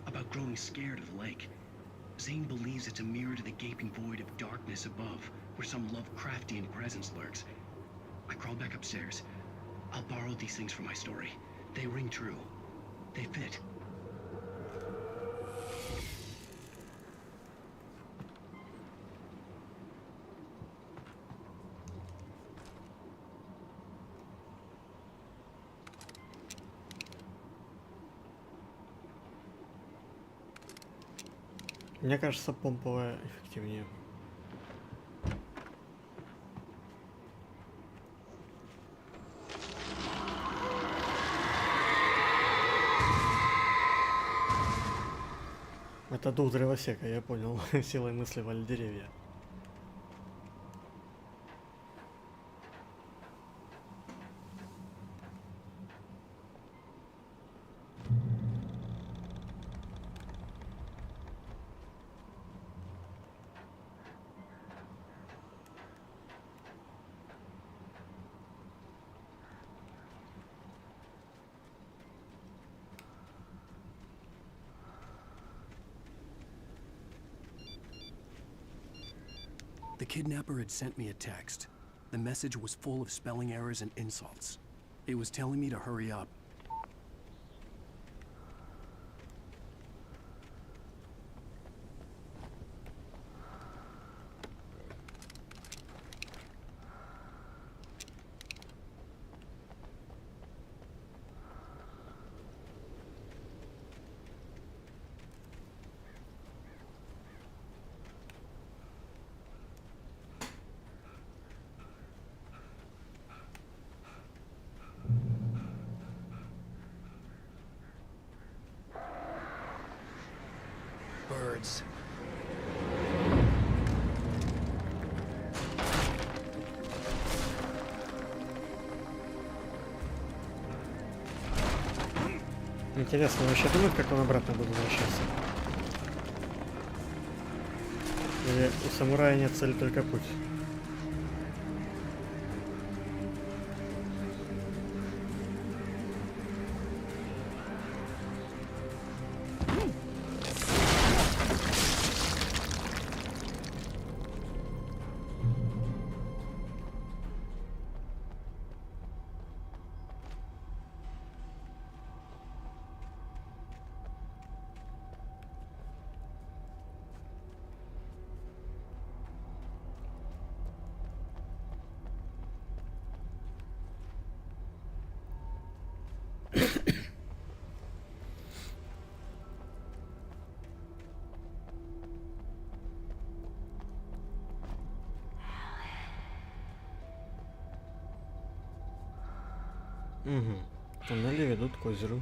[SPEAKER 13] about growing scared of the lake. Zane believes it's a mirror to the gaping void of darkness above, where some Lovecraftian presence lurks. I crawl back upstairs. I'll borrow these things for my story. They ring true. They fit.
[SPEAKER 1] Мне кажется, помповая эффективнее. Это дух древосека, я понял. Силой мысли валят деревья.
[SPEAKER 13] The kidnapper had sent me a text. The message was full of spelling errors and insults. It was telling me to hurry up. Birds.
[SPEAKER 1] Интересно, он вообще думает, как он обратно будет возвращаться? Или у самурая нет цели, только путь? Угу. Туннели ведут к озеру.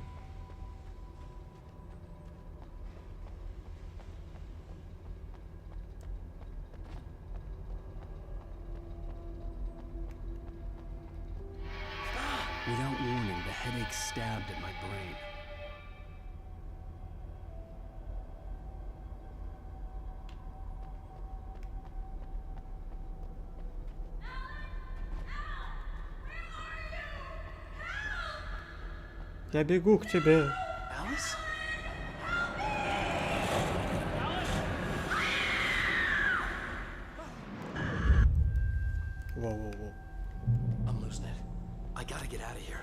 [SPEAKER 13] Without warning, the headache stabbed at my brain.
[SPEAKER 1] Я бегу к тебе.
[SPEAKER 13] Alice?
[SPEAKER 1] Воу-воу-воу.
[SPEAKER 13] I'm losing it. I gotta get out of here.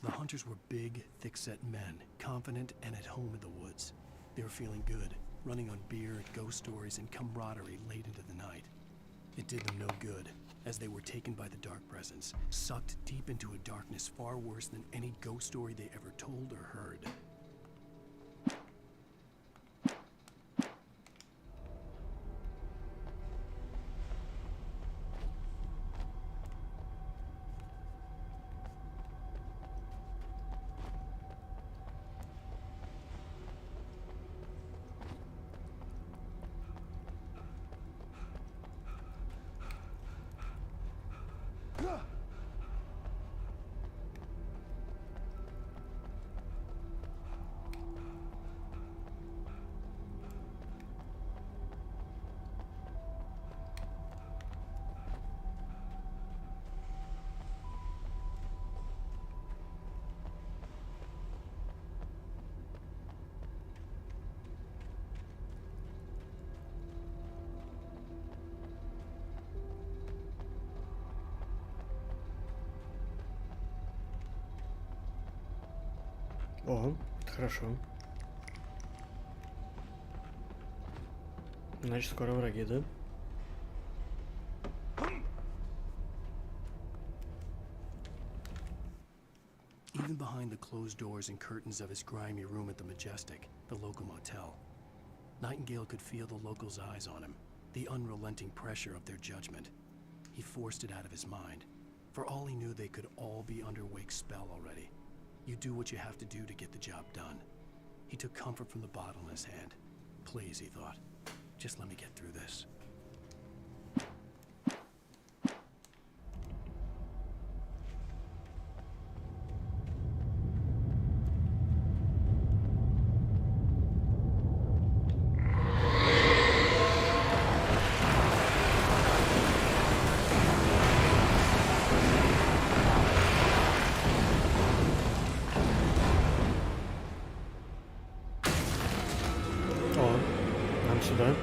[SPEAKER 13] The hunters were big, thick-set men, confident and at home in the woods. They were feeling good, running on beer, ghost stories, and camaraderie late into the night. It did them no good, as they were taken by the dark presence, sucked deep into a darkness far worse than any ghost story they ever told or heard.
[SPEAKER 1] О, хорошо. Значит, скоро враги, да?
[SPEAKER 13] Even behind the closed doors and curtains of his grimy room at the Majestic, the local motel, Nightingale could feel the locals' eyes on him, the unrelenting pressure of their judgment. He forced it out of his mind. For all he knew, they could all be under Wake's spell already. You do what you have to do to get the job done. He took comfort from the bottle in his hand. Please, he thought, just let me get through this.
[SPEAKER 1] Сюда.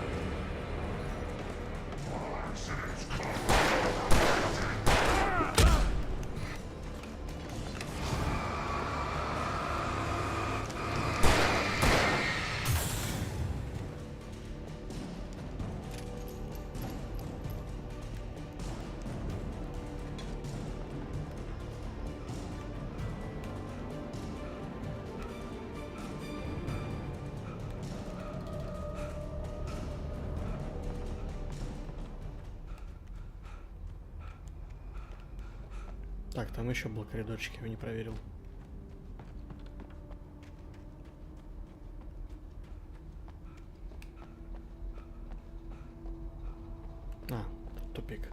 [SPEAKER 1] Так, там еще был коридорчик, я его не проверил. А, тупик.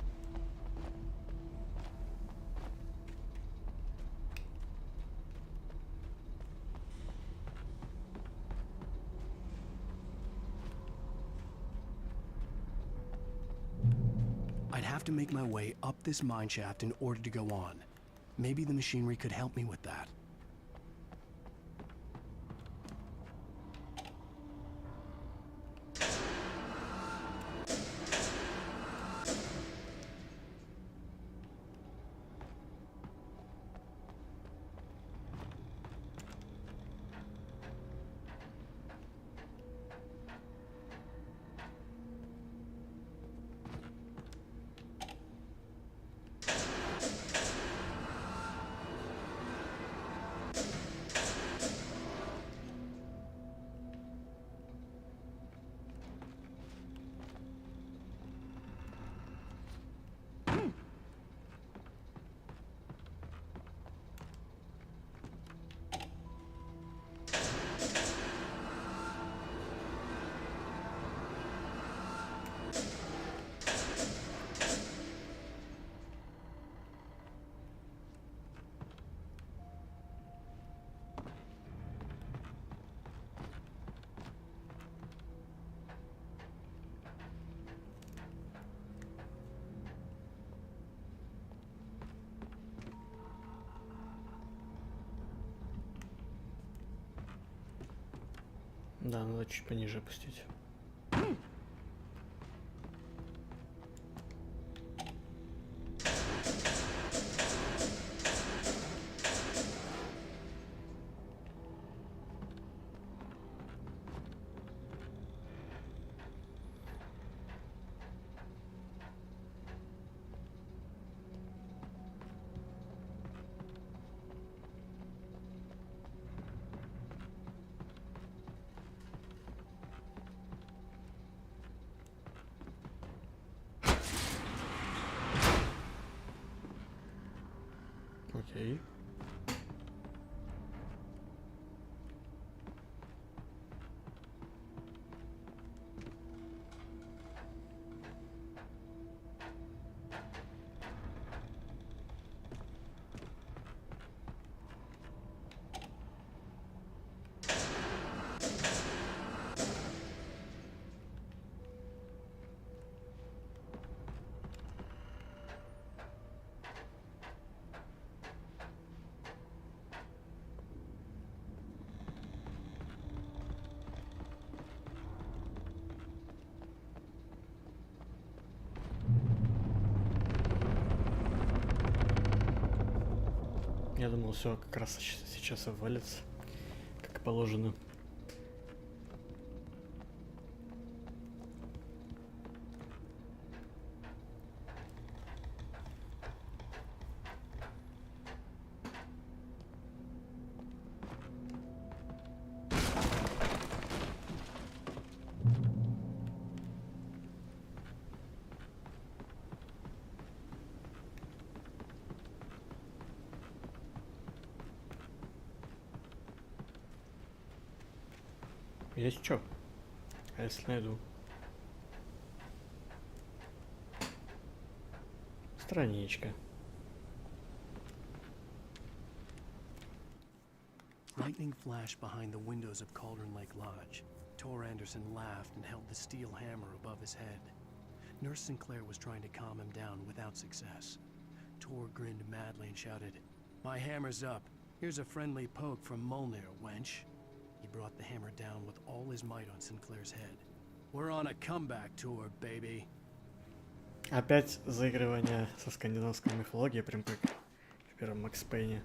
[SPEAKER 13] I'd have to make my way up this mine shaft in order to go on. Maybe the machinery could help me with that.
[SPEAKER 1] Да, надо чуть пониже опустить. Окей. Я думал, все как раз сейчас обвалится, как и положено. Есть что? А если найду? Страничка.
[SPEAKER 13] Lightning flashed behind the windows of Cauldron Lake Lodge. Tor Anderson laughed and held the steel hammer above his head. Nurse Sinclair was trying to calm him down without success. Tor grinned madly and shouted, "My hammer's up. Here's a friendly poke from Molnir, wench." He brought the hammer down with all his might on Sinclair's head. "We're on a comeback tour, baby."
[SPEAKER 1] Опять заигрывание со скандинавской мифологией, прям как в первом Макс Пейне.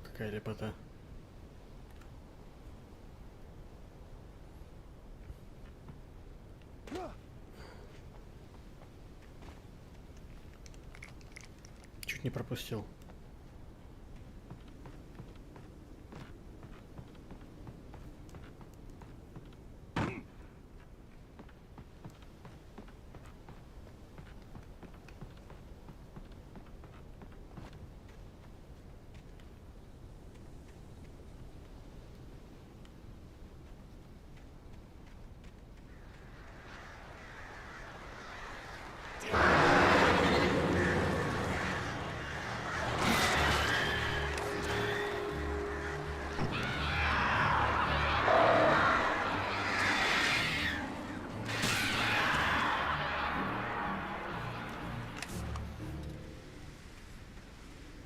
[SPEAKER 1] Какая лепота. Чуть не пропустил.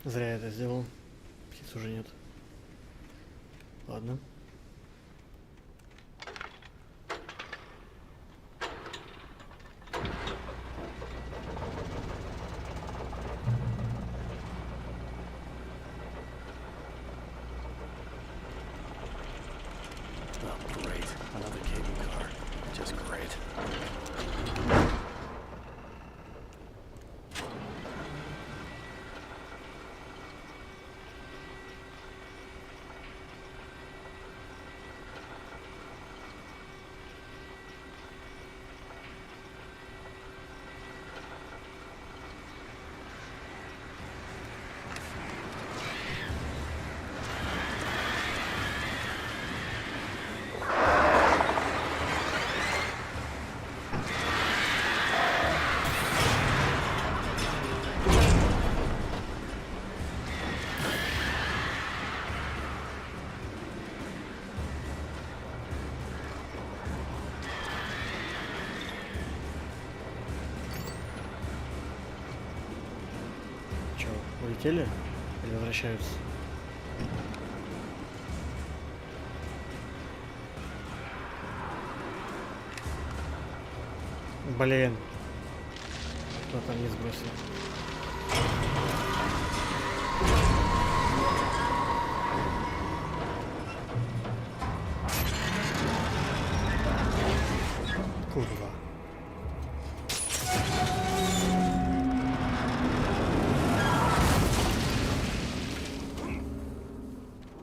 [SPEAKER 1] Зря я это сделал. Птиц уже нет. Ладно.
[SPEAKER 13] Oh, great. Another cable car. Just great.
[SPEAKER 1] Улетели? Или возвращаются? Блин. Кто-то вниз бросил. Курва.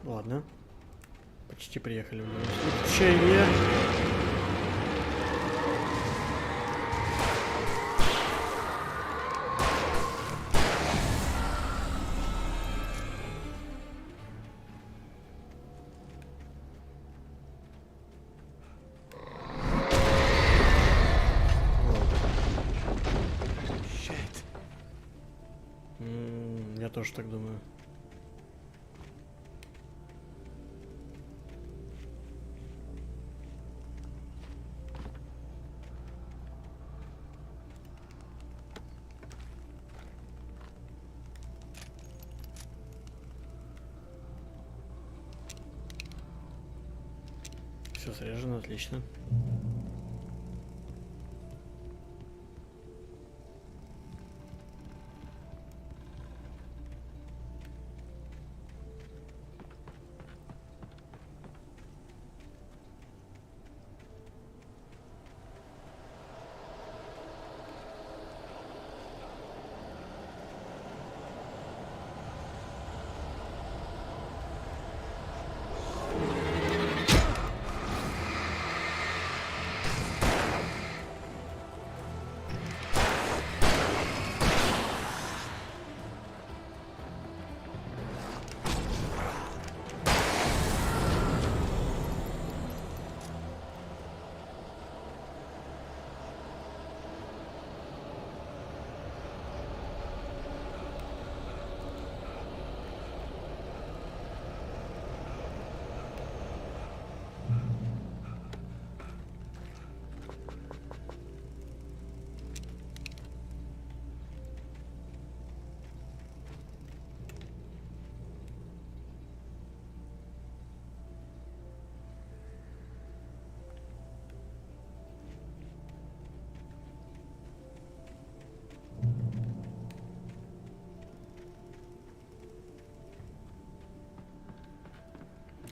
[SPEAKER 1] Ладно. Почти приехали в любом случае. Я тоже так думаю. Все срежено, отлично.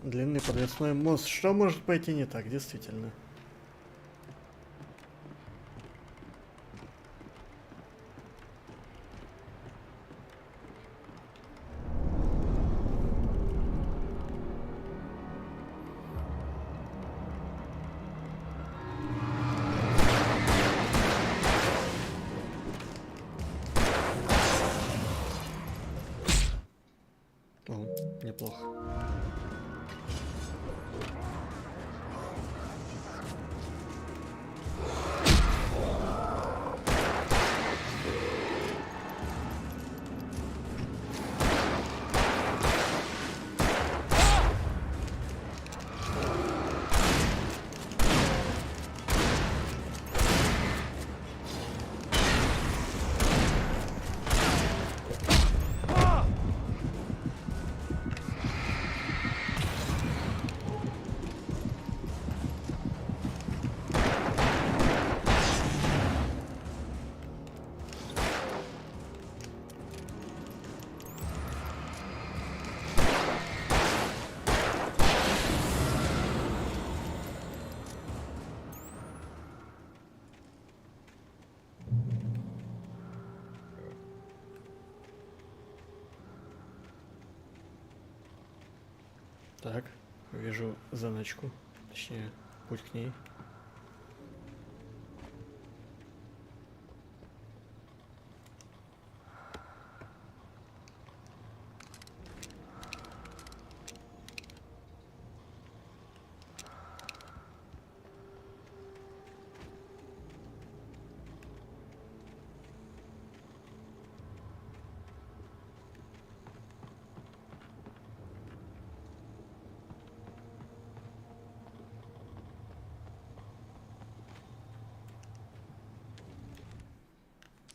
[SPEAKER 1] Длинный подвесной мост. Что может пойти не так, действительно? О, неплохо. Так, вижу заначку, точнее, путь к ней.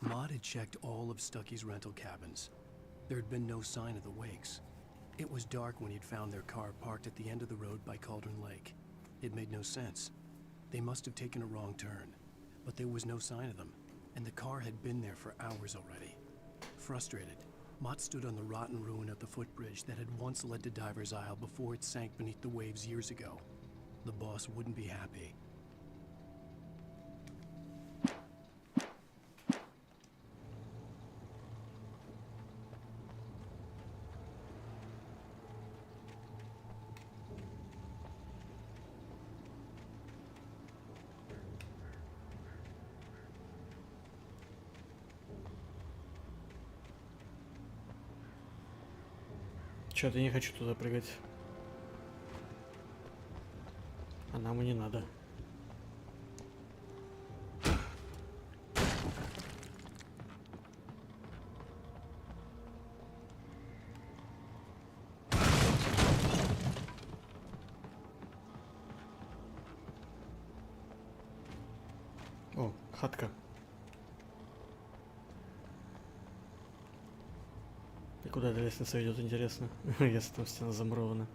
[SPEAKER 13] Maud had checked all of Stucky's rental cabins. There had been no sign of the Wakes. It was dark when he'd found their car parked at the end of the road by Cauldron Lake. It made no sense. They must have taken a wrong turn, but there was no sign of them, and the car had been there for hours already. Frustrated, Mott stood on the rotten ruin of the footbridge that had once led to Diver's Isle before it sank beneath the waves years ago. The boss wouldn't be happy.
[SPEAKER 1] Чё-то не хочу туда прыгать. А нам и не надо. О, хатка. И куда эта лестница ведет, интересно, если там стена замурована.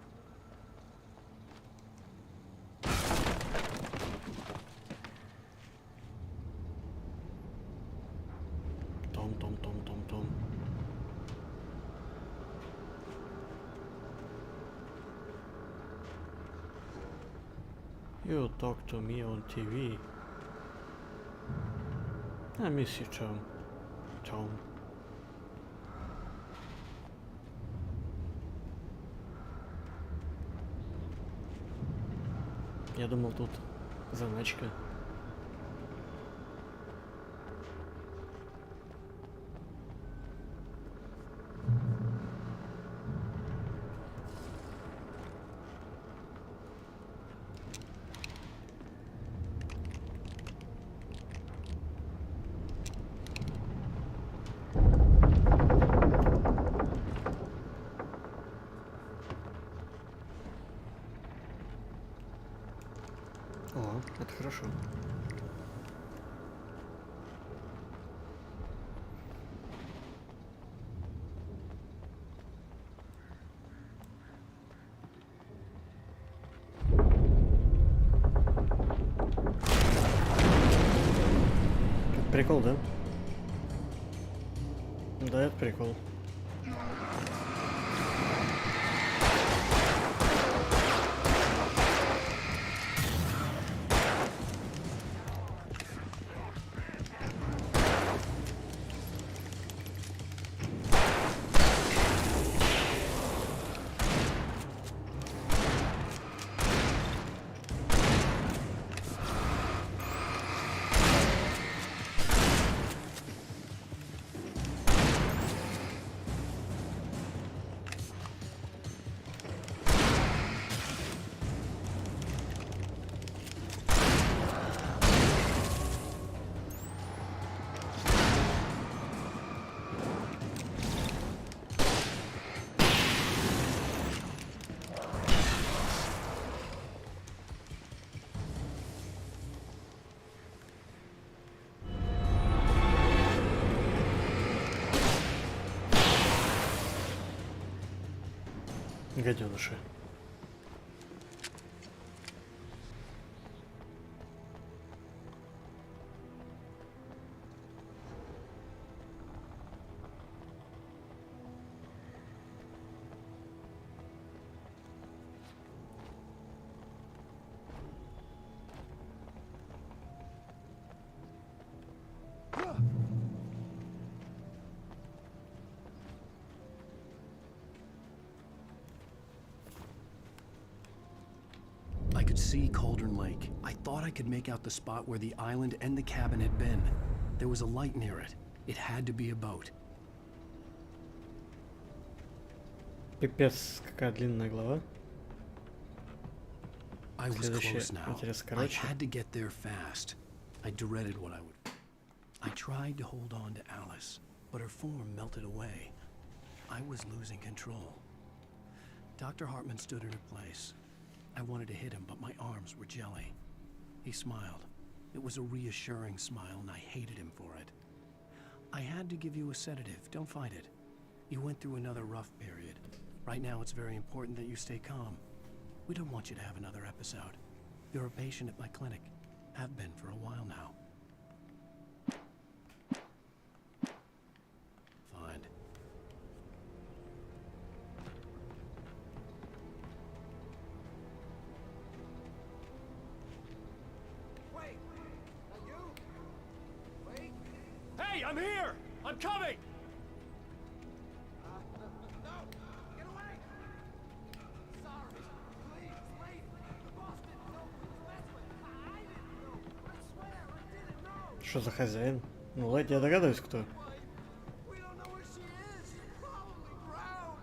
[SPEAKER 1] Том. You talk to me on TV. I miss you, Tom. Я думал, тут заначка. О, это хорошо. Это прикол, да? Да, это прикол. Гаденыши.
[SPEAKER 13] I could see Cauldron Lake. I thought I could make out the spot where the island and the cabin had been. There was a light near it. It had to be a boat.
[SPEAKER 1] Пипец, какая длинная глава.
[SPEAKER 13] I was close now.
[SPEAKER 1] Интерес
[SPEAKER 13] I
[SPEAKER 1] короче.
[SPEAKER 13] had to get there fast. I dreaded what I would. I tried to hold on to Alice, but her form melted away. I was losing control. Dr. Hartman stood in her place. I wanted to hit him, but my arms were jelly. He smiled. It was a reassuring smile, and I hated him for it. I had to give you a sedative. Don't fight it. You went through another rough period. Right now, it's very important that you stay calm. We don't want you to have another episode. You're a patient at my clinic. Have been for a while now. Fine.
[SPEAKER 8] Wait! Are you? Wait!
[SPEAKER 10] Hey, I'm here! I'm coming!
[SPEAKER 8] No! Get away! Sorry. Please, leave. The boss didn't know who was messing with. I didn't know. I swear, I didn't know.
[SPEAKER 1] Что за хозяин? Ну ладно, я догадываюсь, кто.
[SPEAKER 8] We don't know where she is. She's probably drowned.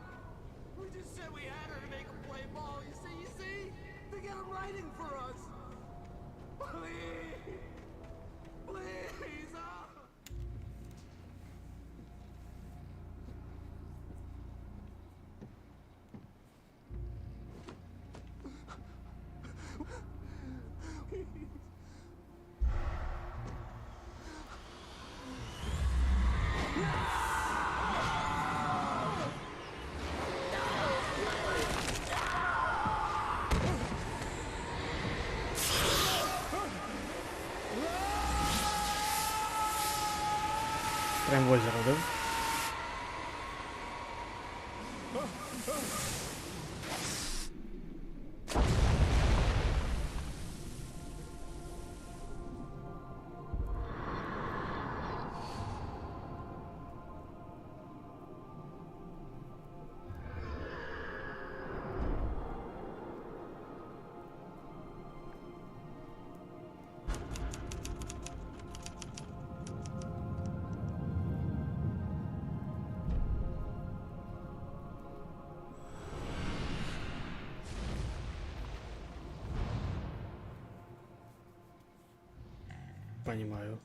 [SPEAKER 8] We just said we had her to make him play ball. You see? They got him writing for us. Please. Please. Ah.
[SPEAKER 1] Прям в озеро, да? Понимаю.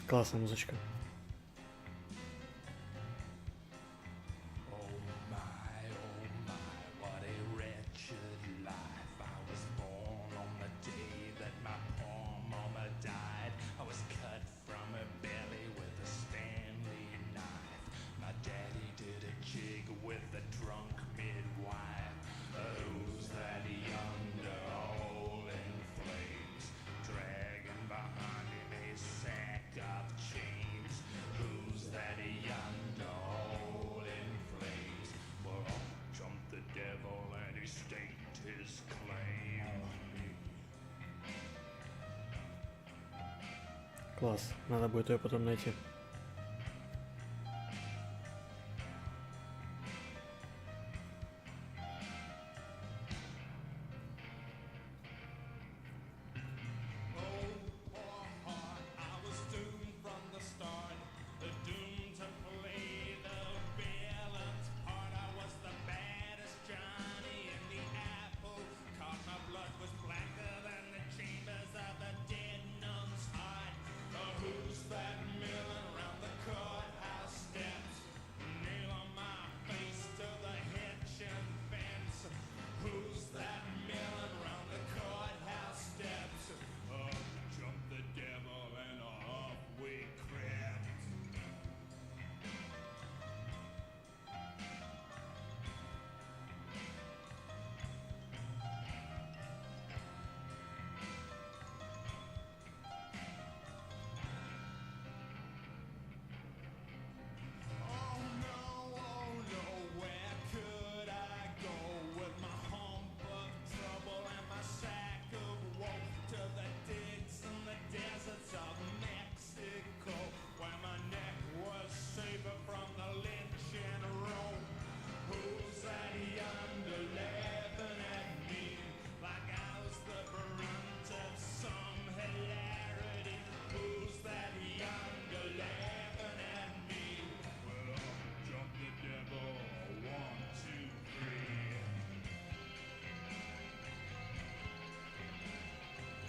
[SPEAKER 1] Классная музычка. Класс, надо будет ее потом найти.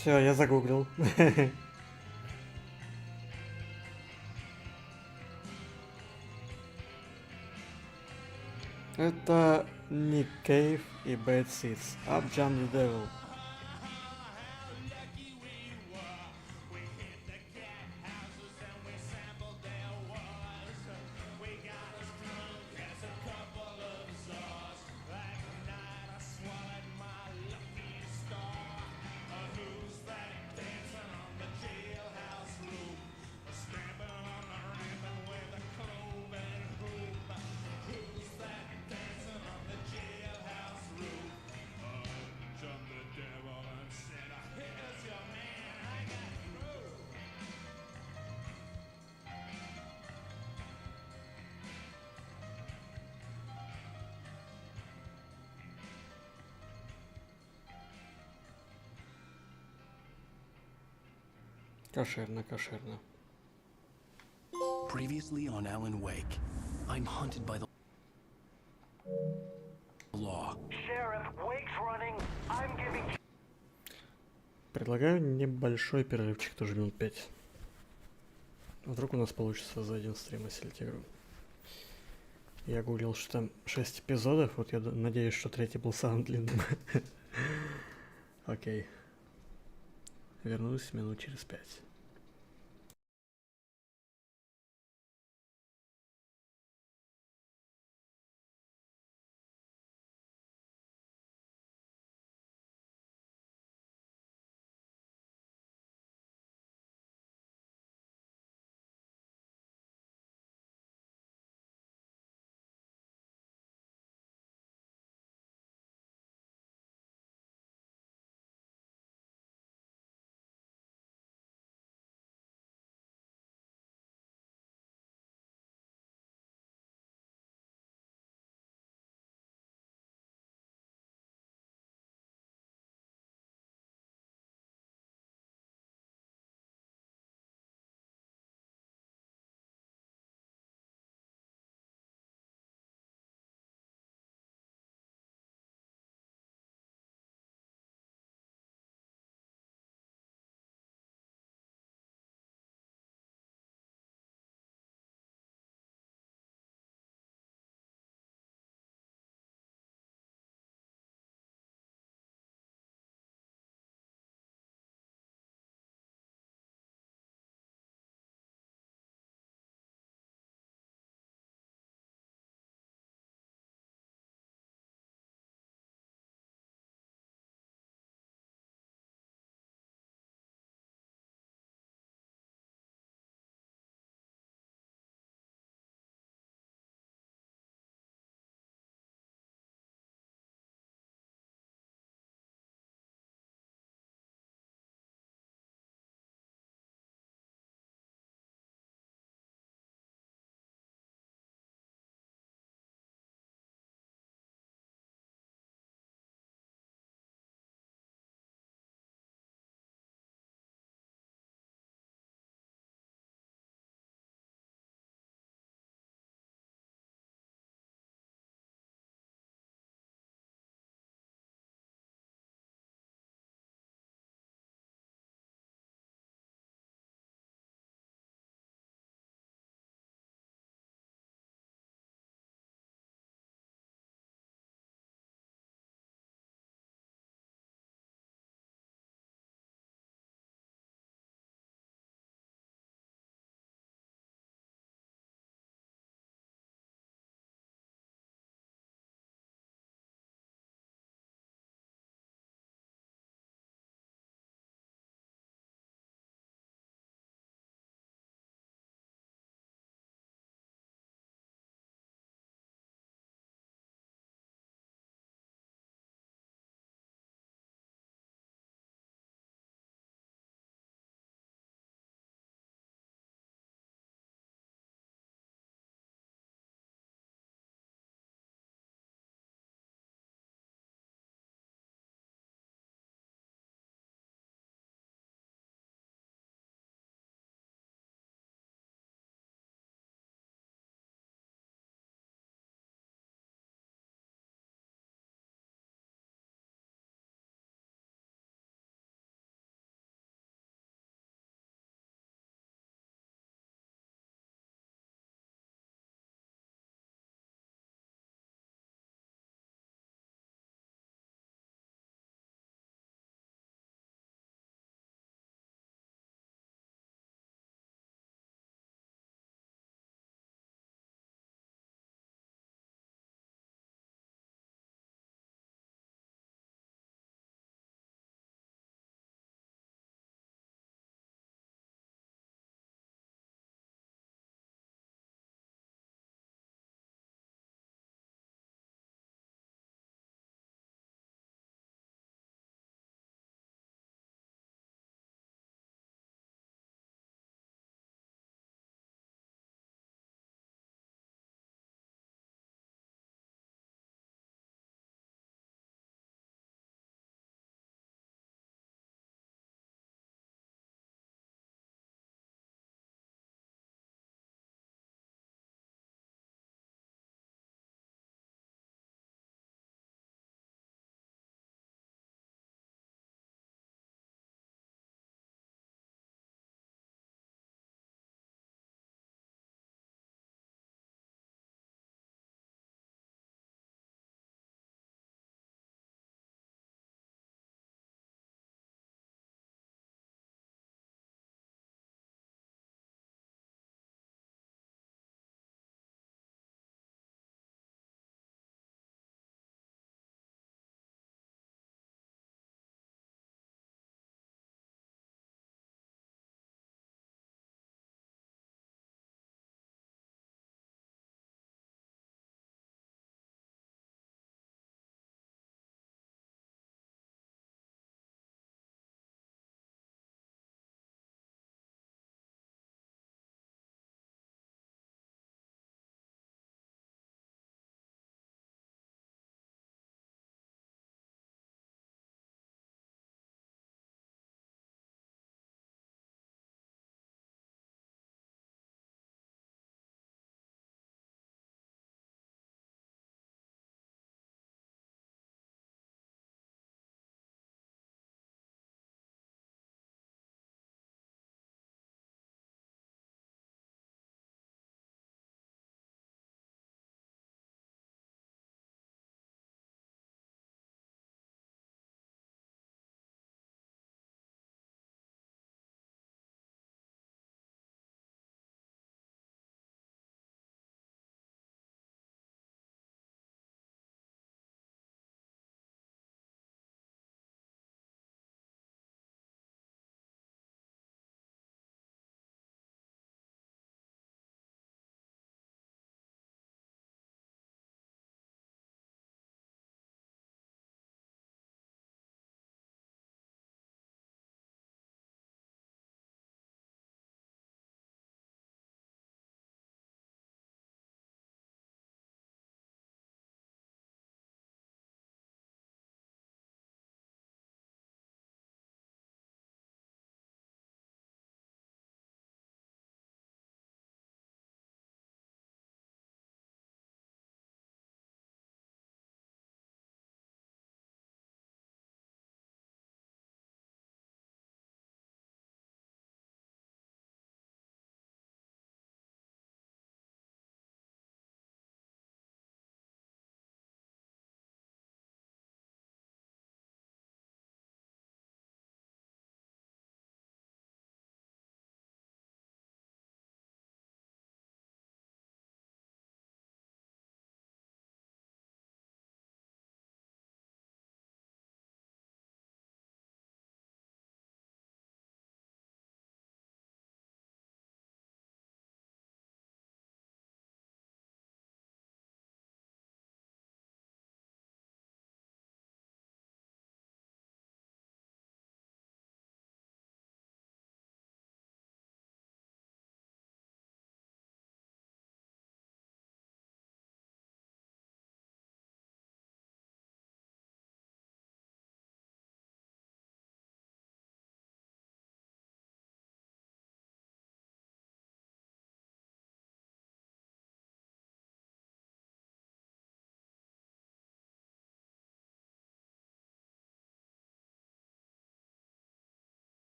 [SPEAKER 1] Все, я загуглил. Это Nick Cave и Bad Seeds. Up Jump the Devil. Кошерно, кошерно.
[SPEAKER 13] Previously on Alan Wake, I'm hunted by the law.
[SPEAKER 6] Sheriff, Wake's running. I'm giving.
[SPEAKER 1] Предлагаю небольшой перерывчик, тоже минут 5. Вдруг у нас получится за один стрим осилить игру. Я гуглил, что там 6 эпизодов, вот я надеюсь, что третий был самым длинным. Окей. Вернусь минут через 5.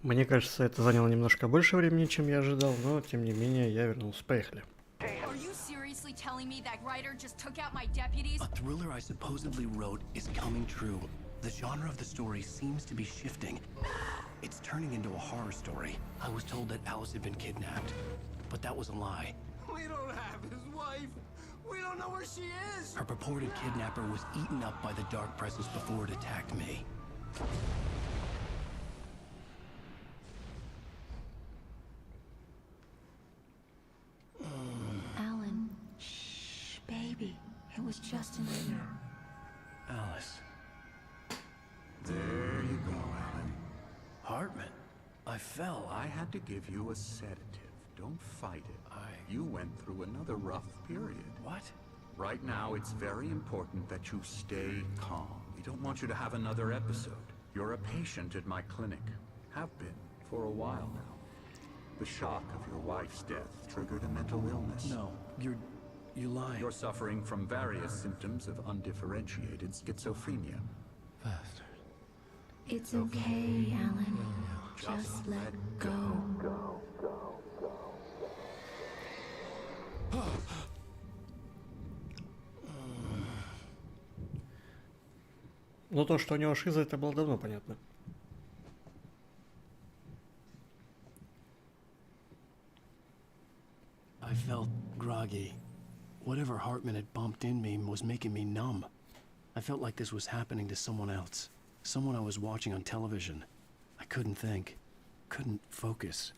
[SPEAKER 1] Мне кажется, это заняло немножко больше времени, чем я ожидал, но тем не менее я вернулся. Поехали.
[SPEAKER 11] Are you seriously telling me that writer just took out my deputies?
[SPEAKER 13] A thriller I supposedly wrote is coming true. The genre of the story seems to be shifting. It's turning into a horror story. I was told that Alice had been kidnapped, but that was a lie.
[SPEAKER 10] We don't have his wife. We don't know where she is.
[SPEAKER 13] Her purported kidnapper was eaten up by the dark presence before it attacked me.
[SPEAKER 5] Alan, shh, baby. It was just an ear.
[SPEAKER 13] Alice.
[SPEAKER 15] There you go, Alan.
[SPEAKER 13] Hartman. I fell.
[SPEAKER 15] I had to give you a sedative. Don't fight it. You went through another rough period.
[SPEAKER 13] What?
[SPEAKER 15] Right now, it's very important that you stay calm. We don't want you to have another episode. You're a patient at my clinic. Have been for a while now. The shock of your wife's death triggered a mental illness.
[SPEAKER 13] No, you're lying.
[SPEAKER 15] You're suffering from various symptoms of undifferentiated schizophrenia.
[SPEAKER 13] Bastard.
[SPEAKER 5] It's okay, Alan. Just let go.
[SPEAKER 1] Но то, что у него шиза, это было давно понятно.
[SPEAKER 13] I felt groggy. Whatever Hartman had bumped in me was making me numb. I felt like this was happening to someone else. Someone I was watching on television. I couldn't think. Couldn't focus.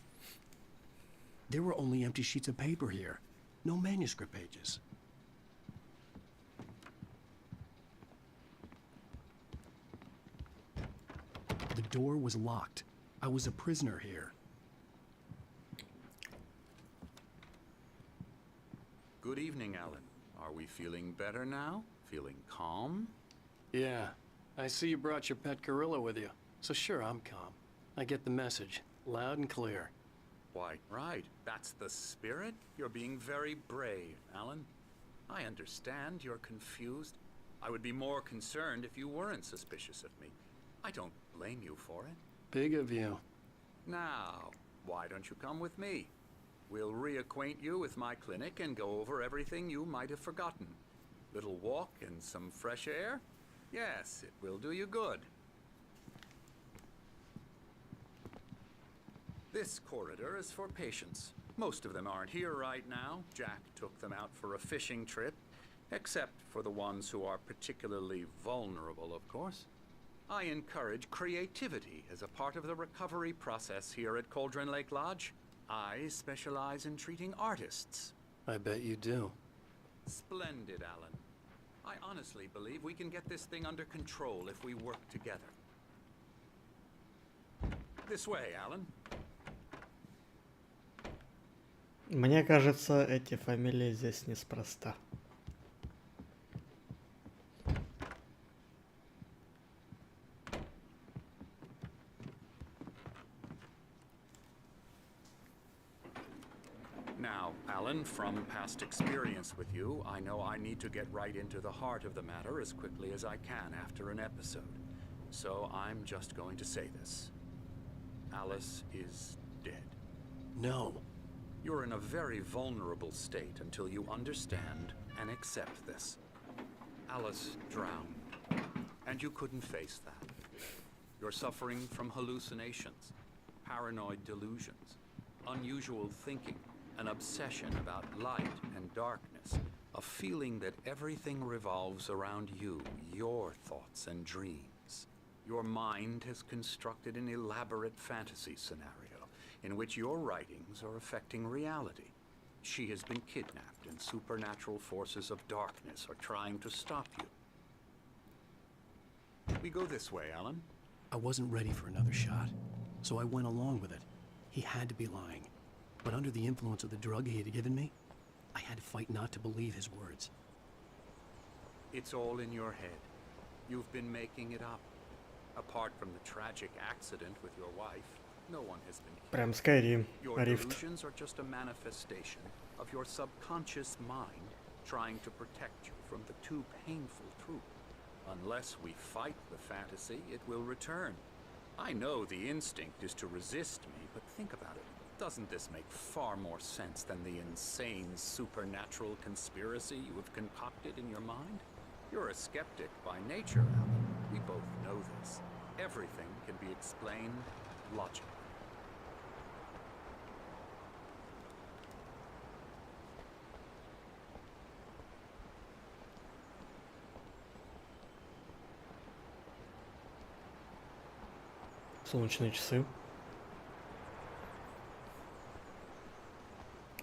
[SPEAKER 13] There were only empty sheets of paper here. No manuscript pages. The door was locked. I was a prisoner here.
[SPEAKER 15] Good evening, Alan. Are we feeling better now? Feeling calm?
[SPEAKER 13] Yeah. I see you brought your pet gorilla with you. So sure, I'm calm. I get the message. Loud and clear.
[SPEAKER 15] Why, right. That's the spirit. You're being very brave, Alan. I understand you're confused. I would be more concerned if you weren't suspicious of me. I don't blame you for it.
[SPEAKER 13] Big of you.
[SPEAKER 15] Now, why don't you come with me? We'll reacquaint you with my clinic and go over everything you might have forgotten. Little walk and some fresh air? Yes, it will do you good. This corridor is for patients. Most of them aren't here right now. Jack took them out for a fishing trip, except for the ones who are particularly vulnerable, of course. I encourage creativity as a part of the recovery process here at Cauldron Lake Lodge. I specialize in treating artists.
[SPEAKER 13] I bet you do.
[SPEAKER 15] Splendid, Alan. I honestly believe we can get this thing under control if we work together. This way, Alan.
[SPEAKER 1] Мне кажется, эти фамилии здесь неспроста.
[SPEAKER 15] Now, Alan, from past experience with you, I know I need to get right into the heart of the matter as quickly as I can after an episode. So I'm just going to say this. Alice is dead.
[SPEAKER 13] No.
[SPEAKER 15] You're in a very vulnerable state until you understand and accept this. Alice drowned, and you couldn't face that. You're suffering from hallucinations, paranoid delusions, unusual thinking, an obsession about light and darkness, a feeling that everything revolves around you, your thoughts and dreams. Your mind has constructed an elaborate fantasy scenario in which your writings are affecting reality. She has been kidnapped, and supernatural forces of darkness are trying to stop you. We go this way, Alan.
[SPEAKER 13] I wasn't ready for another shot, so I went along with it. He had to be lying. But under the influence of the drug he had given me, I had to fight not to believe his words.
[SPEAKER 15] It's all in your head. You've been making it up. Apart from the tragic accident with your wife, no one has been killed.
[SPEAKER 1] Прям Skyrim,
[SPEAKER 15] Your
[SPEAKER 1] Rift.
[SPEAKER 15] delusions are just a manifestation of your subconscious mind trying to protect you from the too painful truth. Unless we fight the fantasy, it will return. I know the instinct is to resist me, but think about it. Doesn't this make far more sense than the insane supernatural conspiracy you have concocted in your mind? You're a skeptic by nature, Alan. We both know this. Everything can be explained logically.
[SPEAKER 1] Солнечные часы.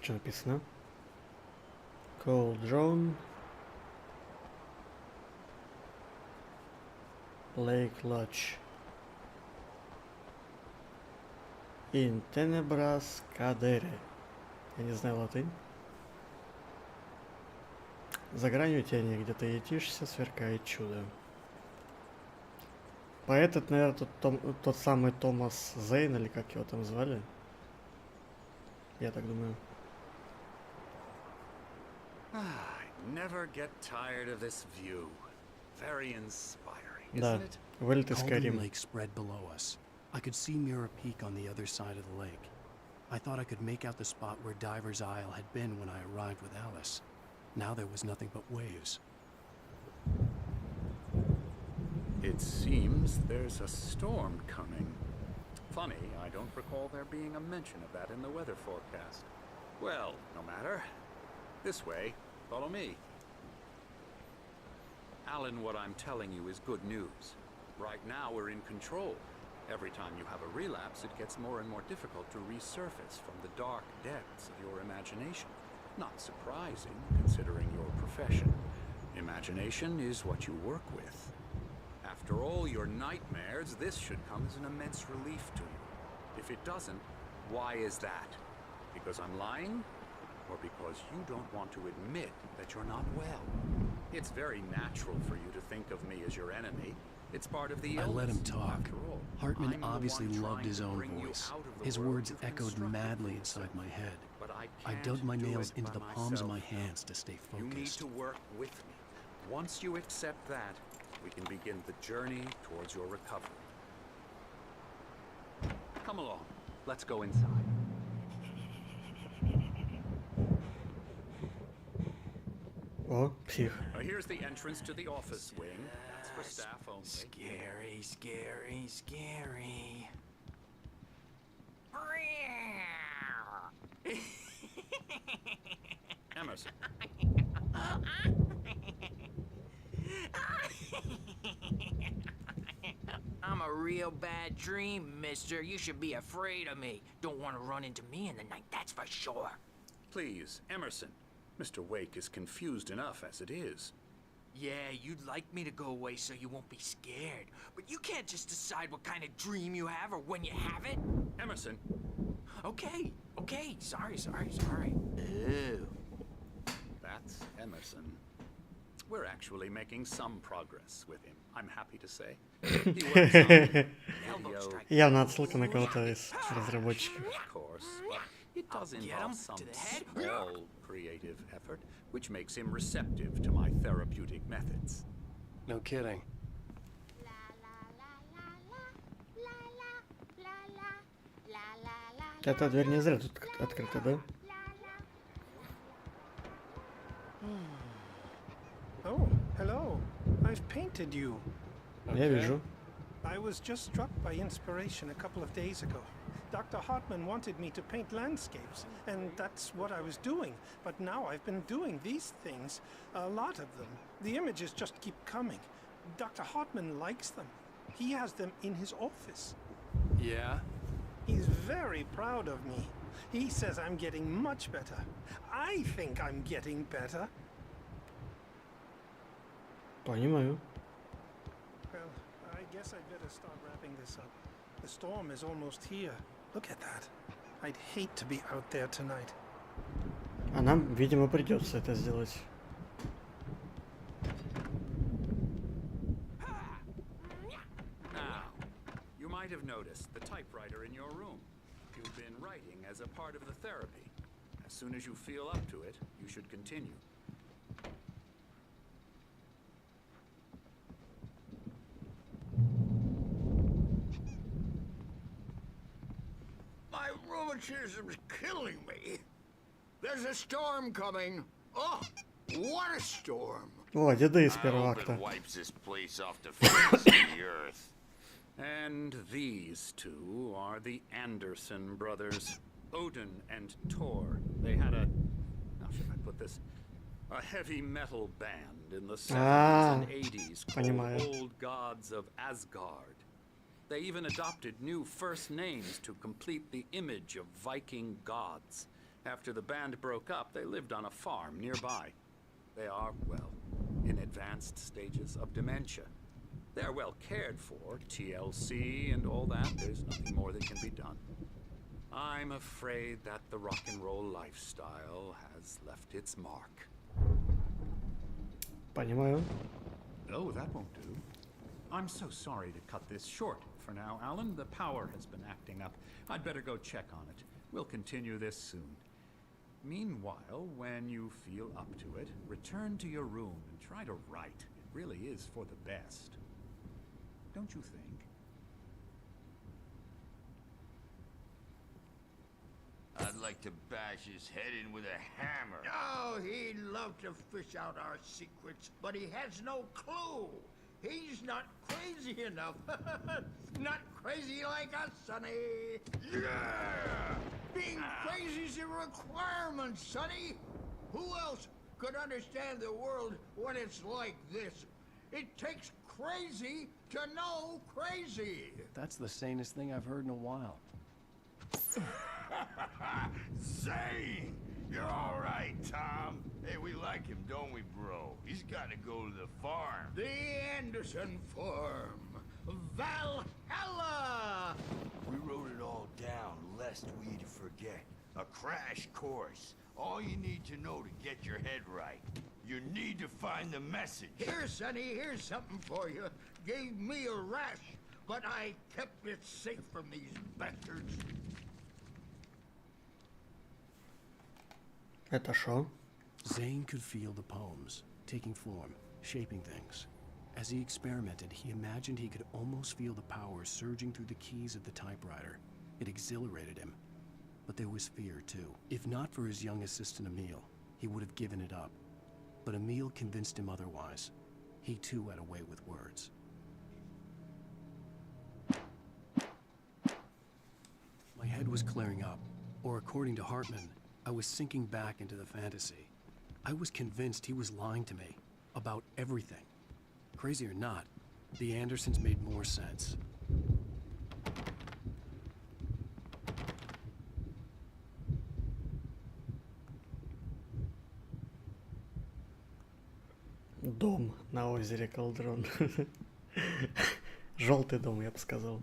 [SPEAKER 1] Что написано? Call drone. Lake Lodge. In tenebras cadere. Я не знаю латынь. За гранью тени, где ты етишься, сверкает чудо. Поэт, наверное, тот самый Томас Зейн, или как его там звали. Я так думаю.
[SPEAKER 15] I never get tired of this view. Very inspiring,
[SPEAKER 1] Да,
[SPEAKER 15] isn't it?
[SPEAKER 1] вылет из
[SPEAKER 13] Calden
[SPEAKER 1] Карим.
[SPEAKER 13] Lake spread below us. I could see Mirror Peak on the other side of the lake. I thought I could make out the spot where Diver's Isle had been when I arrived with Alice. Now there was nothing but waves.
[SPEAKER 15] It seems there's a storm coming. Funny, I don't recall there being a mention of that in the weather forecast. Well, no matter. This way, follow me. Alan, what I'm telling you is good news. Right now we're in control. Every time you have a relapse, it gets more and more difficult to resurface from the dark depths of your imagination. Not surprising, considering your profession. Imagination is what you work with. After all your nightmares, this should come as an immense relief to you. If it doesn't, why is that? Because I'm lying? Or because you don't want to admit that you're not well? It's very natural for you to think of me as your enemy. It's part of the illness.
[SPEAKER 13] I let him talk.
[SPEAKER 15] After all,
[SPEAKER 13] Hartman
[SPEAKER 15] I'm the
[SPEAKER 13] obviously
[SPEAKER 15] one
[SPEAKER 13] loved
[SPEAKER 15] trying
[SPEAKER 13] his
[SPEAKER 15] to
[SPEAKER 13] own
[SPEAKER 15] bring you
[SPEAKER 13] voice.
[SPEAKER 15] out of the
[SPEAKER 13] His
[SPEAKER 15] world
[SPEAKER 13] words
[SPEAKER 15] you've
[SPEAKER 13] echoed
[SPEAKER 15] constructed
[SPEAKER 13] madly
[SPEAKER 15] for
[SPEAKER 13] inside
[SPEAKER 15] yourself.
[SPEAKER 13] my head.
[SPEAKER 15] But
[SPEAKER 13] I
[SPEAKER 15] can't
[SPEAKER 13] dug my
[SPEAKER 15] do
[SPEAKER 13] nails
[SPEAKER 15] it
[SPEAKER 13] into
[SPEAKER 15] by
[SPEAKER 13] the palms of my
[SPEAKER 15] myself.
[SPEAKER 13] hands to stay
[SPEAKER 15] You need
[SPEAKER 13] focused.
[SPEAKER 15] to work with me. Once you accept that, we can begin the journey towards your recovery. Come along. Let's go inside.
[SPEAKER 1] О, псих.
[SPEAKER 15] Here's the entrance to the office wing. That's for staff only.
[SPEAKER 22] Scary, scary, scary.
[SPEAKER 15] Emerson.
[SPEAKER 22] I'm a real bad dream, mister. You should be afraid of me. Don't want to run into me in the night, that's for sure.
[SPEAKER 15] Please, Emerson. Mr. Wake is confused enough as it is.
[SPEAKER 22] Yeah, you'd like me to go away so you won't be scared. But you can't just decide what kind of dream you have or when you have it.
[SPEAKER 15] Emerson.
[SPEAKER 22] Okay, okay. Sorry. Ew.
[SPEAKER 15] That's Emerson. We're actually making some progress with him, I'm happy to say. He works on video,
[SPEAKER 1] Явно отсылка на кого-то из разработчиков.
[SPEAKER 15] of course, but it does involve some small creative effort, which makes him receptive to my therapeutic methods.
[SPEAKER 13] No kidding.
[SPEAKER 1] Эта дверь не зря тут открыта, да?
[SPEAKER 2] Oh, hello. I've painted you.
[SPEAKER 1] Я вижу.
[SPEAKER 2] I was just struck by inspiration a couple of days ago. Dr. Hartman wanted me to paint landscapes, and that's what I was doing. But now I've been doing these things, a lot of them. The images just keep coming. Dr. Hartman likes them. He has them in his office.
[SPEAKER 13] Yeah?
[SPEAKER 2] He's very proud of me. He says I'm getting much better. I think I'm getting better.
[SPEAKER 1] Понимаю.
[SPEAKER 2] Well, I guess I'd better start wrapping this up. The storm is almost here. Look at that. I'd hate to be out there tonight.
[SPEAKER 1] А нам, видимо, придется это сделать.
[SPEAKER 15] Now, you might have noticed the typewriter in your room. You've been writing as a part of the therapy. As soon as you feel up to it, you should continue.
[SPEAKER 17] rheumatism's killing me. There's a storm coming. Oh, what a storm.
[SPEAKER 1] О, деды из
[SPEAKER 19] I
[SPEAKER 1] первого
[SPEAKER 19] hope it
[SPEAKER 1] акта.
[SPEAKER 19] wipes this place off the face of the earth.
[SPEAKER 15] And these two are the Anderson brothers, Odin and Thor. They had a, how should I put this? A heavy metal band in the 70s and 80s
[SPEAKER 1] понимаю.
[SPEAKER 15] called Old Gods of Asgard. They even adopted new first names to complete the image of Viking gods. After the band broke up, they lived on a farm nearby. They are, well, in advanced stages of dementia. They're well cared for, TLC and all that. There's nothing more that can be done. I'm afraid that the rock and roll lifestyle has left its mark.
[SPEAKER 1] Понимаю.
[SPEAKER 21] Oh, that won't do. I'm so sorry to cut this short for now, Alan. The power has been acting up. I'd better go check on it. We'll continue this soon. Meanwhile, when you feel up to it, return to your room and try to write. It really is for the best. Don't you think?
[SPEAKER 19] I'd like to bash his head in with a hammer.
[SPEAKER 17] Oh, he'd love to fish out our secrets, but he has no clue. He's not crazy enough. Not crazy like us, Sonny. Yeah! Being crazy's a requirement, Sonny. Who else could understand the world when it's like this? It takes crazy to know crazy.
[SPEAKER 13] That's the sanest thing I've heard in a while.
[SPEAKER 19] Zane! You're all right, Tom. Hey, we like him, don't we, bro? He's got to go to the farm.
[SPEAKER 17] The Anderson Farm. Valhalla!
[SPEAKER 19] We wrote it all down, lest we'd forget. A crash course. All you need to know to get your head right. You need to find the message.
[SPEAKER 17] Here, Sonny, here's something for you. Gave me a rash, but I kept it safe from these bastards.
[SPEAKER 1] Это шо?
[SPEAKER 13] Zane could feel the poems, taking form, shaping things. As he experimented, he imagined he could almost feel the power surging through the keys of the typewriter. It exhilarated him. But there was fear, too. If not for his young assistant Emil, he would have given it up. But Emil convinced him otherwise. He, too, had a way with words. My head was clearing up, or according to Hartman, I was sinking back into the fantasy. I was convinced he was lying to me about everything. Crazy or not, the Andersons made more sense.
[SPEAKER 1] Дом на озере Колдрон. Желтый дом, я бы сказал.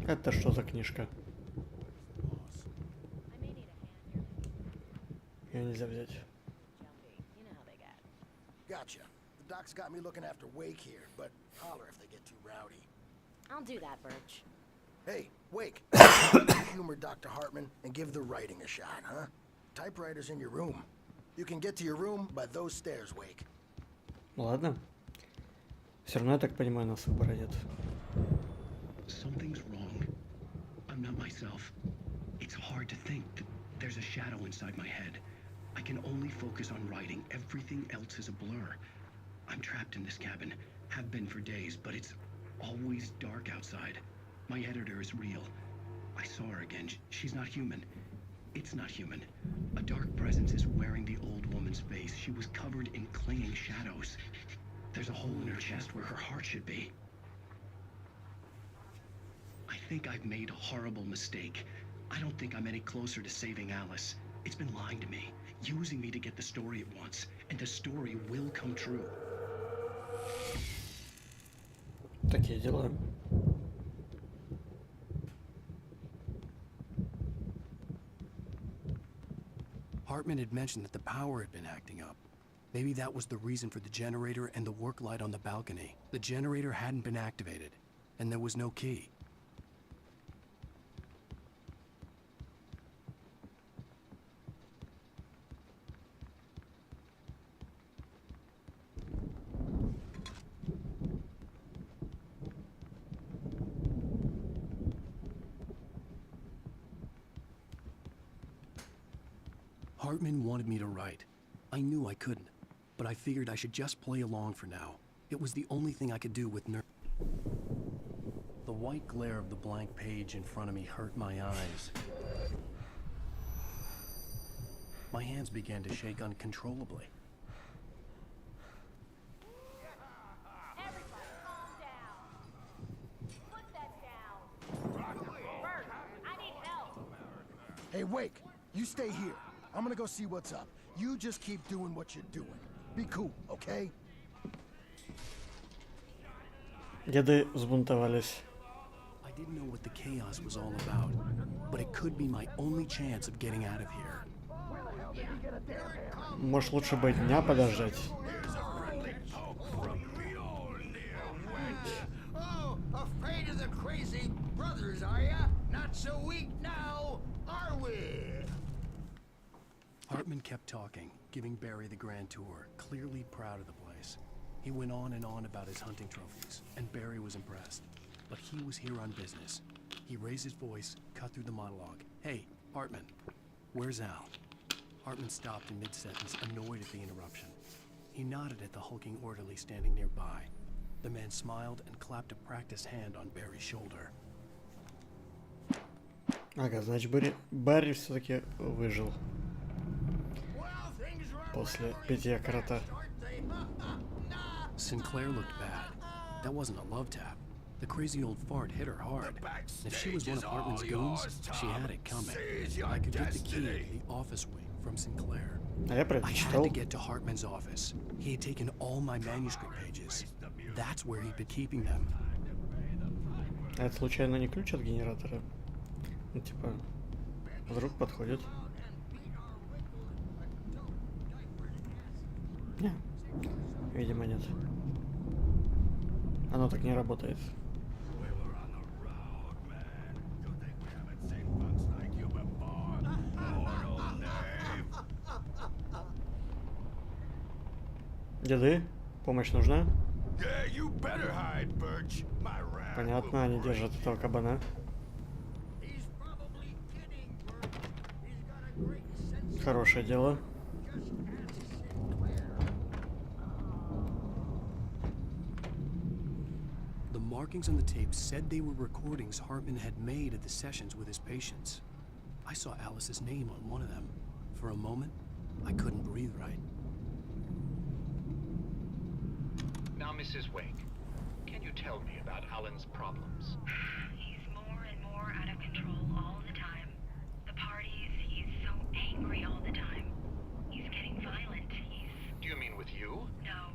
[SPEAKER 1] Это что за книжка? Ее нельзя взять.
[SPEAKER 24] Gotcha. The doc's got me looking after Wake here, but holler if they get too rowdy.
[SPEAKER 25] I'll do that, Birch.
[SPEAKER 24] Hey, Wake. Humor Dr. Hartman and give the writing a shot, huh? Typewriter's in your room. You can get to your room by those stairs, Wake.
[SPEAKER 1] Ладно. Все равно, я так понимаю, нас выбора нет.
[SPEAKER 13] Something's wrong. I'm not myself. It's hard to think that there's a shadow inside my head. I can only focus on writing. Everything else is a blur. I'm trapped in this cabin. Have been for days, but it's always dark outside. My editor is real. I saw her again. She's not human. It's not human. A dark presence is wearing the old woman's face. She was covered in clinging shadows. There's a hole in her chest where her heart should be. I think I've made a horrible mistake. I don't think I'm any closer to saving Alice. It's been lying to me, using me to get the story it wants, and the story will come true.
[SPEAKER 1] Такие дела.
[SPEAKER 13] Hartman had mentioned that the power had been acting up. Maybe that was the reason for the generator and the work light on the balcony. The generator hadn't been activated, and there was no key. Hartman wanted me to write. I knew I couldn't, but I figured I should just play along for now. It was the only thing I could do with nerve. The white glare of the blank page in front of me hurt my eyes. My hands began to shake uncontrollably.
[SPEAKER 3] Everybody, calm down. Put that down. Bert, I need help.
[SPEAKER 24] Hey, Wake, you stay here. I'm gonna go see what's up. You just keep doing what you're doing. Be cool, okay?
[SPEAKER 1] Деды взбунтовались.
[SPEAKER 13] I didn't know what the chaos was all about, but it could be my only chance of getting out of here.
[SPEAKER 1] Может, лучше бы дня подождать?
[SPEAKER 17] Oh, afraid of the crazy brothers, are ya? Not so weak now, are we?
[SPEAKER 13] Hartman kept talking, giving Barry the grand tour, clearly proud of the place. He went on and on about his hunting trophies, and Barry was impressed. But he was here on business. He raised his voice, cut through the monologue. Hey, Hartman, where's Al? Hartman stopped in mid-sentence, annoyed at the interruption. He nodded at the hulking orderly standing nearby. The man smiled and clapped a practiced hand on Barry's shoulder.
[SPEAKER 1] Ага, значит, Барри все-таки выжил. После питья крота.
[SPEAKER 13] Sinclair looked bad. That wasn't a love tap. The crazy old fart hit her hard. If she was one of Hartman's goons, she had it coming. I could get the key to the office wing from Sinclair. I had to get to Hartman's office. He had taken all my manuscript pages. That's where he'd been keeping them.
[SPEAKER 1] А это случайно не ключ от генератора? Ну, типа, вдруг подходит. Не, видимо нет. Оно так не работает. Деды, помощь нужна? Понятно, они держат этого кабана. Хорошее дело.
[SPEAKER 13] The markings on the tape said they were recordings Hartman had made at the sessions with his patients. I saw Alice's name on one of them. For a moment, I couldn't breathe right.
[SPEAKER 4] Now, Mrs. Wake, can you tell me about Alan's problems?
[SPEAKER 3] He's more and more out of control all the time. The parties, he's so angry all the time. He's getting violent.
[SPEAKER 4] Do you mean with you?
[SPEAKER 3] No,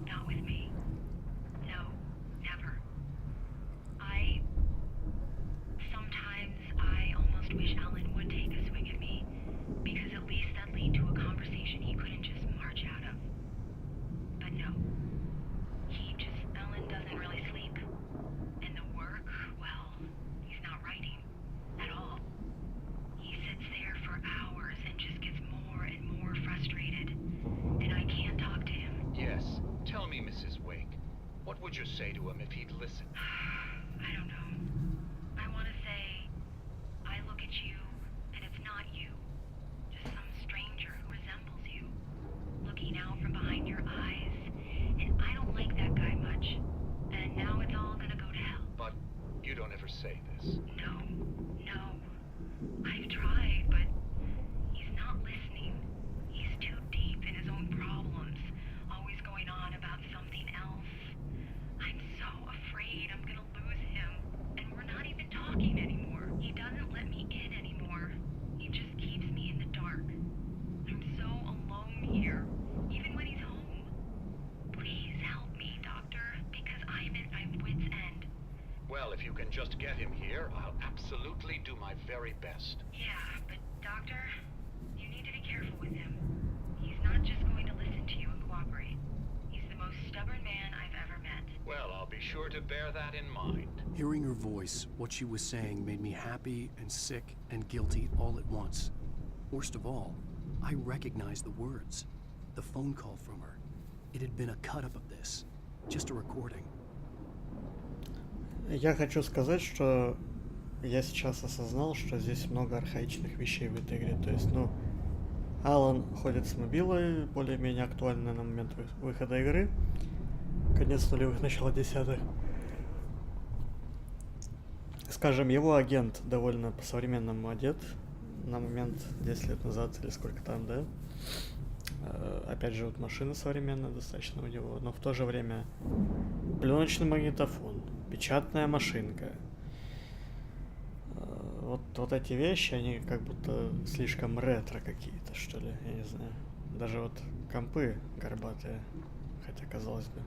[SPEAKER 3] not with me. No, never. Sometimes I almost wish Alan would take a swing at me, because at least that'd lead to a conversation he couldn't just march out of. But no. Alan doesn't really sleep. And the work, well, he's not writing at all. He sits there for hours and just gets more and more frustrated. And I can't talk to him.
[SPEAKER 4] Yes. Tell me, Mrs. Wake, what would you say to him if he'd listen?
[SPEAKER 3] I don't know. I want to say, I look at you, and it's not you. Just some stranger who resembles you. Looking out from behind your eyes. And I don't like that guy much. And now it's all gonna go to hell.
[SPEAKER 4] But you don't ever say this.
[SPEAKER 3] No. I've tried, but he's not listening. He's too deep in his own problems, always going on about something else. I'm so afraid I'm gonna lose him, and we're not even talking anymore. He doesn't let me in anymore. He just keeps me in the dark. I'm so alone here, even when he's home. Please help me, Doctor, because I'm at my wit's end.
[SPEAKER 4] Well, if you can just get him here, I'll absolutely do my very best.
[SPEAKER 3] Yeah, but Doctor, you need to be careful with him. He's not just going to listen to you and cooperate. He's the most stubborn man I've ever met.
[SPEAKER 4] Well, I'll be sure to bear that in mind.
[SPEAKER 13] Hearing her voice, what she was saying made me happy and sick and guilty all at once. Worst of all, I recognized the words. The phone call from her. It had been a cut-up of this. Just a recording.
[SPEAKER 1] Я хочу сказать, что я сейчас осознал, что здесь много архаичных вещей в этой игре. То есть, Алан ходит с мобилой, более-менее актуальная на момент выхода игры. Конец нулевых, начало десятых. Скажем, его агент довольно по-современному одет на момент 10 лет назад или сколько там, да? Опять же, вот машина современная достаточно у него, но в то же время пленочный магнитофон, печатная машинка. Вот эти вещи, они как будто слишком ретро какие-то, что ли, я не знаю. Даже вот компы горбатые, хотя казалось бы.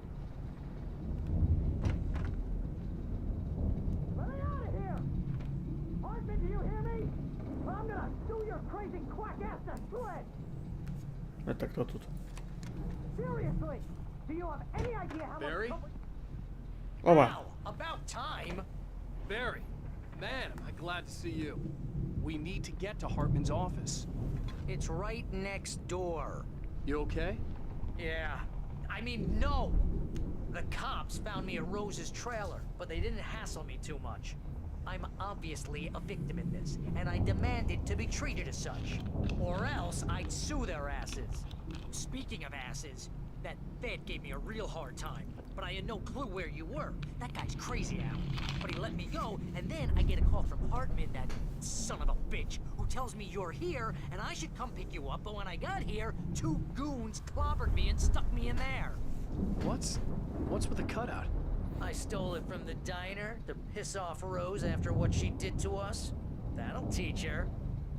[SPEAKER 1] Это кто тут?
[SPEAKER 10] Barry?
[SPEAKER 1] Оба!
[SPEAKER 10] About time! Barry, man, am I glad to see you.
[SPEAKER 13] We need to get to Hartman's office.
[SPEAKER 22] It's right next door.
[SPEAKER 10] You okay?
[SPEAKER 22] Yeah. I mean, no! The cops found me at Rose's trailer, but they didn't hassle me too much. I'm obviously a victim in this, and I demanded to be treated as such. Or else I'd sue their asses. Speaking of asses, that Fed gave me a real hard time, but I had no clue where you were. That guy's crazy, Al. But he let me go, and then I get a call from Hartman, that son of a bitch, who tells me you're here, and I should come pick you up, but when I got here, 2 goons clobbered me and stuck me in there.
[SPEAKER 13] What's with the cutout?
[SPEAKER 22] I stole it from the diner to piss off Rose after what she did to us. That'll teach her.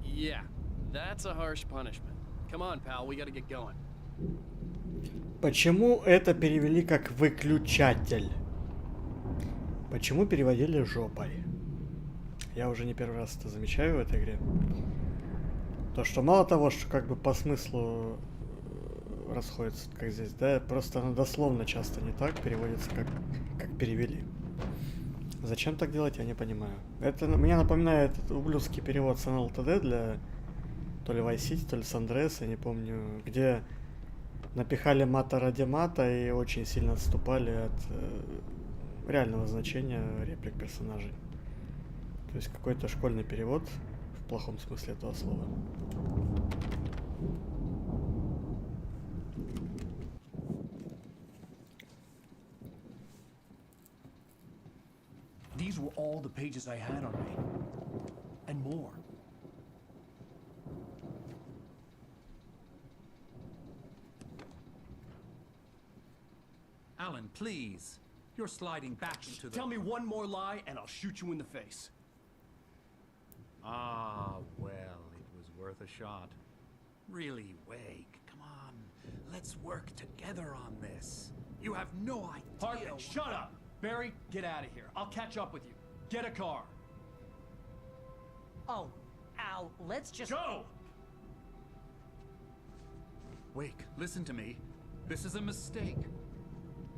[SPEAKER 10] Yeah, that's a harsh punishment. Come on, pal, we gotta get going.
[SPEAKER 1] Почему это перевели как выключатель? Почему переводили жопой? Я уже не первый раз это замечаю в этой игре. То, что мало того, что как бы по смыслу расходится, как здесь, да, просто оно дословно часто не так переводится, как перевели. Зачем так делать, я не понимаю. Это мне напоминает ублюдский перевод с NLTD для то ли Vice City, то ли San Andreas, я не помню, где напихали мата ради мата и очень сильно отступали от реального значения реплик персонажей. То есть какой-то школьный перевод в плохом смысле этого слова.
[SPEAKER 13] These were all the pages I had on me. And more.
[SPEAKER 21] Alan, please. You're sliding back into the...
[SPEAKER 13] Tell me one more lie and I'll shoot you in the face.
[SPEAKER 21] Ah, well, it was worth a shot. Really, Wake, come on. Let's work together on this. You have no idea...
[SPEAKER 13] Hartman, shut up! Barry, get out of here. I'll catch up with you. Get a car.
[SPEAKER 22] Oh, Al, let's just...
[SPEAKER 13] Go!
[SPEAKER 21] Wake, listen to me. This is a mistake.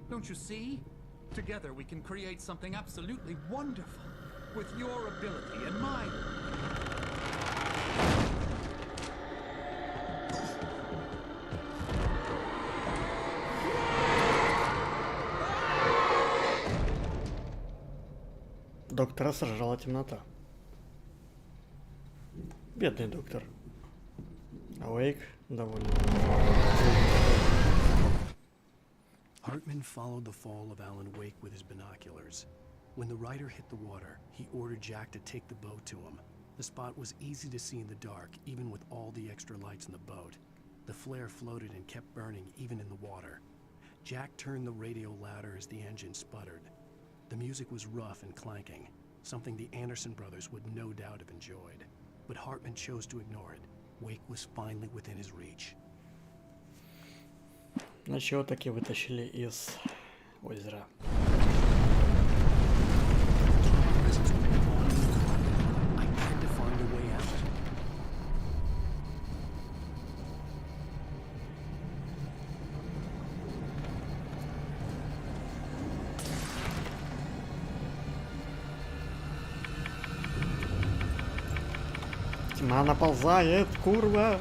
[SPEAKER 21] Don't you see? Together we can create something absolutely wonderful. With your ability and mine.
[SPEAKER 1] Доктора сожрала темнота. Бедный доктор. А Уэйк довольно.
[SPEAKER 13] Hartman followed the fall of Alan Wake with his binoculars. When the rider hit the water, he ordered Jack to take the boat to him. The spot was easy to see in the dark, even with all the extra lights in the boat. The flare floated and kept burning, even in the water. Jack turned the radio louder as the engine sputtered. The music was rough and clanking, something the Anderson brothers would no doubt have enjoyed. But Hartman chose to ignore it. Wake was finally within his reach.
[SPEAKER 1] Значит, его таки вытащили из озера.
[SPEAKER 13] I had to find a way out.
[SPEAKER 1] Тьма наползает, курва!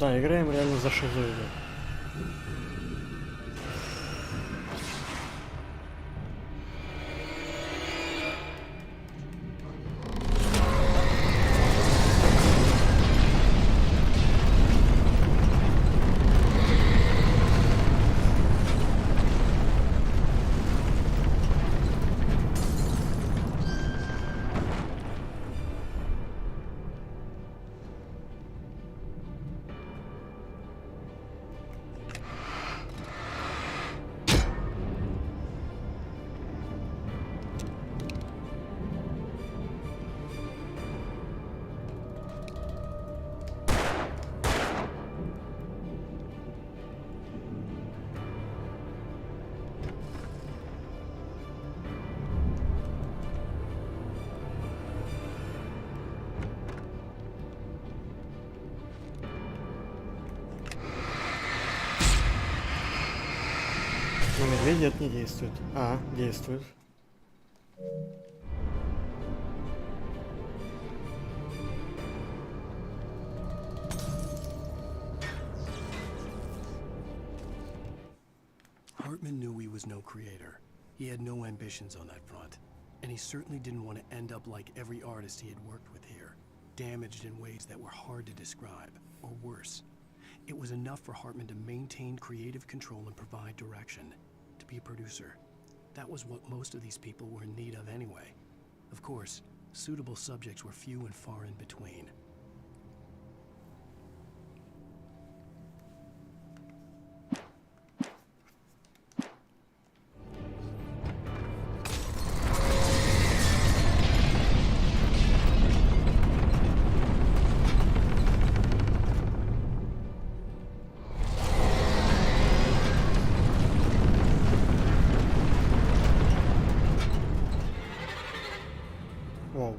[SPEAKER 1] Да, играем реально за шизоида. Но медведи это не действует. А, действует.
[SPEAKER 13] Hartman knew he was no creator. He had no ambitions on that front. And he certainly didn't want to end up like every artist he had worked with here, damaged in ways that were hard to describe, or worse. It was enough for Hartman to maintain creative control and provide direction, to be a producer. That was what most of these people were in need of anyway. Of course, suitable subjects were few and far in between.
[SPEAKER 1] Вау.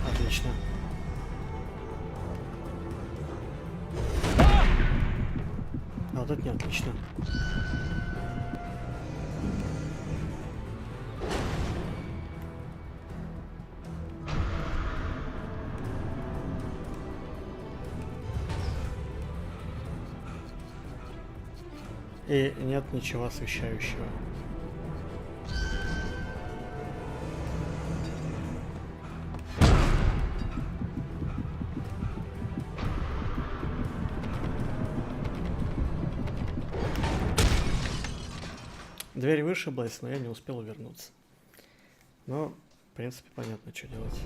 [SPEAKER 1] Отлично. А вот это не отлично. И нет ничего освещающего. Дверь вышиблась, но я не успел вернуться. Но, в принципе, понятно, что делать.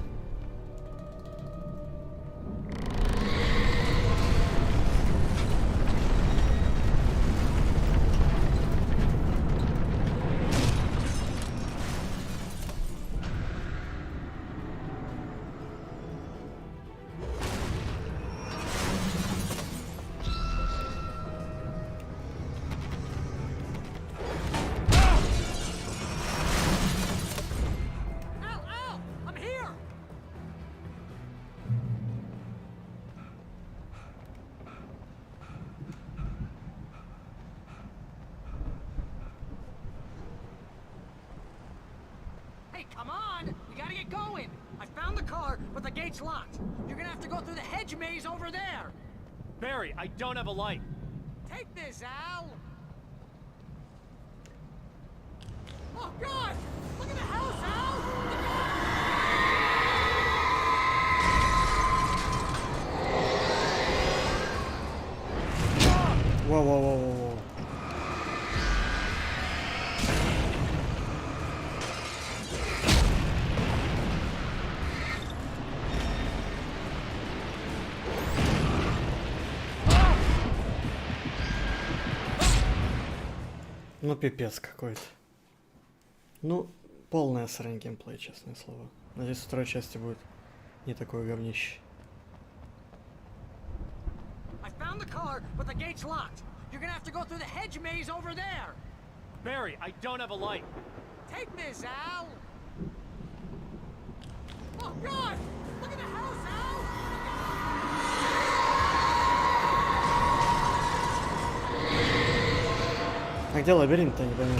[SPEAKER 22] Come on! We gotta get going! I found the car, but the gate's locked. You're gonna have to go through the hedge maze over there!
[SPEAKER 10] Barry, I don't have a light.
[SPEAKER 22] Take this, Al! Oh, God! Look at the house, Al!
[SPEAKER 1] Whoa, whoa, whoa, whoa, whoa. Ну, пипец какой-то. Ну, полная срань геймплей, честное слово. Надеюсь, во второй части будет не такое говнище.
[SPEAKER 22] I found the car, but the gate's locked. You're gonna have to go through the hedge maze over there.
[SPEAKER 10] Barry, I don't have a light.
[SPEAKER 22] Take this, Al! Oh, God! Look at the house, Al!
[SPEAKER 1] А где лабиринт-то, не пойму.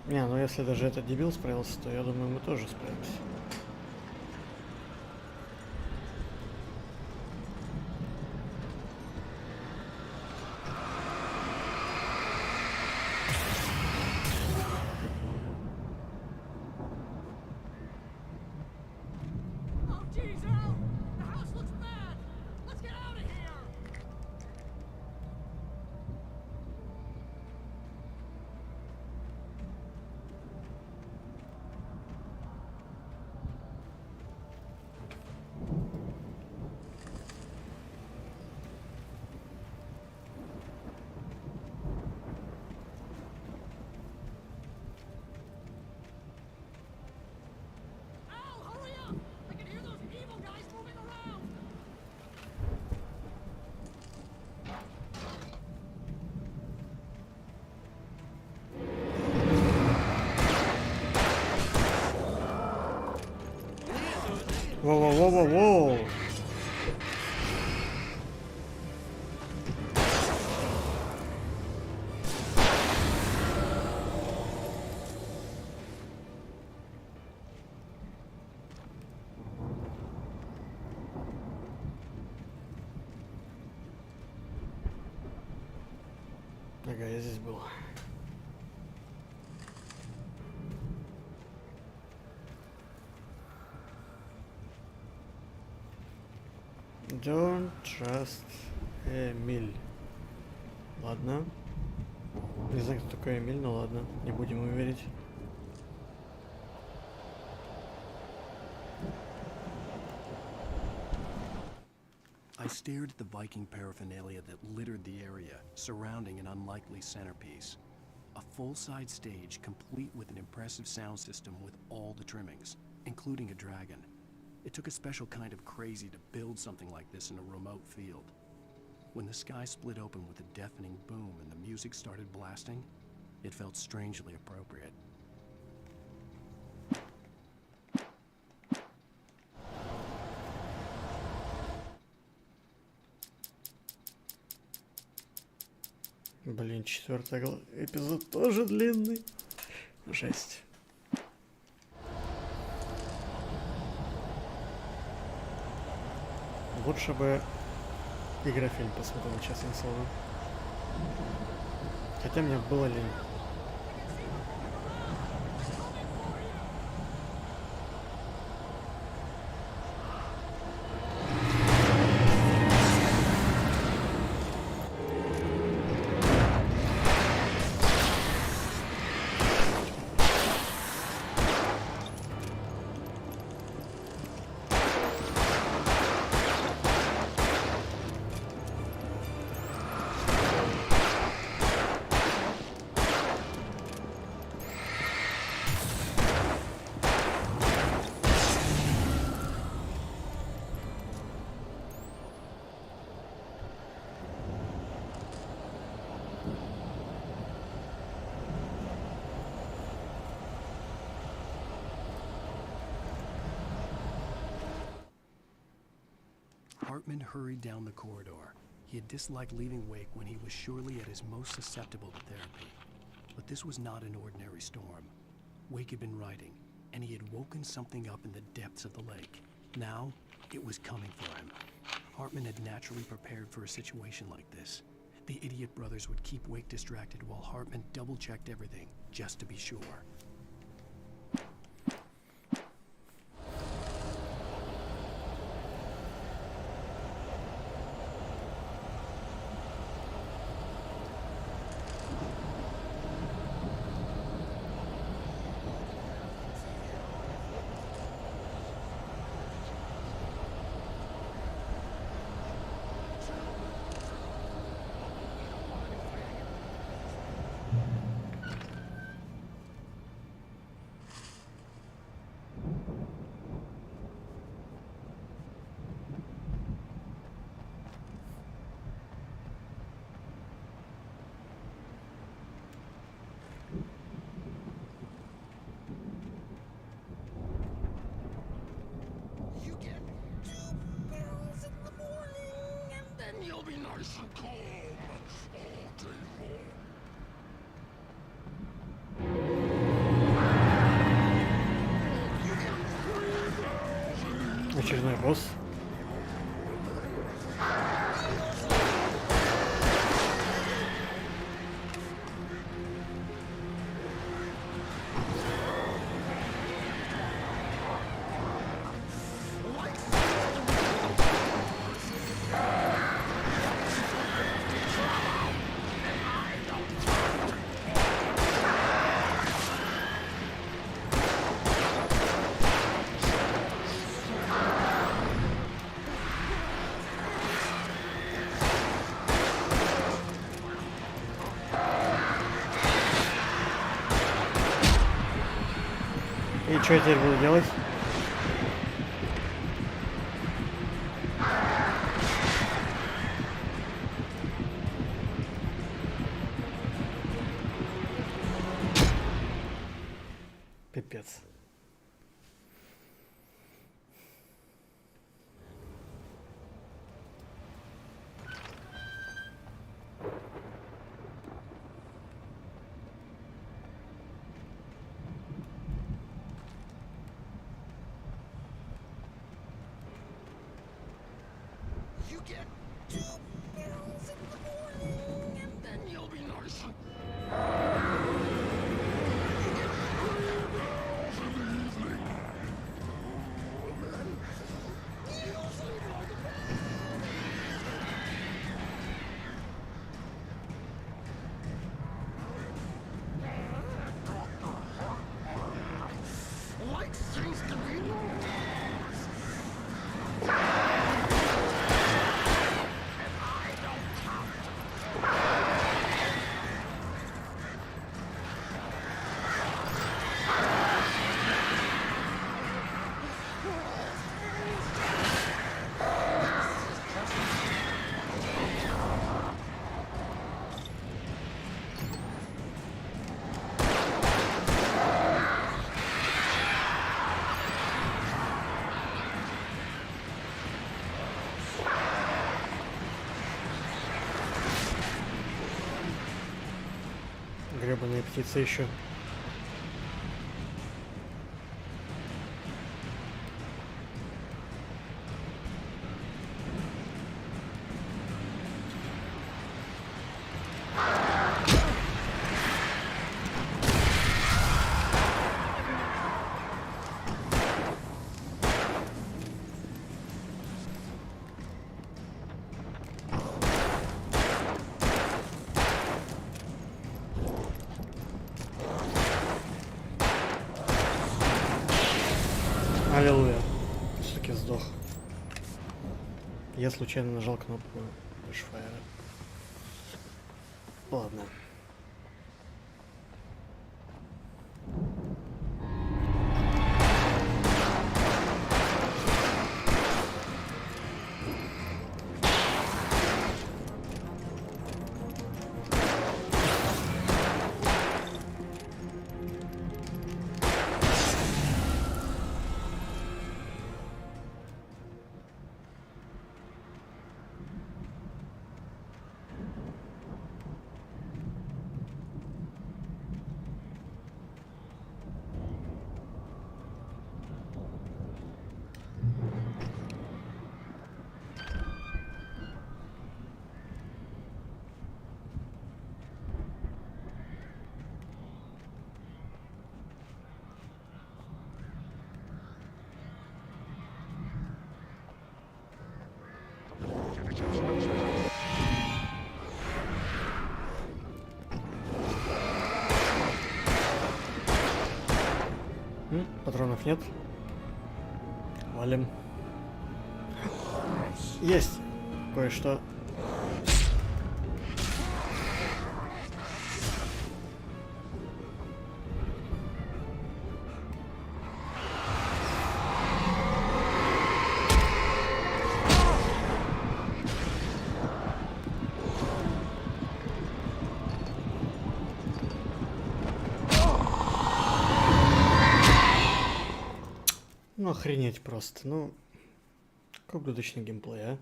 [SPEAKER 1] Не, ну если даже этот дебил справился, то я думаю, мы тоже справимся. Воу-воу-воу-воу-воу! Ага, я здесь был. Don't trust Эмиль. Ладно. Не знаю, кто такой Эмиль, но ладно. Не будем ему верить.
[SPEAKER 13] I stared at the Viking paraphernalia that littered the area, surrounding an unlikely centerpiece. A full-size stage complete with an impressive sound system with all the trimmings, including a dragon. It took a special kind of crazy to build something like this in a remote field. When the sky split open with a deafening boom and the music started blasting, it felt strangely appropriate.
[SPEAKER 1] Блин, четвертый эпизод тоже длинный. Жесть. Лучше бы игрофильм посмотрел, честное слово. Хотя мне было лень.
[SPEAKER 13] Hartman hurried down the corridor. He had disliked leaving Wake when he was surely at his most susceptible to therapy. But this was not an ordinary storm. Wake had been writing, and he had woken something up in the depths of the lake. Now, it was coming for him. Hartman had naturally prepared for a situation like this. The idiot brothers would keep Wake distracted while Hartman double-checked everything, just to be sure.
[SPEAKER 1] Очередной босс. И что я теперь буду делать? Пипец.
[SPEAKER 17] You get 2 barrels in the morning, and then you'll be nice. You get 3 barrels in the evening. And then you'll sleep like a man. Likes things to be yours.
[SPEAKER 1] Гребаные птицы еще. Аллилуйя. Все-таки сдох. Я случайно нажал кнопку Bushfire. Ладно. Патронов нет. Валим. Есть кое-что. Ну охренеть просто, ну какой ублюдочный геймплей, а?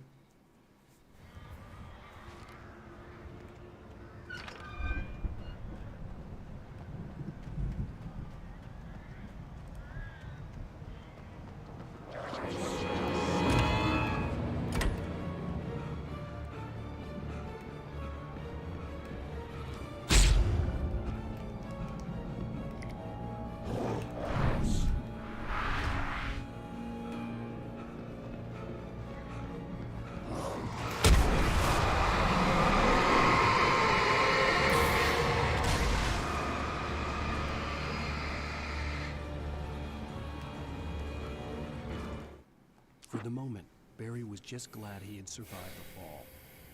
[SPEAKER 13] the moment, Barry was just glad he had survived the fall.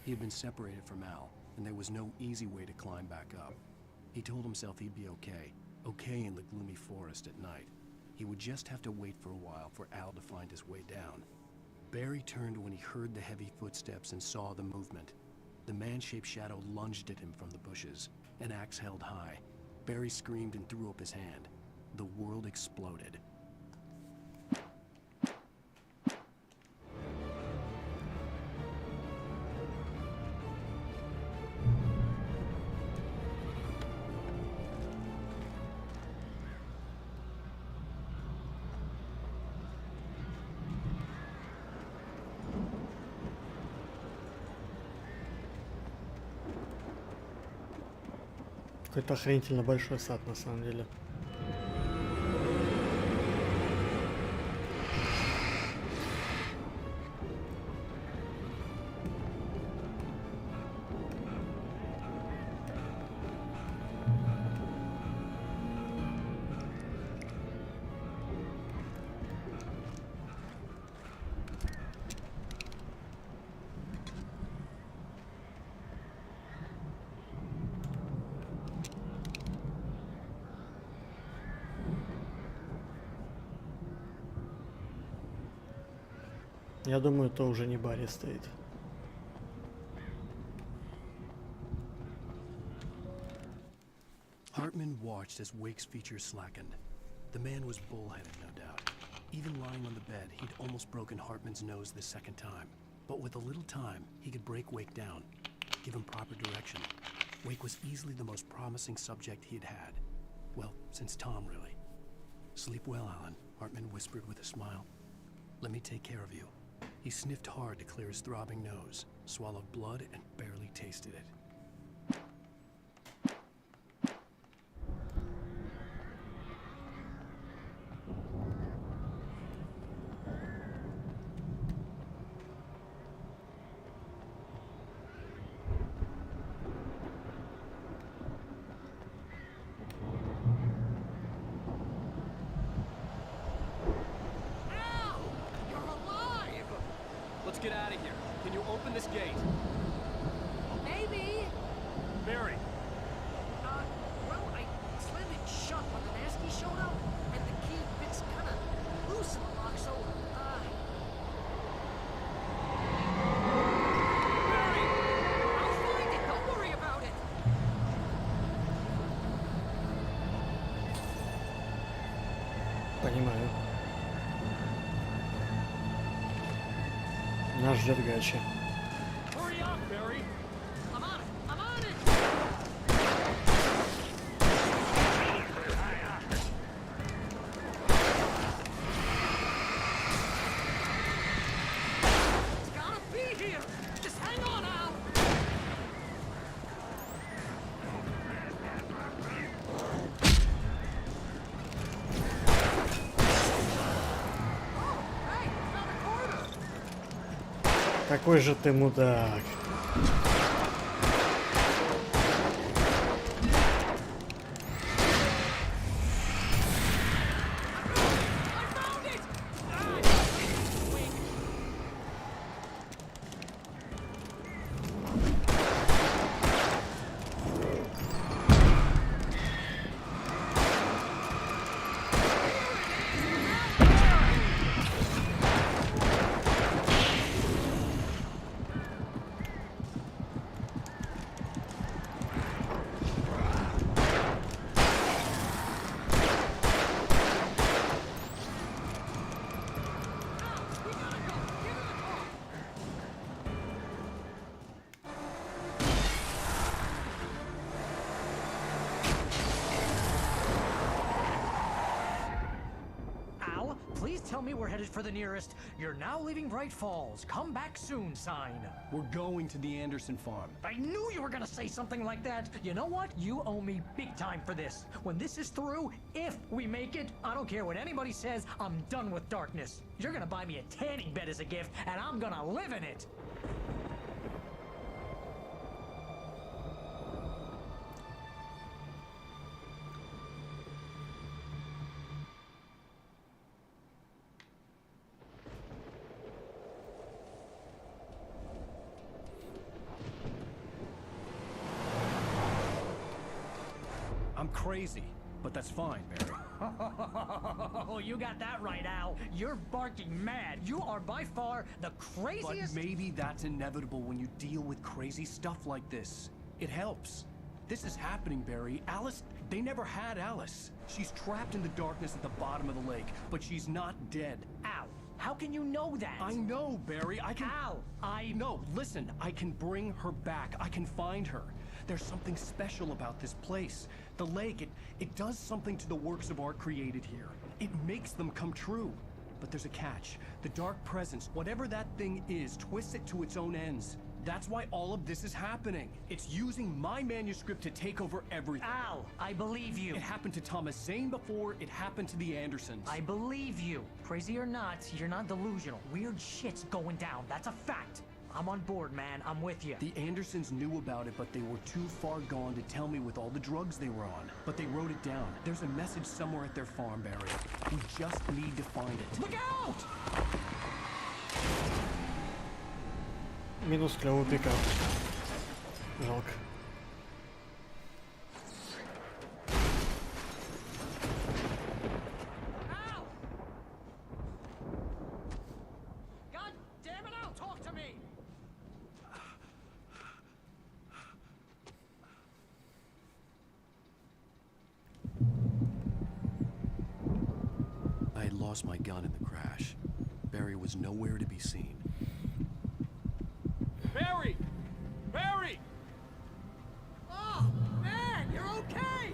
[SPEAKER 13] He had been separated from Al, and there was no easy way to climb back up. He told himself he'd be okay in the gloomy forest at night. He would just have to wait for a while for Al to find his way down. Barry turned when he heard the heavy footsteps and saw the movement. The man-shaped shadow lunged at him from the bushes, an axe held high. Barry screamed and threw up his hand. The world exploded.
[SPEAKER 1] Какой-то охренительно большой сад на самом деле. Я думаю, это уже не Барри стоит.
[SPEAKER 13] Hartman watched as Wake's features slackened. The man was bullheaded, no doubt. Even lying on the bed, he'd almost broken Hartman's nose the second time. But with a little time, he could break Wake down, give him proper direction. Wake was easily the most promising subject he'd had. Well, since Tom, really. Sleep well, Alan, Hartman whispered with a smile. Let me take care of you. He sniffed hard to clear his throbbing nose, swallowed blood, and barely tasted it.
[SPEAKER 10] Let's get out of here. Can you open this gate?
[SPEAKER 22] Maybe.
[SPEAKER 8] Barry.
[SPEAKER 22] Well, I slammed it shut when the nasty showed up, and the key fits kind of loose in the lock, so, Barry! I'll find it, don't worry about it!
[SPEAKER 1] Понимаю. Нас ждет гача.
[SPEAKER 22] Hurry up, Barry! I'm on it! I'm on it! It's gotta be here! Just hang on, Al!
[SPEAKER 1] Какой же ты мудак.
[SPEAKER 22] Please tell me we're headed for the nearest "You're now leaving Bright Falls. Come back soon" sign.
[SPEAKER 13] We're going to the Anderson farm.
[SPEAKER 22] I knew you were gonna say something like that. You know what? You owe me big time for this. When this is through, if we make it, I don't care what anybody says, I'm done with darkness. You're gonna buy me a tanning bed as a gift, and I'm gonna live in it.
[SPEAKER 13] crazy, but that's fine, Barry.
[SPEAKER 22] Oh, you got that right, Al. You're barking mad. You are by far the craziest...
[SPEAKER 13] But maybe that's inevitable when you deal with crazy stuff like this. It helps. This is happening, Barry. Alice, they never had Alice. She's trapped in the darkness at the bottom of the lake, but she's not dead.
[SPEAKER 22] Al, how can you know that?
[SPEAKER 13] I know, Barry. I can...
[SPEAKER 22] Al,
[SPEAKER 13] No, listen. I can bring her back. I can find her. There's something special about this place. The lake, it does something to the works of art created here. It makes them come true. But there's a catch. The dark presence, whatever that thing is, twists it to its own ends. That's why all of this is happening. It's using my manuscript to take over everything.
[SPEAKER 22] Al, I believe you.
[SPEAKER 13] It happened to Thomas Zane before, it happened to the Andersons.
[SPEAKER 22] I believe you. Crazy or not, you're not delusional. Weird shit's going down. That's a fact. I'm on board, man. I'm with you.
[SPEAKER 13] The Andersons knew about it, but they were too far gone to tell me with all the drugs they were on. But they wrote it down. There's a message somewhere at their farm, Barry. We just need to find it.
[SPEAKER 22] Look out!
[SPEAKER 1] Минус клевый пикап. Жалко.
[SPEAKER 22] God damn it, Al, talk to me!
[SPEAKER 13] I had lost my gun in the crash. Barry was nowhere to be seen.
[SPEAKER 10] Barry! Barry!
[SPEAKER 22] Oh, man, you're okay!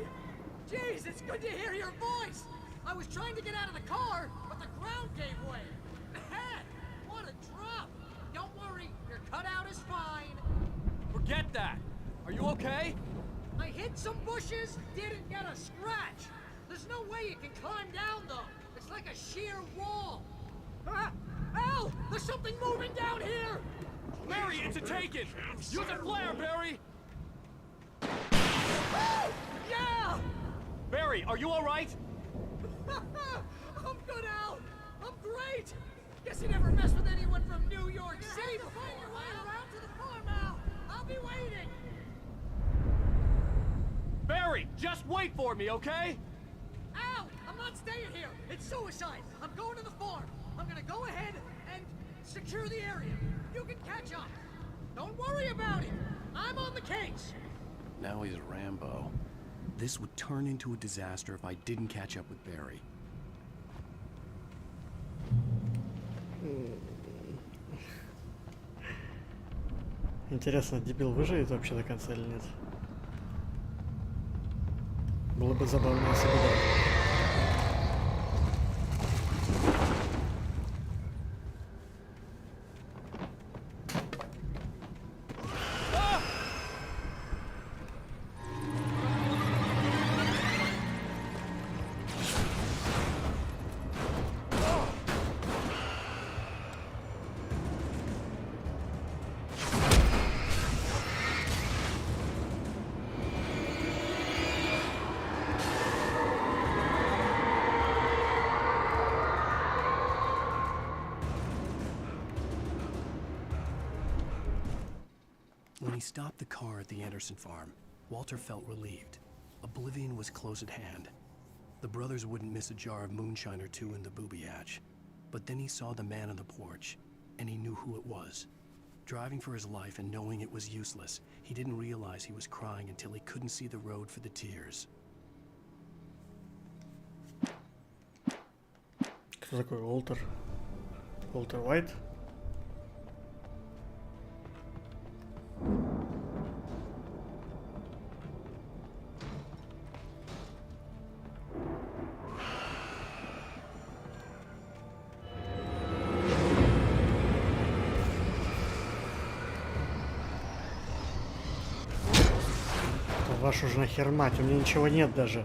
[SPEAKER 22] Jeez, it's good to hear your voice! I was trying to get out of the car, but the ground gave way. Man, what a drop! Don't worry, your cutout is fine.
[SPEAKER 10] Forget that! Are you okay?
[SPEAKER 22] I hit some bushes, didn't get a scratch. There's no way you can climb down, though. It's like a sheer wall. Ah! Al! There's something moving down here!
[SPEAKER 10] Barry, it's a taken! Use a flare, Barry!
[SPEAKER 22] Oh, yeah!
[SPEAKER 10] Barry, are you alright?
[SPEAKER 22] I'm good, Al! I'm great! Guess you never mess with anyone from New York City before. Find your way around to the farm, Al! I'll be waiting!
[SPEAKER 10] Barry, just wait for me, okay?
[SPEAKER 22] Al! I'm not staying here! It's suicide! I'm going to the farm! I'm gonna go ahead and secure the area. You can catch up. Don't worry about it. I'm on the case.
[SPEAKER 13] Now he's a Rambo. This would turn into a disaster if I didn't catch up with Barry.
[SPEAKER 1] Интересно, дебил выживет вообще до конца или нет? Было бы забавно, если бы да.
[SPEAKER 13] When he stopped the car at the Anderson farm, Walter felt relieved. Oblivion was close at hand. The brothers wouldn't miss a jar of moonshine or two in the booby hatch. But then he saw the man on the porch, and he knew who it was. Driving for his life and knowing it was useless, he didn't realize he was crying until he couldn't see the road for the tears.
[SPEAKER 1] Кто такой Уолтер? Уолтер Уайт? Вашу же нахер мать, у меня ничего нет даже.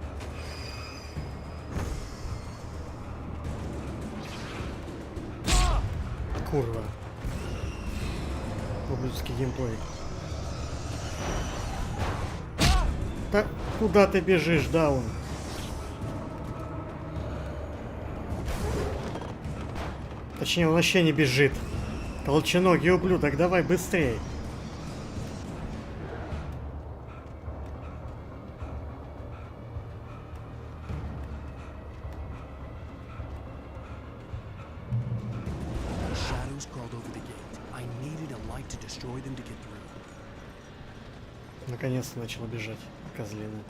[SPEAKER 1] Курва. Ублюдский геймплей. Да куда ты бежишь, Даун? Точнее, он вообще не бежит. Толченогий ублюдок, давай быстрей.
[SPEAKER 13] piled over the gate. I needed a light to destroy them to get through.
[SPEAKER 1] Наконец-то начал бежать, козлина.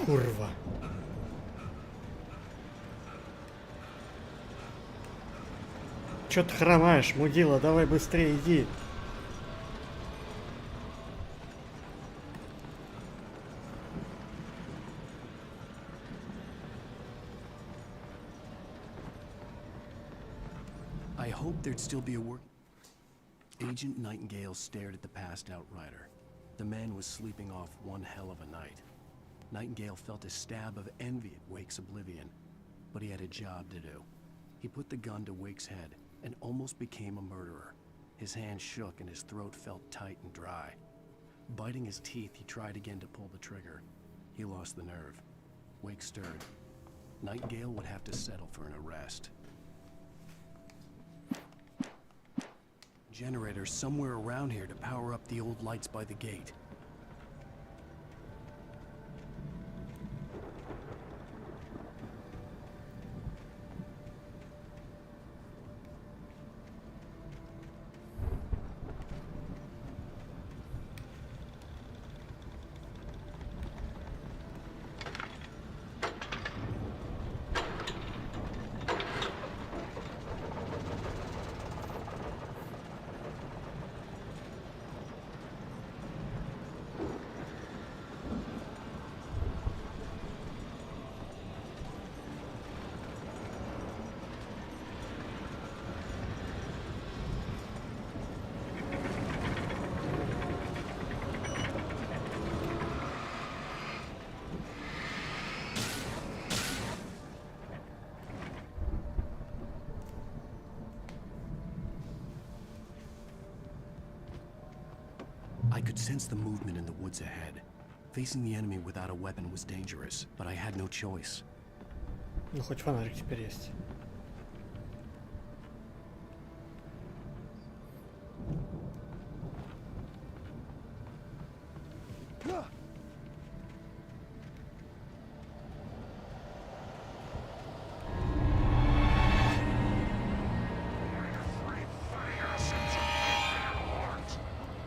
[SPEAKER 1] Курва. Чё ты хромаешь, мудила? Давай быстрее иди.
[SPEAKER 13] I hoped there'd still be a work. Agent Nightingale stared at the passed out rider. The man was sleeping off one hell of a night. Nightingale felt a stab of envy at Wake's oblivion, but he had a job to do. He put the gun to Wake's head and almost became a murderer. His hand shook and his throat felt tight and dry. Biting his teeth, he tried again to pull the trigger. He lost the nerve. Wake stirred. Nightingale would have to settle for an arrest. Generator somewhere around here to power up the old lights by the gate. I could sense the movement in the woods ahead. Facing the enemy without a weapon was dangerous, but I had no choice.
[SPEAKER 1] Ну, хоть фонарик теперь есть.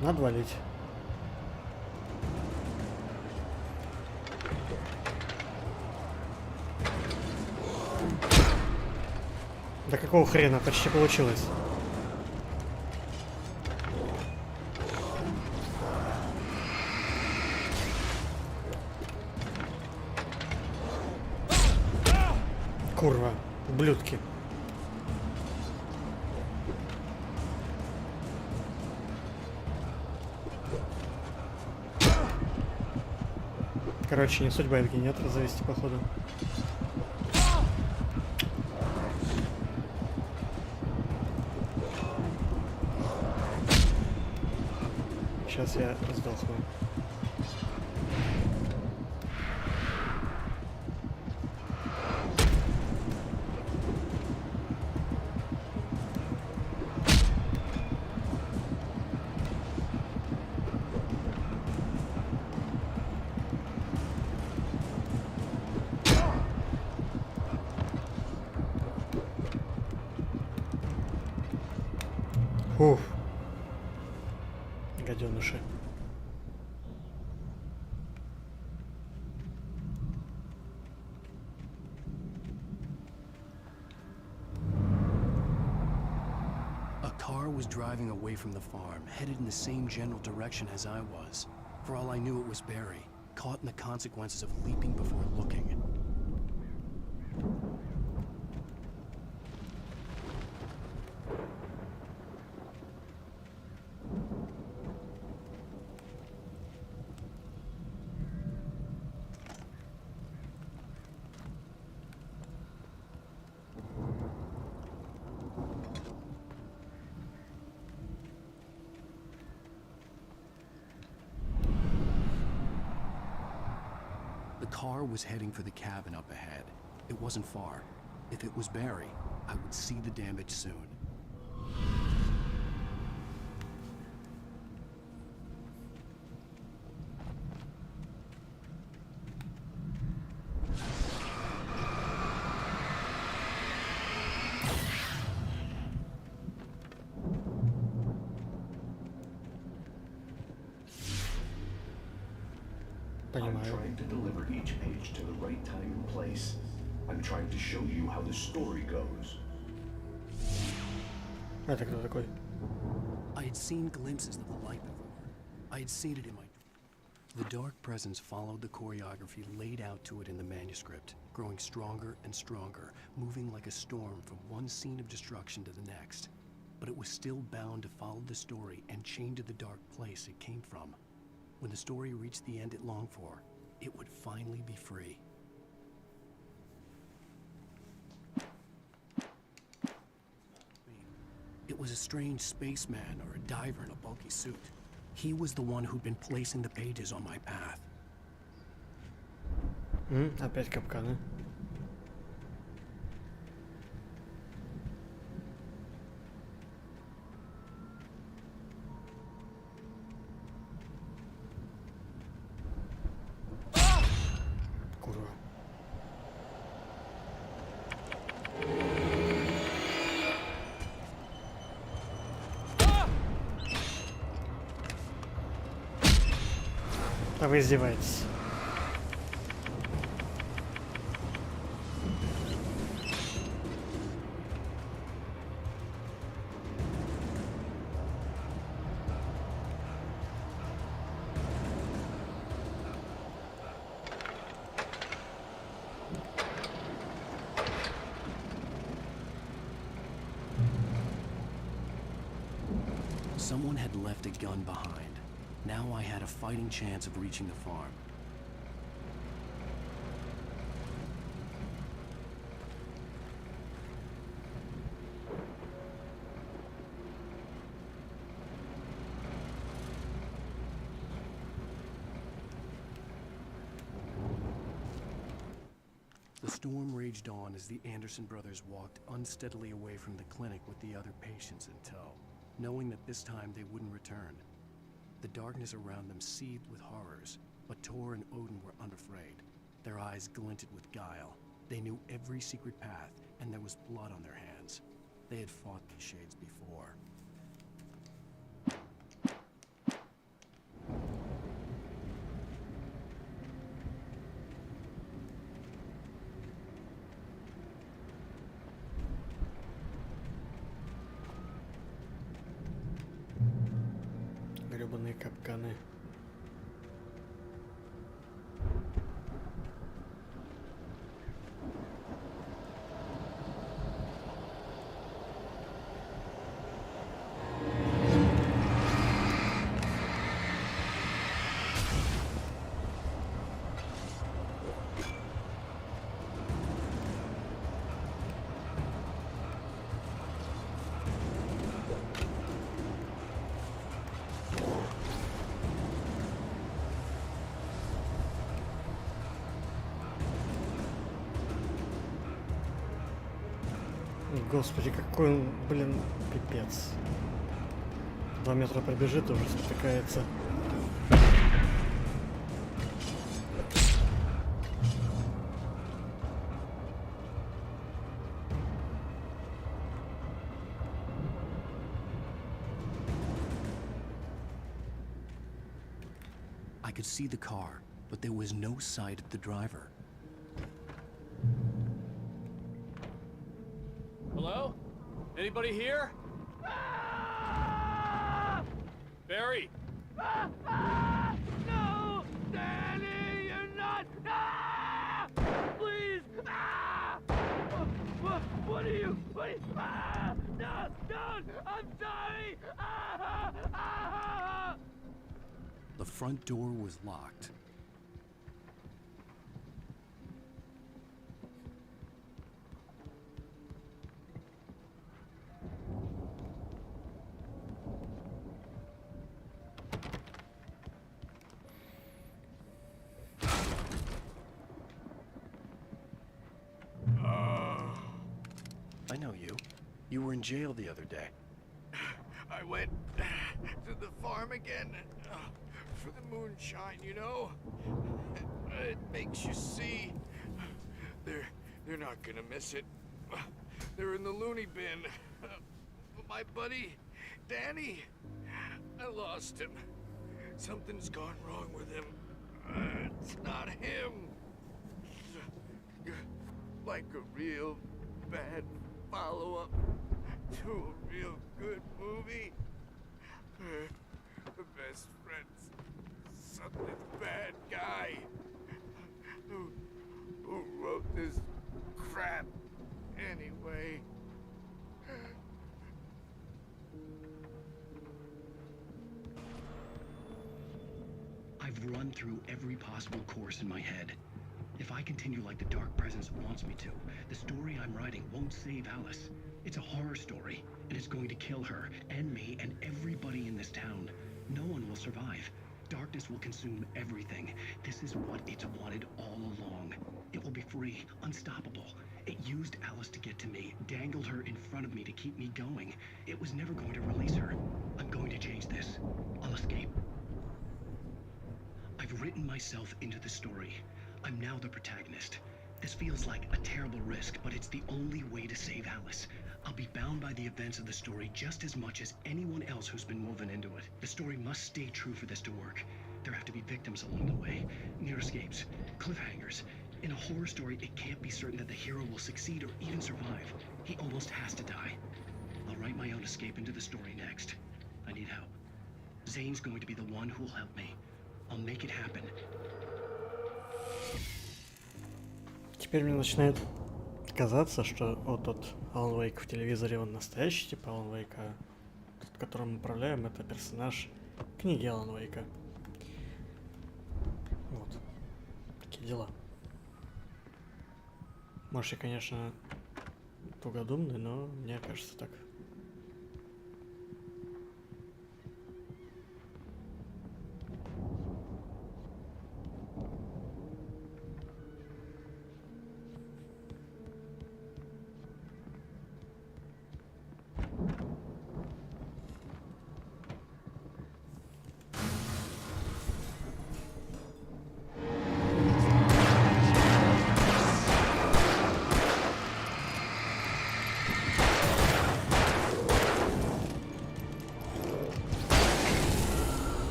[SPEAKER 1] Надо валить. Да какого хрена? Почти получилось. Курва, ублюдки. Короче, не судьба генератора завести, походу. Сейчас я сдохну. Фух. Гаденыши.
[SPEAKER 13] A car was driving away from the farm, headed in the same general direction as I was. For all I knew, it was Barry, caught in the consequences of leaping before looking. The car was heading for the cabin up ahead. It wasn't far. If it was Barry, I would see the damage soon.
[SPEAKER 14] I'm trying to deliver each page to the right time and place. I'm trying to show you how the story goes.
[SPEAKER 1] Это кто такой?
[SPEAKER 13] I had seen glimpses of the light before. I had seen it in my... The dark presence followed the choreography laid out to it in the manuscript, growing stronger and stronger, moving like a storm from one scene of destruction to the next. But it was still bound to follow the story and chain to the dark place it came from. When the story reached the end it longed for, it would finally be free. It was a strange spaceman or a diver in a bulky suit. He was the one who'd been placing the pages on my path.
[SPEAKER 1] Опять капканы. Курва. А вы издеваетесь?
[SPEAKER 13] Someone had left a gun behind. Now I had a fighting chance of reaching the farm. The storm raged on as the Anderson brothers walked unsteadily away from the clinic with the other patients in tow, knowing that this time they wouldn't return. The darkness around them seethed with horrors, but Tor and Odin were unafraid. Their eyes glinted with guile. They knew every secret path, and there was blood on their hands. They had fought these shades before.
[SPEAKER 1] Гребаные капканы. Господи, какой он, блин, пипец. 2 метра пробежит, уже спотыкается.
[SPEAKER 13] I could see the car, but there was no sight of the driver.
[SPEAKER 10] Hello? Anybody here? Barry!
[SPEAKER 7] No! Danny, you're not! Please! What are you? No! Don't! I'm sorry!
[SPEAKER 13] The front door was locked. I know you. You were in jail the other day.
[SPEAKER 19] I went to the farm again for the moonshine, you know? It makes you see. They're not gonna miss it. They're in the loony bin. My buddy, Danny, I lost him. Something's gone wrong with him. It's not him. Like a real bad follow-up to a real good movie. The best friend's suddenly the bad guy. Who wrote this crap anyway?
[SPEAKER 13] I've run through every possible course in my head. If I continue like the Dark Presence wants me to, the story I'm writing won't save Alice. It's a horror story, and it's going to kill her, and me, and everybody in this town. No one will survive. Darkness will consume everything. This is what it's wanted all along. It will be free, unstoppable. It used Alice to get to me, dangled her in front of me to keep me going. It was never going to release her. I'm going to change this. I'll escape. I've written myself into the story. I'm now the protagonist. This feels like a terrible risk, but it's the only way to save Alice. I'll be bound by the events of the story just as much as anyone else who's been woven into it. The story must stay true for this to work. There have to be victims along the way, near escapes, cliffhangers. In a horror story, it can't be certain that the hero will succeed or even survive. He almost has to die. I'll write my own escape into the story next. I need help. Zane's going to be the one who'll help me. I'll make it happen.
[SPEAKER 1] Теперь мне начинает казаться, что вот тот Алан Вейк в телевизоре, он настоящий типа Алан Вейка, а тот, которым мы управляем, это персонаж книги Алан Вейка. Вот. Такие дела. Может, я, конечно, тугодумный, но мне кажется так.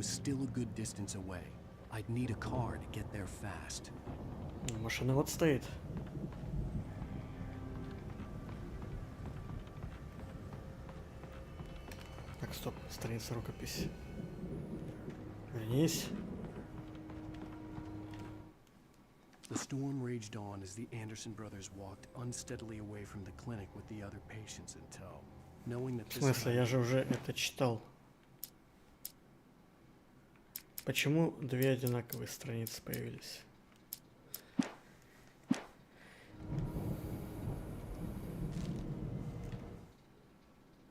[SPEAKER 13] Still a good distance away. I'd need a car to get there fast.
[SPEAKER 1] Машина вот стоит. Так, стоп, страница рукописи. Вернись.
[SPEAKER 13] The storm raged on as the Anderson brothers walked unsteadily away from the clinic with the other patients in tow, knowing that
[SPEAKER 1] В смысле, я же уже это читал. Почему две одинаковые страницы появились?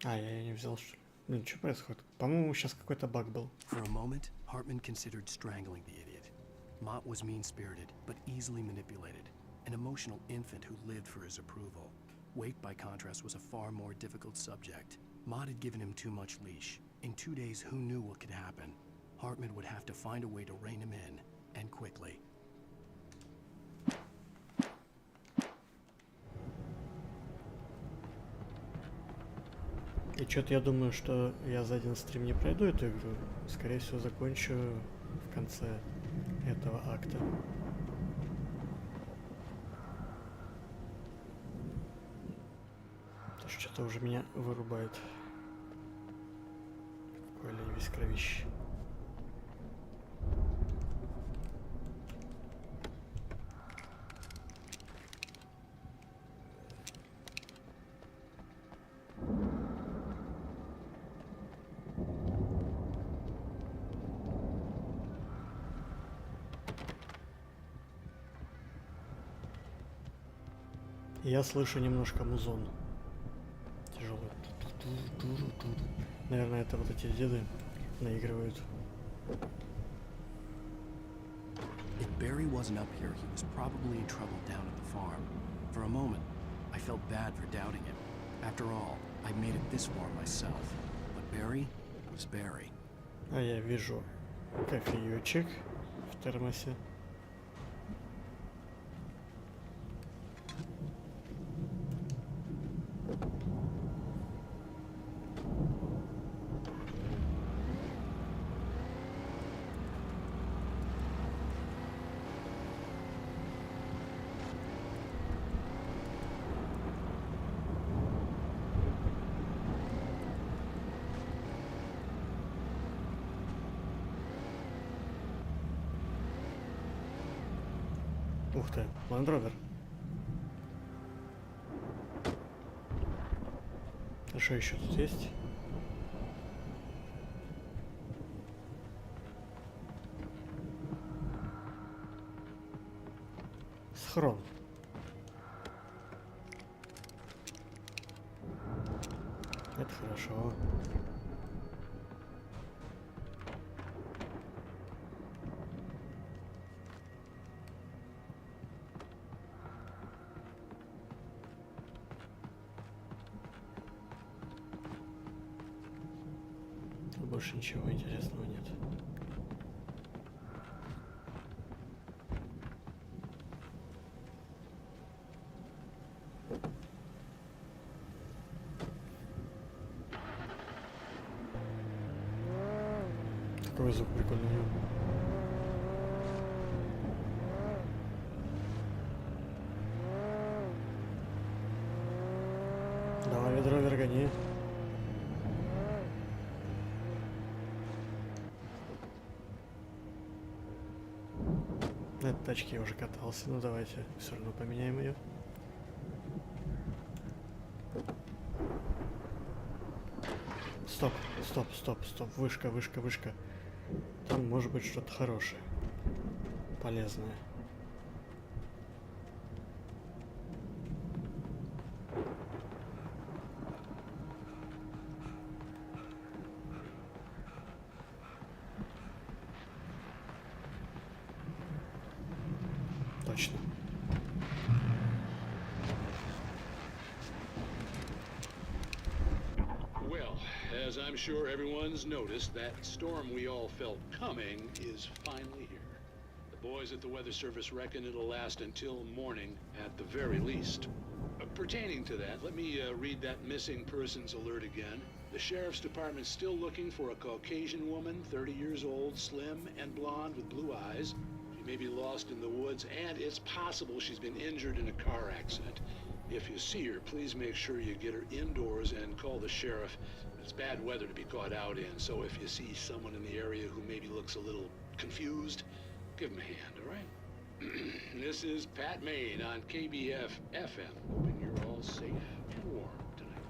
[SPEAKER 1] А, я ее не взял, что ли? Блин, что происходит? По-моему, сейчас какой-то баг был.
[SPEAKER 13] For a moment, Hartman considered strangling the idiot. Mott was mean-spirited, but easily manipulated. An emotional infant who lived for his approval. Wake, by contrast, was a far more difficult subject. Mott had given him too much leash. In 2 days, who knew what could happen? Hartman would have to find a way to rein him in, and quickly.
[SPEAKER 1] И что-то я думаю, что я за один стрим не пройду эту игру. Скорее всего, закончу в конце этого акта. Потому что что-то уже меня вырубает. Какой лень, весь кровище. Я слышу немножко музон. Тяжелый. Наверное, это вот эти деды наигрывают.
[SPEAKER 13] If Barry wasn't up here, he was probably in trouble down at the farm. For a moment, I felt bad for doubting him. After all, I made it this far myself. But Barry was Barry.
[SPEAKER 1] А я вижу кофеечек в термосе. Ух ты, Land Rover. А что еще тут есть? Схрон. Это хорошо. Больше ничего интересного нет. Такой звук прикольный. Давай, ведро, вергани. На этой тачке я уже катался, ну давайте все равно поменяем ее. Стоп, стоп, стоп, стоп, вышка, вышка, вышка. Там может быть что-то хорошее, полезное. Точно.
[SPEAKER 9] Well, as I'm sure everyone's noticed, that storm we all felt coming is finally here. The boys at the Weather Service reckon it'll last until morning at the very least. Pertaining to that, let me read that missing persons alert again. The Sheriff's Department's still looking for a Caucasian woman, 30 years old, slim and blonde with blue eyes. She may be lost in the woods, and it's possible she's been injured in a car accident. If you see her, please make sure you get her indoors and call the sheriff. It's bad weather to be caught out in, so if you see someone in the area who maybe looks a little confused, give him a hand, all right? This is Pat Maine on KBF FM, hoping you're all safe and warm tonight.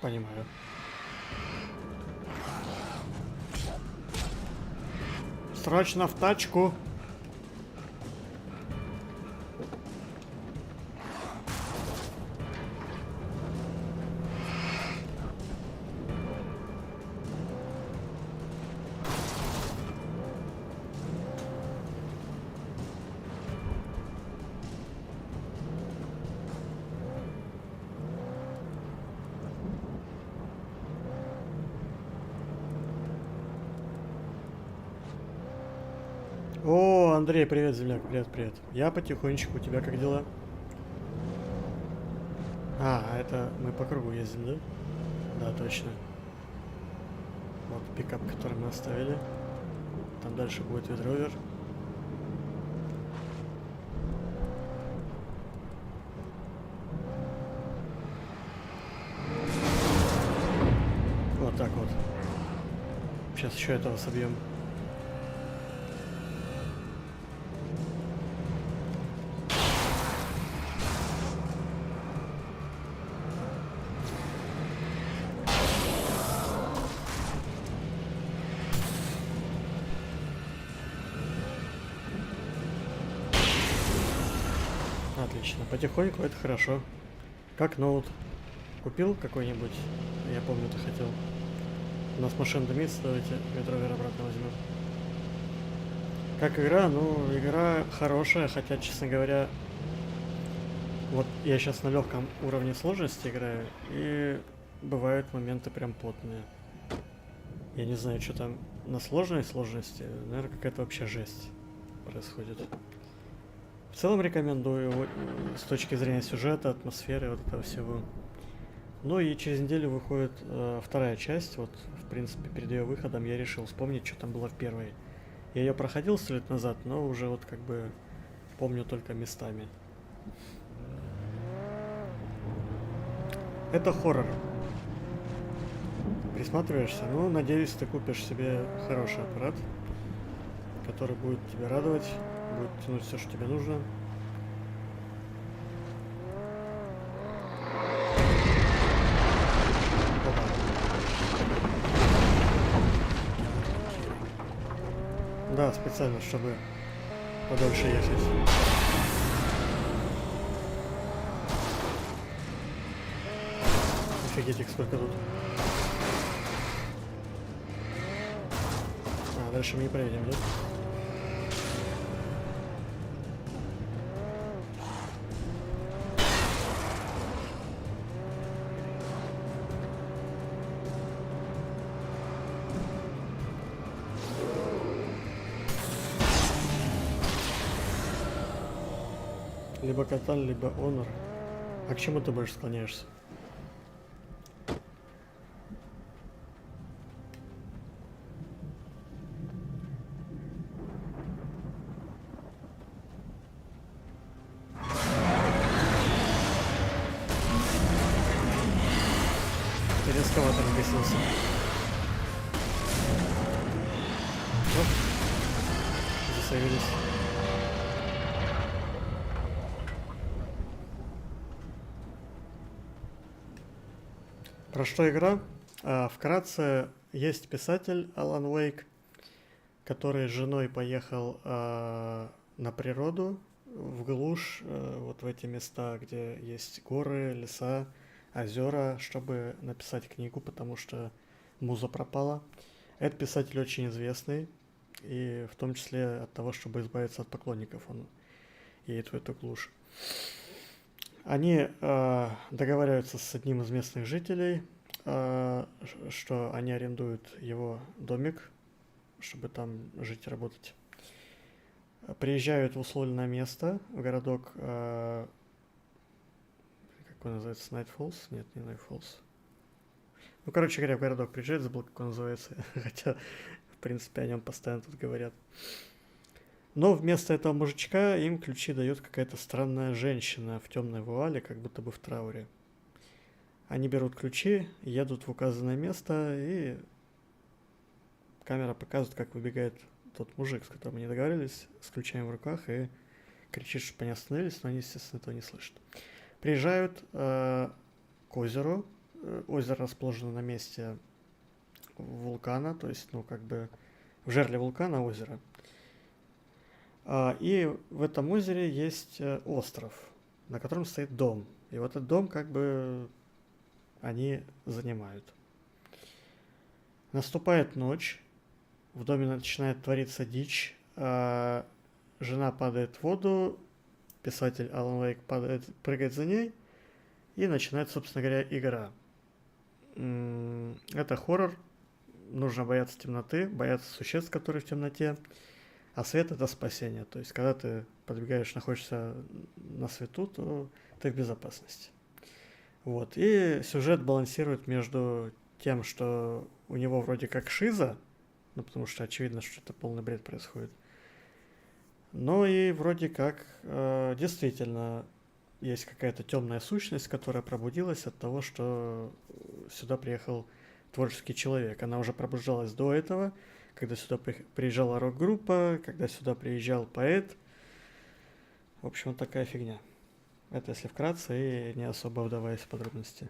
[SPEAKER 1] Понимаю. Срочно в тачку. О, Андрей, привет, земляк, привет, привет. Я потихонечку, у тебя как дела? А, это мы по кругу ездим, да? Да, точно. Вот пикап, который мы оставили. Там дальше будет ведровер. Вот так вот. Сейчас еще этого собьем. Отлично. Потихоньку это хорошо. Как ноут. Купил какой-нибудь? Я помню, ты хотел. У нас машина дымится, давайте ветровер обратно возьмем. Как игра? Ну, игра хорошая, хотя, честно говоря, вот я сейчас на легком уровне сложности играю, и бывают моменты прям потные. Я не знаю, что там на сложной сложности, наверное, какая-то вообще жесть происходит. В целом рекомендую с точки зрения сюжета, атмосферы, вот этого всего. Ну и через неделю выходит вторая часть. Вот, в принципе, перед ее выходом я решил вспомнить, что там было в первой. Я ее проходил 100 лет назад, но уже вот как бы помню только местами. Это хоррор. Присматриваешься? Ну, надеюсь, ты купишь себе хороший аппарат, который будет тебя радовать, будет тянуть все, что тебе нужно. Да, специально, чтобы подольше ехать. Офигеть, их сколько тут. А, дальше мы не проедем, да? Либо Катан, либо Honor. А к чему ты больше склоняешься? Ты эскалатор бесился. Оп. Засоюзились. Про что игра? Вкратце, есть писатель Алан Уэйк, который с женой поехал на природу, в глушь, вот в эти места, где есть горы, леса, озера, чтобы написать книгу, потому что муза пропала. Этот писатель очень известный, и в том числе от того, чтобы избавиться от поклонников, он едет в эту глушь. Они договариваются с одним из местных жителей, что они арендуют его домик, чтобы там жить и работать. Приезжают в условленное место, в городок, как он называется, Night Falls? Нет, не Night Falls. Ну, короче говоря, в городок приезжает, забыл, как он называется, хотя, в принципе, о нем постоянно тут говорят. Но вместо этого мужичка им ключи дает какая-то странная женщина в темной вуале, как будто бы в трауре. Они берут ключи, едут в указанное место, и камера показывает, как выбегает тот мужик, с которым они договорились, с ключами в руках, и кричит, чтобы они остановились, но они, естественно, этого не слышат. Приезжают к озеру. Озеро расположено на месте вулкана, то есть, ну, как бы в жерле вулкана озеро. И в этом озере есть остров, на котором стоит дом. И вот этот дом как бы они занимают. Наступает ночь, в доме начинает твориться дичь, жена падает в воду, писатель Алан Уэйк прыгает за ней, и начинается, собственно говоря, игра. Это хоррор, нужно бояться темноты, бояться существ, которые в темноте. А свет — это спасение. То есть, когда ты подбегаешь, находишься на свету, то ты в безопасности. Вот. И сюжет балансирует между тем, что у него вроде как шиза, ну, потому что очевидно, что это полный бред происходит. Но и вроде как действительно есть какая-то темная сущность, которая пробудилась от того, что сюда приехал творческий человек. Она уже пробуждалась до этого, когда сюда приезжала рок-группа, когда сюда приезжал поэт. В общем, вот такая фигня. Это если вкратце и не особо вдаваясь в подробности.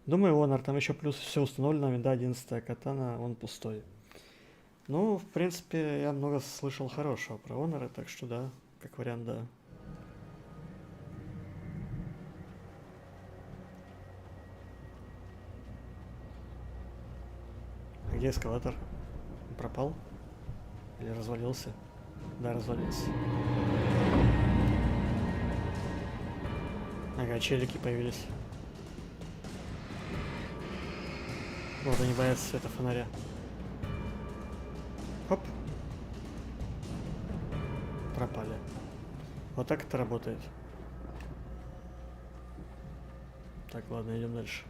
[SPEAKER 1] Думаю, Honor, там еще плюс все установлено, да, 11-я катана, он пустой. Ну, в принципе, я много слышал хорошего про Honor, так что да, как вариант, да. Где эскалатор? Пропал? Или развалился? Да, развалился. Ага, челики появились. Вот они боятся света фонаря. Хоп. Пропали. Вот так это работает. Так, ладно, идем дальше.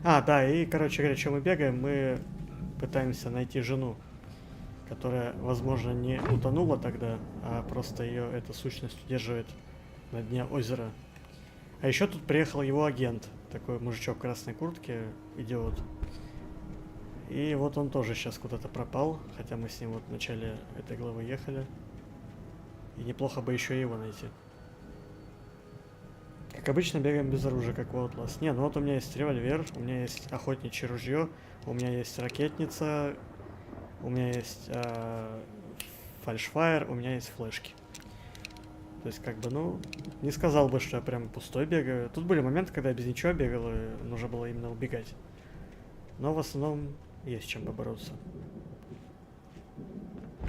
[SPEAKER 1] А, да, и, короче говоря, что мы бегаем, мы пытаемся найти жену, которая, возможно, не утонула тогда, а просто ее эта сущность удерживает на дне озера А еще тут приехал его агент, такой мужичок в красной куртке, идиот. И вот он тоже сейчас куда-то пропал, хотя мы с ним вот в начале этой главы ехали. И неплохо бы еще его найти. Как обычно, бегаем без оружия, как в Outlast. Не, ну вот у меня есть револьвер, у меня есть охотничье ружье, у меня есть ракетница, у меня есть фальшфайр, у меня есть флешки. То есть, как бы, ну, не сказал бы, что я прям пустой бегаю. Тут были моменты, когда я без ничего бегал, и нужно было именно убегать. Но в основном есть чем побороться.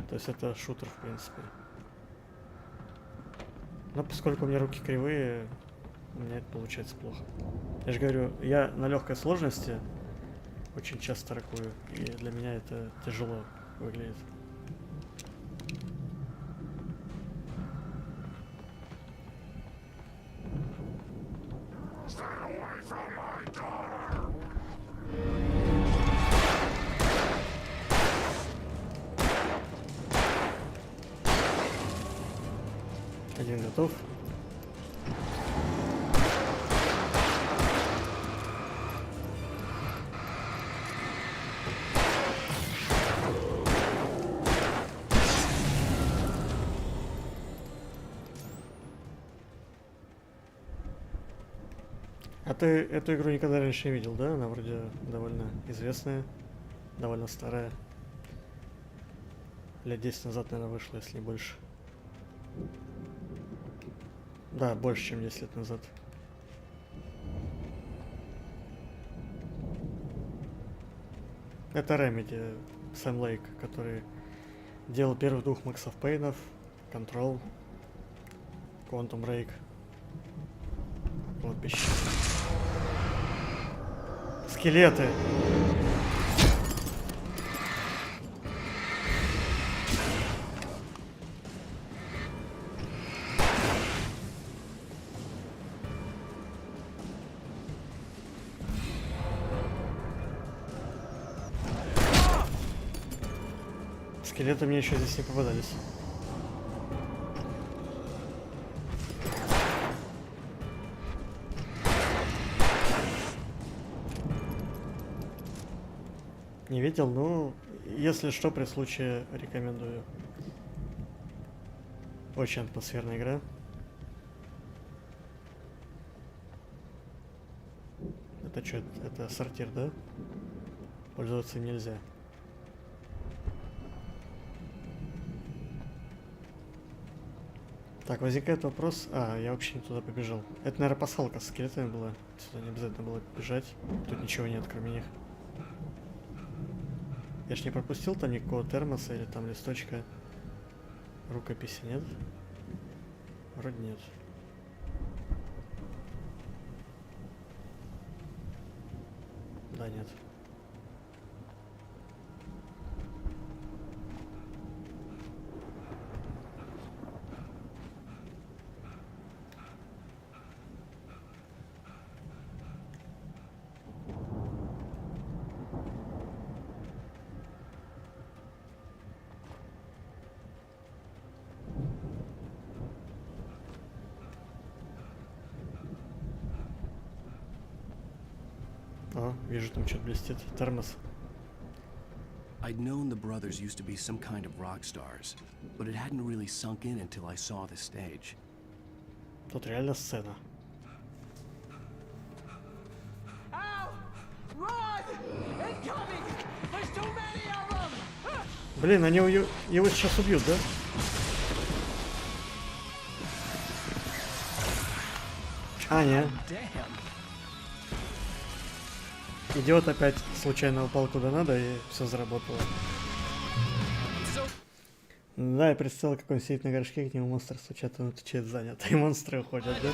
[SPEAKER 1] То есть это шутер, в принципе. Но поскольку у меня руки кривые, у меня это получается плохо. Я же говорю, я на легкой сложности очень часто ракую, и для меня это тяжело выглядит. Один готов. А ты эту игру никогда раньше не видел, да? Она вроде довольно известная, довольно старая. Лет 10 назад, наверное, вышла, если не больше. Да, больше, чем 10 лет назад. Это Remedy, Сэм Лейк, который делал первых двух Максов Пейнов, Control, Quantum Break. Вот пища. Скелеты! Скелеты мне еще здесь не попадались. Не видел, ну, если что, при случае рекомендую. Очень атмосферная игра. Это что, это сортир, да? Пользоваться им нельзя. Так, возникает вопрос... А, я вообще не туда побежал. Это, наверное, пасхалка с скелетами была. Сюда не обязательно было бежать. Тут ничего нет, кроме них. Я ж не пропустил там никакого термоса или там листочка. Рукописи нет? Вроде нет. Да, нет. О, вижу, там что-то блестит. Термос.
[SPEAKER 13] I'd known the brothers used to be some kind of rock stars, but it hadn't really sunk in until I saw the stage.
[SPEAKER 1] Тут реально сцена. Блин, они его сейчас убьют, да? А, нет. Идиот опять случайно упал куда надо, и все заработало. Да, я представил, как он сидит на горшке, к нему монстр стучат, он отвечает занят, и монстры уходят, да?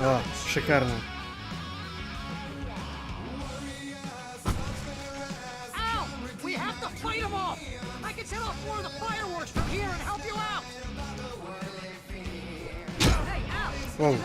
[SPEAKER 1] О, шикарно. Оу.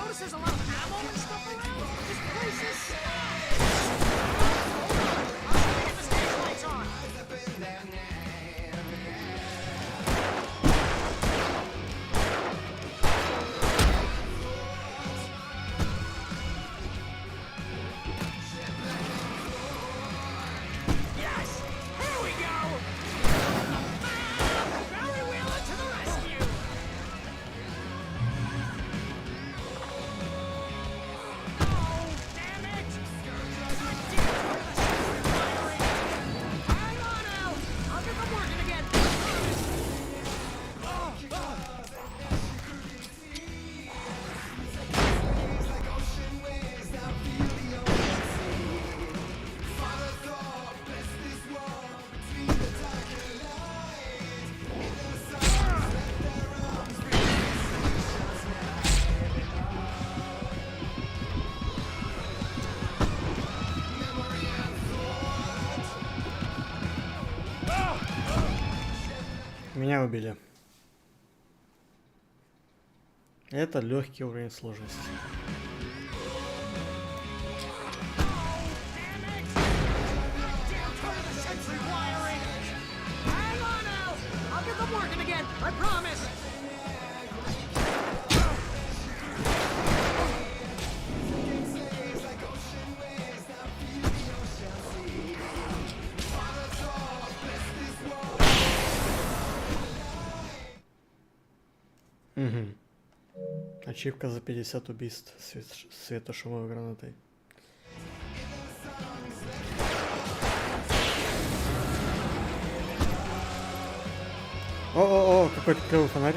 [SPEAKER 1] Меня убили. Это легкий уровень сложности. Угу. Ачивка за 50 убийств светошумовой гранатой. О, какой-то клевый фонарь.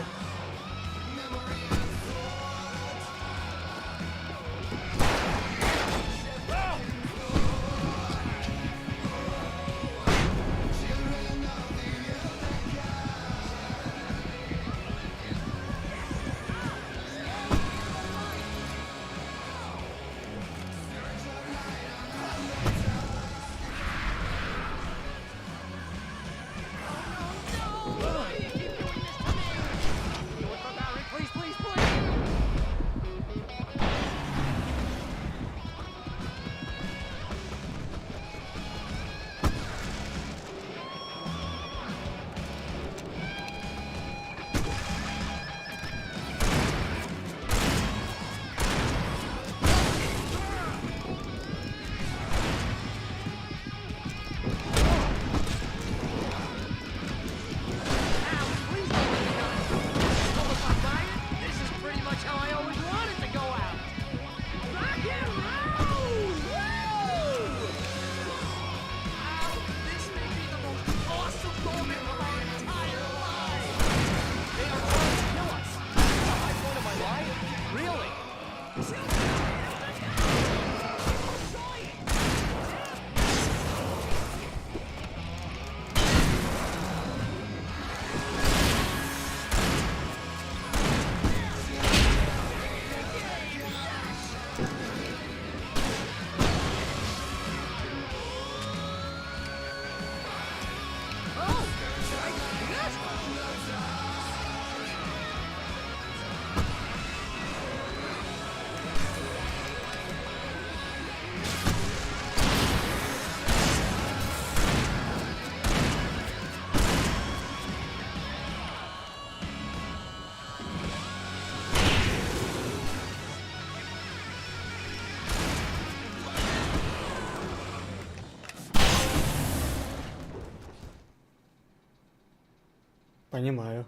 [SPEAKER 1] Понимаю.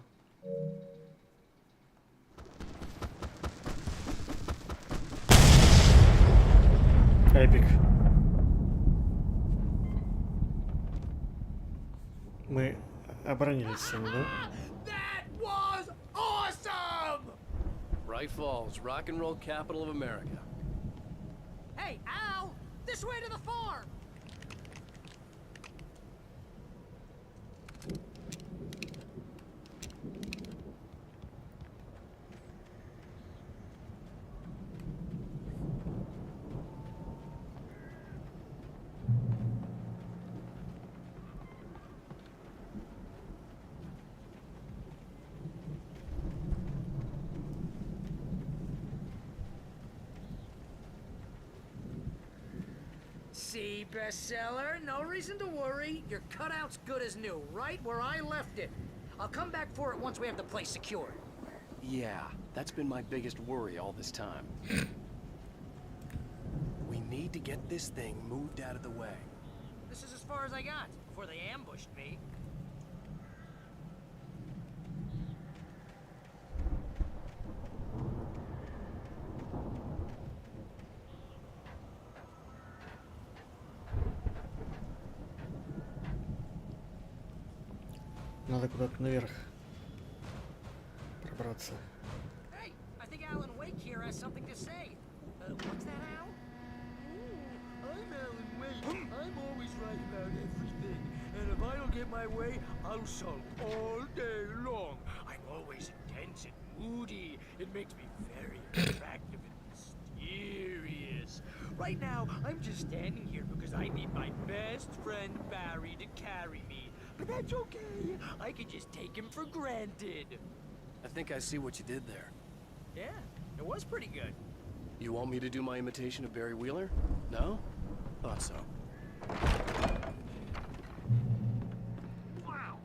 [SPEAKER 1] Эпик. Мы оборонились всеми, да?
[SPEAKER 7] That was awesome!
[SPEAKER 10] Bright Falls, rock and roll capital of America.
[SPEAKER 22] Hey, Al! This way to the farm! See, bestseller, no reason to worry. Your cutout's good as new, right where I left it. I'll come back for it once we have the place secured.
[SPEAKER 13] Yeah, that's been my biggest worry all this time. We need to get this thing moved out of the way.
[SPEAKER 22] This is as far as I got before they ambushed me.
[SPEAKER 1] Надо куда-то наверх пробраться.
[SPEAKER 22] Hey, I think Alan Wake here has something to say. What's that, Al?
[SPEAKER 7] I'm Alan Wake. I'm always right about everything. And if I don't get my way, I'll sulk all day long. I'm always intense and moody. It makes me very attractive and mysterious. Right now, I'm just standing here because I need my best friend Barry to carry me. but that's okay. I can just take him for granted.
[SPEAKER 13] I think I see what you did there.
[SPEAKER 7] Yeah, it was pretty good.
[SPEAKER 13] You want me to do my imitation of Barry Wheeler? No? Thought so.
[SPEAKER 22] Wow.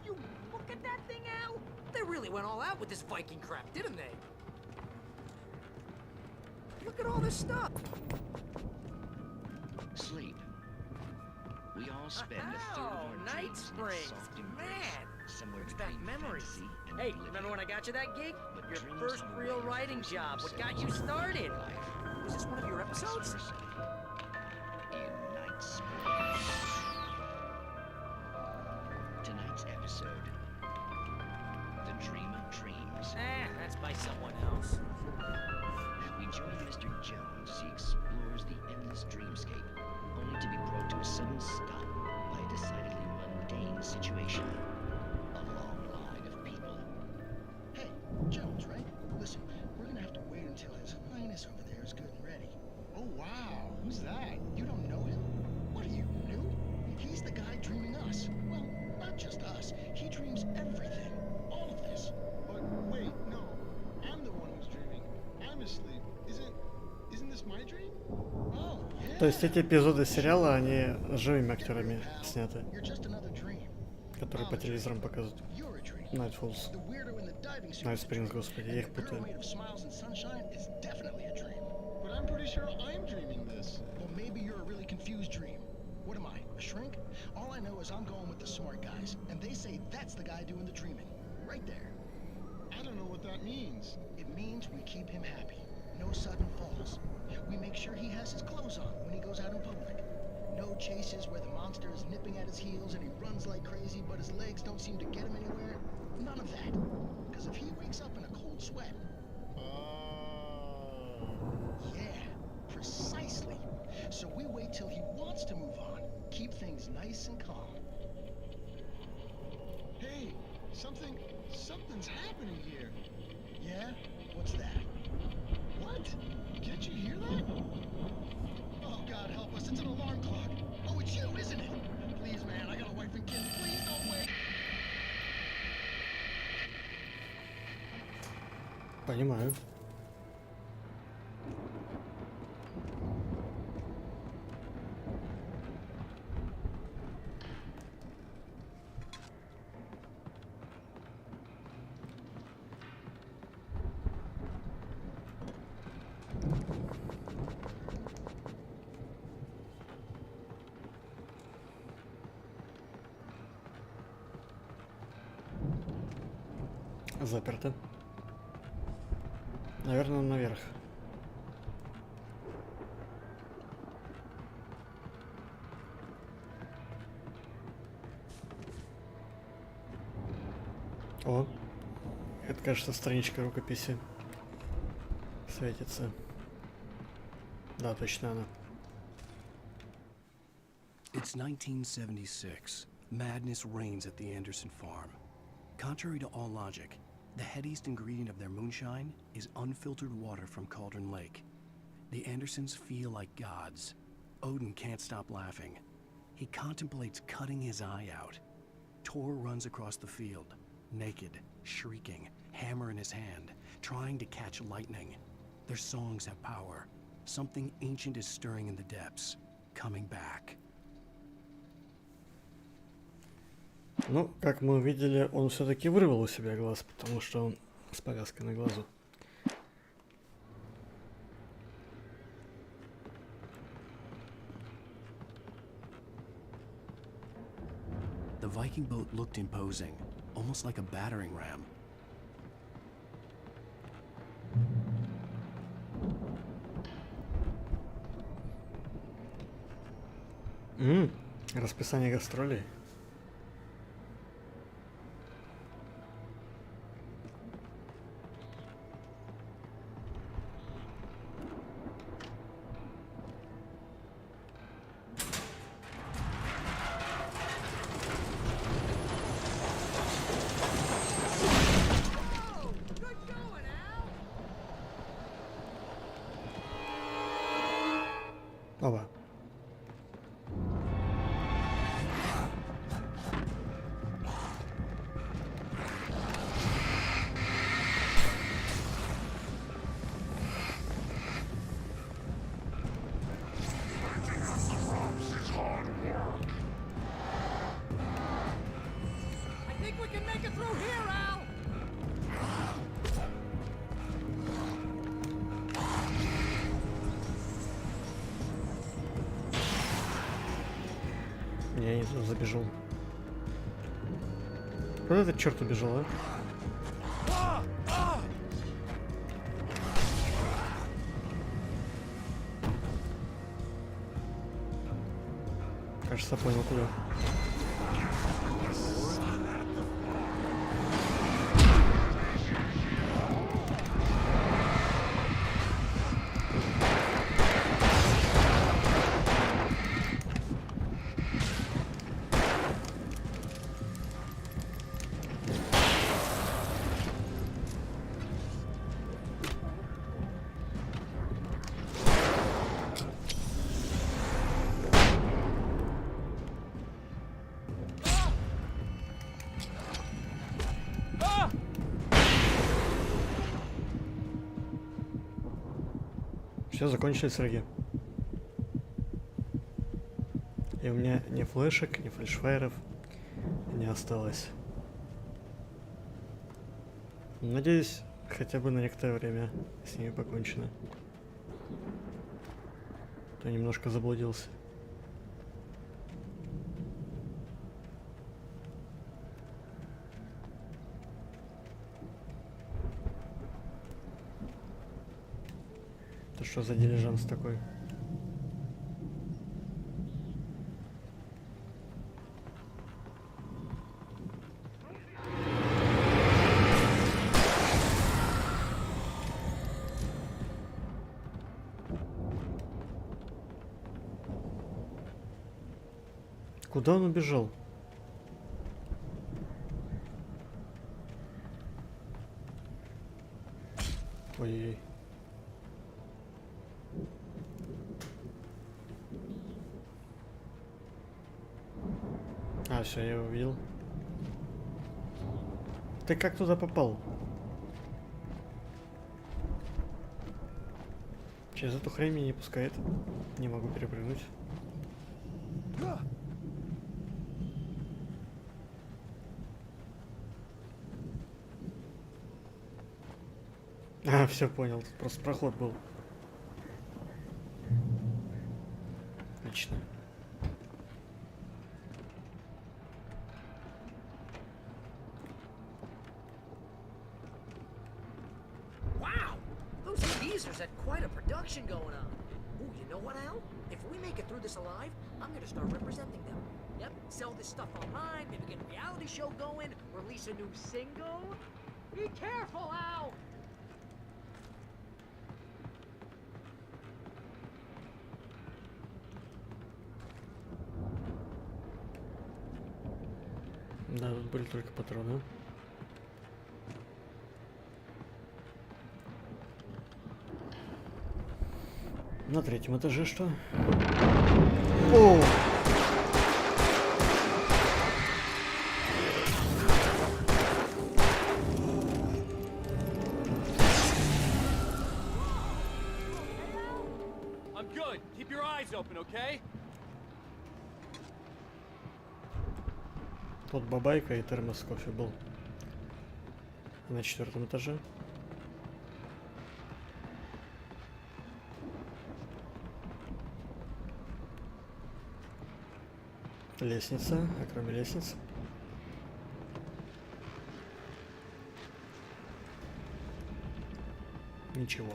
[SPEAKER 22] You look at that thing, Al. They really went all out with this Viking crap, didn't they? Look at all this stuff.
[SPEAKER 12] Sleep. We all spend a third of our
[SPEAKER 22] Night
[SPEAKER 12] dreams
[SPEAKER 22] Springs.
[SPEAKER 12] in soft embrace,
[SPEAKER 22] Man,
[SPEAKER 12] somewhere
[SPEAKER 22] it's back
[SPEAKER 12] between
[SPEAKER 22] memories.
[SPEAKER 12] fantasy and
[SPEAKER 22] Hey,
[SPEAKER 12] oblivion.
[SPEAKER 22] remember when I got you that gig?
[SPEAKER 12] But
[SPEAKER 22] Your
[SPEAKER 12] dreams
[SPEAKER 22] first
[SPEAKER 12] are
[SPEAKER 22] real
[SPEAKER 12] way
[SPEAKER 22] writing
[SPEAKER 12] closer
[SPEAKER 22] job.
[SPEAKER 12] to
[SPEAKER 22] What got you
[SPEAKER 12] themselves
[SPEAKER 22] started?
[SPEAKER 12] in life.
[SPEAKER 22] Was this one of your episodes?
[SPEAKER 12] Vice versa. In Night Springs. Tonight's episode. The Dream of Dreams.
[SPEAKER 22] That's by someone else.
[SPEAKER 12] We join Mr. Jones as he explores the endless dreamscape, only to be brought to a sudden stop by a decidedly mundane situation. A long line of people.
[SPEAKER 24] Hey, Jones, right? Listen, we're gonna have to wait until His Highness over there is good and ready. Oh, wow. Who's that? You don't know him? What are you, new? He's the guy dreaming us. Well, not just us. He dreams everything. All of this.
[SPEAKER 16] But wait, no. I'm the one who's dreaming. I'm asleep. Isn't this my dream? Oh, yeah.
[SPEAKER 1] То есть эти эпизоды сериала, они живыми актерами сняты, которые по телевизорам показывают. Night Falls. Night Springs, господи, я их путаю.
[SPEAKER 16] But I'm pretty sure I'm dreaming this.
[SPEAKER 24] Well, maybe you're a really confused dream. What am I, a shrink? All I know is I'm going with the smart guys, and they say that's the guy doing the dreaming. Right there.
[SPEAKER 16] I don't know what that means.
[SPEAKER 24] It means we keep him happy. No sudden falls. We make sure he has his clothes on when he goes out in public. No chases where the monster is nipping at his heels and he runs like crazy, but his legs don't seem to get him anywhere. None of that. Because if he wakes up in a cold sweat... Yeah, precisely. So we wait till he wants to move on. Keep things nice and calm.
[SPEAKER 16] Hey, something's happening here.
[SPEAKER 24] Yeah? What's that?
[SPEAKER 16] What? Can't you hear that?
[SPEAKER 24] Oh, God help us, it's an alarm clock. Oh, it's you, isn't it? Please, man, I got a wife and kids. Please don't wait.
[SPEAKER 1] Понимаю. Заперто. Наверное, наверх. О, это, кажется, страничка рукописи светится. Да, точно она.
[SPEAKER 13] It's 1976. Madness reigns at the Anderson farm. Contrary to all logic, the headiest ingredient of their moonshine is unfiltered water from Cauldron Lake. The Andersons feel like gods. Odin can't stop laughing. He contemplates cutting his eye out. Tor runs across the field, naked, shrieking, hammer in his hand, trying to catch lightning. Their songs have power. Something ancient is stirring in the depths, coming back.
[SPEAKER 1] Ну, как мы увидели, он все-таки вырвал у себя глаз, потому что он с повязкой на глазу.
[SPEAKER 13] The Viking boat looked imposing, almost like a battering ram.
[SPEAKER 1] Расписание гастролей.
[SPEAKER 22] through here, Al!
[SPEAKER 1] Я не туда забежал. Куда этот черт убежал, а? Кажется, понял, куда. Все, закончились враги. И у меня ни флешек, ни флешфайров не осталось. Надеюсь, хотя бы на некоторое время с ними покончено. То немножко заблудился. Это что за дилижанс такой? Куда он убежал? Ой-ой-ой. А, все, я его увидел. Ты как туда попал? Через эту хрень меня не пускает. Не могу перепрыгнуть. А, все понял. Тут просто проход был. Отлично.
[SPEAKER 6] Had quite a production going on. Ooh, you know what, Al? If we make it through this alive, I'm gonna start representing them. Yep, sell this stuff online, maybe get a reality show going, release a new single. Be careful, Al!
[SPEAKER 1] Да, тут были только патроны. На третьем этаже что? О!
[SPEAKER 10] I'm good. Keep your eyes open, okay?
[SPEAKER 1] Тут бабайка и термос кофе был. На 4-м этаже. Лестница, а кроме лестницы? Ничего.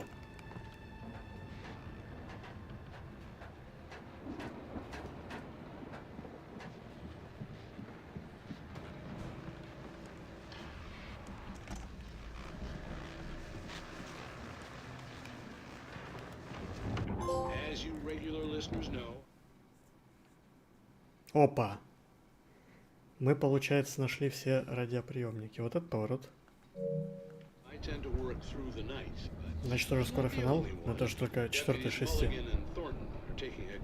[SPEAKER 9] As you regular listeners know.
[SPEAKER 1] Опа! Мы, получается, нашли все радиоприемники. Вот этот поворот. Значит, уже скоро финал. Но это же только 4 из 6.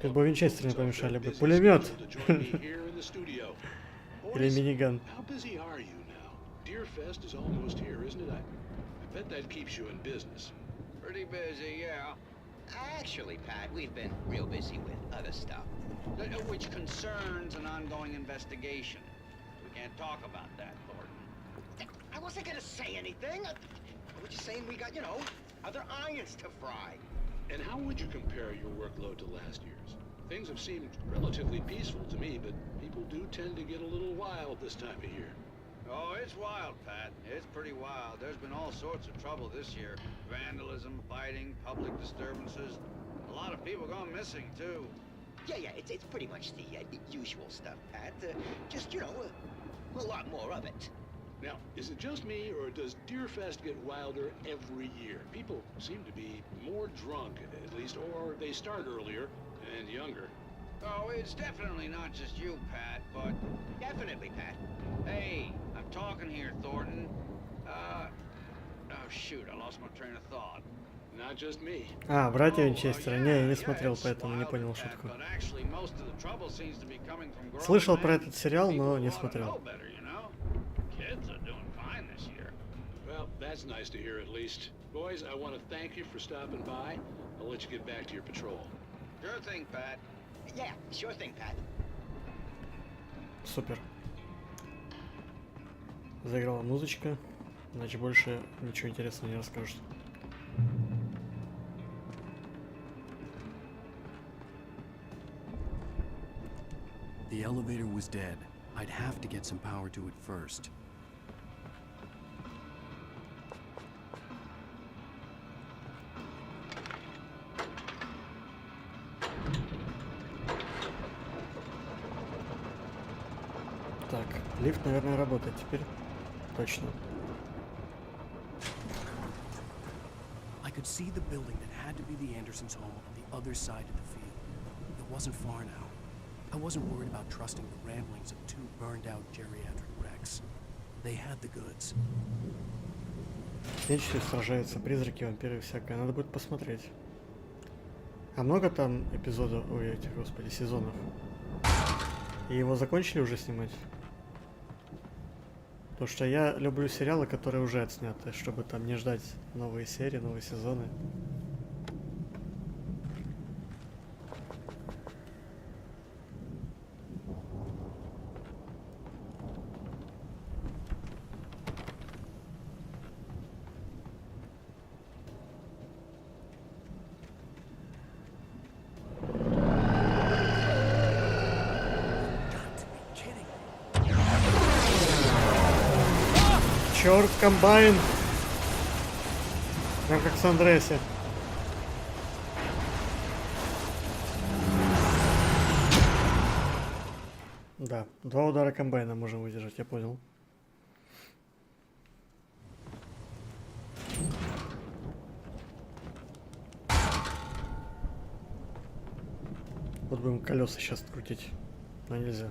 [SPEAKER 1] Как бы Винчестеры не помешали бы. Пулемет! Или миниган.
[SPEAKER 12] Pretty busy, yeah. Actually, Pat, we've been real busy with other stuff, which concerns an ongoing investigation. We can't talk about that, Thornton.
[SPEAKER 5] I wasn't gonna say anything. I was just saying we got, you know, other irons to fry.
[SPEAKER 9] And how would you compare your workload to last year's? Things have seemed relatively peaceful to me, but people do tend to get a little wild this time of year.
[SPEAKER 11] Oh, it's wild, Pat. It's pretty wild. There's been all sorts of trouble this year. Vandalism, fighting, public disturbances. A lot of people gone missing, too.
[SPEAKER 5] Yeah, it's pretty much the usual stuff, Pat. Just, you know, a lot more of it.
[SPEAKER 9] Now, is it just me, or does Deerfest get wilder every year? People seem to be more drunk, at least, or they start earlier and younger.
[SPEAKER 11] Oh, it's definitely not just you, Pat, but...
[SPEAKER 5] Definitely, Pat.
[SPEAKER 11] Hey, I'm talking here, Thornton. Oh, shoot, I lost my train of thought.
[SPEAKER 9] Not just me.
[SPEAKER 1] А, братья Винчестера. Не, я не смотрел, поэтому не понял шутку. Слышал про этот сериал, но не смотрел.
[SPEAKER 9] Well, that's nice to hear at least. Boys, I want to thank you for stopping by. I'll let you get back to your patrol.
[SPEAKER 11] Sure thing, Pat.
[SPEAKER 5] Yeah, sure thing, Pat.
[SPEAKER 1] Супер. Заиграла музычка, значит больше ничего интересного не расскажут.
[SPEAKER 13] The elevator was dead. I'd have to get some power to it first.
[SPEAKER 1] Так, лифт, наверное, работает теперь. Точно.
[SPEAKER 13] I could see the building that had to be the Andersons' home on the other side of the field. It wasn't far now. I wasn't worried about trusting the ramblings of two burned-out geriatric wrecks. They had the goods.
[SPEAKER 1] Нечто сражаются, призраки, вампиры, всякое. Надо будет посмотреть. А много там эпизодов, ой, этих, господи, сезонов? И его закончили уже снимать? Потому что я люблю сериалы, которые уже отсняты, чтобы там не ждать новые серии, новые сезоны. Черт, комбайн! Прям как в Сан-Андреасе. Да, 2 удара комбайна можем выдержать, я понял. Вот будем колеса сейчас крутить, но нельзя.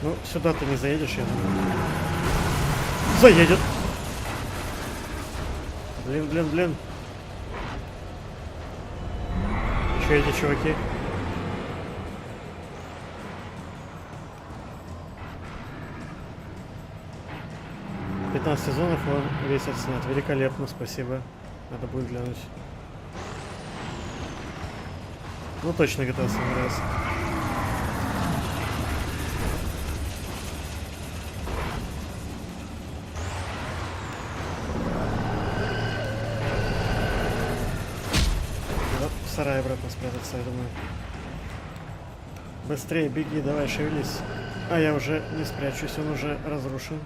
[SPEAKER 1] Ну, сюда ты не заедешь, я думаю. Заедет! Блин. Че эти чуваки? «15 сезонов, он весь отснят. Великолепно, спасибо. Надо будет глянуть. Ну, точно GTA San Andreas. В сарай обратно спрятаться, я думаю. Быстрее беги, давай, шевелись. А я уже не спрячусь, он уже разрушен.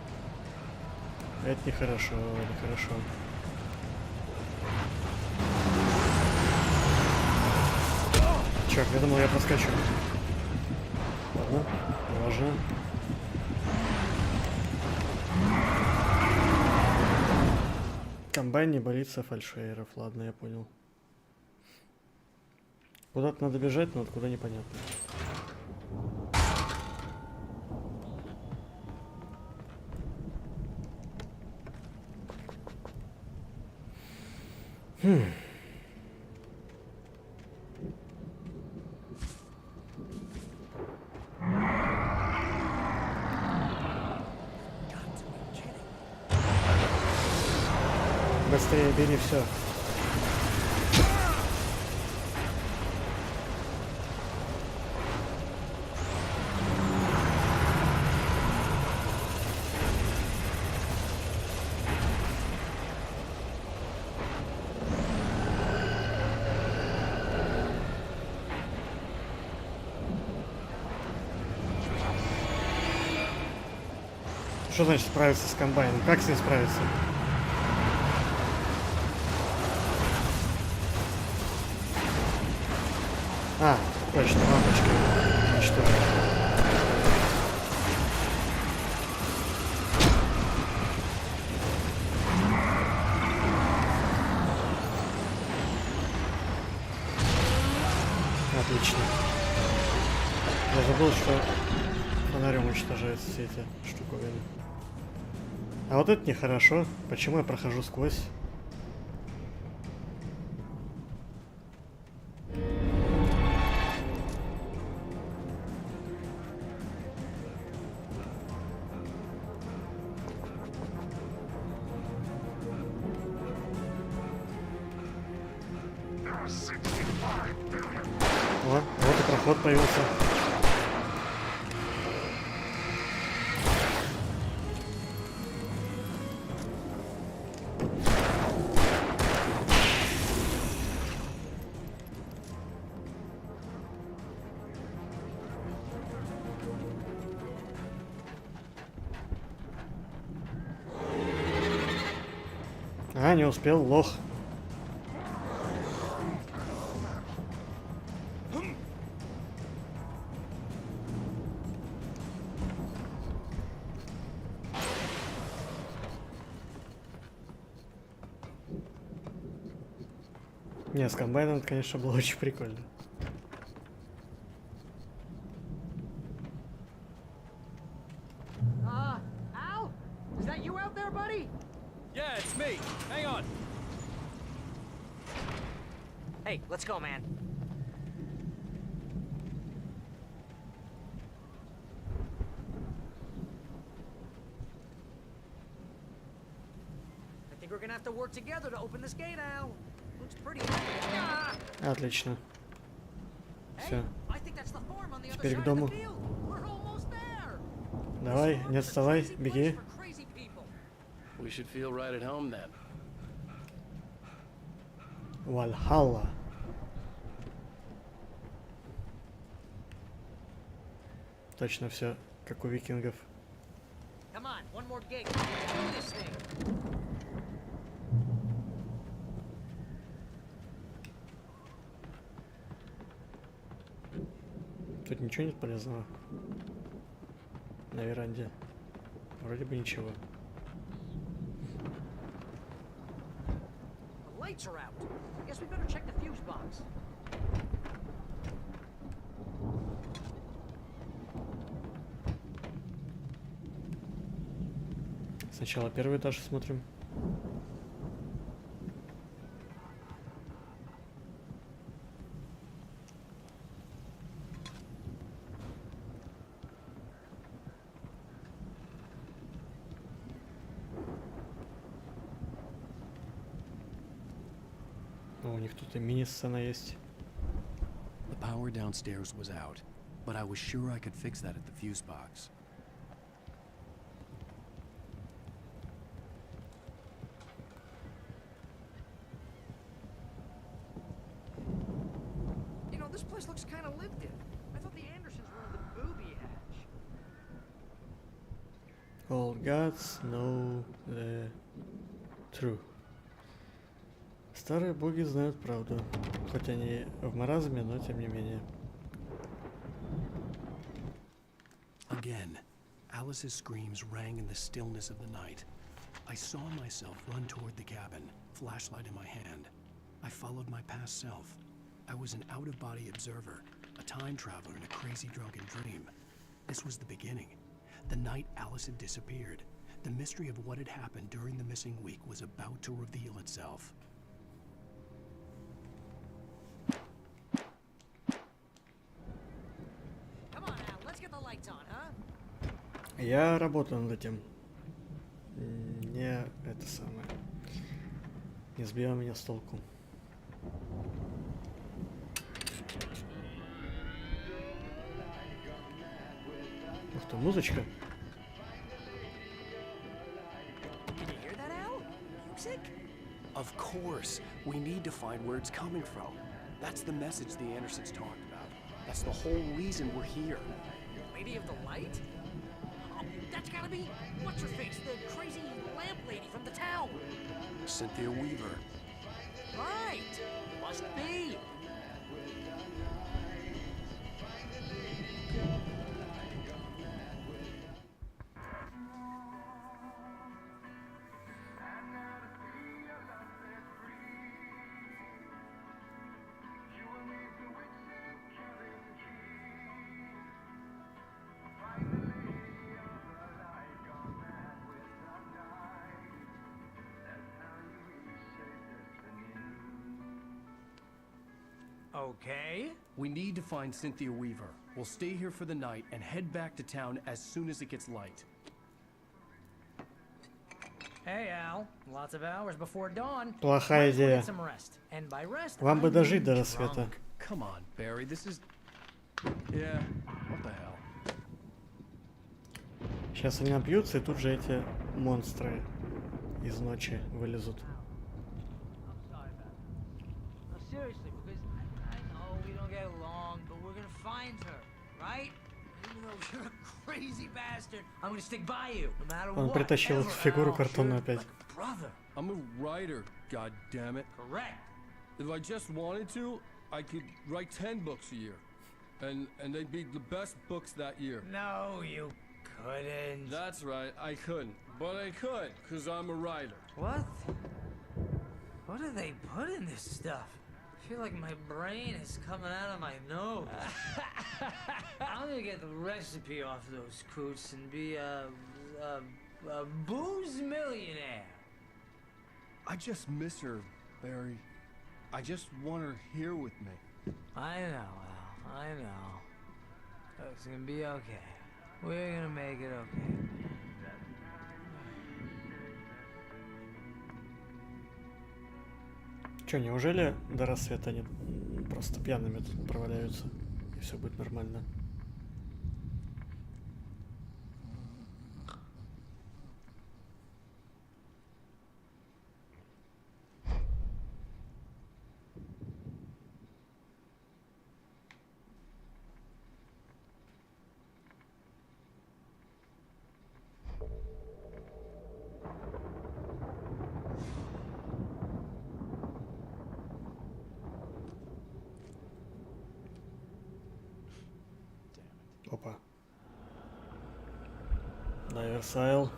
[SPEAKER 1] Это нехорошо, нехорошо. Черт, я думал, я проскочу. Ладно, важно. Комбайн не боится фальшейеров. Ладно, я понял. Куда-то надо бежать, но откуда непонятно. быстрее бери все. Что значит справиться с комбайном? Как с ним справиться? А, точно, лампочки. А что? Отлично. Я забыл, что фонарем уничтожаются все эти штуковины. А вот это нехорошо. Почему я прохожу сквозь? О, вот и проход появился. А, не успел, лох. Не, с комбайном, конечно, было очень прикольно.
[SPEAKER 6] Al? Is that you out there, buddy?
[SPEAKER 10] Yeah, it's me. Hang on.
[SPEAKER 6] Hey, let's go, man. I think we're gonna have to work together to open this gate, Al. Looks pretty. Ah!
[SPEAKER 1] Отлично. Все.
[SPEAKER 6] I think that's the farm on the other
[SPEAKER 1] Теперь
[SPEAKER 6] side
[SPEAKER 1] к дому.
[SPEAKER 6] of the field. We're almost there.
[SPEAKER 1] Давай, не отставай, беги.
[SPEAKER 10] We should feel right at home then.
[SPEAKER 1] Вальхалла. Точно все, как у викингов.
[SPEAKER 6] Come on, one more gate. Let's do this thing.
[SPEAKER 1] Тут ничего нет полезного. На веранде. Вроде бы ничего.
[SPEAKER 6] The lights are out. I guess we better check the fuse box.
[SPEAKER 1] Сначала первый этаж смотрим. О, у них тут и мини-сцена есть.
[SPEAKER 13] The power downstairs was out, but I was sure I could fix that at the fuse box.
[SPEAKER 6] You know, this place looks kind of lived in. I thought the Andersons were in the booby hatch.
[SPEAKER 1] All gods know the truth. Старые боги знают правду, хоть они в маразме, но тем не менее.
[SPEAKER 13] Again, Alice's screams rang in the stillness of the night. I saw myself run toward the cabin, flashlight in my hand. I followed my past self. I was an out-of-body observer, a time traveler in a crazy drunken dream. This was the beginning. The night Alice had disappeared. The mystery of what had happened during the missing week was about to reveal itself.
[SPEAKER 6] Come on, Al, let's get the lights on, huh?
[SPEAKER 1] Я работаю над этим. Не это самое. Не сбила меня с толку. Ух ты, музычка.
[SPEAKER 13] Of course. We need to find where it's coming from. That's the message the Andersons talked about. That's the whole reason we're here.
[SPEAKER 6] Lady of the Light? Oh, that's gotta be what's-her-face, the crazy lamp lady from the town.
[SPEAKER 13] Cynthia Weaver.
[SPEAKER 6] Right. Must be.
[SPEAKER 22] Okay.
[SPEAKER 13] We need to find Cynthia Weaver. We'll stay here for the night and head back to town as soon as it gets light.
[SPEAKER 22] Hey, Al. Lots of hours before dawn.
[SPEAKER 1] Плохая идея.
[SPEAKER 22] Get some rest. And by rest,
[SPEAKER 1] Вам бы
[SPEAKER 22] I
[SPEAKER 1] дожить
[SPEAKER 22] mean
[SPEAKER 1] до рассвета.
[SPEAKER 22] drunk.
[SPEAKER 13] Come on, Barry. This is... Yeah, what the hell?
[SPEAKER 1] Сейчас они напьются, и тут же эти монстры из ночи вылезут.
[SPEAKER 22] Seriously, because I know we don't get along, but we're gonna find her, right? Even though you're a crazy bastard, I'm gonna stick by you, no matter
[SPEAKER 1] Он
[SPEAKER 22] what.
[SPEAKER 1] притащил эту фигуру картонную опять.
[SPEAKER 22] Brother.
[SPEAKER 13] I'm a writer, goddammit.
[SPEAKER 22] Correct.
[SPEAKER 13] If I just wanted to, I could write 10 books a year. And they'd be the best books that year.
[SPEAKER 22] No, you couldn't.
[SPEAKER 13] That's right, I couldn't. But I could, because I'm a writer.
[SPEAKER 22] What? What do they put in this stuff? I feel like my brain is coming out of my nose. I'm gonna get the recipe off those coots and be a booze millionaire.
[SPEAKER 13] I just miss her, Barry. I just want her here with me.
[SPEAKER 22] I know, Al. I know. It's gonna be okay. We're gonna make it okay.
[SPEAKER 1] Чё, неужели до рассвета они просто пьяными тут проваляются, и все будет нормально? Опа. Дайверсайл.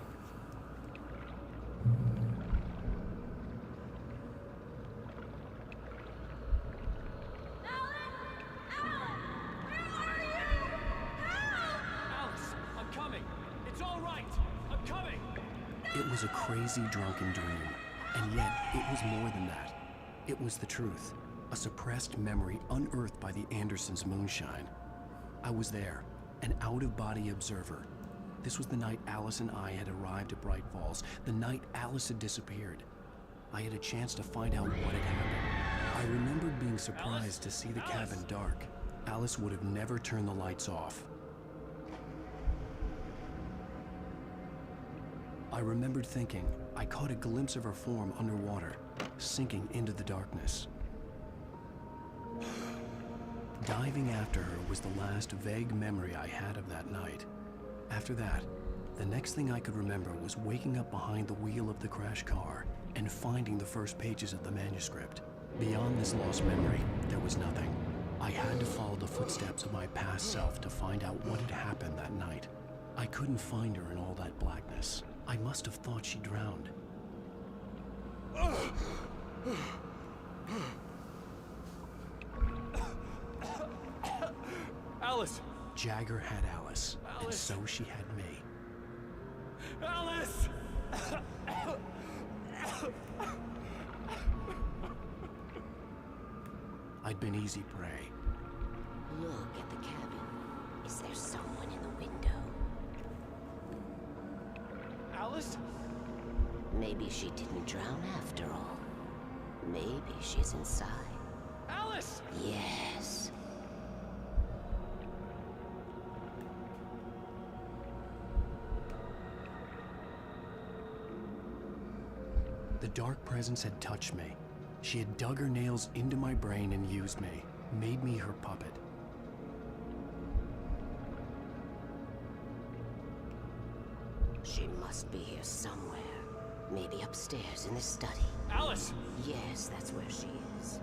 [SPEAKER 13] It was a crazy drunken dream, and yet it was more than that. It was the truth, a suppressed memory unearthed by the Andersons' moonshine. I was there, an out-of-body observer. This was the night Alice and I had arrived at Bright Falls, the night Alice had disappeared. I had a chance to find out what had happened. I remembered being surprised to see the cabin dark. Alice would have never turned the lights off. I remembered thinking I caught a glimpse of her form underwater, sinking into the darkness. Diving after her was the last vague memory I had of that night. After that, the next thing I could remember was waking up behind the wheel of the crash car and finding the first pages of the manuscript. Beyond this lost memory, there was nothing. I had to follow the footsteps of my past self to find out what had happened that night. I couldn't find her in all that blackness. I must have thought she drowned.
[SPEAKER 19] Alice!
[SPEAKER 13] Jagger had Alice, and so she had me.
[SPEAKER 19] Alice!
[SPEAKER 13] I'd been easy prey.
[SPEAKER 2] Look at the cabin. Is there someone in the window?
[SPEAKER 19] Alice?
[SPEAKER 2] Maybe she didn't drown after all. Maybe she's inside.
[SPEAKER 10] Alice!
[SPEAKER 2] Yes.
[SPEAKER 13] The dark presence had touched me. She had dug her nails into my brain and used me, made me her puppet.
[SPEAKER 2] She must be here somewhere. Maybe upstairs in the study.
[SPEAKER 10] Alice!
[SPEAKER 2] Yes, that's where she is.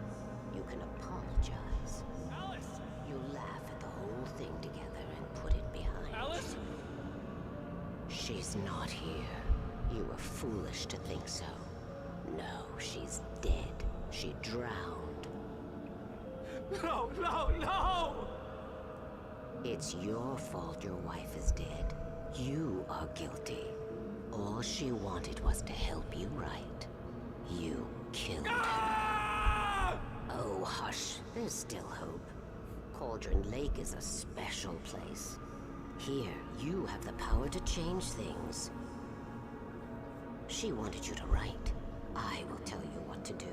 [SPEAKER 2] You can apologize.
[SPEAKER 10] Alice!
[SPEAKER 2] You laugh at the whole thing together and put it behind
[SPEAKER 10] Alice!
[SPEAKER 2] you. She's not here. You were foolish to think so. No, she's dead. She drowned.
[SPEAKER 10] No, no, no!
[SPEAKER 2] It's your fault your wife is dead. You are guilty. All she wanted was to help you right. You killed her. Oh, hush. There's still hope. Cauldron Lake is a special place. Here, you have the power to change things. She wanted you to write. I will tell you what to do.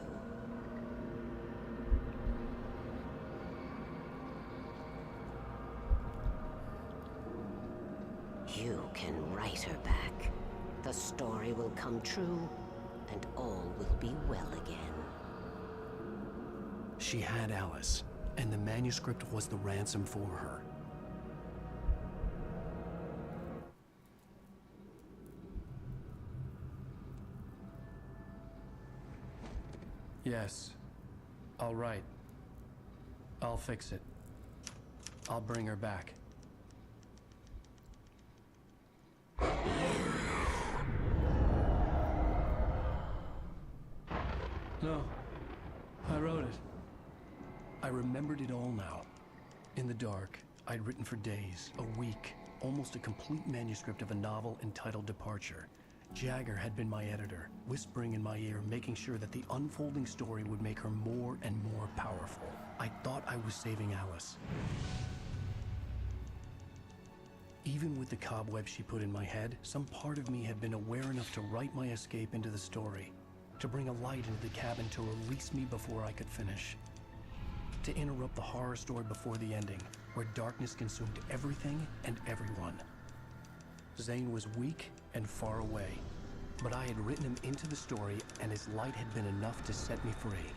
[SPEAKER 2] You can write her back. The story will come true, and all will be well again.
[SPEAKER 13] She had Alice, and the manuscript was the ransom for her. Yes. All right. I'll fix it. I'll bring her back. No. I wrote it. I remembered it all now. In the dark, I'd written for days, a week, almost a complete manuscript of a novel entitled Departure. Jagger had been my editor, whispering in my ear, making sure that the unfolding story would make her more and more powerful. I thought I was saving Alice. Even with the cobweb she put in my head, some part of me had been aware enough to write my escape into the story, to bring a light into the cabin to release me before I could finish, to interrupt the horror story before the ending, where darkness consumed everything and everyone. Zane was weak and far away, but I had written him into the story, and his light had been enough to set me free.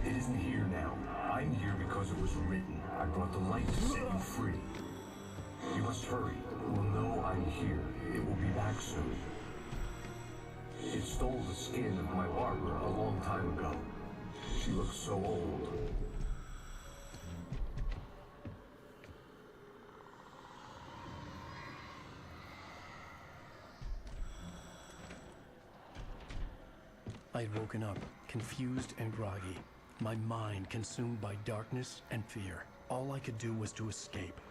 [SPEAKER 14] It isn't here now. I'm here because it was written. I brought the light to set you free. You must hurry. It will know I'm here. It will be back soon. It stole the skin of my barber a long time ago. She looks so old.
[SPEAKER 13] I'd woken up, confused and groggy, my mind consumed by darkness and fear. All I could do was to escape.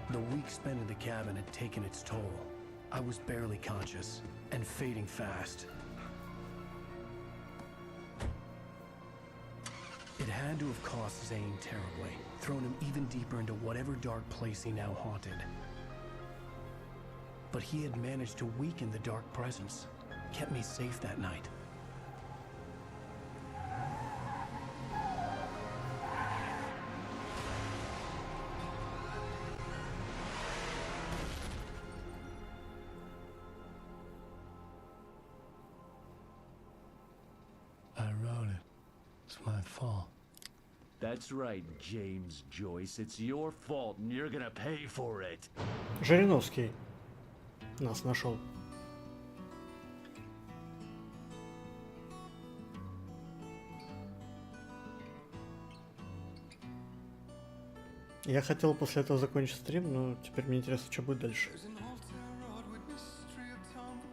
[SPEAKER 13] The week spent in the cabin had taken its toll. I was barely conscious, and fading fast. It had to have cost Zane terribly, thrown him even deeper into whatever dark place he now haunted. But he had managed to weaken the dark presence, kept me safe that night.
[SPEAKER 15] I wrote it. It's my fault.
[SPEAKER 18] That's right, James Joyce. It's your fault, and you're gonna pay for it.
[SPEAKER 1] Жириновский нас нашел. Я хотел после этого закончить стрим, но теперь мне интересно, что будет дальше.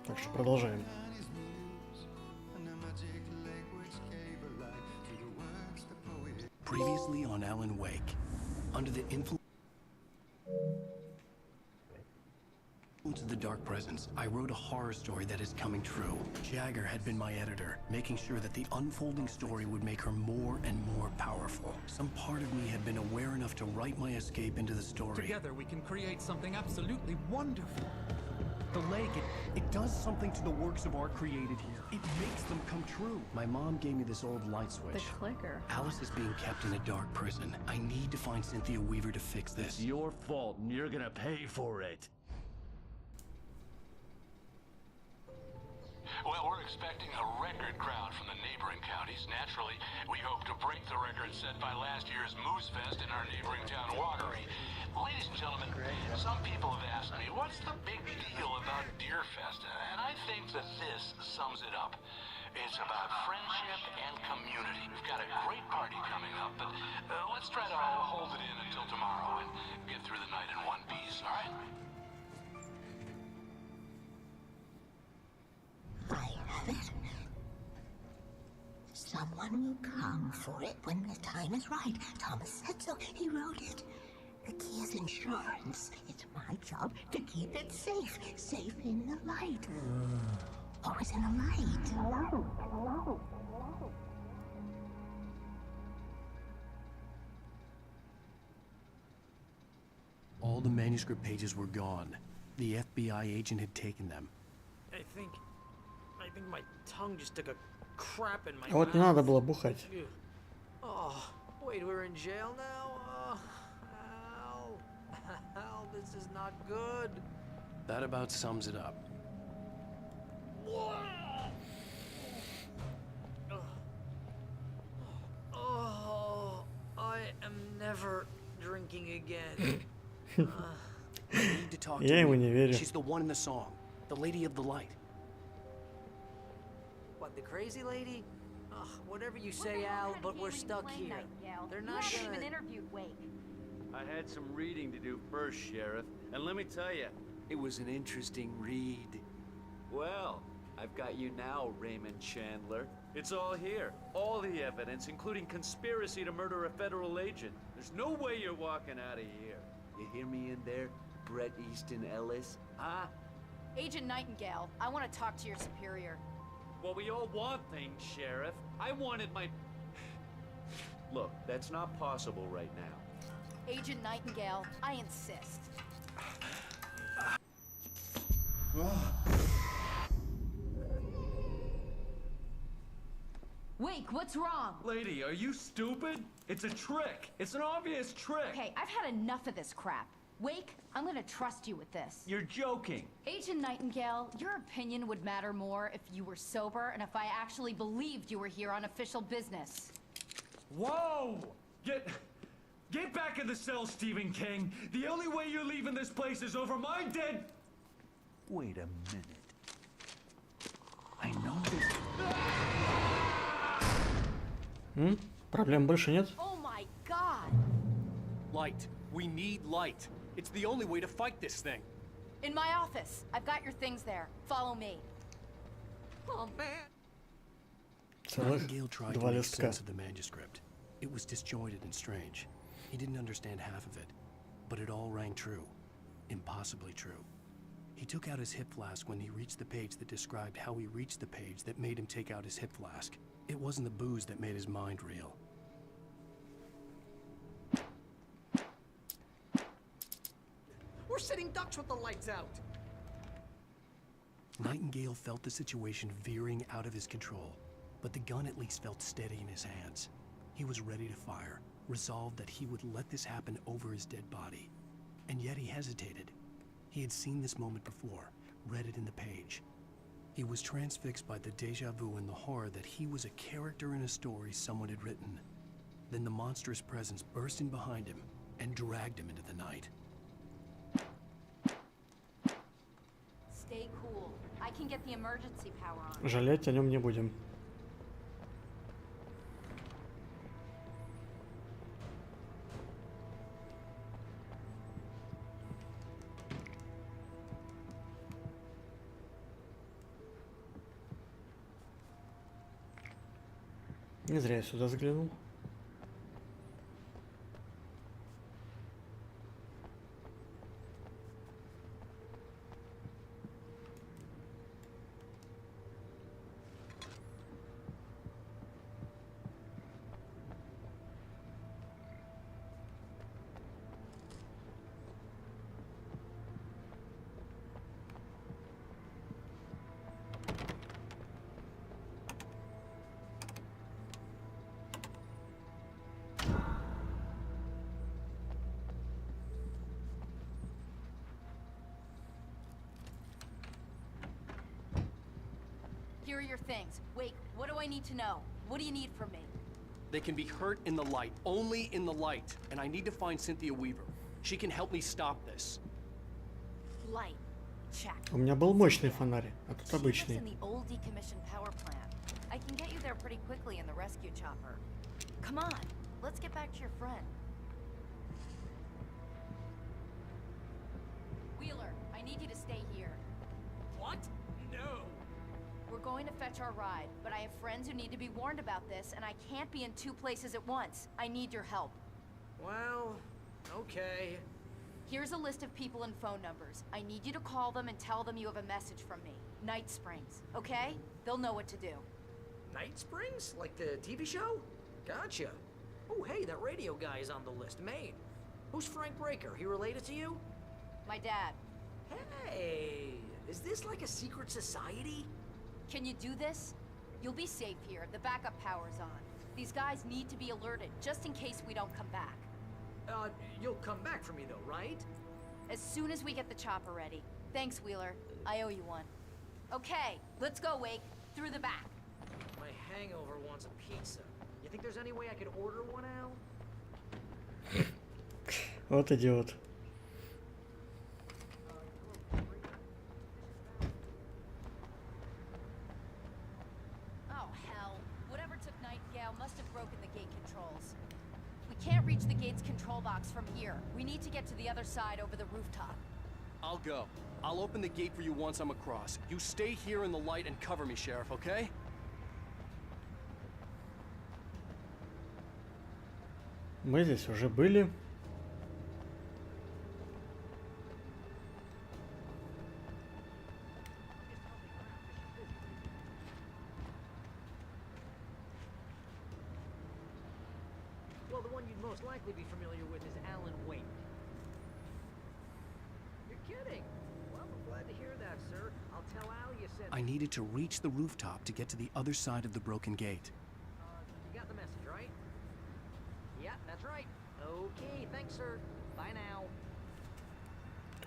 [SPEAKER 1] Так что продолжаем.
[SPEAKER 13] Previously on Alan Wake, under the influence to the Dark Presence, I wrote a horror story that is coming true. Jagger had been my editor, making sure that the unfolding story would make her more and more powerful. Some part of me had been aware enough to write my escape into the story.
[SPEAKER 21] Together we can create something absolutely wonderful.
[SPEAKER 13] The lake, it does something to the works of art created here. It makes them come true. My mom gave me this old light switch.
[SPEAKER 3] The clicker.
[SPEAKER 13] Alice is being kept in a dark prison. I need to find Cynthia Weaver to fix this.
[SPEAKER 18] It's your fault and you're gonna pay for it.
[SPEAKER 9] Well, we're expecting a record crowd from the neighboring counties. Naturally, we hope to break the record set by last year's Moose Fest in our neighboring town, Watery. Ladies and gentlemen, some people have asked me, what's the big deal about Deer Fest? And I think that this sums it up. It's about friendship and community. We've got a great party coming up, but let's try to hold it in until tomorrow and get through the night in one piece, all right?
[SPEAKER 2] I have it. Someone will come for it when the time is right. Thomas said so. He wrote it. The key is insurance. It's my job to keep it safe. Safe in the light. Always in the light.
[SPEAKER 13] All the manuscript pages were gone. The FBI agent had taken them.
[SPEAKER 6] I think my tongue just took a crap in my
[SPEAKER 1] А вот не надо было бухать.
[SPEAKER 6] Oh, wait, we're in jail now? Al, this is not good.
[SPEAKER 13] That about sums it up.
[SPEAKER 6] Oh, I am never drinking again.
[SPEAKER 13] You need to talk to
[SPEAKER 1] Я ему
[SPEAKER 13] her.
[SPEAKER 1] не верю.
[SPEAKER 13] She's the one in the song. The lady of the light.
[SPEAKER 6] What, the crazy lady? Ugh, whatever you say, Al, but we're stuck here. They're not
[SPEAKER 3] even
[SPEAKER 6] good.
[SPEAKER 3] interviewed Wake.
[SPEAKER 18] I had some reading to do first, Sheriff, and let me tell you, it was an interesting read. Well, I've got you now, Raymond Chandler. It's all here. All the evidence, including conspiracy to murder a federal agent. There's no way you're walking out of here. You hear me in there, Bret Easton Ellis? Huh?
[SPEAKER 3] Agent Nightingale, I want to talk to your superior.
[SPEAKER 18] Well, we all want things, Sheriff. I wanted my... Look, that's not possible right now.
[SPEAKER 3] Agent Nightingale, I insist. Wake, what's wrong?
[SPEAKER 18] Lady, are you stupid? It's a trick. It's an obvious trick.
[SPEAKER 3] Okay, I've had enough of this crap. Wake, I'm gonna trust you with this.
[SPEAKER 18] You're joking.
[SPEAKER 3] Agent Nightingale, your opinion would matter more if you were sober and if I actually believed you were here on official business.
[SPEAKER 18] Whoa! Get back in the cell, Stephen King. The only way you're leaving this place is over my dead... Wait a minute. I know this...
[SPEAKER 1] Проблем больше нет?
[SPEAKER 3] Oh my god!
[SPEAKER 13] Light. We need light. It's the only way to fight this thing.
[SPEAKER 3] In my office. I've got your things there. Follow me.
[SPEAKER 6] Oh man.
[SPEAKER 13] Nightingale tried to
[SPEAKER 1] Два
[SPEAKER 13] make
[SPEAKER 1] листка.
[SPEAKER 13] sense of the manuscript. It was disjointed and strange. He didn't understand half of it, but it all rang true. Impossibly true. He took out his hip flask when he reached the page that described how he reached the page that made him take out his hip flask. It wasn't the booze that made his mind reel.
[SPEAKER 6] We're sitting ducks with the lights out.
[SPEAKER 13] Nightingale felt the situation veering out of his control, but the gun at least felt steady in his hands. He was ready to fire, resolved that he would let this happen over his dead body. And yet he hesitated. He had seen this moment before, read it in the page. He was transfixed by the deja vu and the horror that he was a character in a story someone had written. Then the monstrous presence burst in behind him and dragged him into the night.
[SPEAKER 3] Stay cool. I can get the emergency power on.
[SPEAKER 1] Жалеть о нем не будем. Не зря я сюда заглянул.
[SPEAKER 3] Here are your things. Wait, what do I need to know? What do you need from me?
[SPEAKER 10] They can be hurt in the light, only in the light. And I need to find Cynthia Weaver. She can help me stop this.
[SPEAKER 3] Light. Check.
[SPEAKER 1] У меня был мощный фонарь, а тут
[SPEAKER 3] She lives
[SPEAKER 1] обычный.
[SPEAKER 3] in the old decommissioned power plant. I can get you there pretty quickly in the rescue chopper. Come on, let's get back to your friend. Wheeler, I need you to stay here.
[SPEAKER 6] What? No.
[SPEAKER 3] We're going to fetch our ride, but I have friends who need to be warned about this, and I can't be in two places at once. I need your help.
[SPEAKER 6] Well, okay.
[SPEAKER 3] Here's a list of people and phone numbers. I need you to call them and tell them you have a message from me. Night Springs, okay? They'll know what to do.
[SPEAKER 6] Night Springs? Like the TV show? Gotcha. Oh, hey, that radio guy is on the list. Maine. Who's Frank Breaker? He related to you?
[SPEAKER 3] My dad.
[SPEAKER 6] Hey, is this like a secret society?
[SPEAKER 3] Can you do this? You'll be safe here. The backup power's on. These guys need to be alerted, just in case we don't come back.
[SPEAKER 6] You'll come back for me though, right?
[SPEAKER 3] As soon as we get the chopper ready. Thanks, Wheeler. I owe you one. Okay, let's go, Wake. Through the back.
[SPEAKER 6] My hangover wants a pizza. You think there's any way I could order one, Al?
[SPEAKER 1] Вот идиот.
[SPEAKER 3] Oh, hell. Whatever took Nightingale must have broken the gate controls. We can't reach the gate's control box from here. We need to get to the other side over the rooftop.
[SPEAKER 10] I'll go. I'll open the gate for you once I'm across. You stay here in the light and cover me, Sheriff, okay?
[SPEAKER 1] Мы здесь уже были.
[SPEAKER 6] Well, the one you'd most likely be familiar with is Alan Wake. You're kidding? Well, I'm glad to hear that, sir. I'll tell Al you said...
[SPEAKER 13] I needed to reach the rooftop to get to the other side of the broken gate.
[SPEAKER 6] You got the message, right? Yeah, that's right. Okay, thanks, sir. Bye now.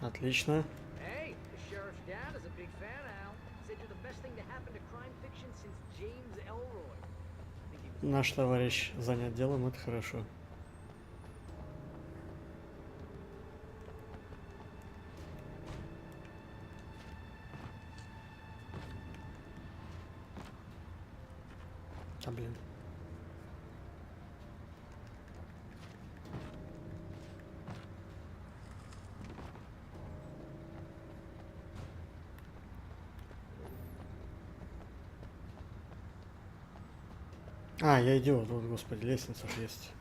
[SPEAKER 1] Отлично.
[SPEAKER 6] Hey, the sheriff's dad is a big fan, Al. Said you're the best thing to happen to crime fiction since James Elroy.
[SPEAKER 1] Наш товарищ занят делом, это хорошо. А, блин. А, я идиот, вот, господи, лестница же есть.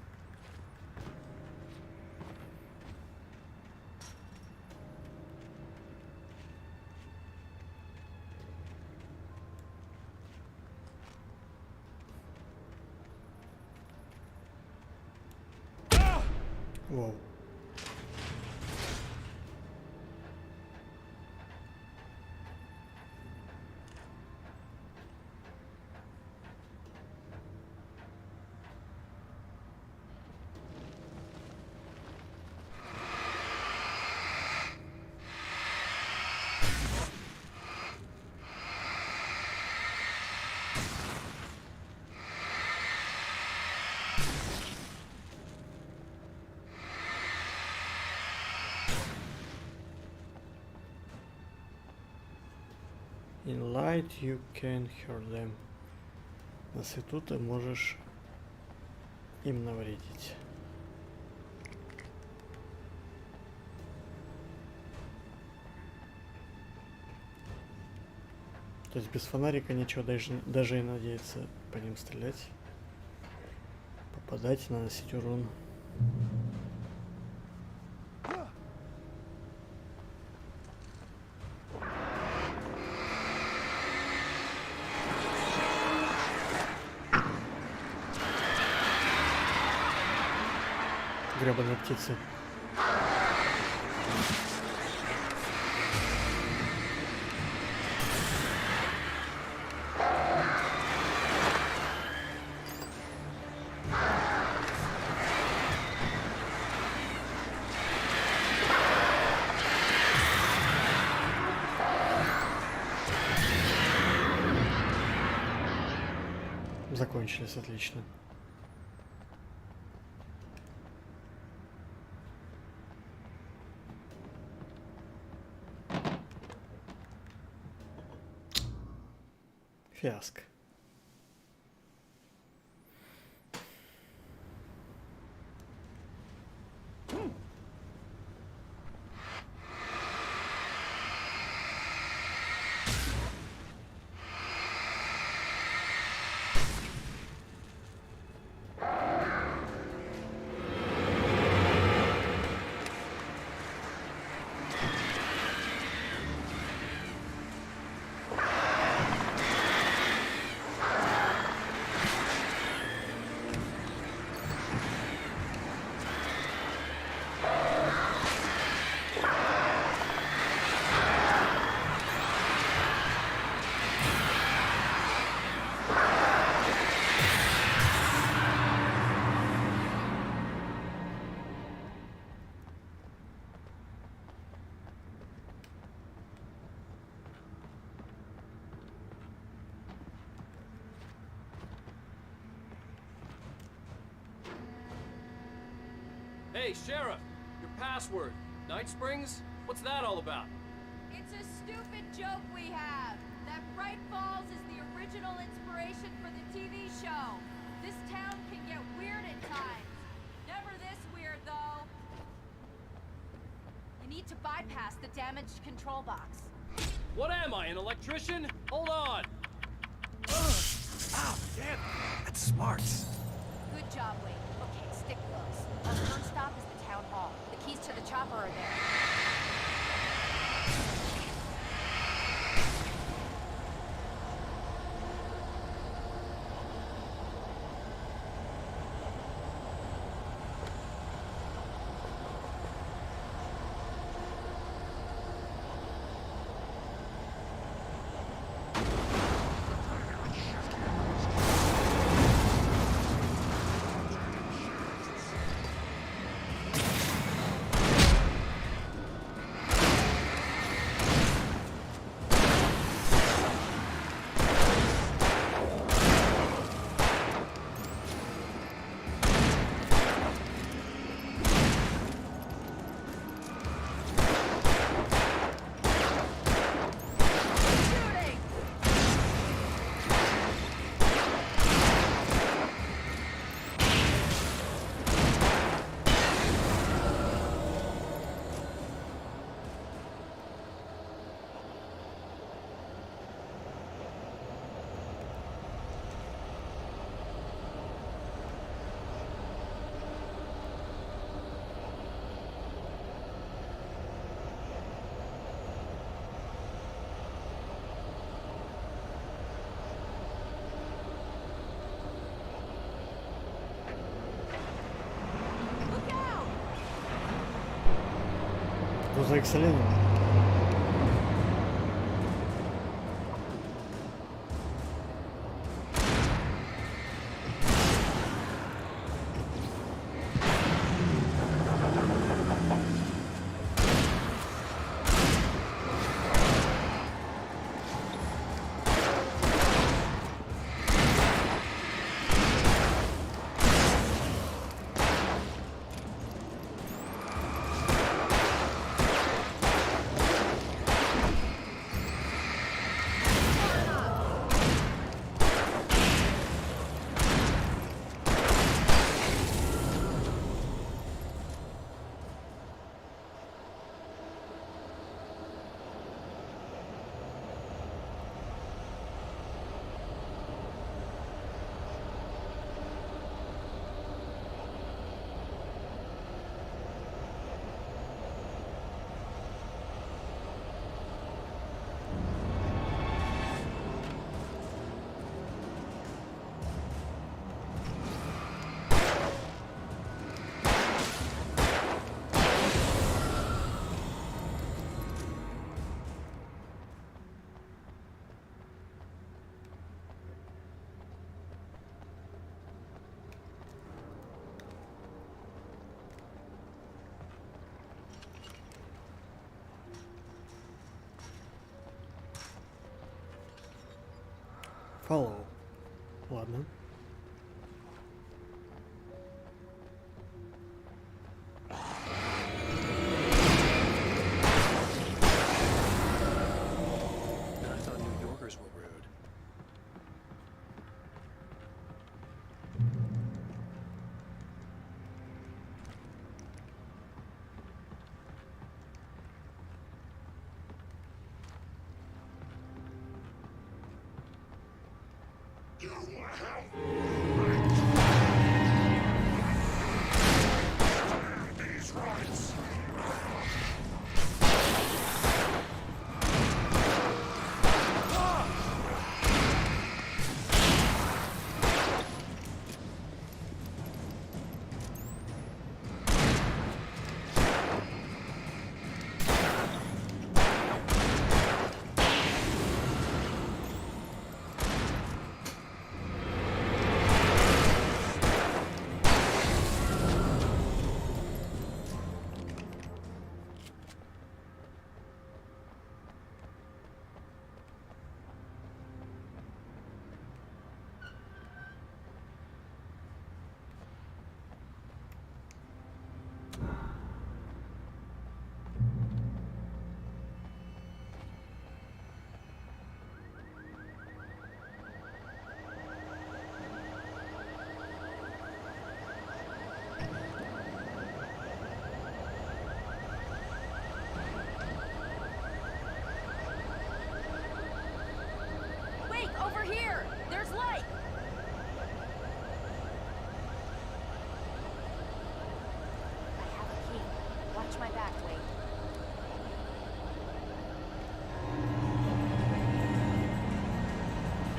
[SPEAKER 1] Воу. In light you can hear them. На свету ты можешь им навредить. То есть без фонарика ничего, даже и надеяться по ним стрелять. Попадать, наносить урон. Гребаные птицы. закончились отлично. Фиаско.
[SPEAKER 10] Hey, Sheriff! Your password. Night Springs? What's that all about?
[SPEAKER 3] It's a stupid joke we have. That Bright Falls is the original inspiration for the TV show. This town can get weird at times. Never this weird, though. You need to bypass the damaged control box.
[SPEAKER 10] What am I, an electrician? Hold on!
[SPEAKER 13] Ow, damn! That's smart.
[SPEAKER 3] Good job, Wade. Okay, stick close. Our first stop is the town hall. The keys to the chopper are there.
[SPEAKER 1] За экселлентно. Follow. Ладно.
[SPEAKER 3] light! I have a key. Watch my back, Wake.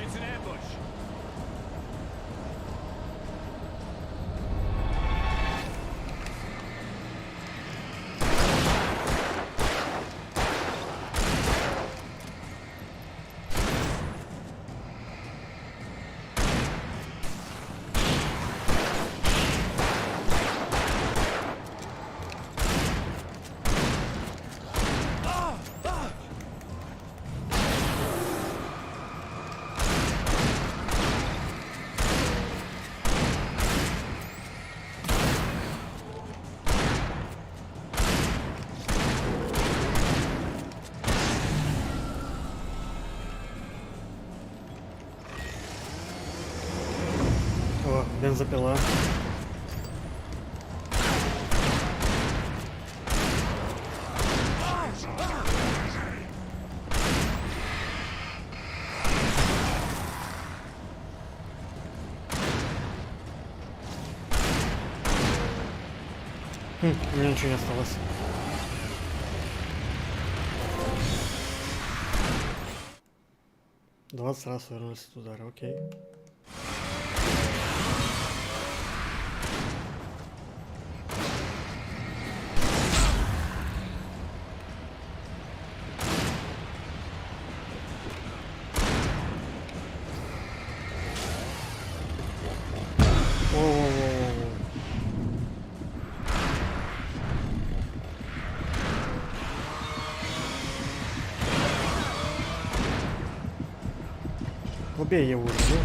[SPEAKER 10] It's an ambush.
[SPEAKER 1] О, бензопила. У меня ничего не осталось. «20 раз вернулись от удара», окей. Воу-воу-воу-воу. Убей его уже, ну.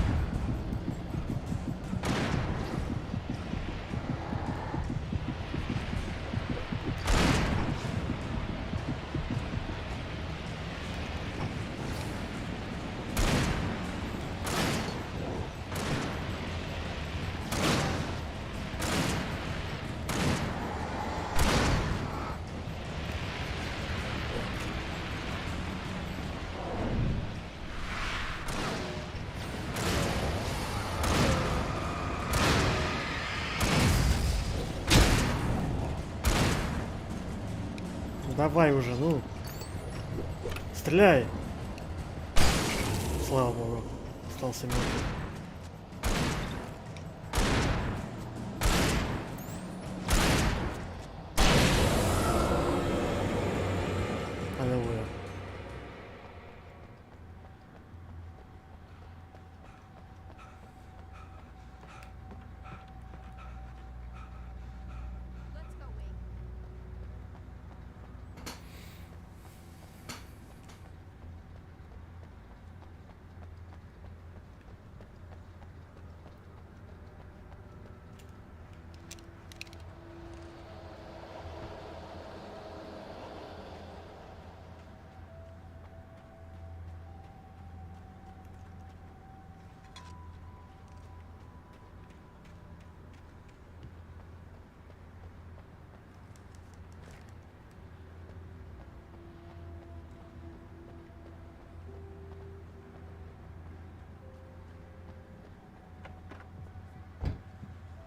[SPEAKER 1] Давай уже, ну. Стреляй. Слава богу. Остался мертвым. Аллилуйя.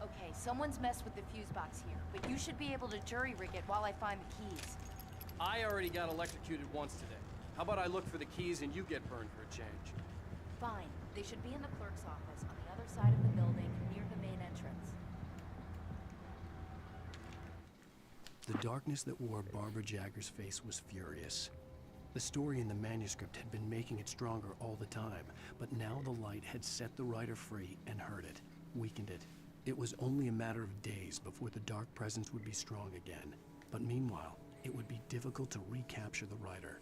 [SPEAKER 3] Okay, someone's messed with the fuse box here, but you should be able to jury-rig it while I find the keys.
[SPEAKER 10] I already got electrocuted once today. How about I look for the keys and you get burned for a change?
[SPEAKER 3] Fine. They should be in the clerk's office on the other side of the building, near the main entrance.
[SPEAKER 13] The darkness that wore Barbara Jagger's face was furious. The story in the manuscript had been making it stronger all the time, but now the light had set the writer free and hurt it, weakened it. It was only a matter of days before the dark presence would be strong again. But meanwhile, it would be difficult to recapture the writer.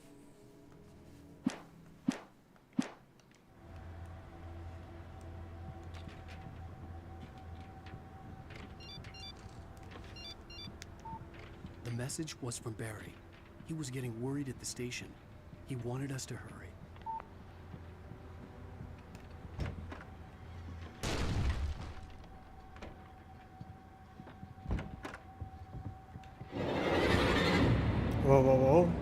[SPEAKER 13] The message was from Barry. He was getting worried at the station. He wanted us to hurry.
[SPEAKER 1] Whoa, whoa, whoa.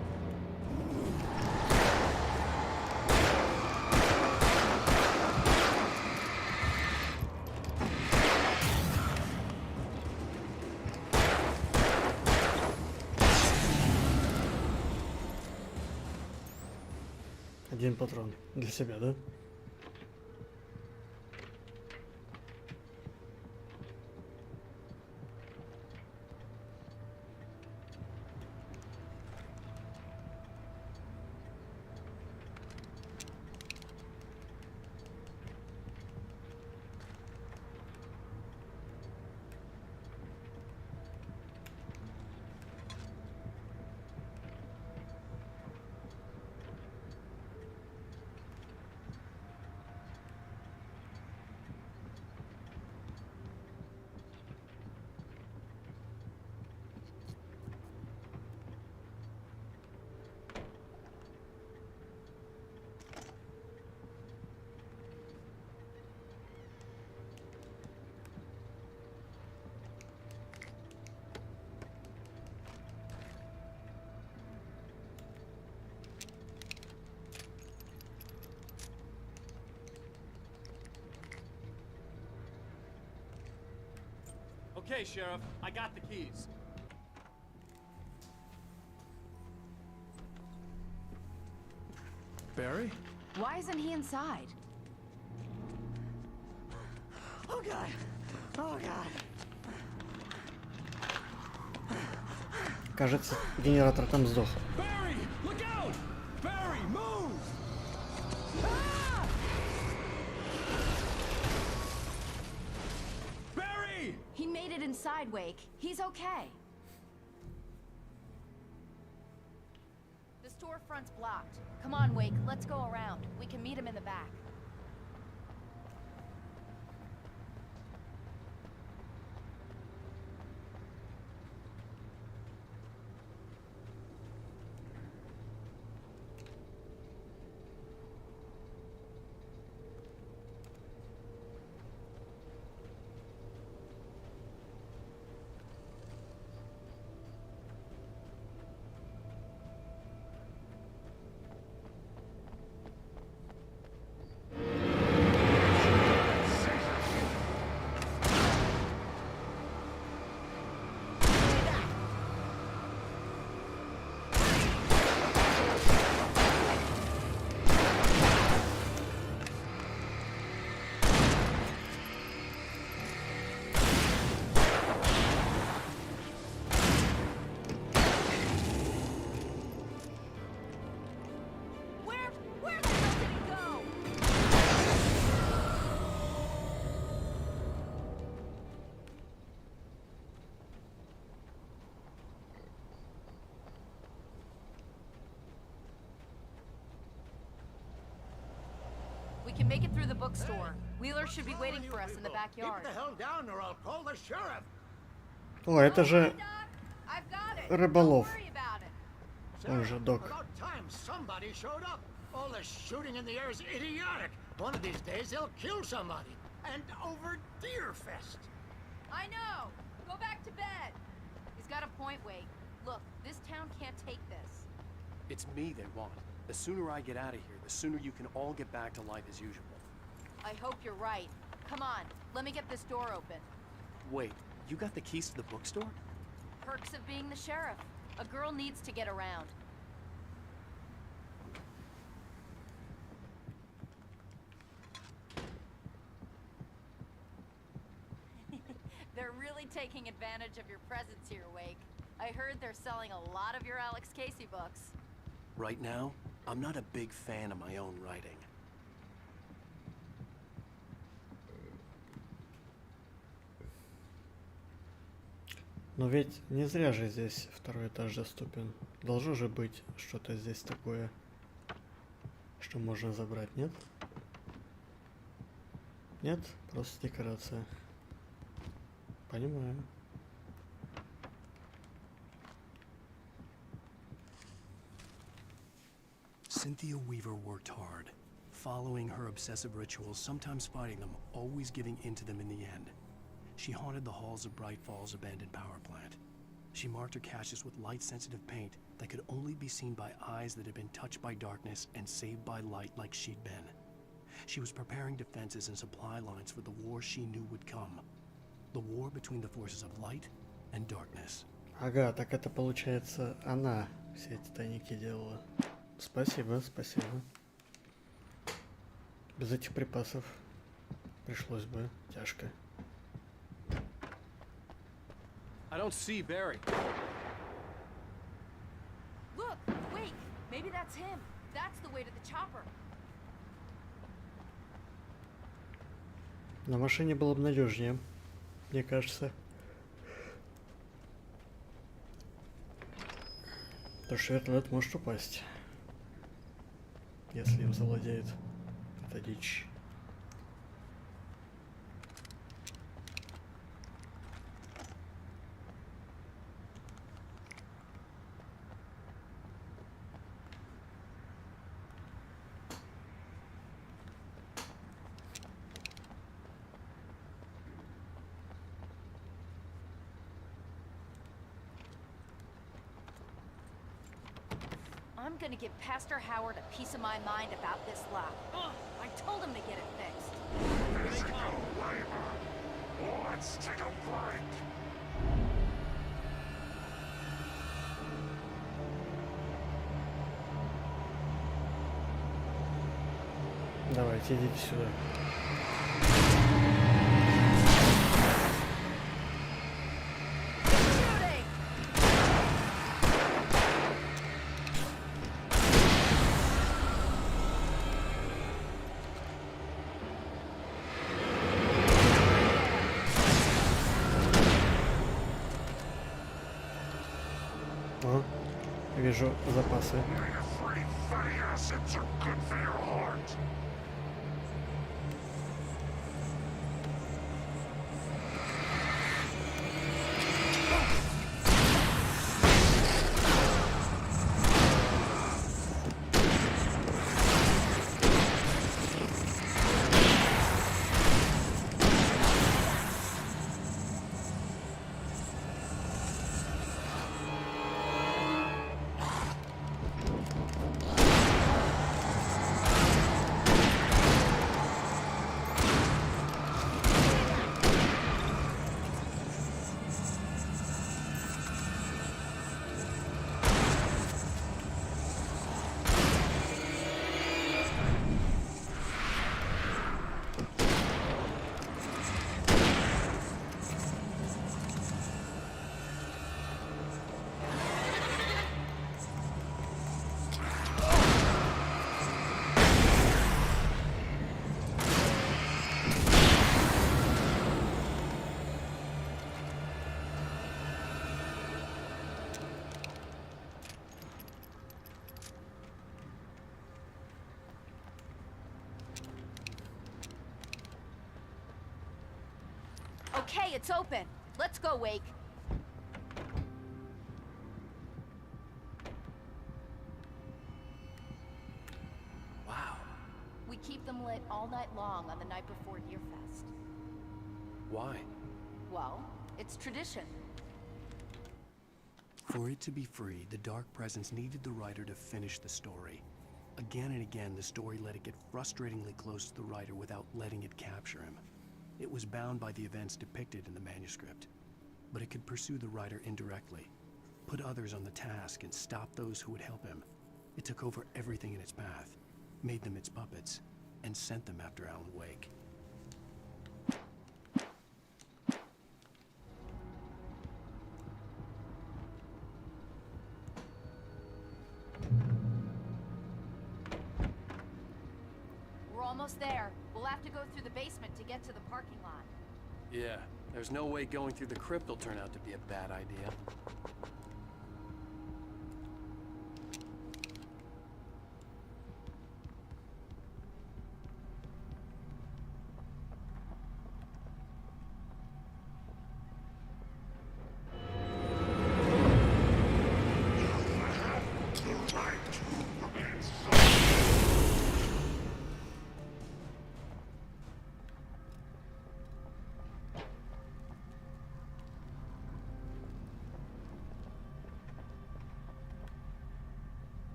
[SPEAKER 1] Один патрон для себя, да?
[SPEAKER 10] Okay, Sheriff, I got the keys.
[SPEAKER 13] Barry?
[SPEAKER 3] Why isn't he inside?
[SPEAKER 6] Oh God! Oh God!
[SPEAKER 1] Кажется, генератор там сдох.
[SPEAKER 7] Barry, look out! Barry, move! Barry!
[SPEAKER 3] He made it inside, Wake. He's okay. The storefront's blocked. Come on, Wake. Let's go around. We can meet him in the back. We can make it through the bookstore. Wheeler should be waiting for us in the backyard.
[SPEAKER 7] Keep the hell down or I'll call the sheriff.
[SPEAKER 1] О, это же
[SPEAKER 3] I've got it.
[SPEAKER 1] рыболов.
[SPEAKER 3] Don't worry about it.
[SPEAKER 1] Он же док.
[SPEAKER 7] About time somebody showed up. All the shooting in the air is idiotic. One of these days they'll kill somebody. And over Deerfest.
[SPEAKER 3] I know. Go back to bed. He's got a point, Wake. Look, this town can't take this.
[SPEAKER 10] It's me they want. The sooner I get out of here, the sooner you can all get back to life as usual.
[SPEAKER 3] I hope you're right. Come on, let me get this door open.
[SPEAKER 10] Wait, you got the keys to the bookstore?
[SPEAKER 3] Perks of being the sheriff. A girl needs to get around. They're really taking advantage of your presence here, Wake. I heard they're selling a lot of your Alex Casey books.
[SPEAKER 10] Right now, I'm not a big fan of my own writing.
[SPEAKER 1] Но ведь не зря же здесь второй этаж доступен. Должно же быть что-то здесь такое, что можно забрать, нет? Нет? Просто декорация. Понимаю.
[SPEAKER 13] Cynthia Weaver worked hard, following her obsessive rituals, sometimes fighting them, always giving in to them in the end. She haunted the halls of Bright Falls' abandoned power plant. She marked her caches with light-sensitive paint that could only be seen by eyes that had been touched by darkness and saved by light like she'd been. She was preparing defenses and supply lines for the war she knew would come. The war between the forces of light and darkness.
[SPEAKER 1] Ага, так это получается она все эти тайники делала. Спасибо, спасибо. Без этих припасов пришлось бы тяжко.
[SPEAKER 10] I don't see Barry.
[SPEAKER 3] Look, Wake. Maybe that's him. That's the way to the chopper.
[SPEAKER 1] На машине было бы надежнее, мне кажется. Потому что вертолет может упасть, если им завладеет эта дичь.
[SPEAKER 3] I'm gonna give Pastor Howard a piece of my mind about this lab. Ugh, I told him to get it fixed.
[SPEAKER 14] Let's go, Weaver. Let's take a break.
[SPEAKER 1] Давайте, идите сюда. О, вижу запасы.
[SPEAKER 3] Okay, it's open. Let's go, Wake.
[SPEAKER 10] Wow.
[SPEAKER 3] We keep them lit all night long on the night before Yearfest.
[SPEAKER 10] Why?
[SPEAKER 3] Well, it's tradition.
[SPEAKER 13] For it to be free, the Dark Presence needed the writer to finish the story. Again and again, the story let it get frustratingly close to the writer without letting it capture him. It was bound by the events depicted in the manuscript, but it could pursue the writer indirectly, put others on the task, and stop those who would help him. It took over everything in its path, made them its puppets, and sent them after Alan Wake.
[SPEAKER 3] We're almost there. We'll have to go through the basement to get to the parking lot.
[SPEAKER 10] Yeah, there's no way going through the crypt will turn out to be a bad idea.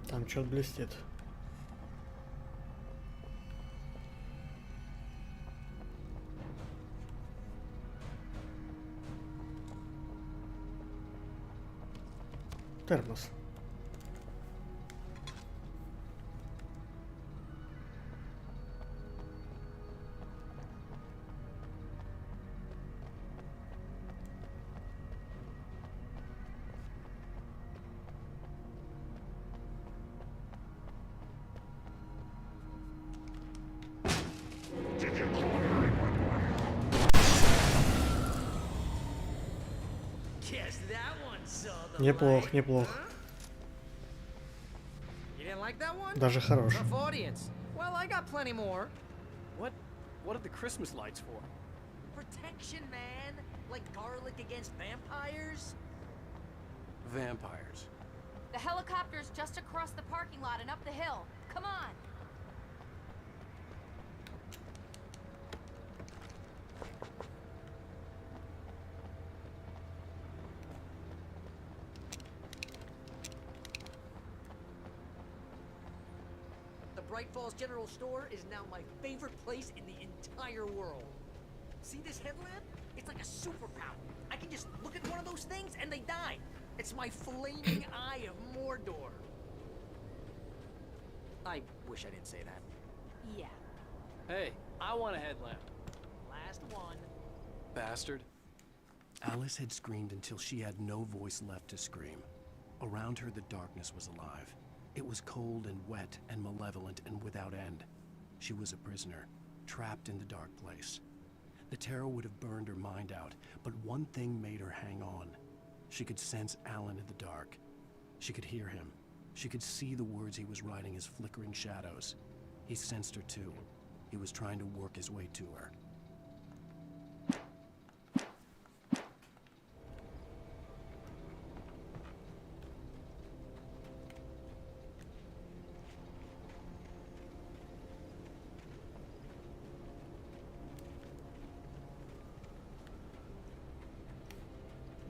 [SPEAKER 1] Там что-то блестит. Термос.
[SPEAKER 6] Guess that one saw the
[SPEAKER 1] Неплохо,
[SPEAKER 6] light,
[SPEAKER 1] неплохо.
[SPEAKER 6] huh? You didn't like that one?
[SPEAKER 1] Даже хорош.
[SPEAKER 6] Tough audience. Well, I got plenty more.
[SPEAKER 10] What are the Christmas lights for?
[SPEAKER 6] Protection, man. Like garlic against vampires.
[SPEAKER 10] Vampires.
[SPEAKER 3] The helicopter's just across the parking lot and up the hill. Come on.
[SPEAKER 6] The Bright Falls General Store is now my favorite place in the entire world. See this headlamp? It's like a superpower. I can just look at one of those things and they die. It's my flaming eye of Mordor. I wish I didn't say that.
[SPEAKER 3] Yeah.
[SPEAKER 10] Hey, I want a headlamp.
[SPEAKER 6] Last one.
[SPEAKER 10] Bastard.
[SPEAKER 13] Alice had screamed until she had no voice left to scream. Around her, the darkness was alive. It was cold and wet and malevolent and without end. She was a prisoner, trapped in the dark place. The terror would have burned her mind out, but one thing made her hang on. She could sense Alan in the dark. She could hear him. She could see the words he was writing as flickering shadows. He sensed her too. He was trying to work his way to her.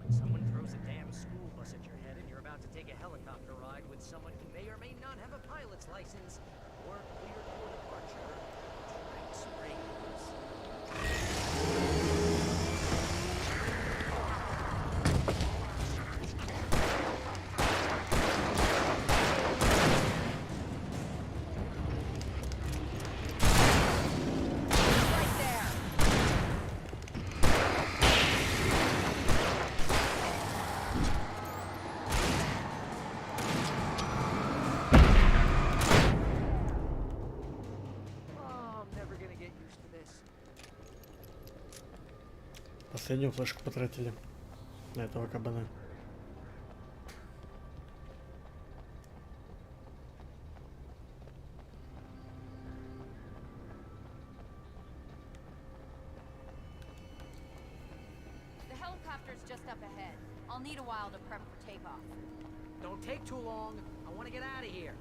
[SPEAKER 6] When someone throws a damn school bus at your head and you're about to take a helicopter ride with someone who may or may not have a pilot's license or cleared for departure, track springs.
[SPEAKER 3] Right there.
[SPEAKER 6] Oh, I'm never gonna get used to this.
[SPEAKER 1] Последнюю флешку потратили на этого кабана.
[SPEAKER 3] The helicopter's just up ahead. I'll need a while to prep for takeoff.
[SPEAKER 6] Don't take too long. I want to get out of here.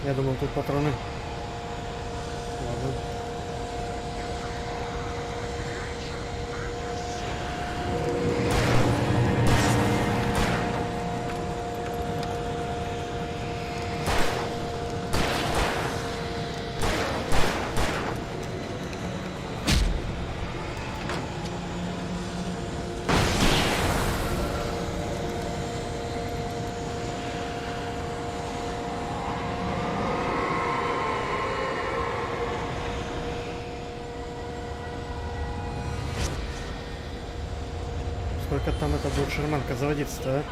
[SPEAKER 1] Я думал, тут патроны. Ладно. Сколько там это будет шарманка заводиться-то, а?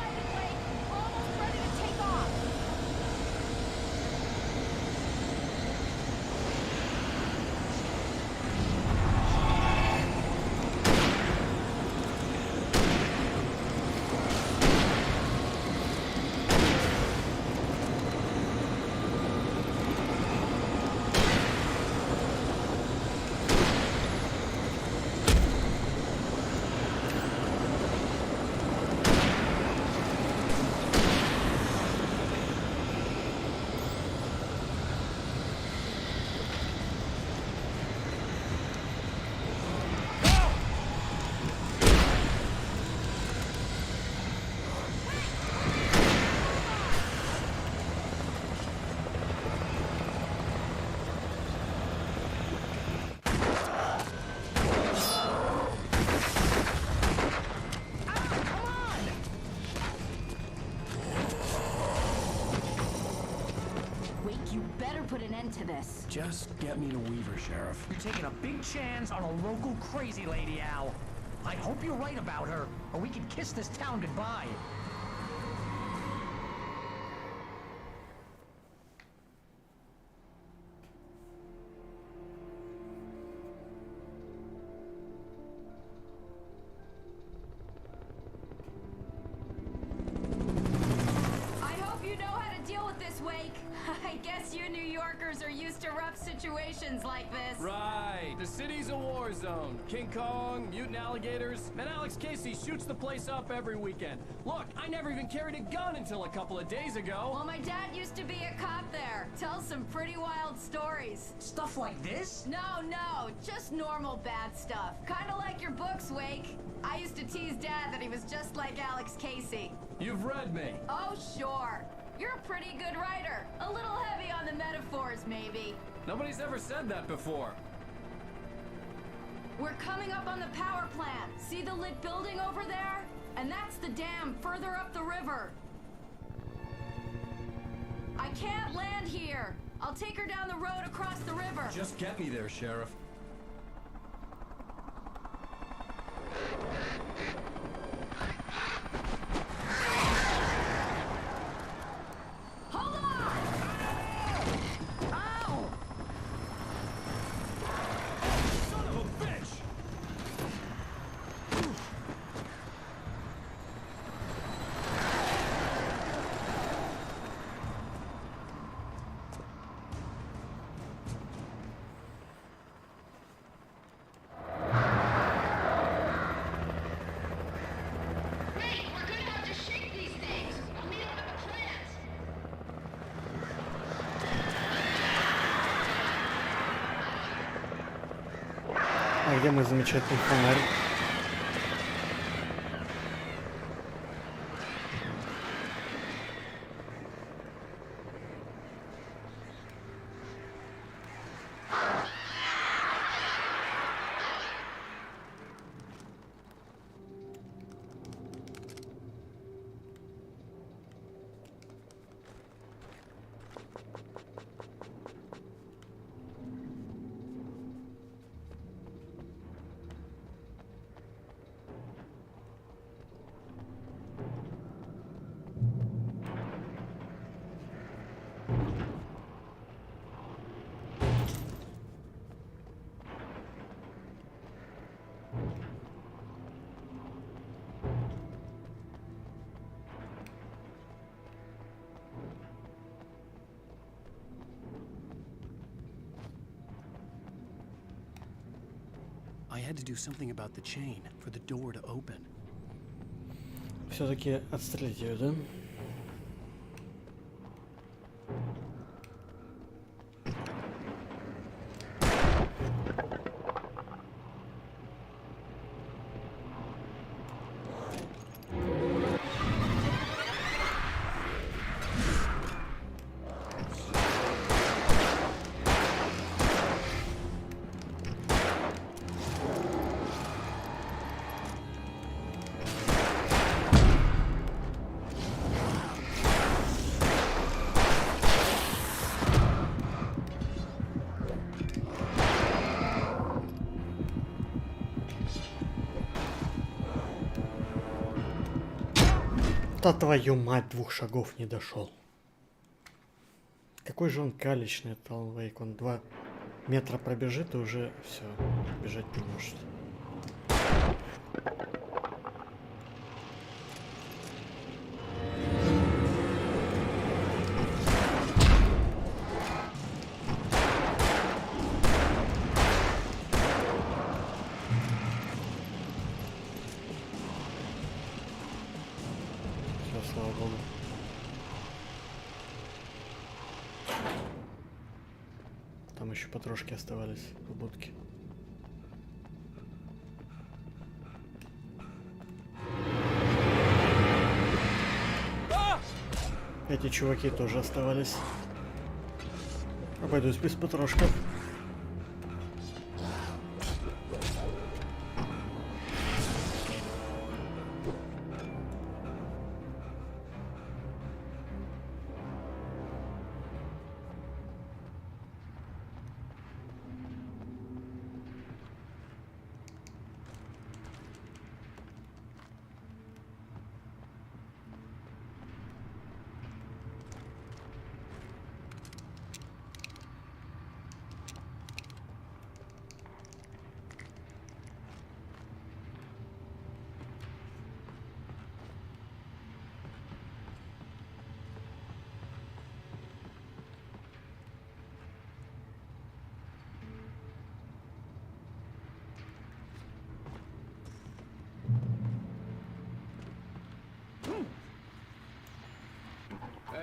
[SPEAKER 22] Put an end to this.
[SPEAKER 13] Just get me to Weaver, Sheriff.
[SPEAKER 22] You're taking a big chance on a local crazy lady, Al. I hope you're right about her, or we can kiss this town goodbye.
[SPEAKER 3] I guess you New Yorkers are used to rough situations like this.
[SPEAKER 10] Right. The city's a war zone. King Kong, mutant alligators, and Alex Casey shoots the place up every weekend. Look, I never even carried a gun until a couple of days ago.
[SPEAKER 3] Well, my dad used to be a cop there. Tells some pretty wild stories.
[SPEAKER 22] Stuff like this?
[SPEAKER 3] No, just normal bad stuff. Kinda like your books, Wake. I used to tease Dad that he was just like Alex Casey.
[SPEAKER 10] You've read me.
[SPEAKER 3] Oh, sure. You're a pretty good writer. A little heavy on the metaphors, maybe.
[SPEAKER 10] Nobody's ever said that before.
[SPEAKER 3] We're coming up on the power plant. See the lit building over there? And that's the dam further up the river. I can't land here. I'll take her down the road across the river.
[SPEAKER 10] Just get me there, Sheriff.
[SPEAKER 3] Hold on! Ow!
[SPEAKER 10] Son of a bitch!
[SPEAKER 1] А где мой замечательный фонарь?
[SPEAKER 13] I had to do something about the chain for the door to open.
[SPEAKER 1] Все-таки отстрелить ее, да? Да твою мать, 2 шагов не дошел. Какой же он калечный, этот Alan Wake. Он 2 метра пробежит и уже все, бежать не может. Все, слава богу. Там еще потрошки оставались в будке. Эти чуваки тоже оставались. Обойдусь без потрошков.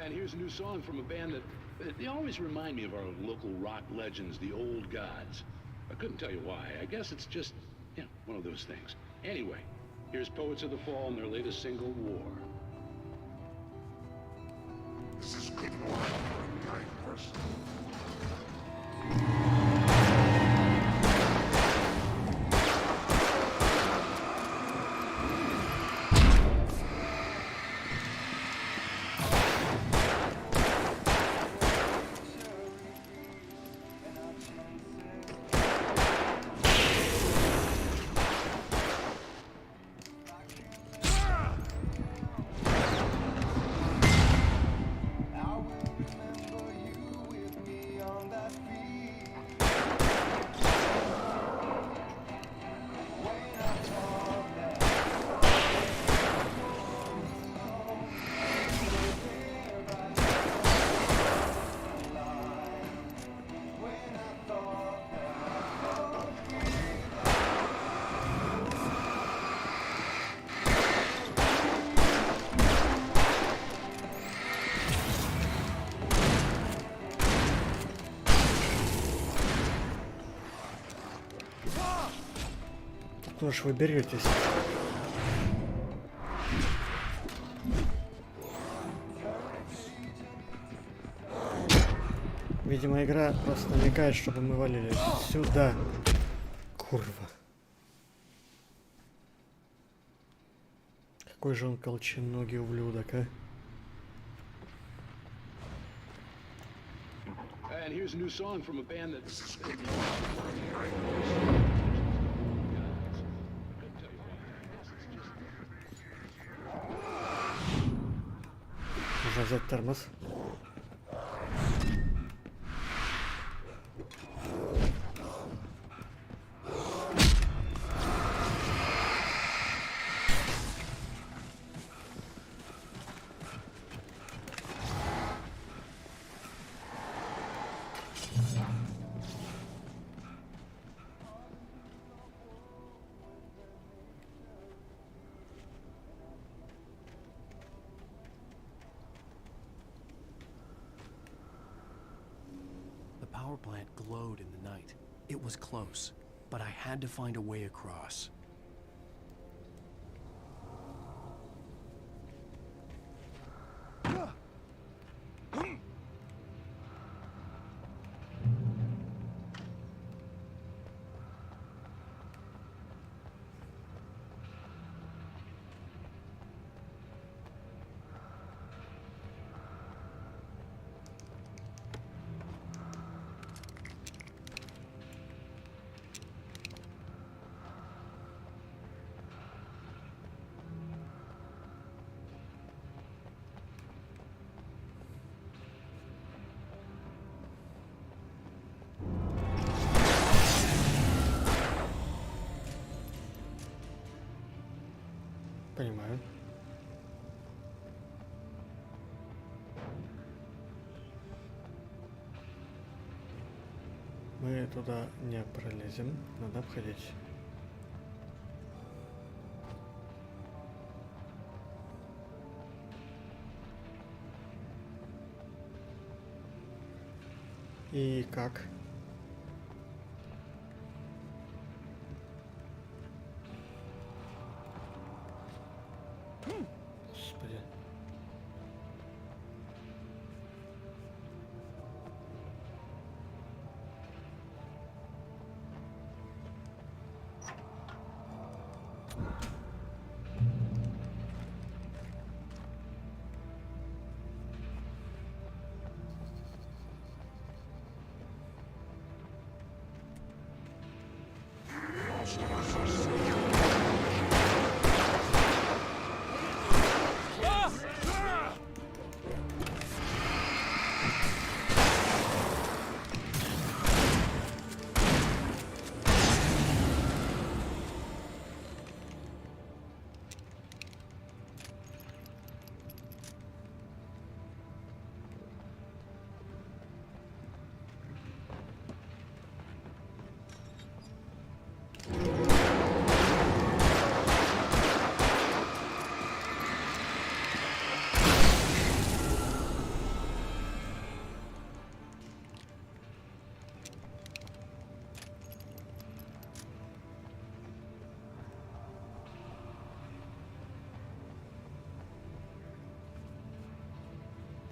[SPEAKER 9] And here's a new song from a band that they always remind me of our local rock legends, the Old Gods. I couldn't tell you why. I guess it's just, yeah, one of those things. Anyway, here's Poets of the Fall and their latest single, War.
[SPEAKER 4] This is good morning for a night person.
[SPEAKER 1] Куда ж вы беретесь? Видимо, игра просто намекает, чтобы мы валили сюда. Курва. Какой же он колченогий ублюдок, а?
[SPEAKER 9] And here's a new song from a band that...
[SPEAKER 1] Нужно взять тормоз.
[SPEAKER 13] The power plant glowed in the night. It was close, but I had to find a way across.
[SPEAKER 1] Мы туда не пролезем, надо обходить. И как? Господи.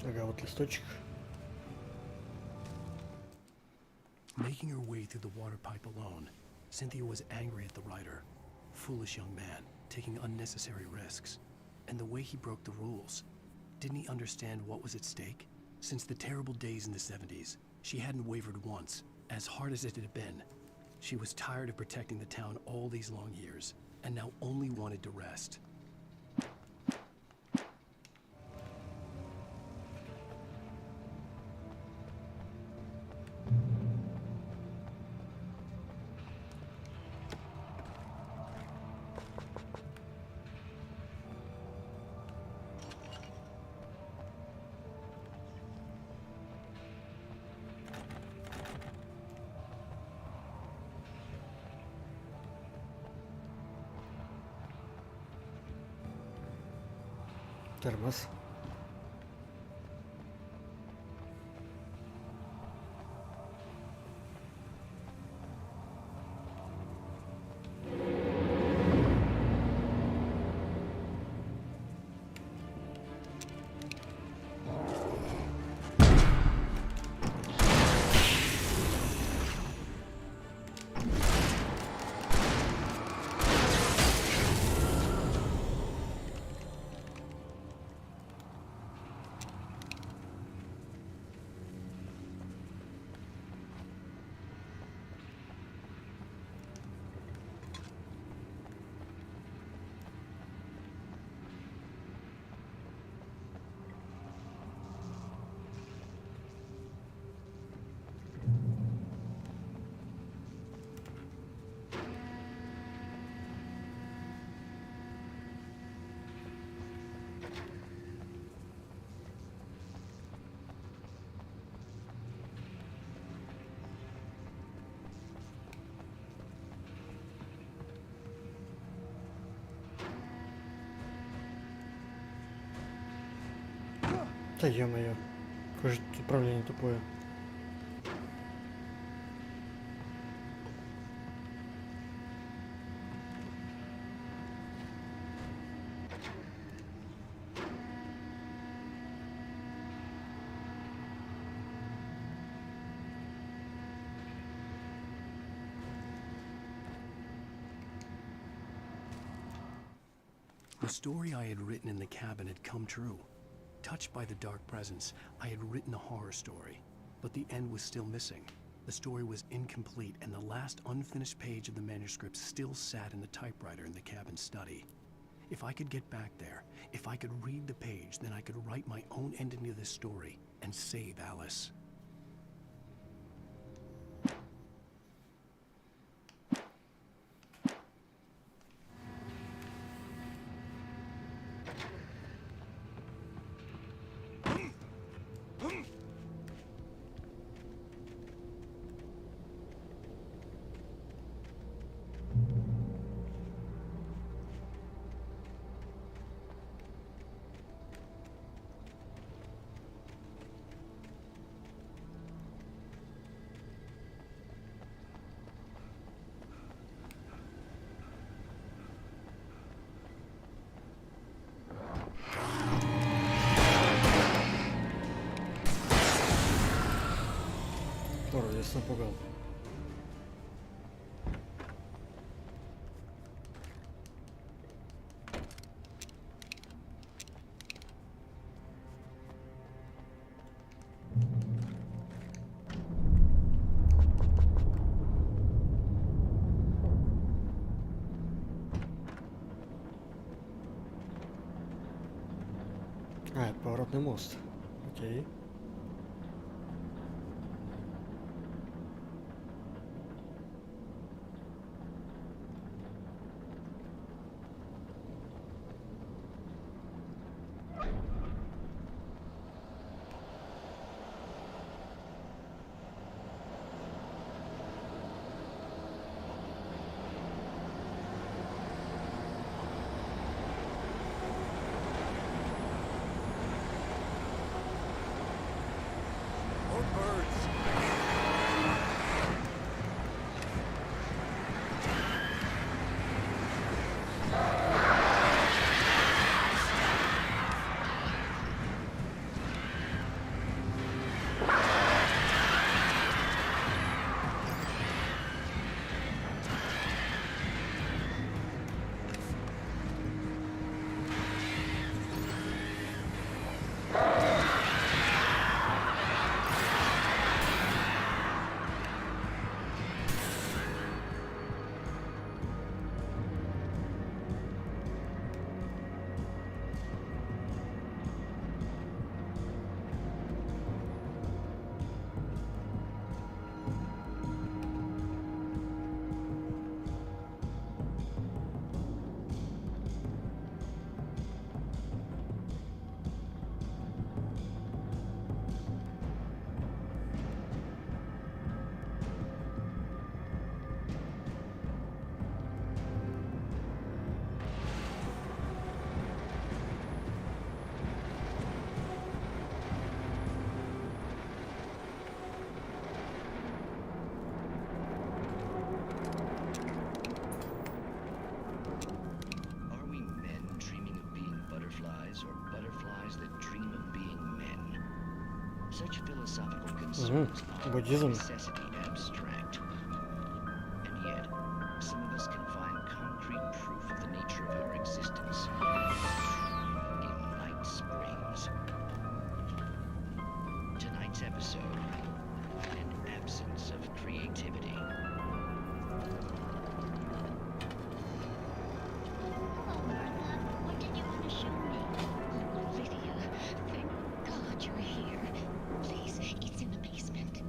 [SPEAKER 1] Ага, вот листочек.
[SPEAKER 13] Making her way through the water pipe alone, Cynthia was angry at the writer. Foolish young man, taking unnecessary risks. And the way he broke the rules. Didn't he understand what was at stake? Since the terrible days in the 70s, she hadn't wavered once, as hard as it had been. She was tired of protecting the town all these long years, and now only wanted to rest.
[SPEAKER 1] Тормоз. Да ё-моё, какое же тут управление тупое.
[SPEAKER 13] The story I had written in the cabin had come true. Touched by the dark presence, I had written a horror story, but the end was still missing. The story was incomplete, and the last unfinished page of the manuscript still sat in the typewriter in the cabin study. If I could get back there, if I could read the page, then I could write my own ending to this story and save Alice.
[SPEAKER 1] Здесь напугал. А, это поворотный мост. Окей.
[SPEAKER 12] Such philosophical concerns are
[SPEAKER 1] Buddhism.
[SPEAKER 12] necessity abstract. And yet, some of us can find concrete proof of the nature of our existence in Night Springs. Tonight's episode, an absence of creativity.
[SPEAKER 8] Hello, Martha. What did you want to show me? Lydia, thank God you're here. Please, it's in the basement.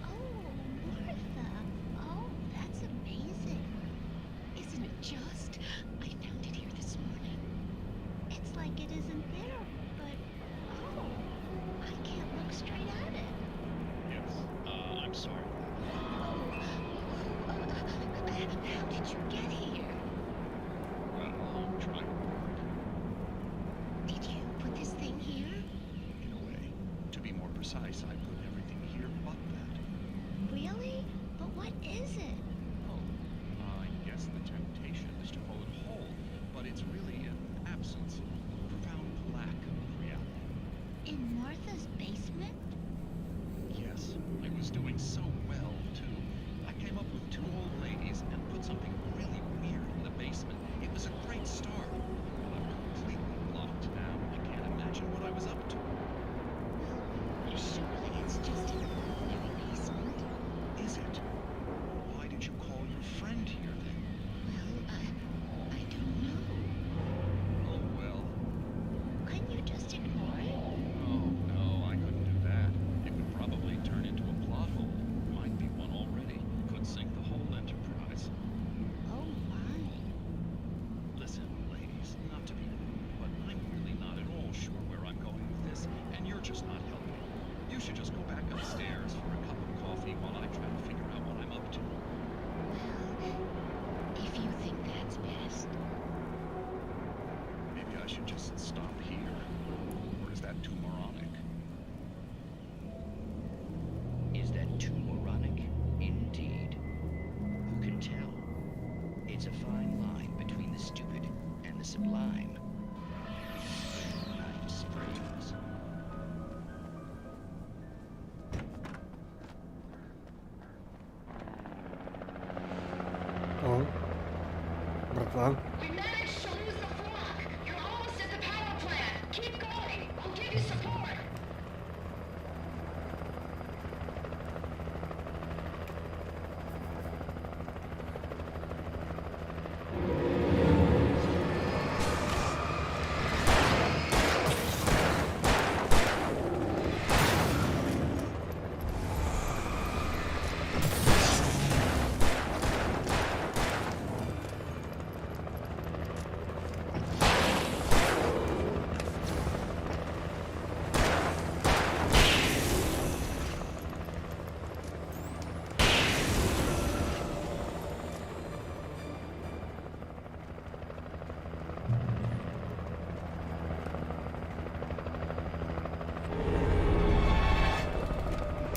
[SPEAKER 8] Oh, Martha. Oh, that's amazing. Isn't it just? I found it here this morning. It's like it isn't there, but oh, I can't look straight at it.
[SPEAKER 17] Yes, I'm sorry.
[SPEAKER 8] How did you get here?
[SPEAKER 17] Well, I'm trying hard.
[SPEAKER 8] Did you put this thing here?
[SPEAKER 17] In a way. To be more precise, I put everything here but that.
[SPEAKER 8] Really? But what is it?
[SPEAKER 17] Oh, I guess the temptation is to call it whole, but it's really an absence, a profound lack of reality.
[SPEAKER 8] In Martha's basement?
[SPEAKER 17] Yes, I was doing so well, too. I came up with two old ladies and put something really weird
[SPEAKER 12] sublime. I'm springs.
[SPEAKER 1] О, братва.
[SPEAKER 8] We managed to lose the flock. You're almost at the power plant. Keep going. I'll give you support.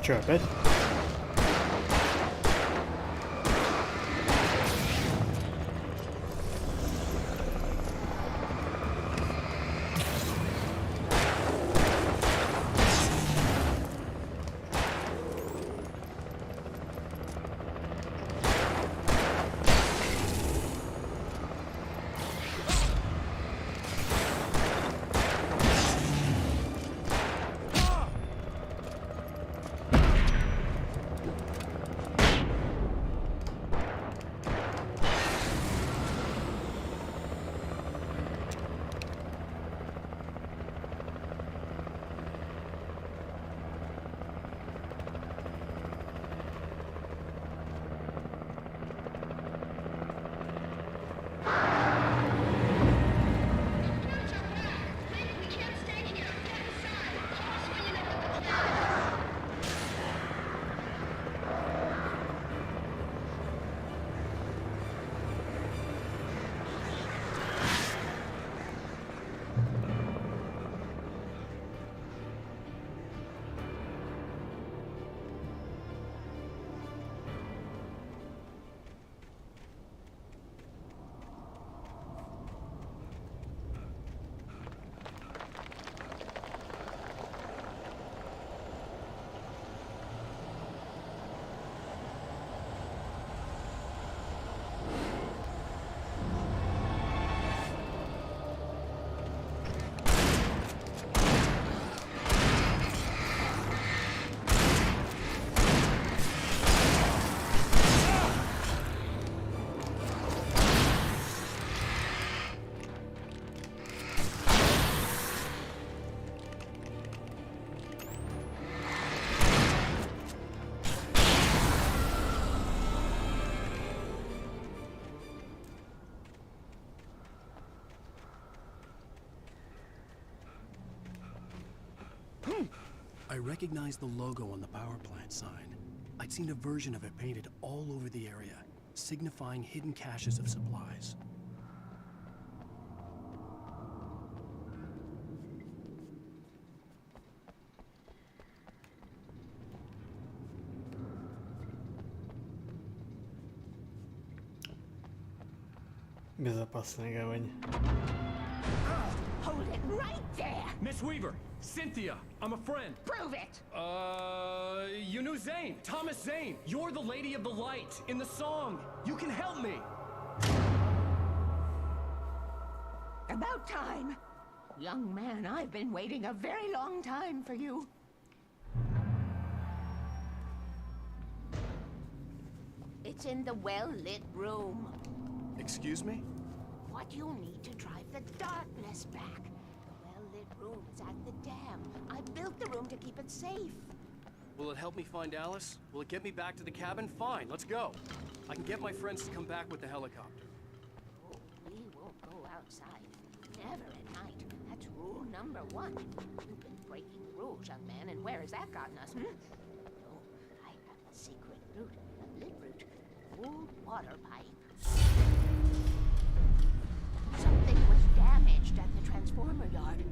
[SPEAKER 1] Чё, опять?
[SPEAKER 13] I recognized the logo on the power plant sign. I'd seen a version of it painted all over the area, signifying hidden caches of supplies.
[SPEAKER 1] Безопасная гавань.
[SPEAKER 8] Hold it right there.
[SPEAKER 10] Miss Weaver, Cynthia, I'm a friend.
[SPEAKER 8] Prove it.
[SPEAKER 10] You knew Zane, Thomas Zane. You're the Lady of the Light in the song. You can help me.
[SPEAKER 2] About time. Young man, I've been waiting a very long time for you. It's in the well-lit room.
[SPEAKER 13] Excuse me?
[SPEAKER 2] What you'll need to drive the darkness back. The well-lit room's at the dam. I built the room to keep it safe.
[SPEAKER 10] Will it help me find Alice? Will it get me back to the cabin? Fine, let's go. I can get my friends to come back with the helicopter.
[SPEAKER 2] Oh, we won't go outside. Never at night. That's rule number 1. You've been breaking the rules, young man, and where has that gotten us, Oh, I have a secret route. A lit route. Old water pipe. Something was damaged at the transformer yard.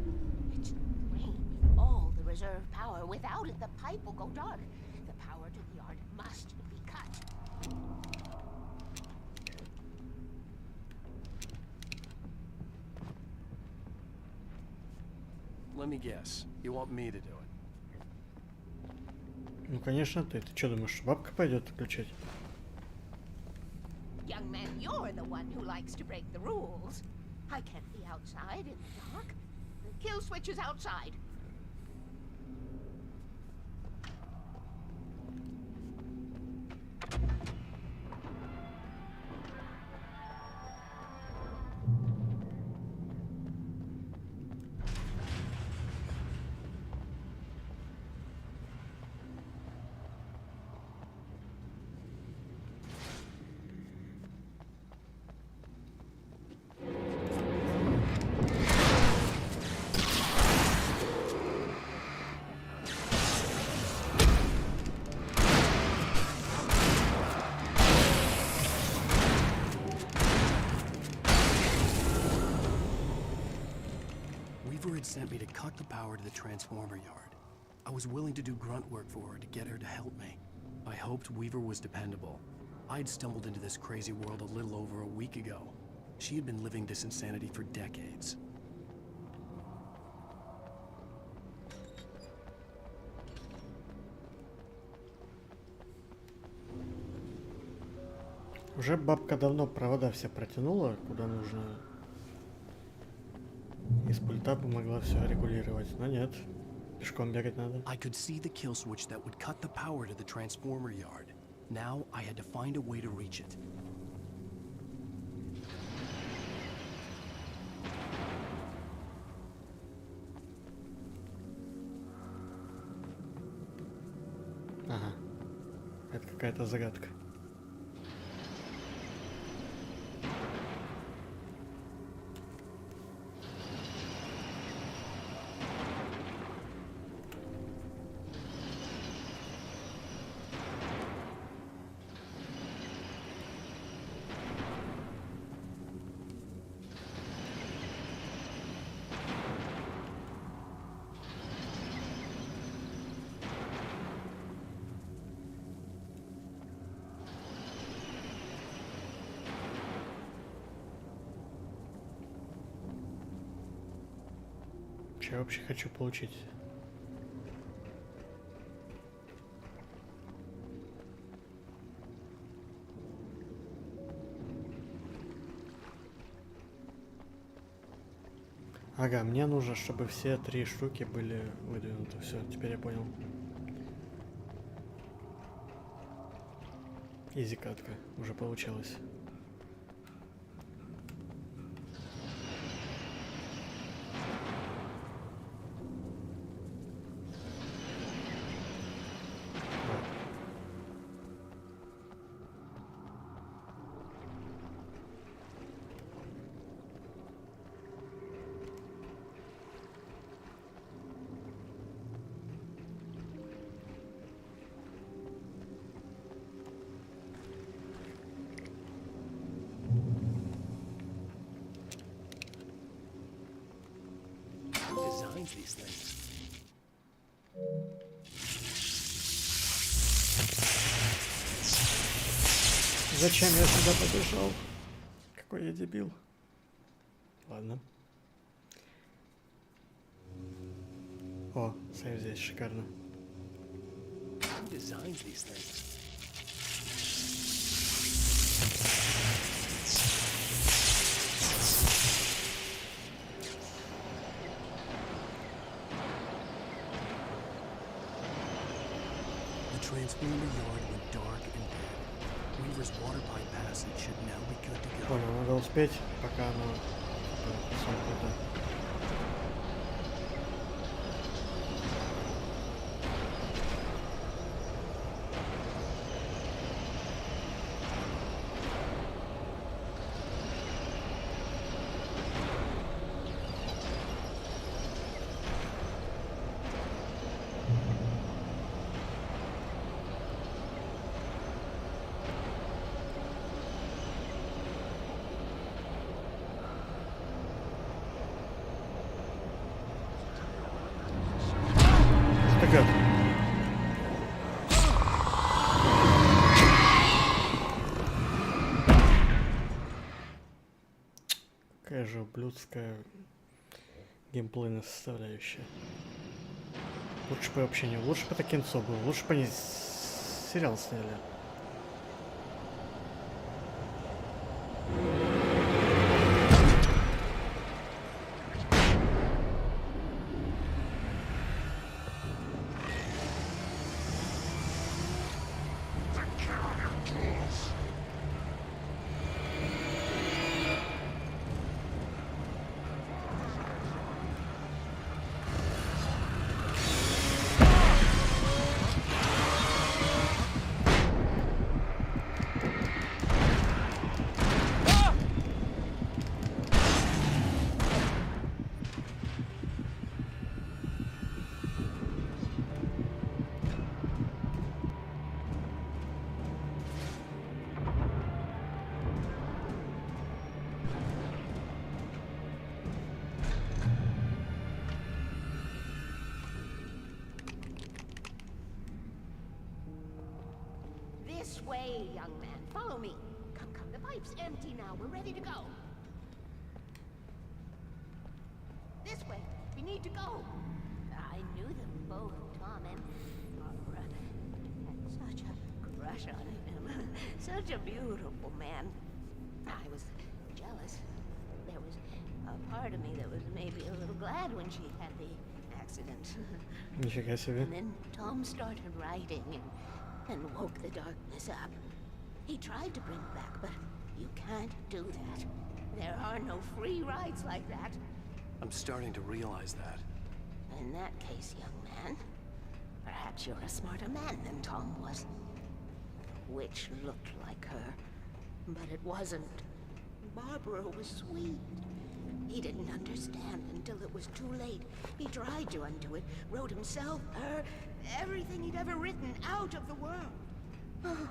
[SPEAKER 2] It's drained all the reserve power. Without it, the pipe will go dark. The power to the yard must be cut.
[SPEAKER 13] Let me guess. You want me to do it?
[SPEAKER 1] Ну, конечно, ты. Ты что думаешь, бабка пойдет включать?
[SPEAKER 2] Young man, you're the one who likes to break the rules. I can't be outside in the dark. The kill switch is outside.
[SPEAKER 13] Weaver had sent me to cut the power to the transformer yard. I was willing to do grunt work for her to get her to help me. I hoped Weaver was dependable. I'd stumbled into this crazy world a little over a week ago. She had been living this insanity for decades.
[SPEAKER 1] Уже бабка давно провода все протянула, куда нужно. Из пульта бы могла все регулировать, но нет. Пешком бегать надо.
[SPEAKER 13] I could see the kill switch that would cut the power to the transformer yard. Now I had to find a way to reach it.
[SPEAKER 1] Ага. Это какая-то загадка. Что я вообще хочу получить? Ага, мне нужно, чтобы все 3 штуки были выдвинуты. Все, теперь я понял. Изи катка, уже получилось.
[SPEAKER 13] These things.
[SPEAKER 1] Зачем я сюда побежал? Какой я дебил. Ладно. О, сейв здесь шикарно.
[SPEAKER 13] Transformer yard went dark and dead. Weaver's water pipe passage should now be good to go.
[SPEAKER 1] Понял, надо успеть, пока оно сомкнуто. Какая же ублюдская Геймплейная составляющая. Лучше бы вообще не... Лучше бы это кинцо было. Лучше бы они сериал сняли.
[SPEAKER 2] This way, young man. Follow me. Come, come. The pipe's empty now. We're ready to go. This way. We need to go. I knew them both, Tom and Barbara. Had such a crush on him. Such a beautiful man. I was jealous. There was a part of me that was maybe a little glad when she had the accident.
[SPEAKER 1] Нифига себе.
[SPEAKER 2] And then Tom started writing and woke the darkness up. He tried to bring it back, but you can't do that. There are no free rides like that.
[SPEAKER 13] I'm starting to realize that.
[SPEAKER 2] In that case, young man, perhaps you're a smarter man than Tom was. The witch looked like her, but it wasn't. Barbara was sweet. He didn't understand until it was too late. He tried to undo it, wrote himself, her, everything he'd ever written out of the world. Oh,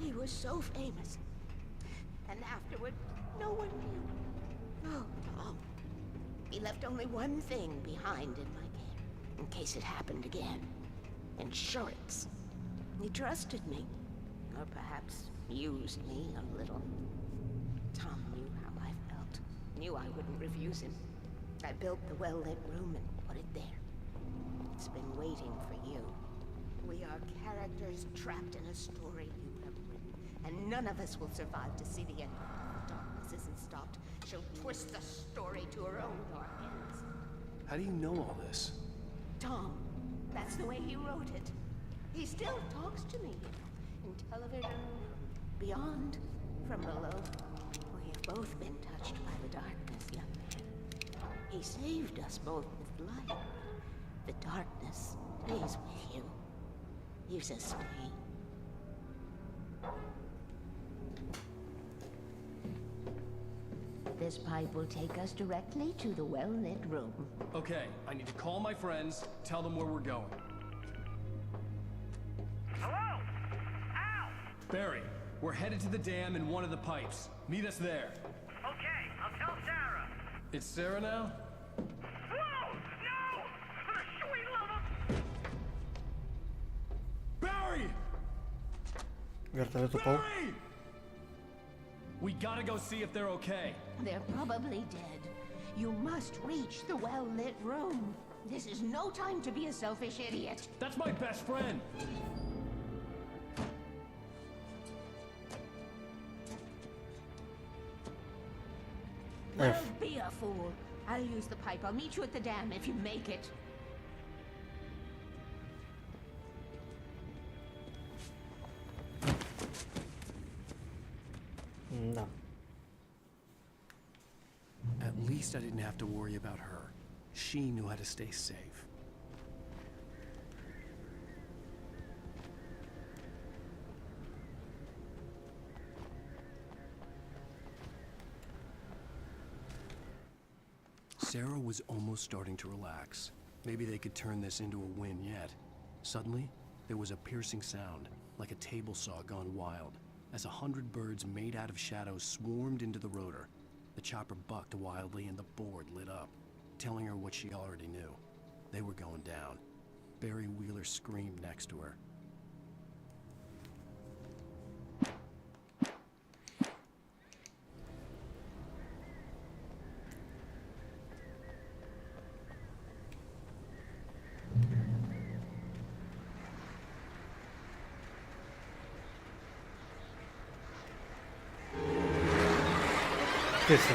[SPEAKER 2] he was so famous. And afterward, no one knew. Oh, Tom. He left only one thing behind in my care, in case it happened again. Insurance. He trusted me. Or perhaps used me a little. Tom knew how I felt. Knew I wouldn't refuse him. I built the well-lit room and put it there. It's been waiting for you. We are characters trapped in a story you have written, and none of us will survive to see the end. If the darkness isn't stopped, she'll twist the story to her own dark ends.
[SPEAKER 13] How do you know all this?
[SPEAKER 2] Tom, that's the way he wrote it. He still talks to me, in television, beyond, from below. We have both been touched by the darkness, young man. He saved us both with light. The darkness stays with you. Leaves a stain. This pipe will take us directly to the well-lit room.
[SPEAKER 10] Okay, I need to call my friends, tell them where we're going.
[SPEAKER 16] Hello? Al!
[SPEAKER 10] Barry, we're headed to the dam in one of the pipes. Meet us there.
[SPEAKER 16] Okay, I'll tell Sarah.
[SPEAKER 10] It's Sarah now?
[SPEAKER 16] Whoa! No! For the sweet love of...
[SPEAKER 10] Barry!
[SPEAKER 1] Вертолет упал.
[SPEAKER 10] Barry! We gotta go see if they're okay.
[SPEAKER 2] They're probably dead. You must reach the well-lit room. This is no time to be a selfish idiot.
[SPEAKER 10] That's my best friend.
[SPEAKER 2] Don't be a fool. I'll use the pipe. I'll meet you at the dam if you make it.
[SPEAKER 1] No.
[SPEAKER 13] At least I didn't have to worry about her. She knew how to stay safe. Sarah was almost starting to relax. Maybe they could turn this into a win yet. Suddenly, there was a piercing sound, like a table saw gone wild, as 100 birds made out of shadows swarmed into the rotor. The chopper bucked wildly and the board lit up, telling her what she already knew. They were going down. Barry Wheeler screamed next to her.
[SPEAKER 1] Кэсси.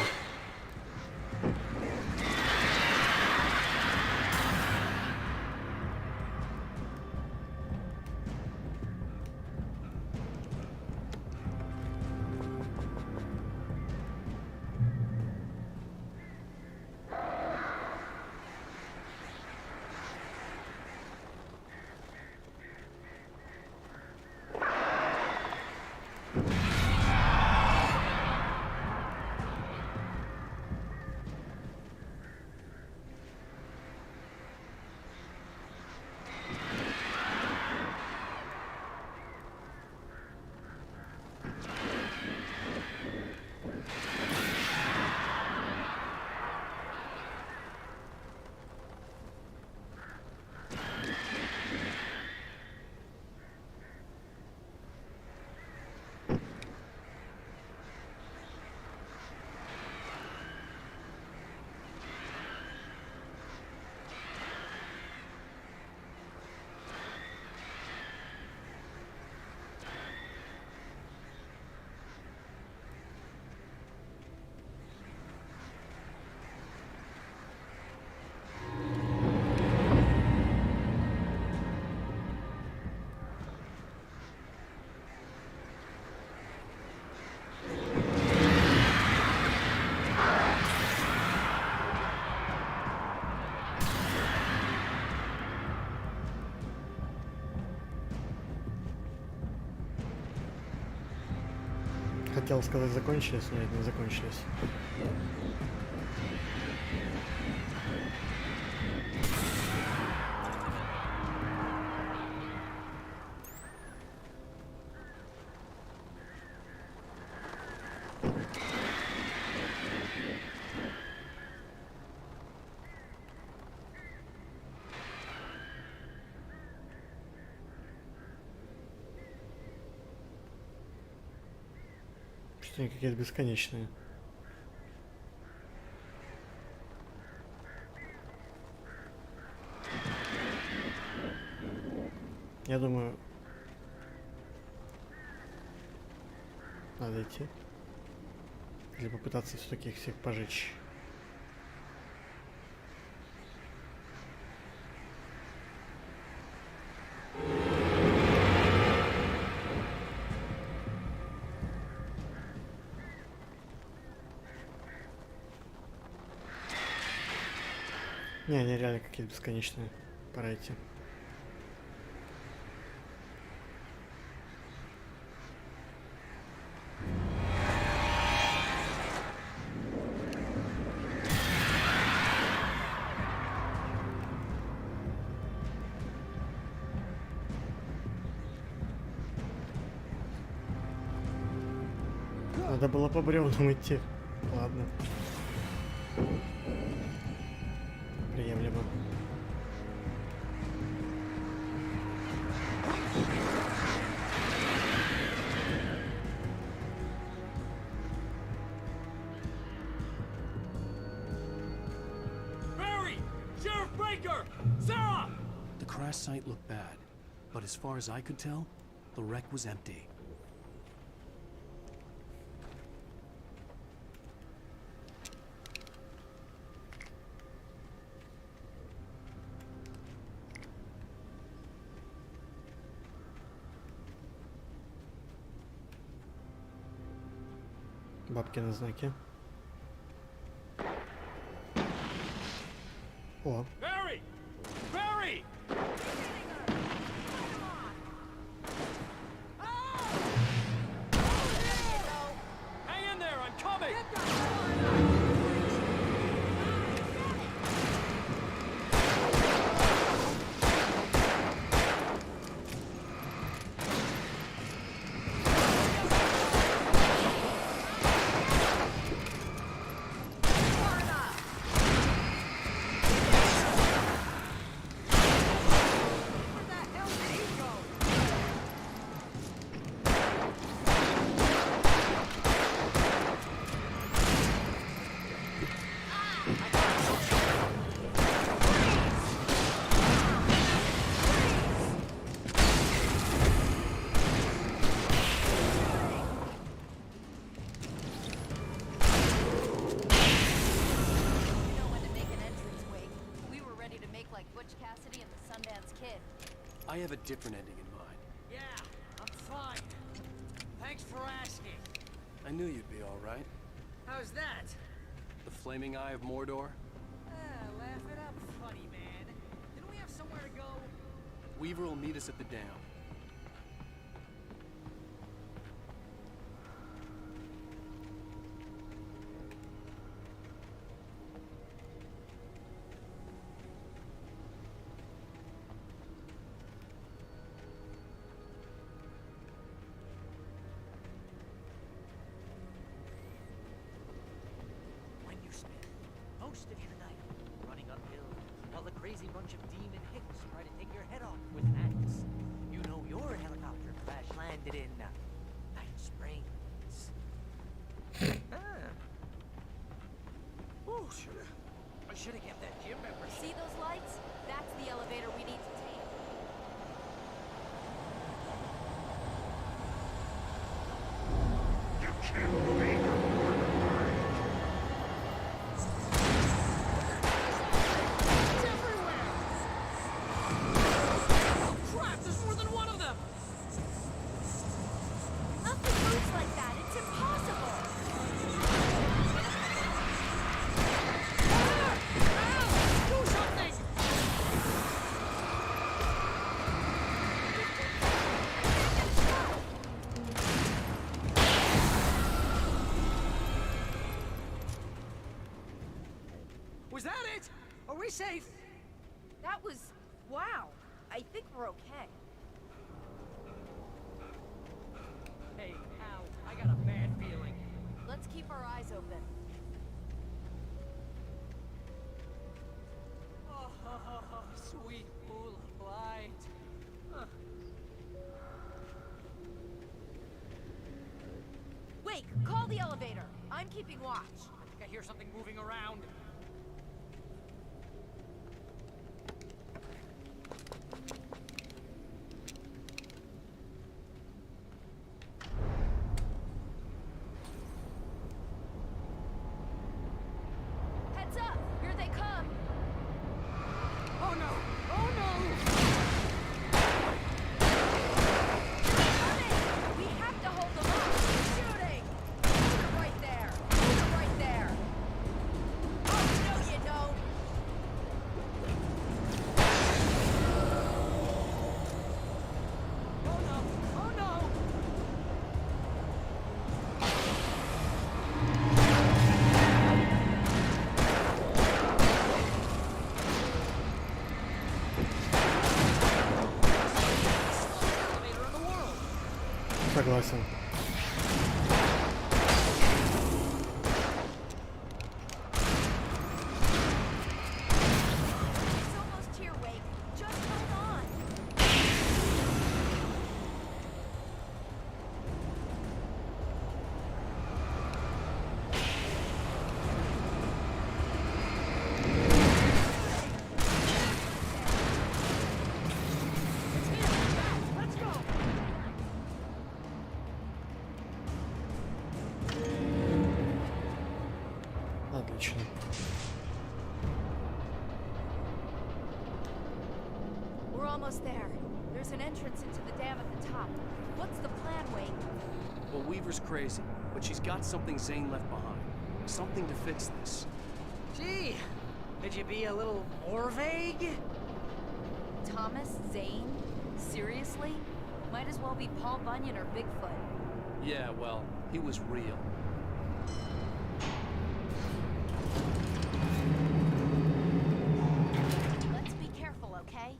[SPEAKER 1] Хотел сказать, закончились, но нет, не закончились. Они какие-то бесконечные. Я думаю, надо идти. Или попытаться все-таки их всех пожечь. Не, они реально какие-то бесконечные. Пора идти. Надо было по бревнам идти. Ладно. Приемлемо.
[SPEAKER 10] Barry! Sheriff Baker! Sarah!
[SPEAKER 13] The crash site looked bad, but as far as I could tell, the wreck was empty.
[SPEAKER 1] Бабки на знаке. О.
[SPEAKER 10] Barry! Barry! Hang in there, I'm coming!
[SPEAKER 13] I have a different ending in mind.
[SPEAKER 22] Yeah, I'm fine. Thanks for asking.
[SPEAKER 13] I knew you'd be all right.
[SPEAKER 22] How's that?
[SPEAKER 13] The flaming eye of Mordor?
[SPEAKER 22] Laugh it up, funny man. Didn't we have somewhere to go?
[SPEAKER 13] Weaver will meet us at the dam.
[SPEAKER 6] When you spend most of your night running uphill while the crazy bunch of demon hicks try to take your head off with an axe, you know your helicopter crash landed in Night Springs. Oh, I should have kept that gym membership.
[SPEAKER 3] See those lights? That's the elevator we need to take.
[SPEAKER 4] You can't believe it.
[SPEAKER 22] It's everywhere! Oh crap, there's more than one of them!
[SPEAKER 3] Nothing moves like that. It's impossible.
[SPEAKER 22] Do something! Was that it? Are we safe?
[SPEAKER 3] That was... wow. I think we're okay.
[SPEAKER 22] Hey, Al, I got a bad feeling.
[SPEAKER 3] Let's keep our eyes open.
[SPEAKER 22] Oh, sweet pool of light.
[SPEAKER 3] Wake, call the elevator. I'm keeping watch.
[SPEAKER 22] I think I hear something moving around.
[SPEAKER 3] Heads up! Here they come!
[SPEAKER 22] Oh no! Oh no!
[SPEAKER 3] We have to hold them up! Shooting! Hold it right there! Hold it right there! Oh, no you don't!
[SPEAKER 22] Oh no! Oh no! Elevator in the world.
[SPEAKER 1] Согласен.
[SPEAKER 3] It's almost here, Wake. Just hold on.
[SPEAKER 22] It's here! Now, let's go!
[SPEAKER 1] Отлично.
[SPEAKER 3] We're almost there. There's an entrance into the dam at the top. What's the plan, Wake?
[SPEAKER 13] Well, Weaver's crazy, but she's got something Zane left behind. Something to fix this.
[SPEAKER 22] Gee, could you be a little more vague?
[SPEAKER 3] Thomas Zane? Seriously? Might as well be Paul Bunyan or Bigfoot.
[SPEAKER 13] Yeah, well, he was real.
[SPEAKER 3] Let's be careful, okay?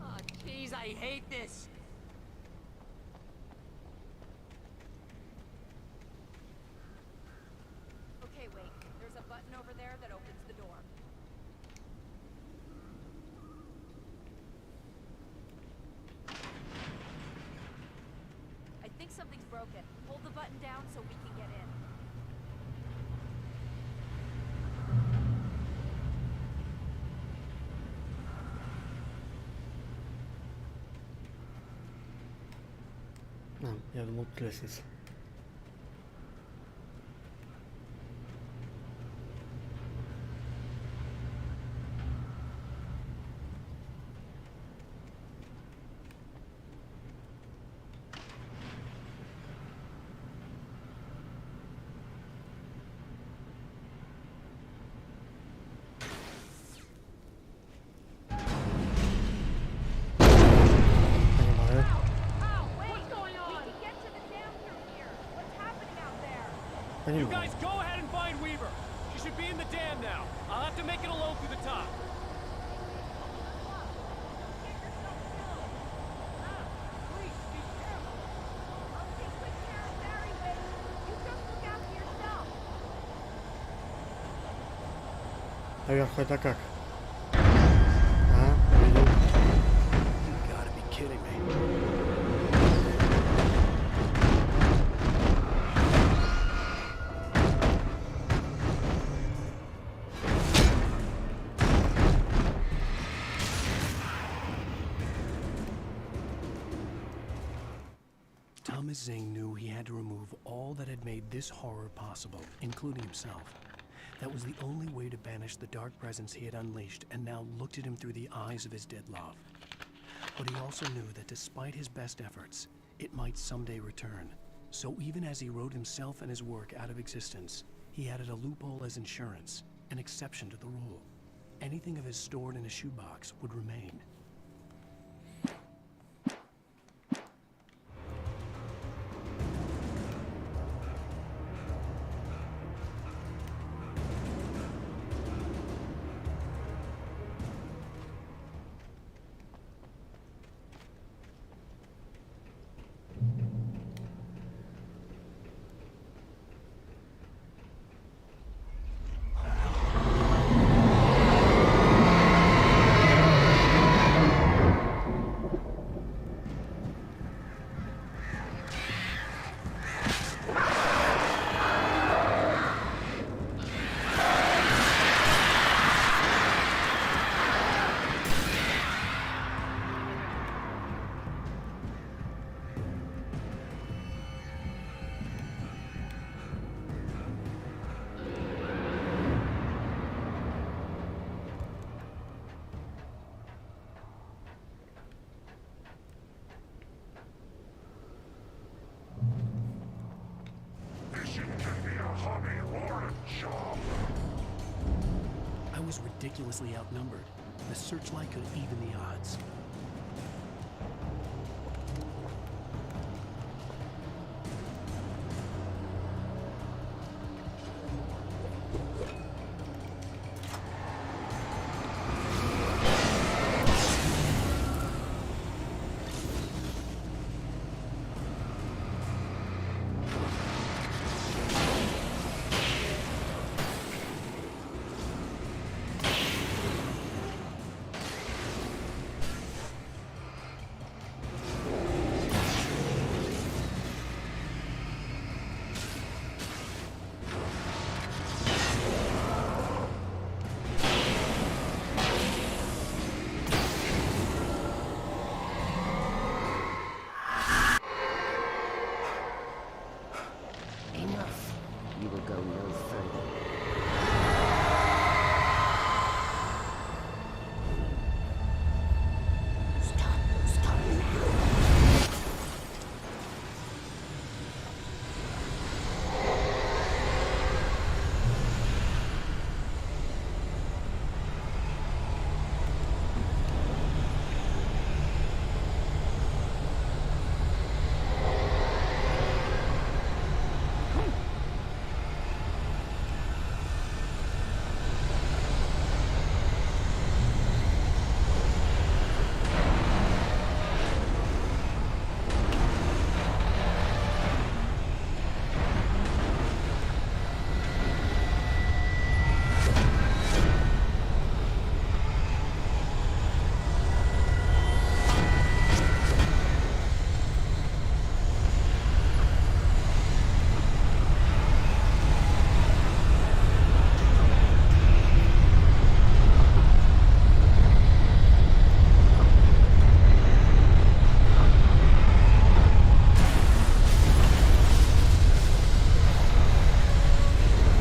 [SPEAKER 22] Oh, jeez, I hate this.
[SPEAKER 3] Okay, Wake. There's a button over there that opens the door. I think something's broken. Hold the button down so we can get in.
[SPEAKER 1] А, я думал, тут лестница.
[SPEAKER 10] You guys go ahead and find Weaver. She should be in the dam now. I'll have to make it alone through the top.
[SPEAKER 1] Наверху это как? А, увидел.
[SPEAKER 13] Gotta be kidding me. Thomas Zing knew he had to remove all that had made this horror possible, including himself. That was the only way to banish the dark presence he had unleashed and now looked at him through the eyes of his dead love. But he also knew that despite his best efforts, it might someday return. So even as he wrote himself and his work out of existence, he added a loophole as insurance, an exception to the rule. Anything of his stored in a shoebox would remain. I was ridiculously outnumbered. The searchlight could even the odds.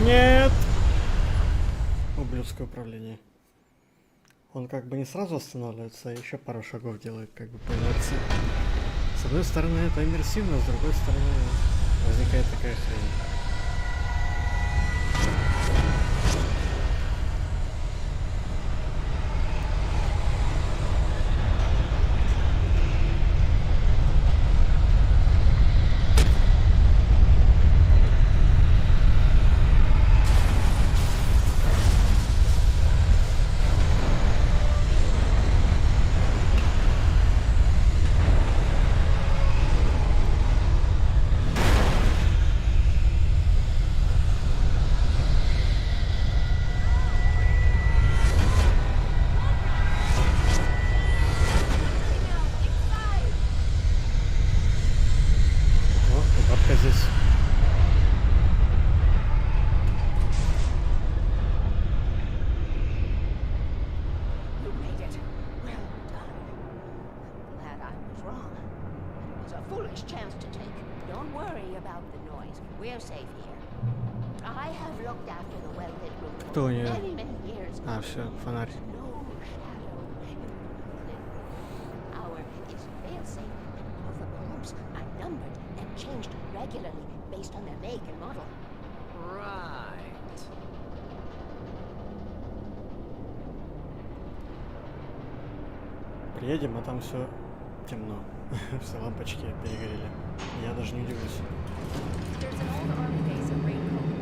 [SPEAKER 1] Нет! Ублюдское управление. Он как бы не сразу останавливается, а еще пару шагов делает, как бы по инерции. С одной стороны это иммерсивно, с другой стороны возникает такая хрень.
[SPEAKER 2] worry about the noise. We're safe here. I have looked after the well-lit room
[SPEAKER 1] Кто у
[SPEAKER 2] for
[SPEAKER 1] нее?
[SPEAKER 2] many, many years.
[SPEAKER 1] А, все, фонарь.
[SPEAKER 2] No shadow in the hour is fail-safe. All the bulbs are numbered and changed regularly based on their make and model.
[SPEAKER 6] Right.
[SPEAKER 1] Приедем, а там все темно. Все лампочки перегорели. Я даже не удивлюсь.
[SPEAKER 3] There's an old army base at Raincoat.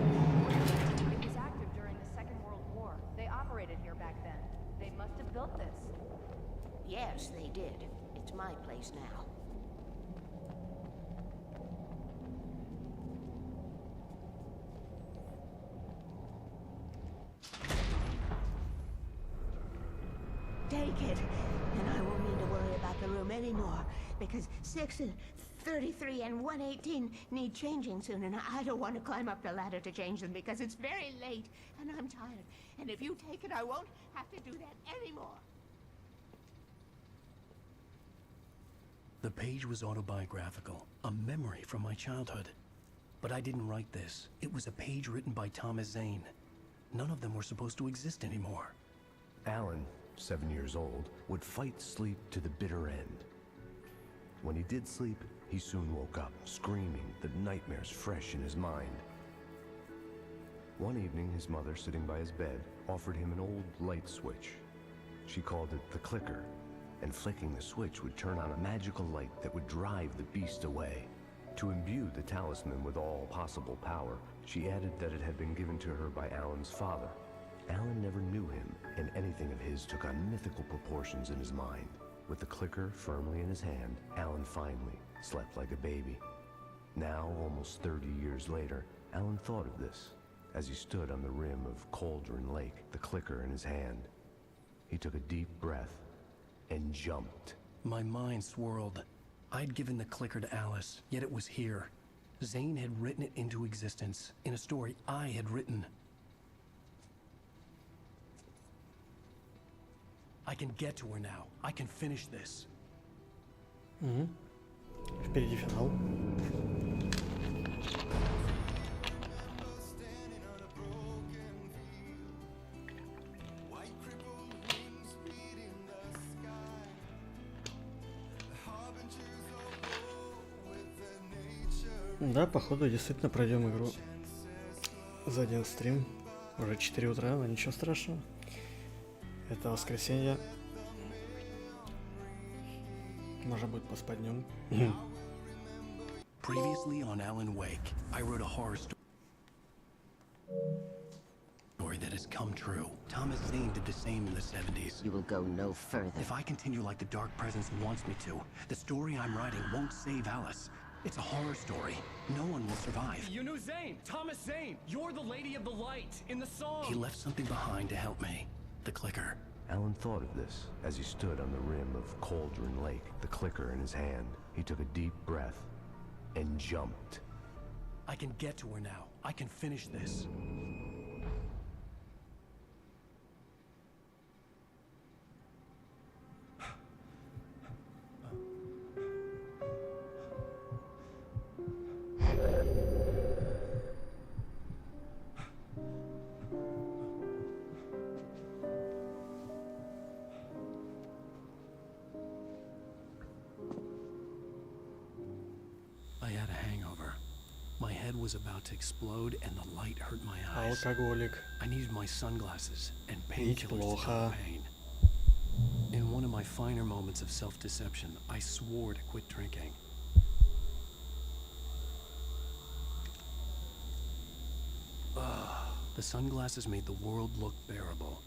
[SPEAKER 3] It was active during the Second World War. They operated here back then. They must have built this.
[SPEAKER 2] Yes, they did. It's my place now. Take it, and I won't need to worry about the room anymore, because 6 and 33 and 118 need changing soon, and I don't want to climb up the ladder to change them because it's very late, and I'm tired. And if you take it, I won't have to do that anymore.
[SPEAKER 13] The page was autobiographical, a memory from my childhood. But I didn't write this. It was a page written by Thomas Zane. None of them were supposed to exist anymore.
[SPEAKER 14] Alan, 7 years old, would fight sleep to the bitter end. When he did sleep, he soon woke up, screaming, the nightmares fresh in his mind. One evening, his mother, sitting by his bed, offered him an old light switch. She called it the clicker, and flicking the switch would turn on a magical light that would drive the beast away. To imbue the talisman with all possible power, she added that it had been given to her by Alan's father. Alan never knew him, and anything of his took on mythical proportions in his mind. With the clicker firmly in his hand, Alan finally slept like a baby. Now, almost 30 years later, Alan thought of this as he stood on the rim of Cauldron Lake, the clicker in his hand. He took a deep breath and jumped.
[SPEAKER 13] My mind swirled. I'd given the clicker to Alice, yet it was here. Zane had written it into existence, in a story I had written. I can get to her now. I can finish this.
[SPEAKER 1] Впереди финал. Да, походу, действительно пройдем игру за один стрим. Уже 4 утра, но ничего страшного. Это воскресенье. Можно будет поспать днем.
[SPEAKER 13] Previously on Alan Wake, I wrote a horror story that has come true. Thomas Zane did the same in the 70s.
[SPEAKER 2] You will go no further.
[SPEAKER 13] If I continue like the Dark Presence wants me to, the story I'm writing won't save Alice. It's a horror story. No one will survive.
[SPEAKER 10] You knew Zane! Thomas Zane! You're the Lady of the Light in the song!
[SPEAKER 13] He left something behind to help me. The clicker.
[SPEAKER 14] Alan thought of this as he stood on the rim of Cauldron Lake, the clicker in his hand. He took a deep breath and jumped.
[SPEAKER 13] I can get to her now. I can finish this. I had a hangover. My head was about to explode and the light hurt my eyes.
[SPEAKER 1] Алкоголик.
[SPEAKER 13] I needed my sunglasses and
[SPEAKER 1] Пить
[SPEAKER 13] painkillers to
[SPEAKER 1] плохо.
[SPEAKER 13] dull pain. In one of my finer moments of self-deception, I swore to quit drinking. The sunglasses made the world look bearable.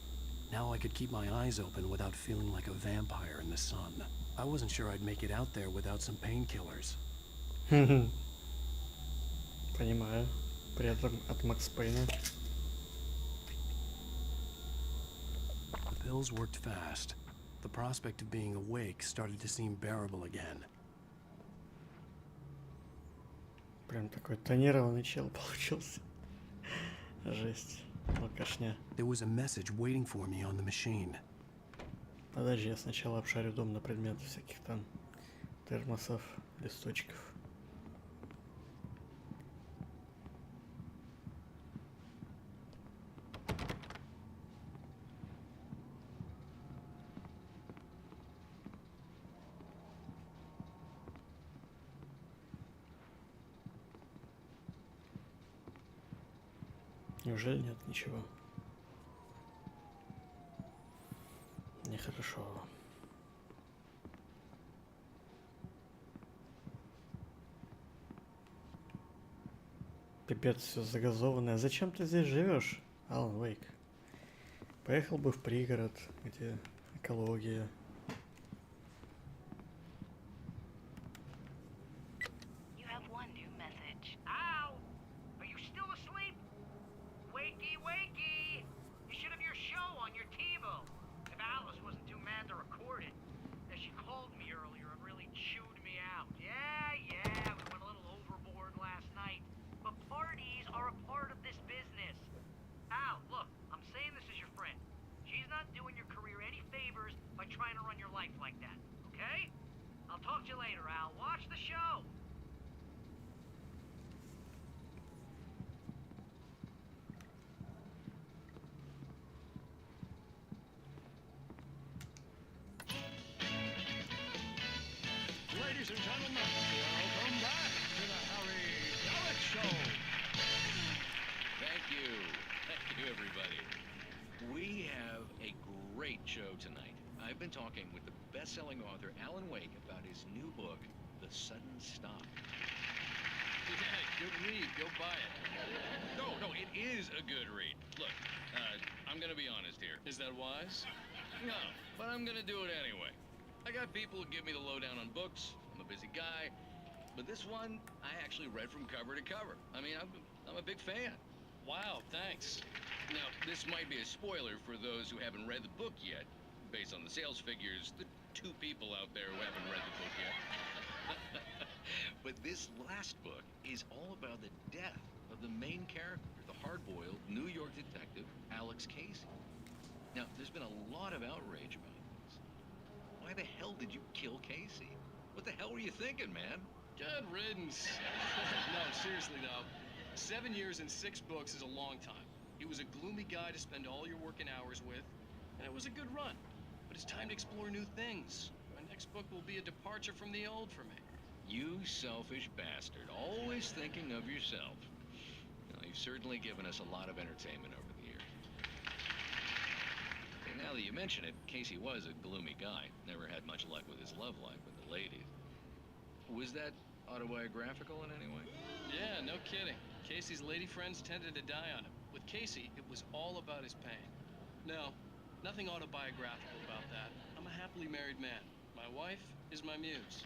[SPEAKER 13] Now I could keep my eyes open without feeling like a vampire in the sun. I wasn't sure I'd make it out there without some painkillers.
[SPEAKER 1] Понимаю. При этом от Макс Пейна.
[SPEAKER 13] The pills worked fast. The prospect of being awake started to seem bearable again.
[SPEAKER 1] Прям такой тонированный чел получился. Жесть. Алкашня.
[SPEAKER 13] There was a message waiting for me on the machine.
[SPEAKER 1] Подожди, я сначала обшарю дом на предмет всяких там термосов, листочков. Неужели нет ничего? Нехорошо. Пипец, все загазованное. Зачем ты здесь живешь, Алан Уэйк? Поехал бы в пригород, где экология.
[SPEAKER 16] You have one new message. Al! Are you still asleep? Wakey, wakey! You should have your show on your TiVo. If Alice wasn't too mad to record it. Then she called me earlier and really chewed me out. Yeah, we went a little overboard last night. But parties are a part of this business. Al, look, I'm saying this as your friend. She's not doing your career any favors by trying to run your life like that, okay? I'll talk to you later, Al. Watch the show.
[SPEAKER 17] Ladies and gentlemen, welcome back to the Harry Gallic Show.
[SPEAKER 11] Thank you, everybody. We have a great show tonight. I've been talking with the best-selling author Alan Wake about his new book, The Sudden Stop.
[SPEAKER 10] Yeah, good read. Go buy it.
[SPEAKER 11] No, it is a good read. Look, I'm gonna be honest here.
[SPEAKER 10] Is that wise?
[SPEAKER 11] No, but I'm gonna do it anyway. I got people who give me the lowdown on books. I'm a busy guy. But this one, I actually read from cover to cover. I mean, I'm a big fan.
[SPEAKER 10] Wow, thanks.
[SPEAKER 11] Now, this might be a spoiler for those who haven't read the book yet. Based on the sales figures, the 2 people out there who haven't read the book yet. But this last book is all about the death of the main character, the hard-boiled New York detective, Alex Casey. Now, there's been a lot of outrage about this. Why the hell did you kill Casey? What the hell were you thinking, man?
[SPEAKER 10] Good riddance. No, seriously though. 7 years and 6 books is a long time. He was a gloomy guy to spend all your working hours with, and it was a good run. But it's time to explore new things. My next book will be a departure from the old for me.
[SPEAKER 11] You selfish bastard, always thinking of yourself. Well, you've certainly given us a lot of entertainment over the years. And now that you mention it, Casey was a gloomy guy. Never had much luck with his love life with the ladies. Was that autobiographical in any way?
[SPEAKER 10] Yeah, no kidding. Casey's lady friends tended to die on him. With Casey, it was all about his pain. No, nothing autobiographical about that. I'm a happily married man. My wife is my muse.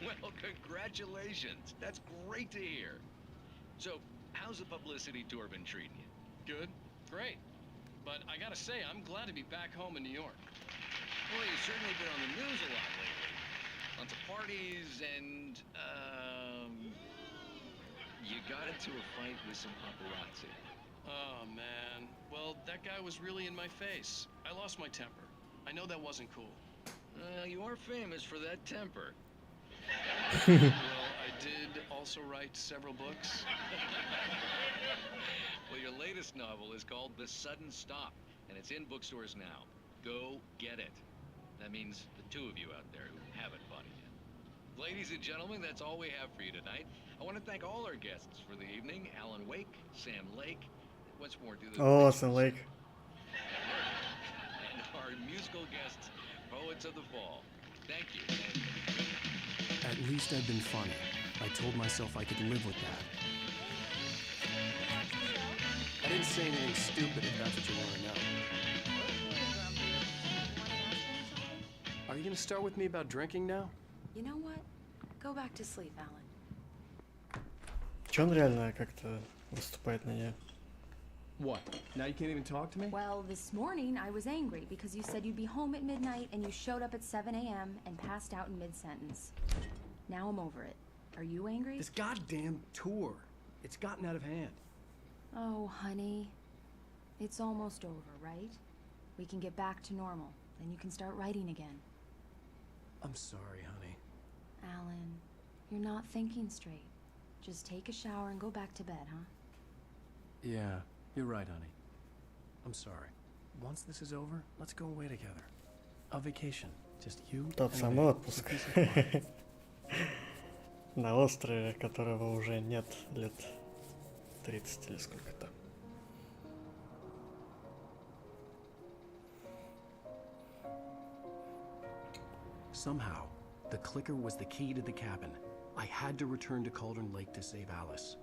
[SPEAKER 11] Well, congratulations. That's great to hear. So, how's the publicity tour been treating you?
[SPEAKER 10] Good, great. But I gotta say, I'm glad to be back home in New York.
[SPEAKER 11] Well, you've certainly been on the news a lot lately. Lots of parties and, you got into a fight with some paparazzi.
[SPEAKER 10] Oh, man. Well, that guy was really in my face. I lost my temper. I know that wasn't cool.
[SPEAKER 11] You are famous for that temper.
[SPEAKER 10] Well, I did also write several books.
[SPEAKER 11] Well, your latest novel is called The Sudden Stop, and it's in bookstores now. Go get it. That means the 2 of you out there who haven't bought it yet. Ladies and gentlemen, that's all we have for you tonight. I want to thank all our guests for the evening. Alan Wake, Sam Lake. What's more, do the...
[SPEAKER 1] Oh, Sam Lake.
[SPEAKER 11] And our musical guests, Poets of the Fall. Thank you.
[SPEAKER 13] At least I've been funny. I told myself I could live with that. I didn't say anything stupid if that's what you want to know. Are you gonna start with me about drinking now?
[SPEAKER 20] You know what? Go back to sleep, Alan.
[SPEAKER 1] Че он реально как-то выступает на нее?
[SPEAKER 10] What? Now you can't even talk to me?
[SPEAKER 20] Well, this morning I was angry because you said you'd be home at midnight and you showed up at 7 a.m. and passed out in mid-sentence. Now I'm over it. Are you angry?
[SPEAKER 13] This goddamn tour. It's gotten out of hand.
[SPEAKER 20] Oh, honey. It's almost over, right? We can get back to normal. Then you can start writing again.
[SPEAKER 13] I'm sorry, honey.
[SPEAKER 20] Alan, you're not thinking straight. Just take a shower and go back to bed, huh?
[SPEAKER 13] Yeah, you're right, honey. I'm sorry. Once this is over, let's go away together. A vacation. Just you
[SPEAKER 1] Тот
[SPEAKER 13] and
[SPEAKER 1] самый
[SPEAKER 13] me.
[SPEAKER 1] отпуск. На острове, которого уже нет лет 30 или сколько там.
[SPEAKER 13] Somehow, the clicker was the key to the cabin. I had to return to Cauldron Lake to save Alice.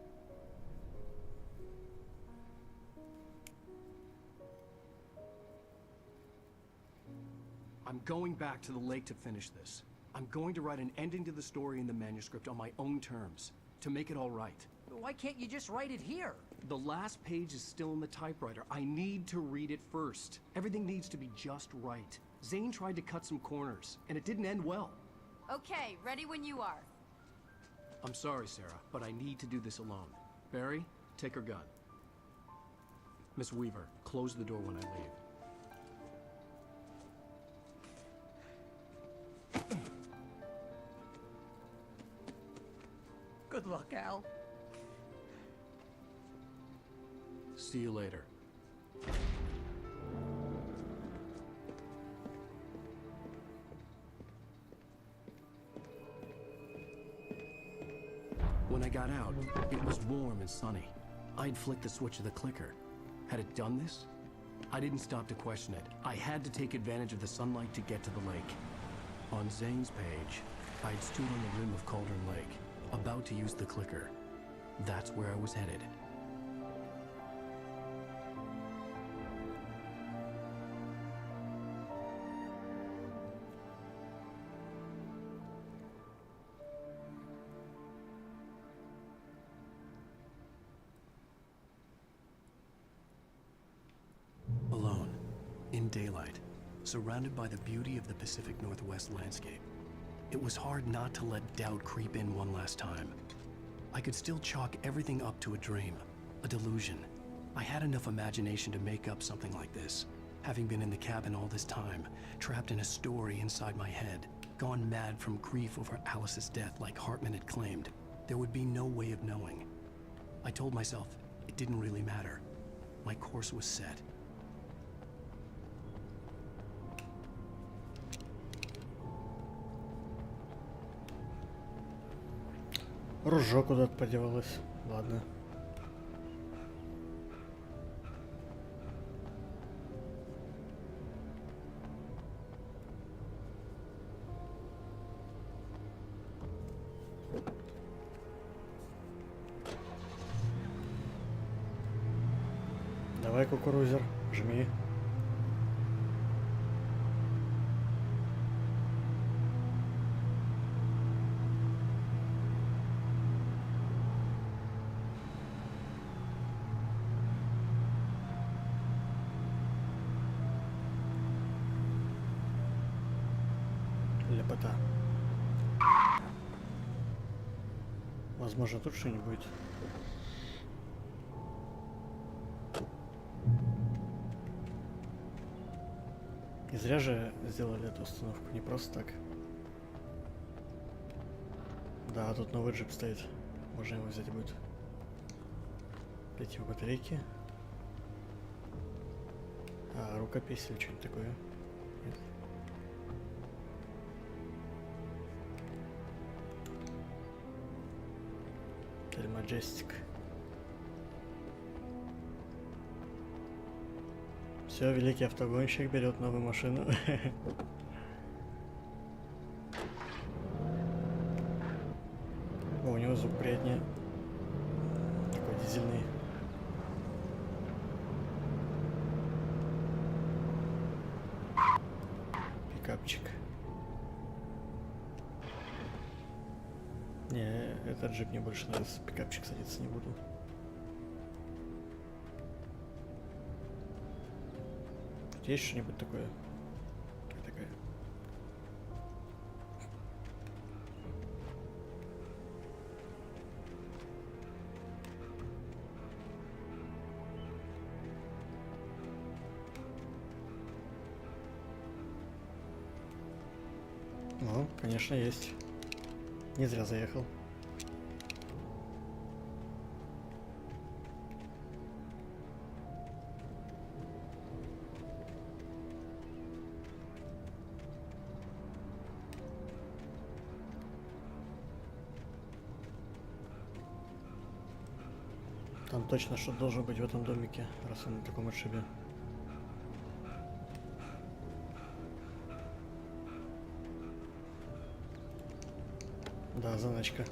[SPEAKER 13] I'm going back to the lake to finish this. I'm going to write an ending to the story in the manuscript on my own terms, to make it all right.
[SPEAKER 22] Why can't you just write it here?
[SPEAKER 13] The last page is still in the typewriter. I need to read it first. Everything needs to be just right. Zane tried to cut some corners, and it didn't end well.
[SPEAKER 3] Okay, ready when you are.
[SPEAKER 13] I'm sorry, Sarah, but I need to do this alone. Barry, take her gun. Miss Weaver, close the door when I leave.
[SPEAKER 22] Good luck, Al.
[SPEAKER 13] See you later. When I got out, it was warm and sunny. I'd flicked the switch of the clicker. Had it done this? I didn't stop to question it. I had to take advantage of the sunlight to get to the lake. On Zane's page, I'd stood on the rim of Cauldron Lake, about to use the clicker. That's where I was headed. Alone, in daylight, surrounded by the beauty of the Pacific Northwest landscape. It was hard not to let doubt creep in one last time. I could still chalk everything up to a dream, a delusion. I had enough imagination to make up something like this, having been in the cabin all this time, trapped in a story inside my head, gone mad from grief over Alice's death like Hartman had claimed. There would be no way of knowing. I told myself it didn't really matter. My course was set.
[SPEAKER 1] Ружо куда-то подевалось. Ладно. Давай, кукурузер, жми. Лепота. Возможно, тут что-нибудь будет. Не зря же сделали эту установку, не просто так. Да, тут новый джип стоит. Можно его взять будет. Эти батарейки. А, рукопись или что-нибудь такое. Нет. Маджестик. Все, великий автогонщик берет новую машину. О, у него звук приятнее. Такой дизельный. Пикапчик. Не, этот джип мне больше нравится. Пикапчик садиться не буду. Тут есть что-нибудь такое? Такая. Ну, конечно, есть. Не зря заехал. Там точно что должен быть в этом домике, раз он на таком отшибе. Да, заначка.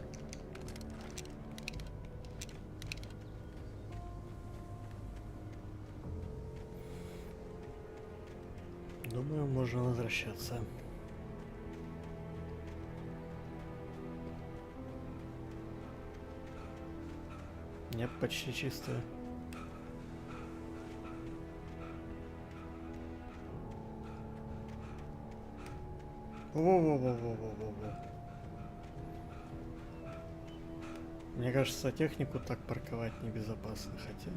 [SPEAKER 1] Думаю, можно возвращаться. Нет, почти чистая. Во-во-во-во-во-во-во. Мне кажется, технику так парковать небезопасно, хотя...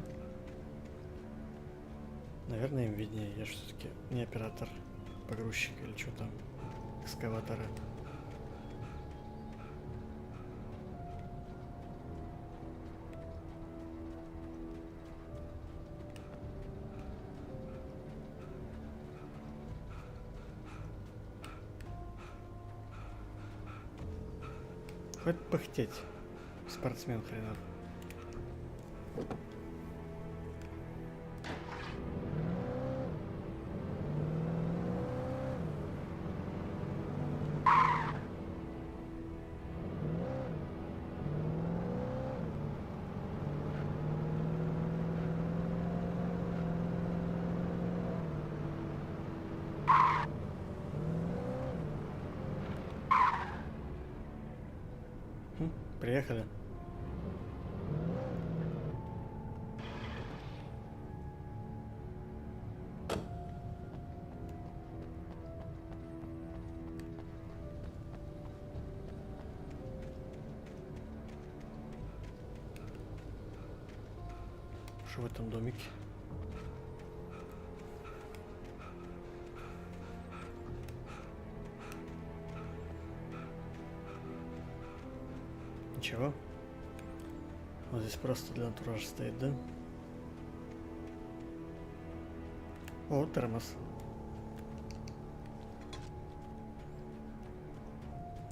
[SPEAKER 1] Наверное, им виднее. Я же все-таки не оператор погрузчика или что там, экскаватора. Хоть пыхтеть, спортсмен хренов. Приехали. Что в этом домике? Ничего. Вот здесь просто для антуража стоит, да? О, термос.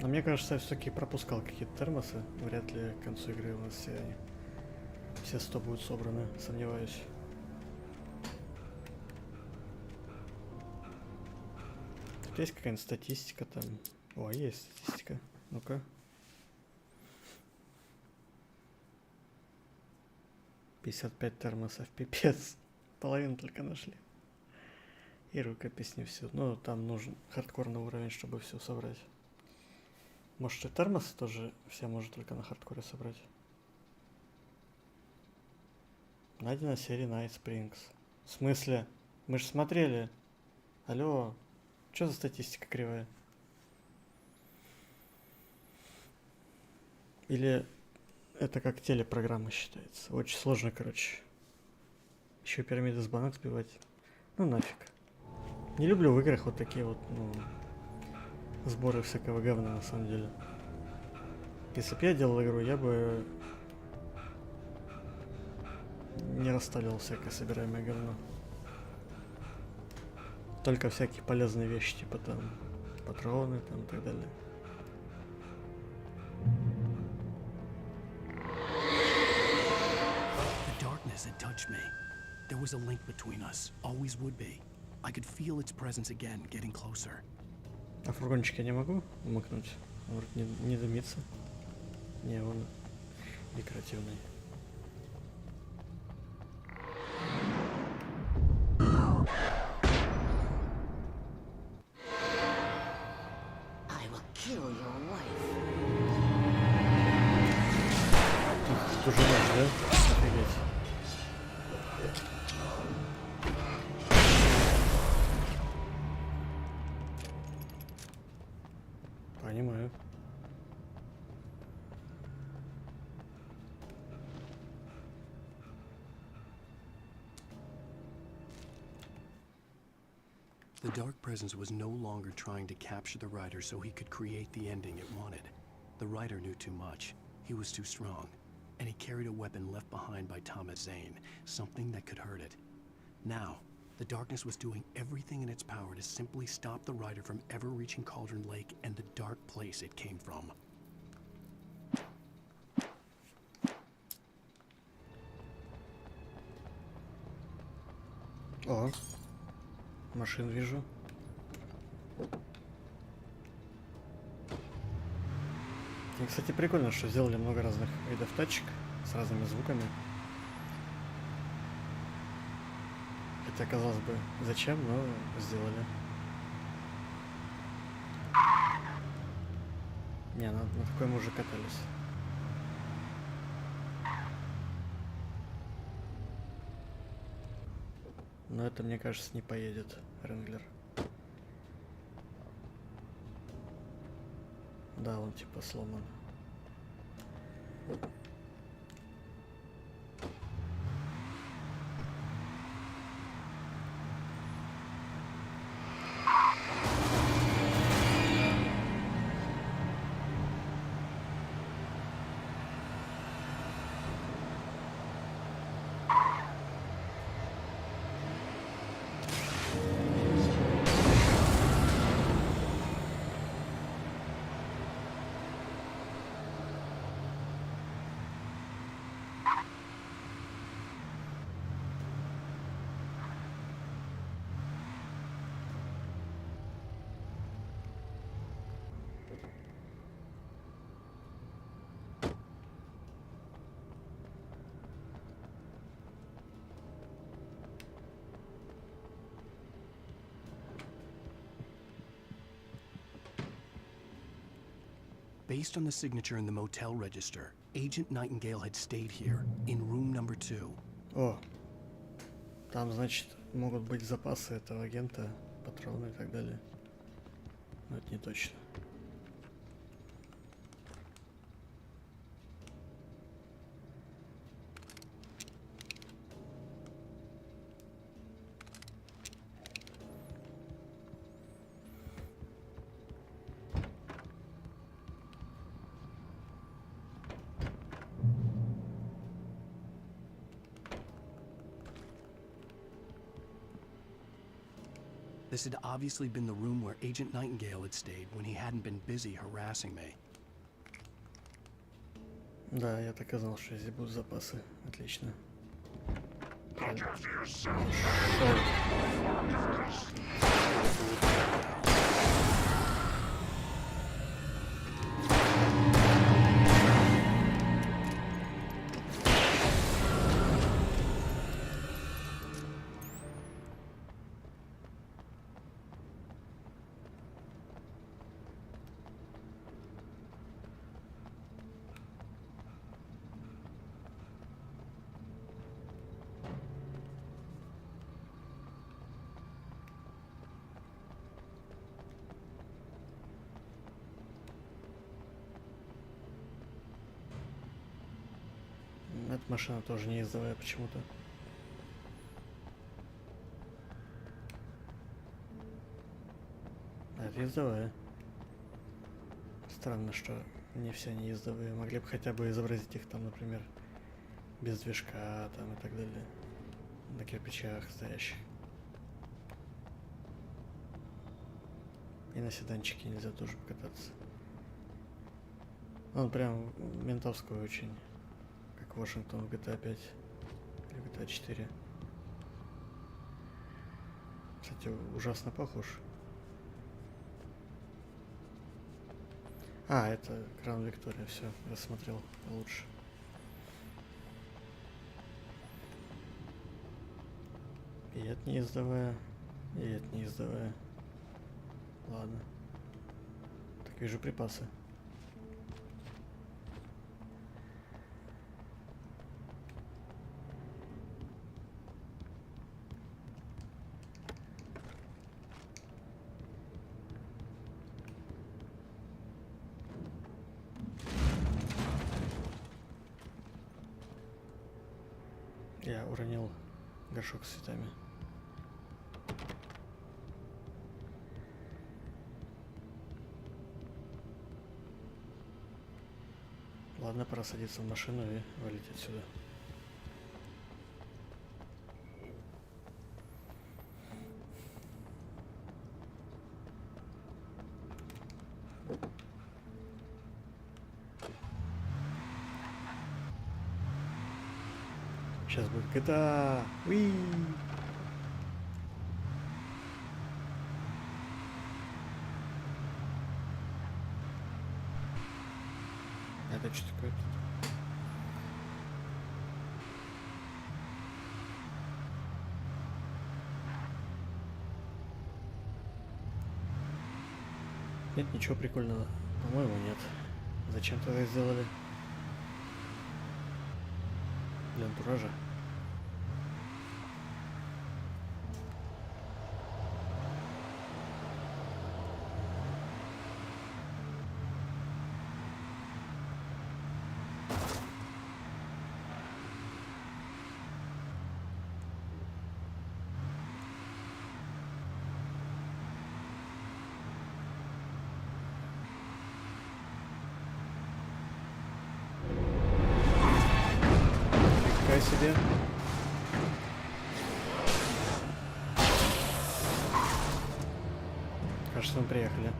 [SPEAKER 1] Но мне кажется, я все-таки пропускал какие-то термосы. Вряд ли к концу игры у нас все 100 будут собраны, сомневаюсь. Тут есть какая-нибудь статистика там? О, есть статистика. Ну-ка. 55 термосов, пипец. Половину только нашли. И рукопись не всю. Ну, там нужен хардкорный уровень, чтобы все собрать. Может, и термосы тоже все можно только на хардкоре собрать. Найдена серия Night Springs. В смысле? Мы же смотрели. Алло. Что за статистика кривая? Или... Это как телепрограмма считается. Очень сложно, короче. Еще пирамиды с банок сбивать. Ну нафиг. Не люблю в играх вот такие вот, ну, сборы всякого говна на самом деле. Если бы я делал игру, я бы не расставлял всякое собираемое говно. Только всякие полезные вещи, типа там патроны там и так далее.
[SPEAKER 13] Had touched me. There was a link between us. Always would be. I could feel its presence again, getting closer.
[SPEAKER 1] А фургончик я не могу умыкнуть? Он вроде не дымится. Не, он декоративный.
[SPEAKER 2] I will kill your wife.
[SPEAKER 1] Тут уже наш, да? Офигеть. Понимаю.
[SPEAKER 13] The Dark Presence was no longer trying to capture the Rider so he could create the ending it wanted. The Rider knew too much. He was too strong. And he carried a weapon left behind by Thomas Zane, something that could hurt it. Now, the Darkness was doing everything in its power to simply stop the Rider from ever reaching Cauldron Lake and the dark place it came from.
[SPEAKER 1] О, машин вижу. И, кстати, прикольно, что сделали много разных видов тачек с разными звуками. Хотя, казалось бы, зачем, но сделали. Не, на такой мы уже катались. Но это, мне кажется, не поедет, Ренглер. Да, он типа сломан.
[SPEAKER 13] Based on the signature in the motel register, Agent Nightingale had stayed here, in room number 2.
[SPEAKER 1] О, там, значит, могут быть запасы этого агента, патроны и так далее. Но это не точно.
[SPEAKER 13] This had obviously been the room where Agent Nightingale had stayed when he hadn't been busy harassing me.
[SPEAKER 1] Да, я так и знал, что здесь будут запасы. Отлично. Эта машина тоже не ездовая почему-то. А это ездовая. Странно, что не все они ездовые. Могли бы хотя бы изобразить их там, например, без движка там и так далее. На кирпичах стоящих. И на седанчике нельзя тоже покататься. Он прям ментовской очень. Как Вашингтон в GTA 5 или GTA 4. Кстати, ужасно похож. А, это Кран Виктория, все, рассмотрел лучше. И это не ездовая, и это не ездовая. Ладно. Так, вижу припасы. Я уронил горшок с цветами. Ладно, пора садиться в машину и валить отсюда. Сейчас будет GTA. Уи! Это что такое? Нет ничего прикольного. По-моему, нет. Зачем тогда сделали? Для антуража. Себе. Кажется, мы приехали.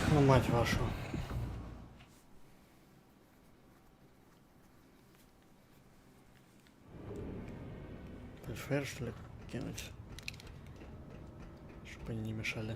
[SPEAKER 1] Ну, мать вашу. Флешфайр, что ли, кинуть? Чтобы они не мешали.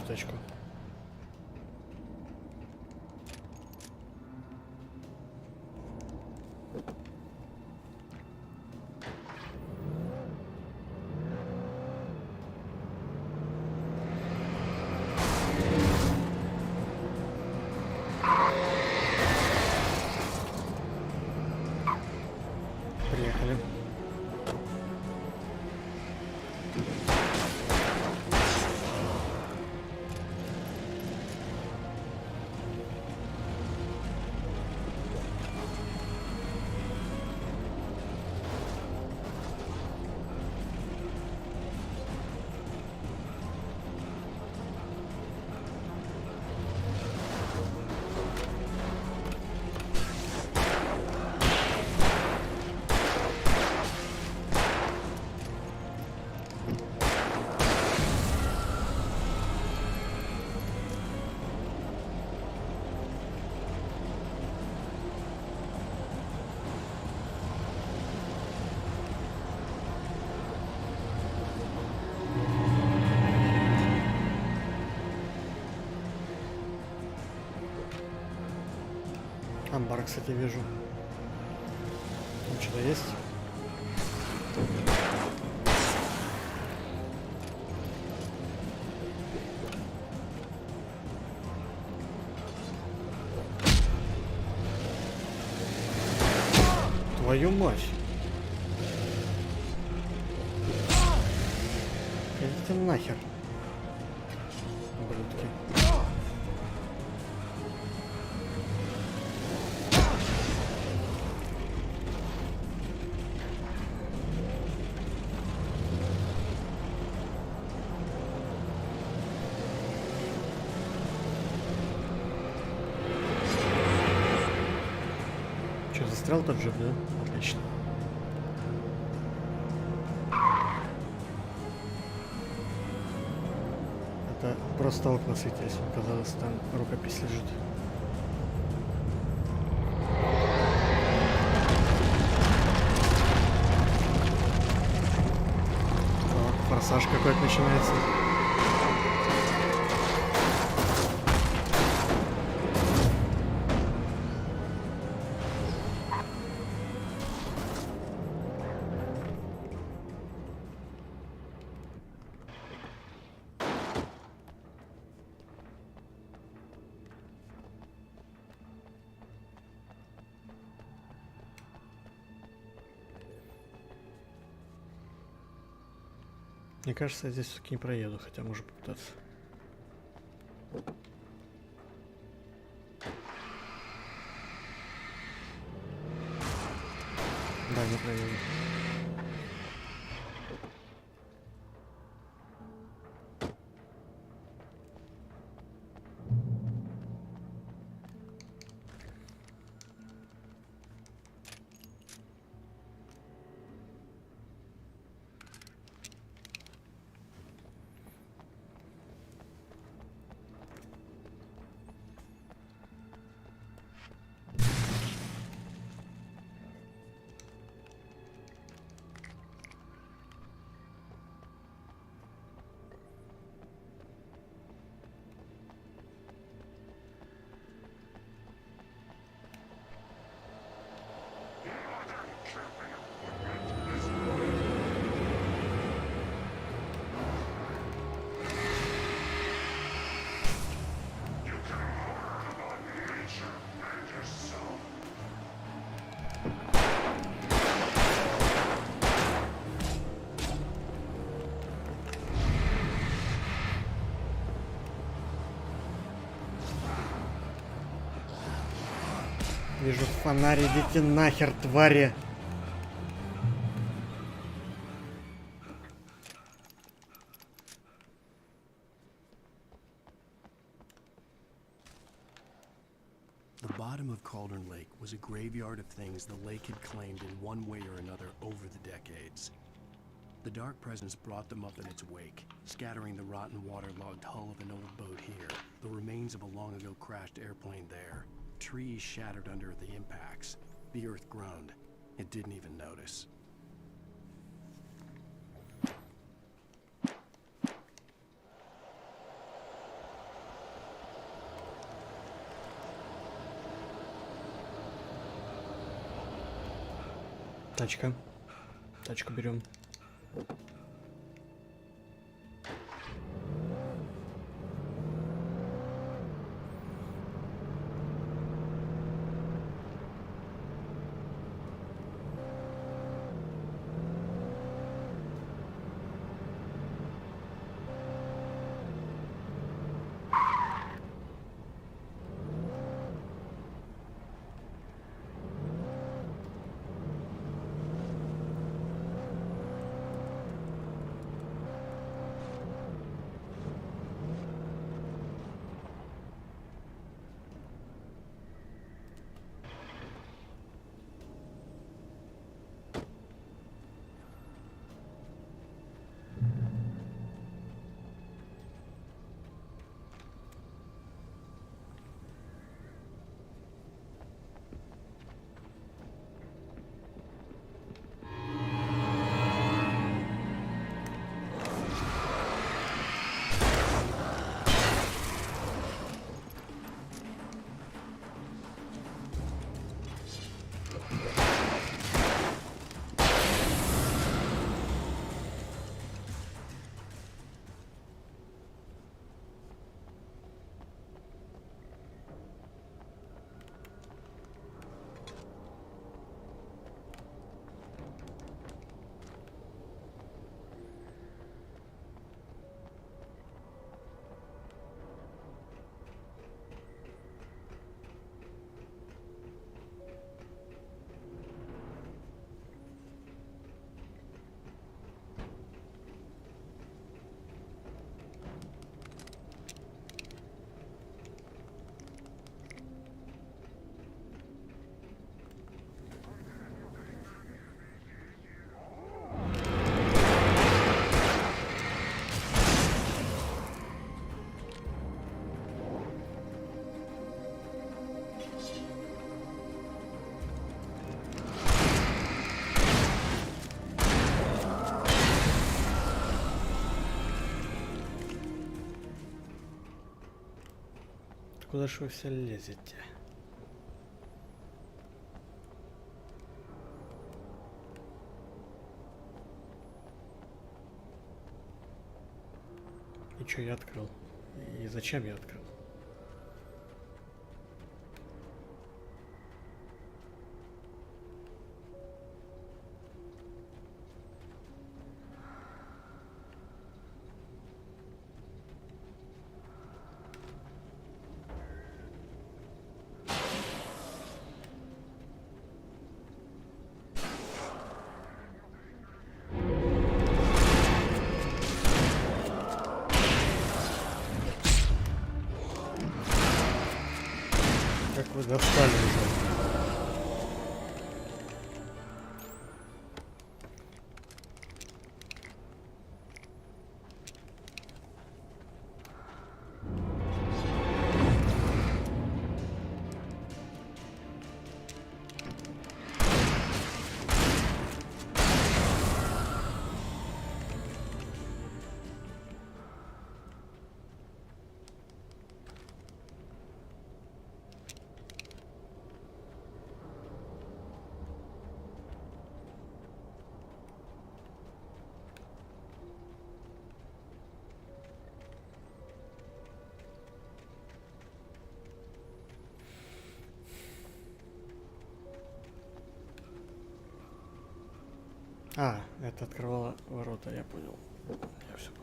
[SPEAKER 1] кофточку. Приехали. Амбар, кстати, вижу. Там что-то есть? Твою мать! Идите нахер, ублюдки. Че, застрял тот джип, да? Отлично. Это просто окна светились, мне казалось, там рукопись лежит. Так, форсаж какой-то начинается. Мне кажется, я здесь все-таки не проеду, хотя можно попытаться. Да, не проеду. Вижу фонарь, идите нахер, твари.
[SPEAKER 13] The bottom of Cauldron Lake was a graveyard of things the lake had claimed in one way or another over the decades. The Dark Presence brought them up in its wake, scattering the rotten waterlogged hull of an old boat here, the remains of a long-ago crashed airplane there. Trees shattered under the impacts. The earth groaned. It didn't even notice.
[SPEAKER 1] Тачка. Тачку берем. Куда ж вы все лезете? И чё я открыл? И зачем я открыл? Как вы достали уже? А, это открывало ворота, я понял. Я все понял.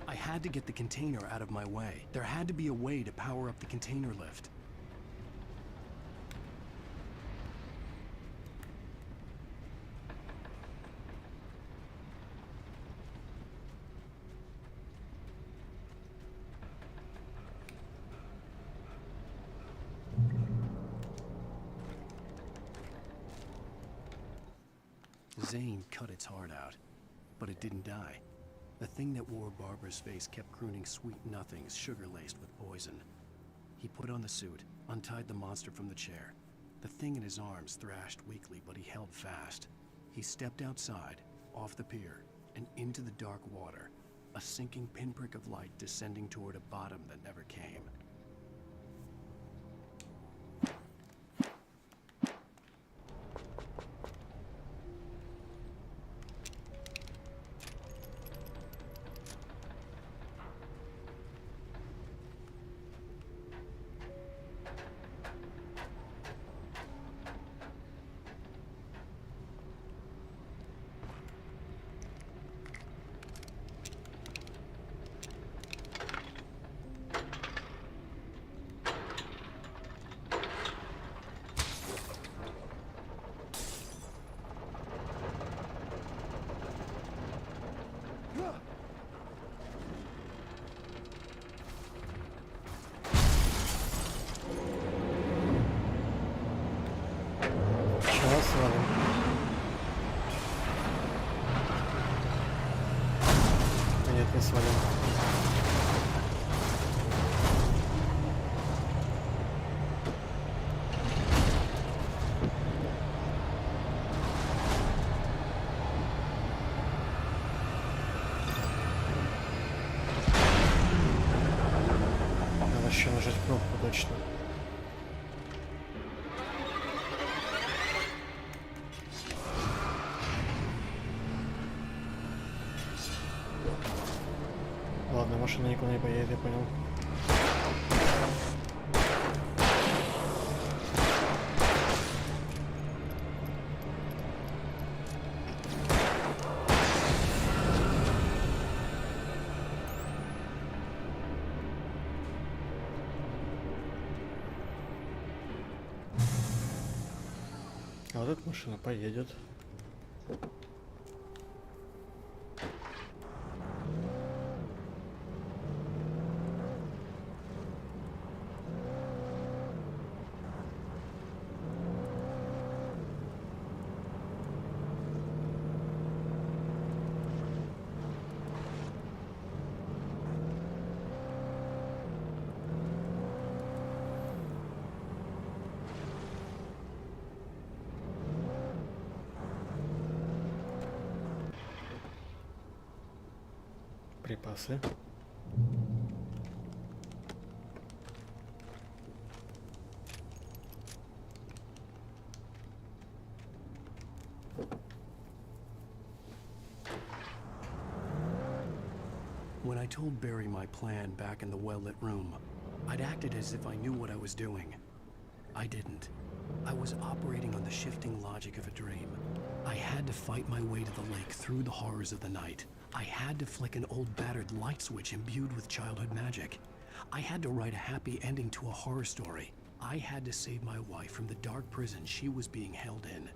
[SPEAKER 13] I had to get the container out of my way. There had to be a way to power up the container lift. Zane cut its heart out, but it didn't die. The thing that wore Barbara's face kept crooning sweet nothings, sugar-laced with poison. He put on the suit, untied the monster from the chair. The thing in his arms thrashed weakly, but he held fast. He stepped outside, off the pier, and into the dark water, a sinking pinprick of light descending toward a bottom that never came.
[SPEAKER 1] Сейчас свалим. Нет, не свалим. Надо еще нажать кнопку точно. Ладно, машина никуда не поедет, я понял. А вот эта машина поедет. Припасы.
[SPEAKER 13] When I told Barry my plan back in the well-lit room, I'd acted as if I knew what I was doing. I didn't. I was operating on the shifting logic of a dream. I had to fight my way to the lake through the horrors of the night. I had to flick an old battered light switch imbued with childhood magic. I had to write a happy ending to a horror story. I had to save my wife from the dark prison she was being held in.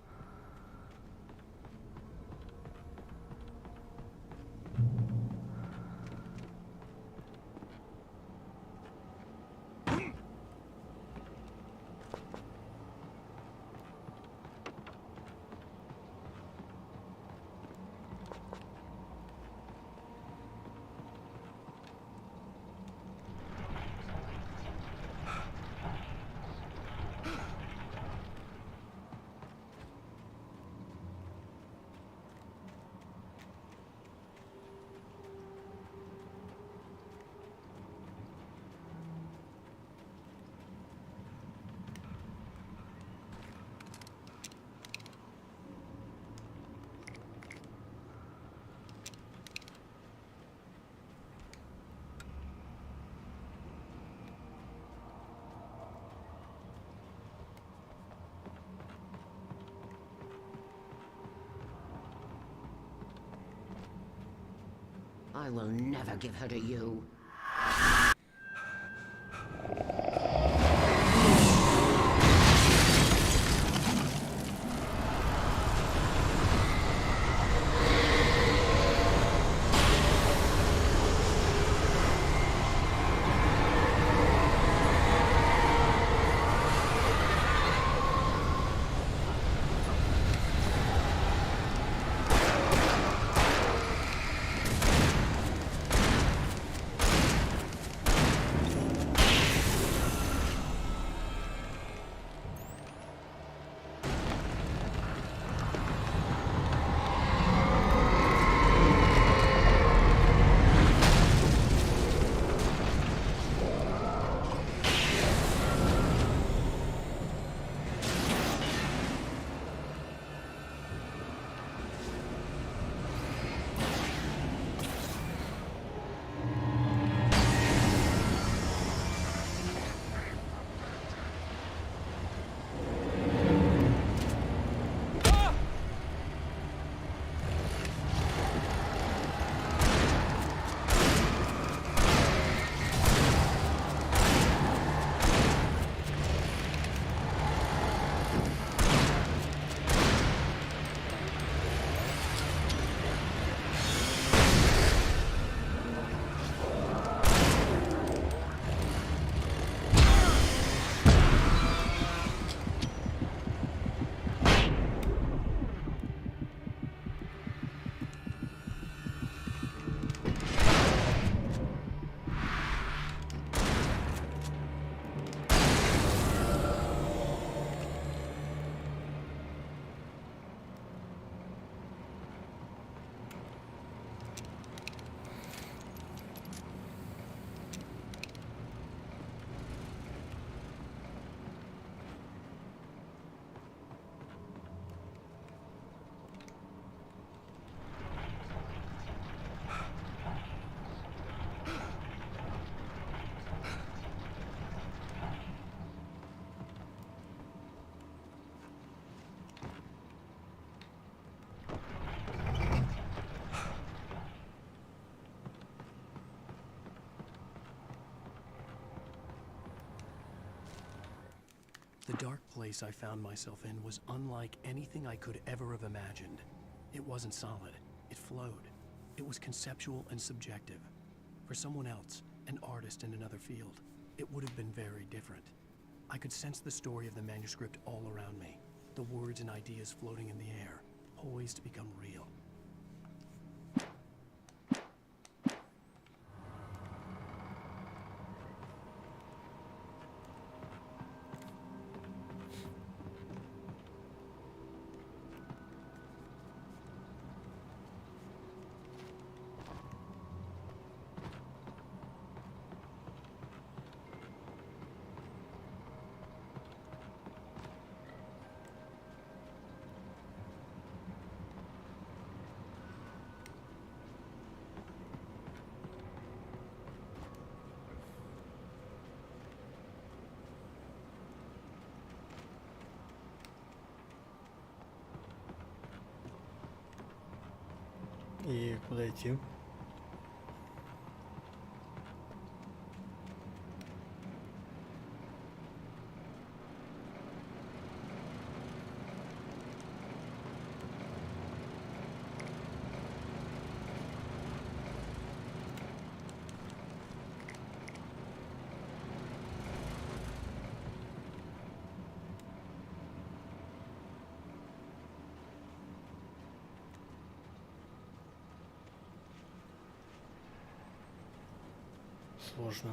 [SPEAKER 2] I will never give her to you.
[SPEAKER 13] The dark place I found myself in was unlike anything I could ever have imagined. It wasn't solid. It flowed. It was conceptual and subjective. For someone else, an artist in another field, it would have been very different. I could sense the story of the manuscript all around me, the words and ideas floating in the air, poised to become real.
[SPEAKER 1] И куда идти? Сложно.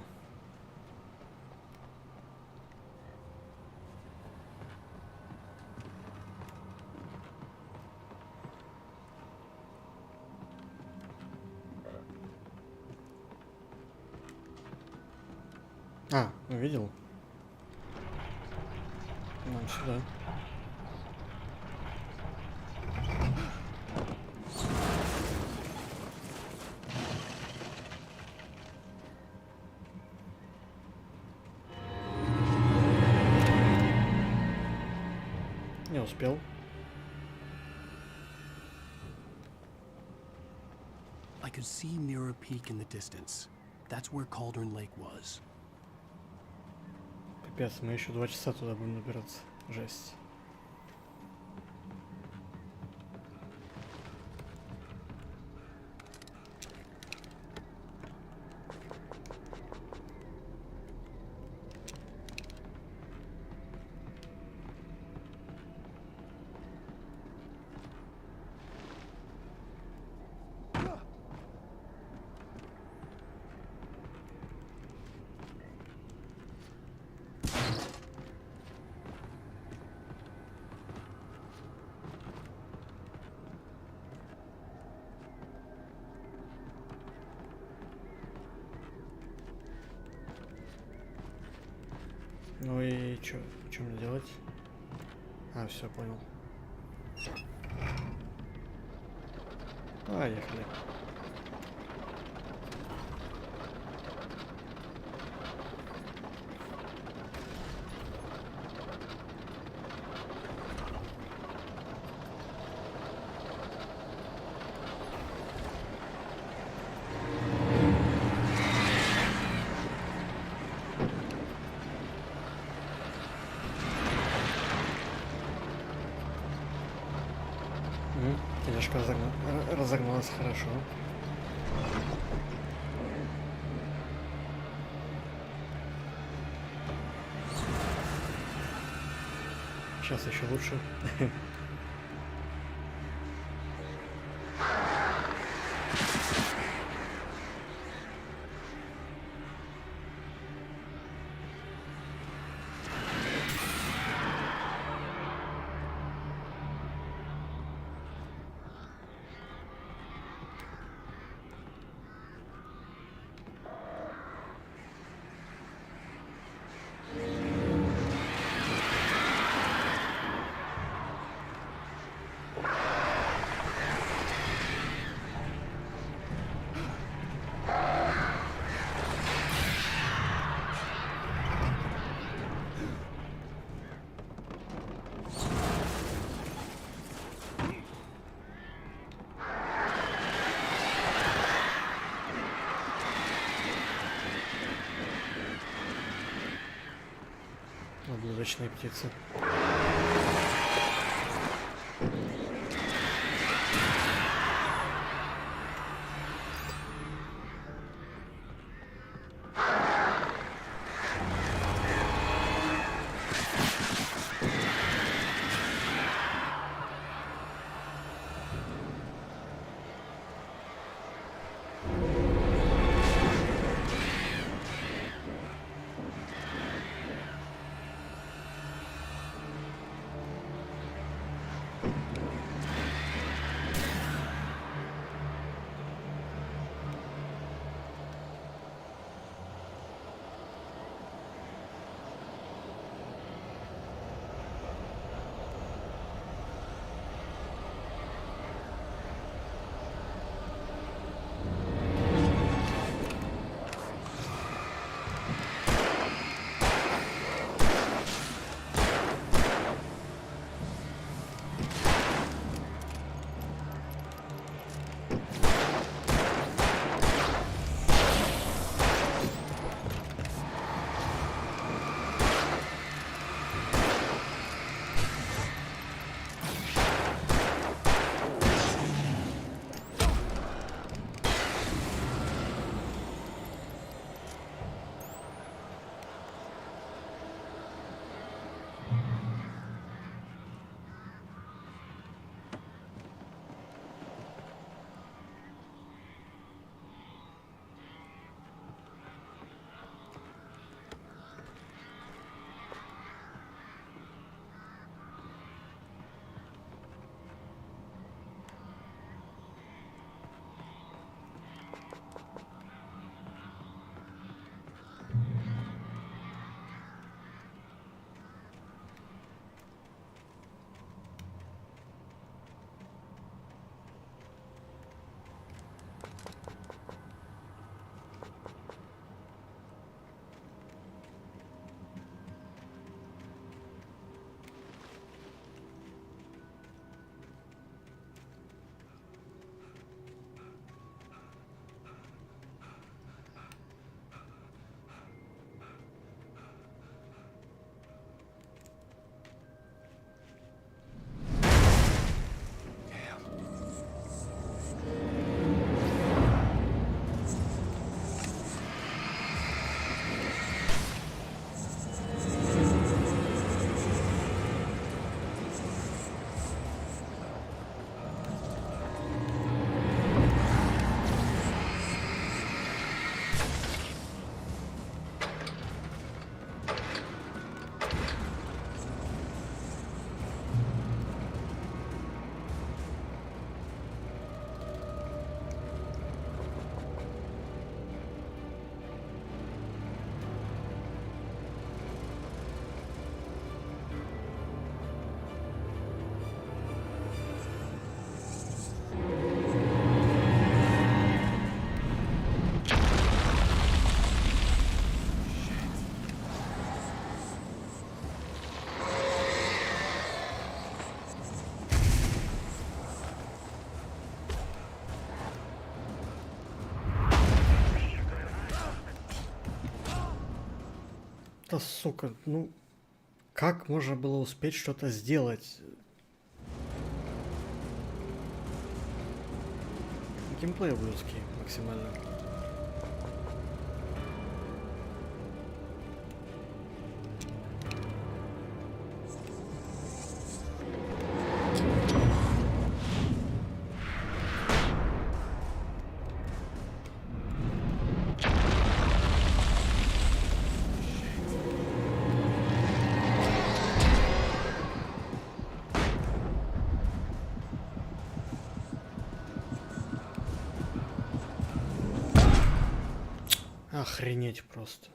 [SPEAKER 1] А, увидел? Нам сюда. Не успел.
[SPEAKER 13] I could see near a peak in the distance. That's where Cauldron Lake was.
[SPEAKER 1] Пипец, мы еще 2 часа туда будем набираться. Жесть. Ну и что мне делать? А, все, понял. Поехали. Тележка разогналась хорошо. Сейчас еще лучше. блудочные птицы. Да сука, ну как можно было успеть что-то сделать? Геймплей ублюдский максимально. Охренеть просто.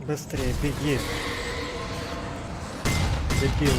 [SPEAKER 1] Быстрее, беги. Дебил.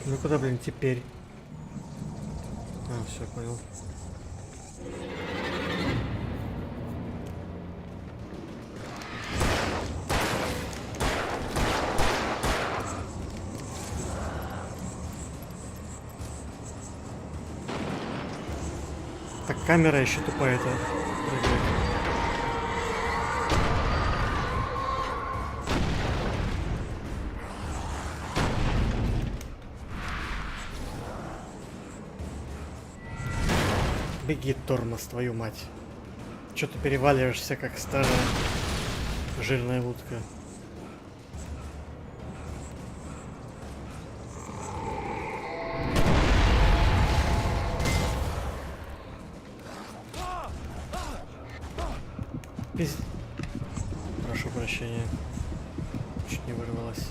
[SPEAKER 1] Ну куда, блин, теперь? А, все, понял. Так, камера еще тупая-то. Беги, тормоз, твою мать. Чё ты переваливаешься, как старая жирная утка? Прошу прощения. Чуть не вырвалась.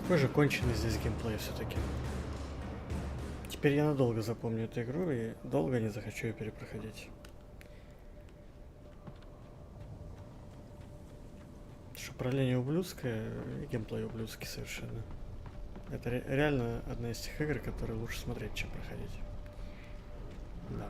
[SPEAKER 1] Какой же конченый здесь геймплей все-таки. Теперь я надолго запомню эту игру и долго не захочу ее перепроходить. Что управление ублюдское, и геймплей ублюдский совершенно. Это реально одна из тех игр, которые лучше смотреть, чем проходить. Да.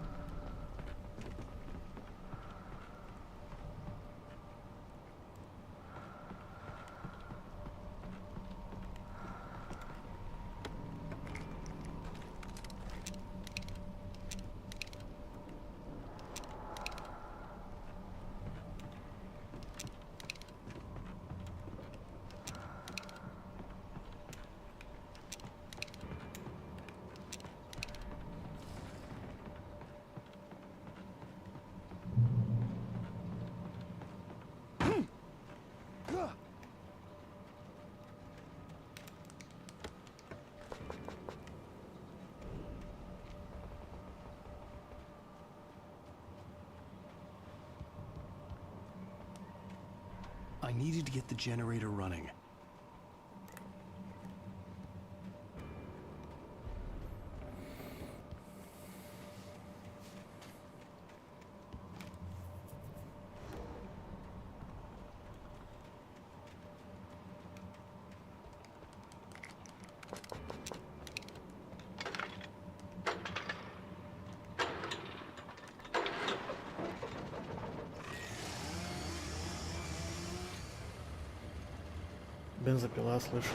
[SPEAKER 13] I needed to get the generator running.
[SPEAKER 1] Бензопила, слышу.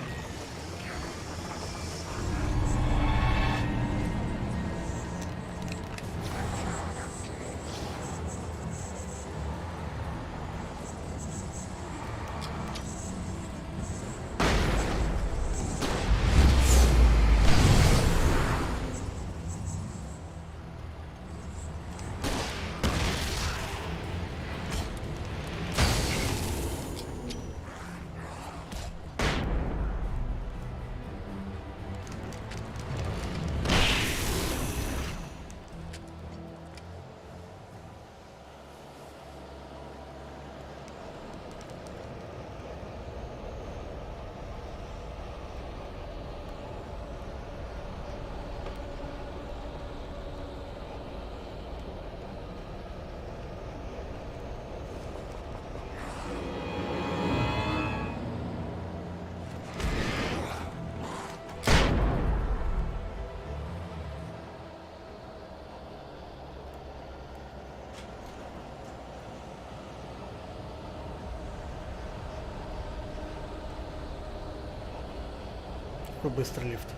[SPEAKER 1] такой быстрый лифт.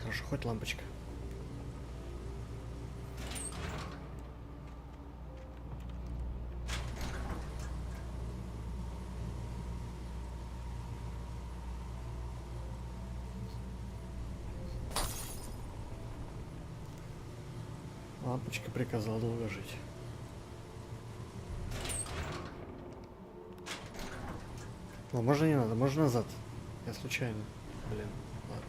[SPEAKER 1] Хорошо, хоть лампочка. Лампочка приказала долго жить. О, можно не надо, можно назад. Я случайно. Блин, ладно.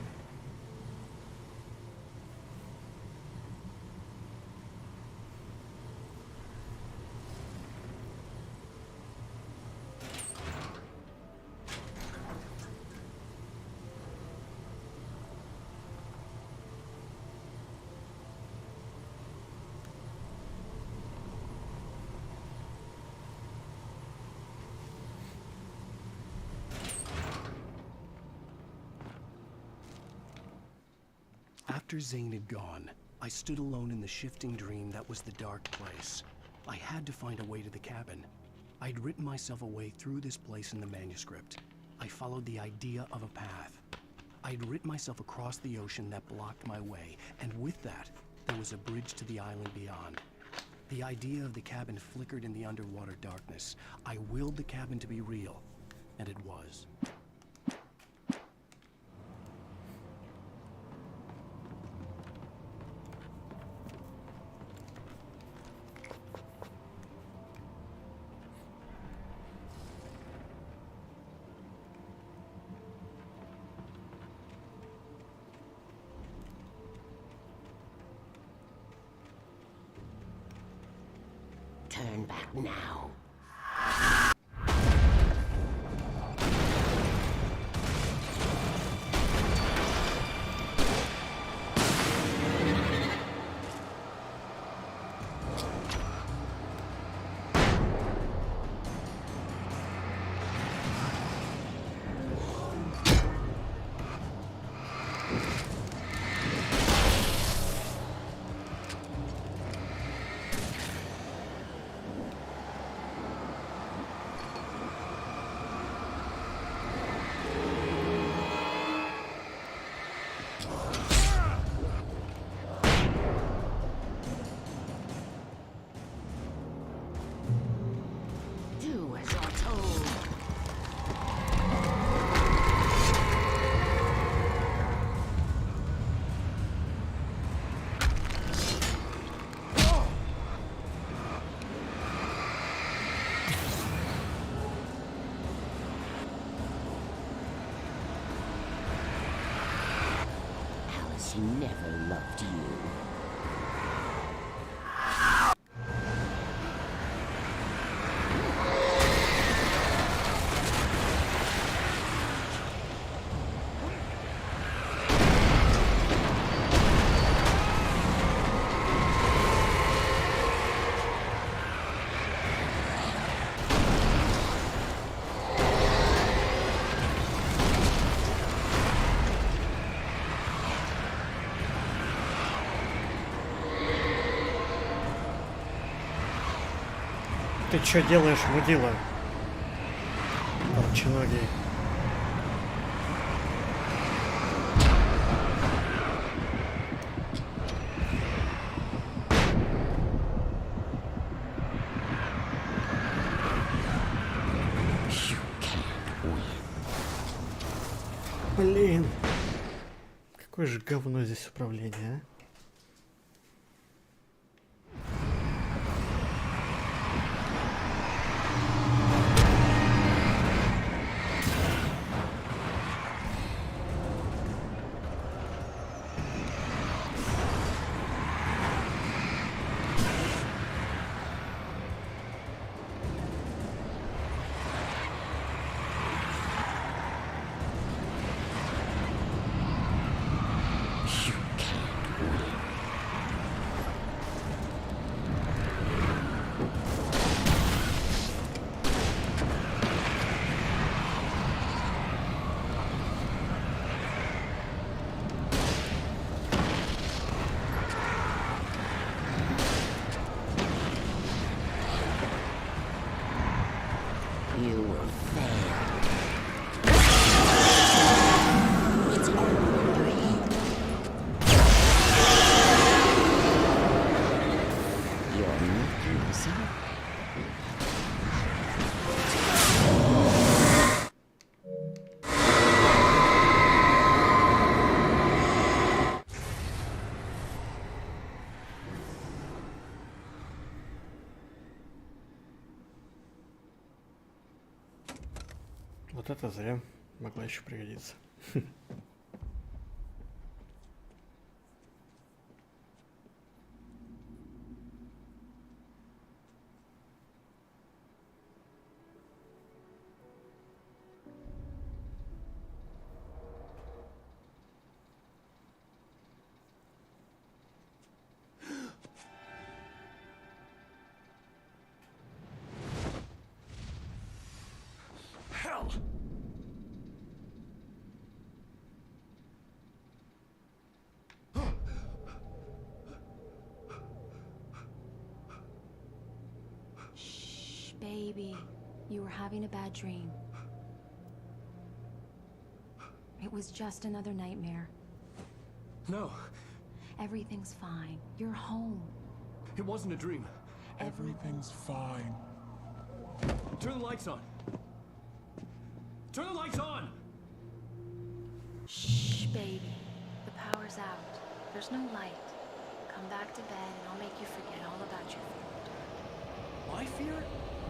[SPEAKER 13] After Zane had gone, I stood alone in the shifting dream that was the dark place. I had to find a way to the cabin. I'd written myself a way through this place in the manuscript. I followed the idea of a path. I'd written myself across the ocean that blocked my way, and with that, there was a bridge to the island beyond. The idea of the cabin flickered in the underwater darkness. I willed the cabin to be real, and it was.
[SPEAKER 2] Turn back now. Do as you're told. Alice never loved you.
[SPEAKER 1] Ты чё делаешь, мудила? Толченогий. Блин. Какое же говно здесь управление, а?
[SPEAKER 2] You can't win. Your nephew, sir?
[SPEAKER 1] Вот это зря. Могла еще пригодиться.
[SPEAKER 21] Hell!
[SPEAKER 20] Shh, baby. You were having a bad dream. It was just another nightmare.
[SPEAKER 21] No,
[SPEAKER 20] Everything's fine. You're home.
[SPEAKER 21] it wasn't a dream.
[SPEAKER 4] Everything's fine.
[SPEAKER 21] Turn the lights on. Turn the lights on!
[SPEAKER 20] Shh, baby. The power's out. There's no light. Come back to bed and I'll make you forget all about your fear.
[SPEAKER 10] My fear?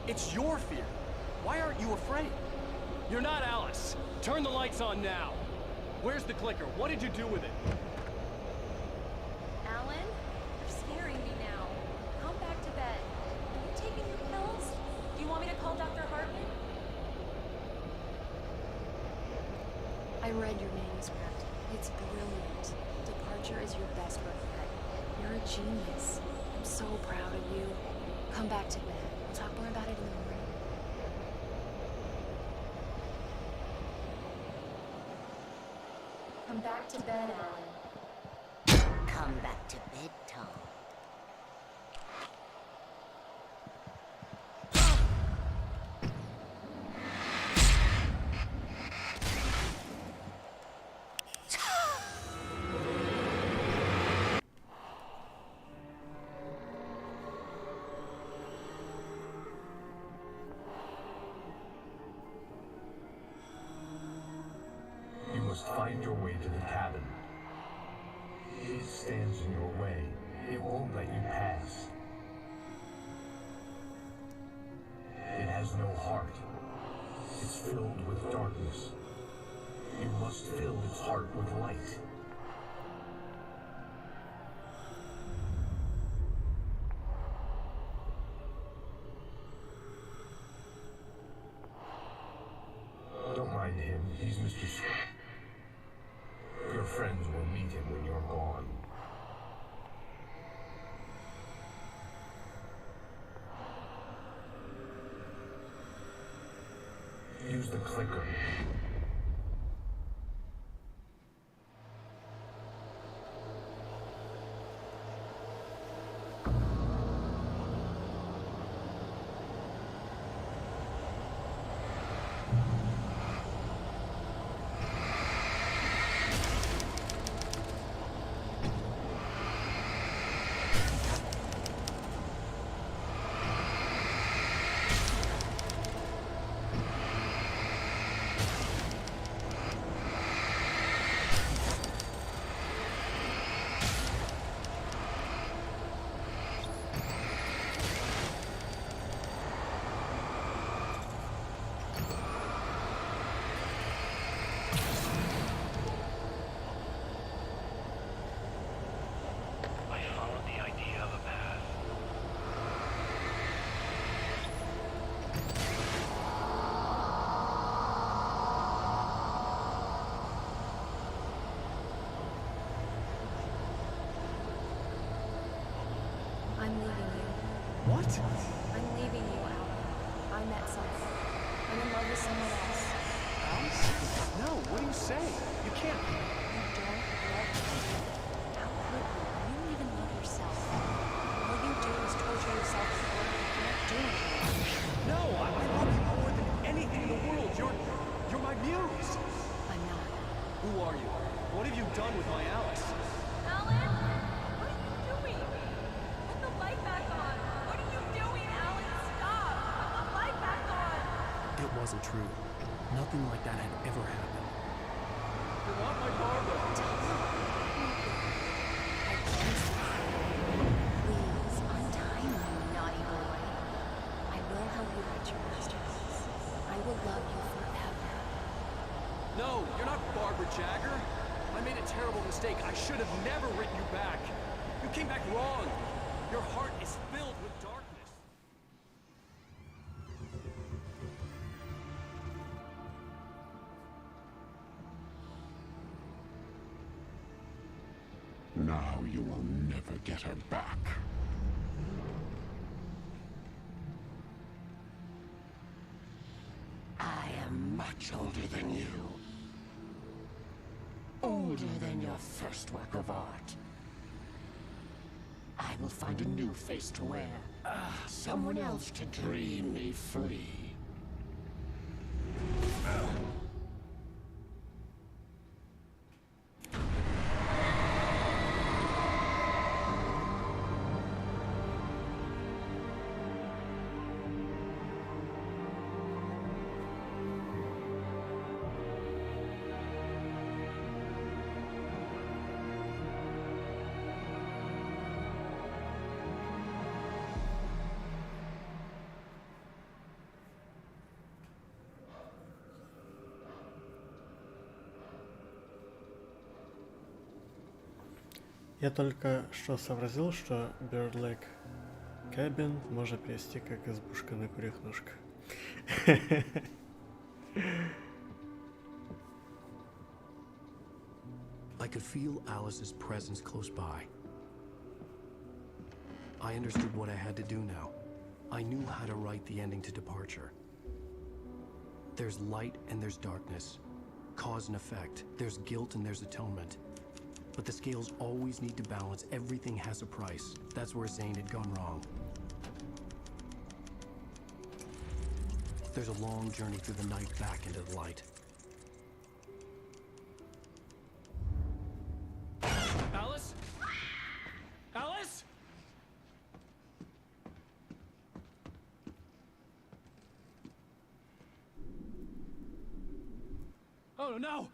[SPEAKER 10] It's your fear. Why aren't you afraid? You're not Alice. Turn the lights on now. Where's the clicker? What did you do with it?
[SPEAKER 20] Alan, you're scaring me now. Come back to bed. Are you taking your pills? Do you want me to call Dr. Hartman? I read your manuscript. It's brilliant. Departure is your best regret. You're a genius. I'm so proud of you. Come back to bed. We'll talk more about it in the morning. Come back to bed, Alan.
[SPEAKER 2] Come back to bed, Tom.
[SPEAKER 14] You must find your way to the cabin. It stands in your way. It won't let you pass. It has no heart. It's filled with darkness. You must fill its heart with light. Don't mind him. He's Mr. Your friends will meet him when you're gone. Use the clicker.
[SPEAKER 20] I'm leaving you.
[SPEAKER 21] What?
[SPEAKER 20] I'm leaving you, Alan. I met someone. I'm in love with someone else.
[SPEAKER 21] Alice? No, what do you say? You can't.
[SPEAKER 20] You don't love me. How could you? You don't even love yourself. All you do is torture yourself for work. You can't do anything.
[SPEAKER 21] No, I love you more than anything in the world. You're my muse.
[SPEAKER 20] I'm not.
[SPEAKER 21] Who are you? What have you done with my Alice?
[SPEAKER 3] Alan? What are you doing? Put the light back on.
[SPEAKER 13] wasn't true. Nothing like that had ever happened.
[SPEAKER 7] You want my Barbara?
[SPEAKER 20] Please, untie me, you naughty boy. I will help you write your masterpiece. I will love you forever.
[SPEAKER 10] No, you're not Barbara Jagger. I made a terrible mistake. I should have never written you back. You came back wrong. Your heart is filled with darkness.
[SPEAKER 4] Now you will never get her back. I am much older than you. Older than your first work of art. I will find a new face to wear. Someone else to dream me free.
[SPEAKER 1] Я только что сообразил, что Bird Lake Cabin можно перевести как избушка на курьих ножках.
[SPEAKER 13] I could feel Alice's presence close by. I understood what I had to do now. I knew how to write the ending to Departure. There's light and there's darkness. Cause and effect. There's guilt and there's atonement. But the scales always need to balance. Everything has a price. That's where Zane had gone wrong. There's a long journey through the night back into the light.
[SPEAKER 10] Alice? Alice? Oh no!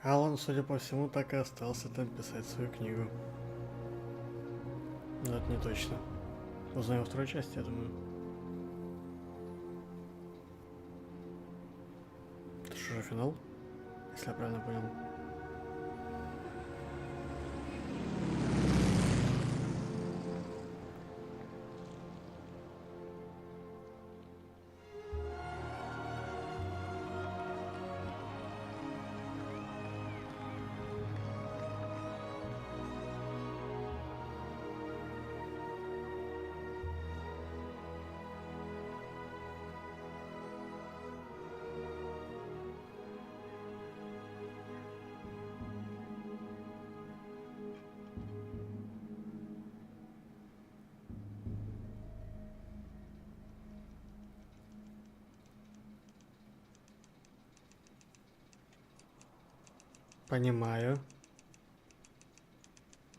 [SPEAKER 1] Алан, судя по всему, так и остался там писать свою книгу. Но это не точно. Узнаем во второй части, я думаю. Это что же финал? Если я правильно понял. Понимаю.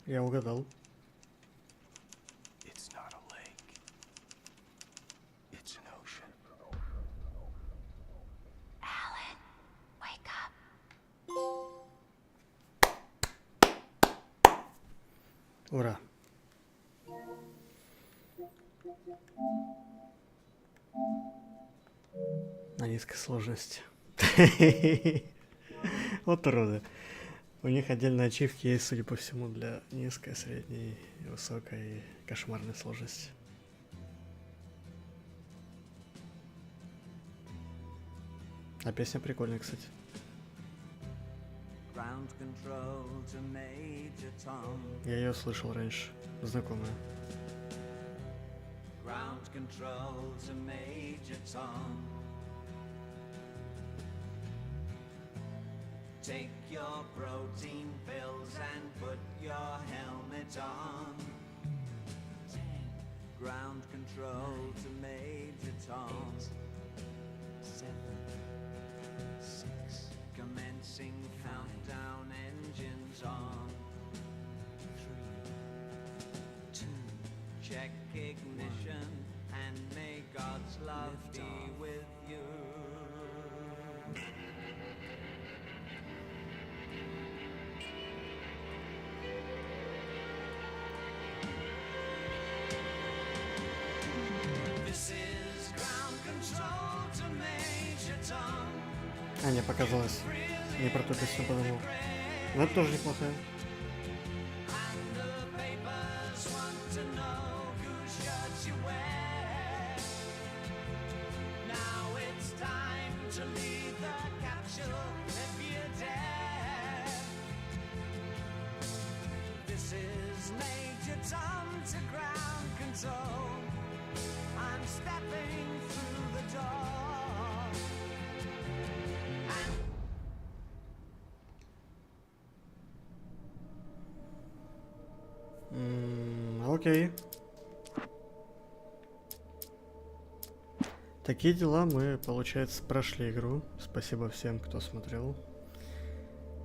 [SPEAKER 1] Я угадал.
[SPEAKER 13] It's not a lake. It's an ocean.
[SPEAKER 8] Alan, wake up.
[SPEAKER 1] Ура. На низкой сложности. Вот уроды. У них отдельные ачивки есть, судя по всему, для низкой, средней, высокой и кошмарной сложности. А песня прикольная, кстати. Я ее слышал раньше. Знакомая.
[SPEAKER 5] Ground control to Major Tom. Take your protein pills and put your helmet on. 10. Ground control to Major Tom. 7. 6. Commencing countdown, engines on. 3. 2. Check ignition and may God's love be with you. This is ground control to Major Tom.
[SPEAKER 1] А, не показалось. Не про ту песню подумал. Но это тоже неплохая. Окей. Такие дела, мы, получается, прошли игру. Спасибо всем, кто смотрел.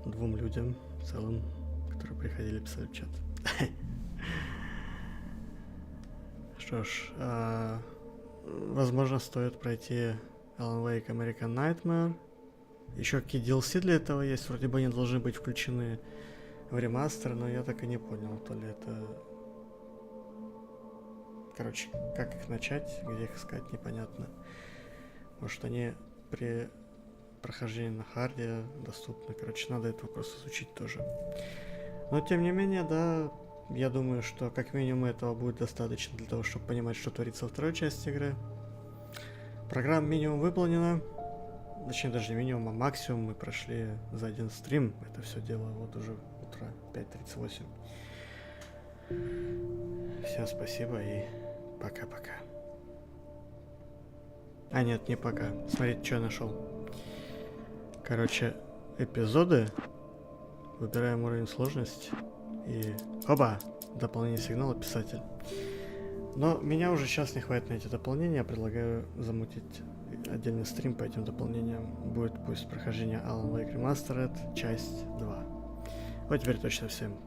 [SPEAKER 1] 2 людям в целом, которые приходили, писали в чат. Что ж, возможно, стоит пройти Alan Wake American Nightmare. Еще какие DLC для этого есть, вроде бы они должны быть включены в ремастер, но я так и не понял, то ли это... Короче, как их начать, где их искать, непонятно. Может, они при прохождении на харде доступны. Короче, надо этот вопрос изучить тоже. Но, тем не менее, да, я думаю, что как минимум этого будет достаточно для того, чтобы понимать, что творится во второй части игры. Программа минимум выполнена. Точнее, даже не минимум, а максимум мы прошли за один стрим. Это все дело вот уже утро, 5:38. Всем спасибо и пока-пока. А нет, не пока. Смотрите, что я нашел. Короче, эпизоды. Выбираем уровень сложности. И... Оба! Дополнение сигнала писатель. Но меня уже сейчас не хватит на эти дополнения. Я предлагаю замутить отдельный стрим по этим дополнениям. Будет пусть прохождение Alan Wake Remastered, часть 2. Вот теперь точно всем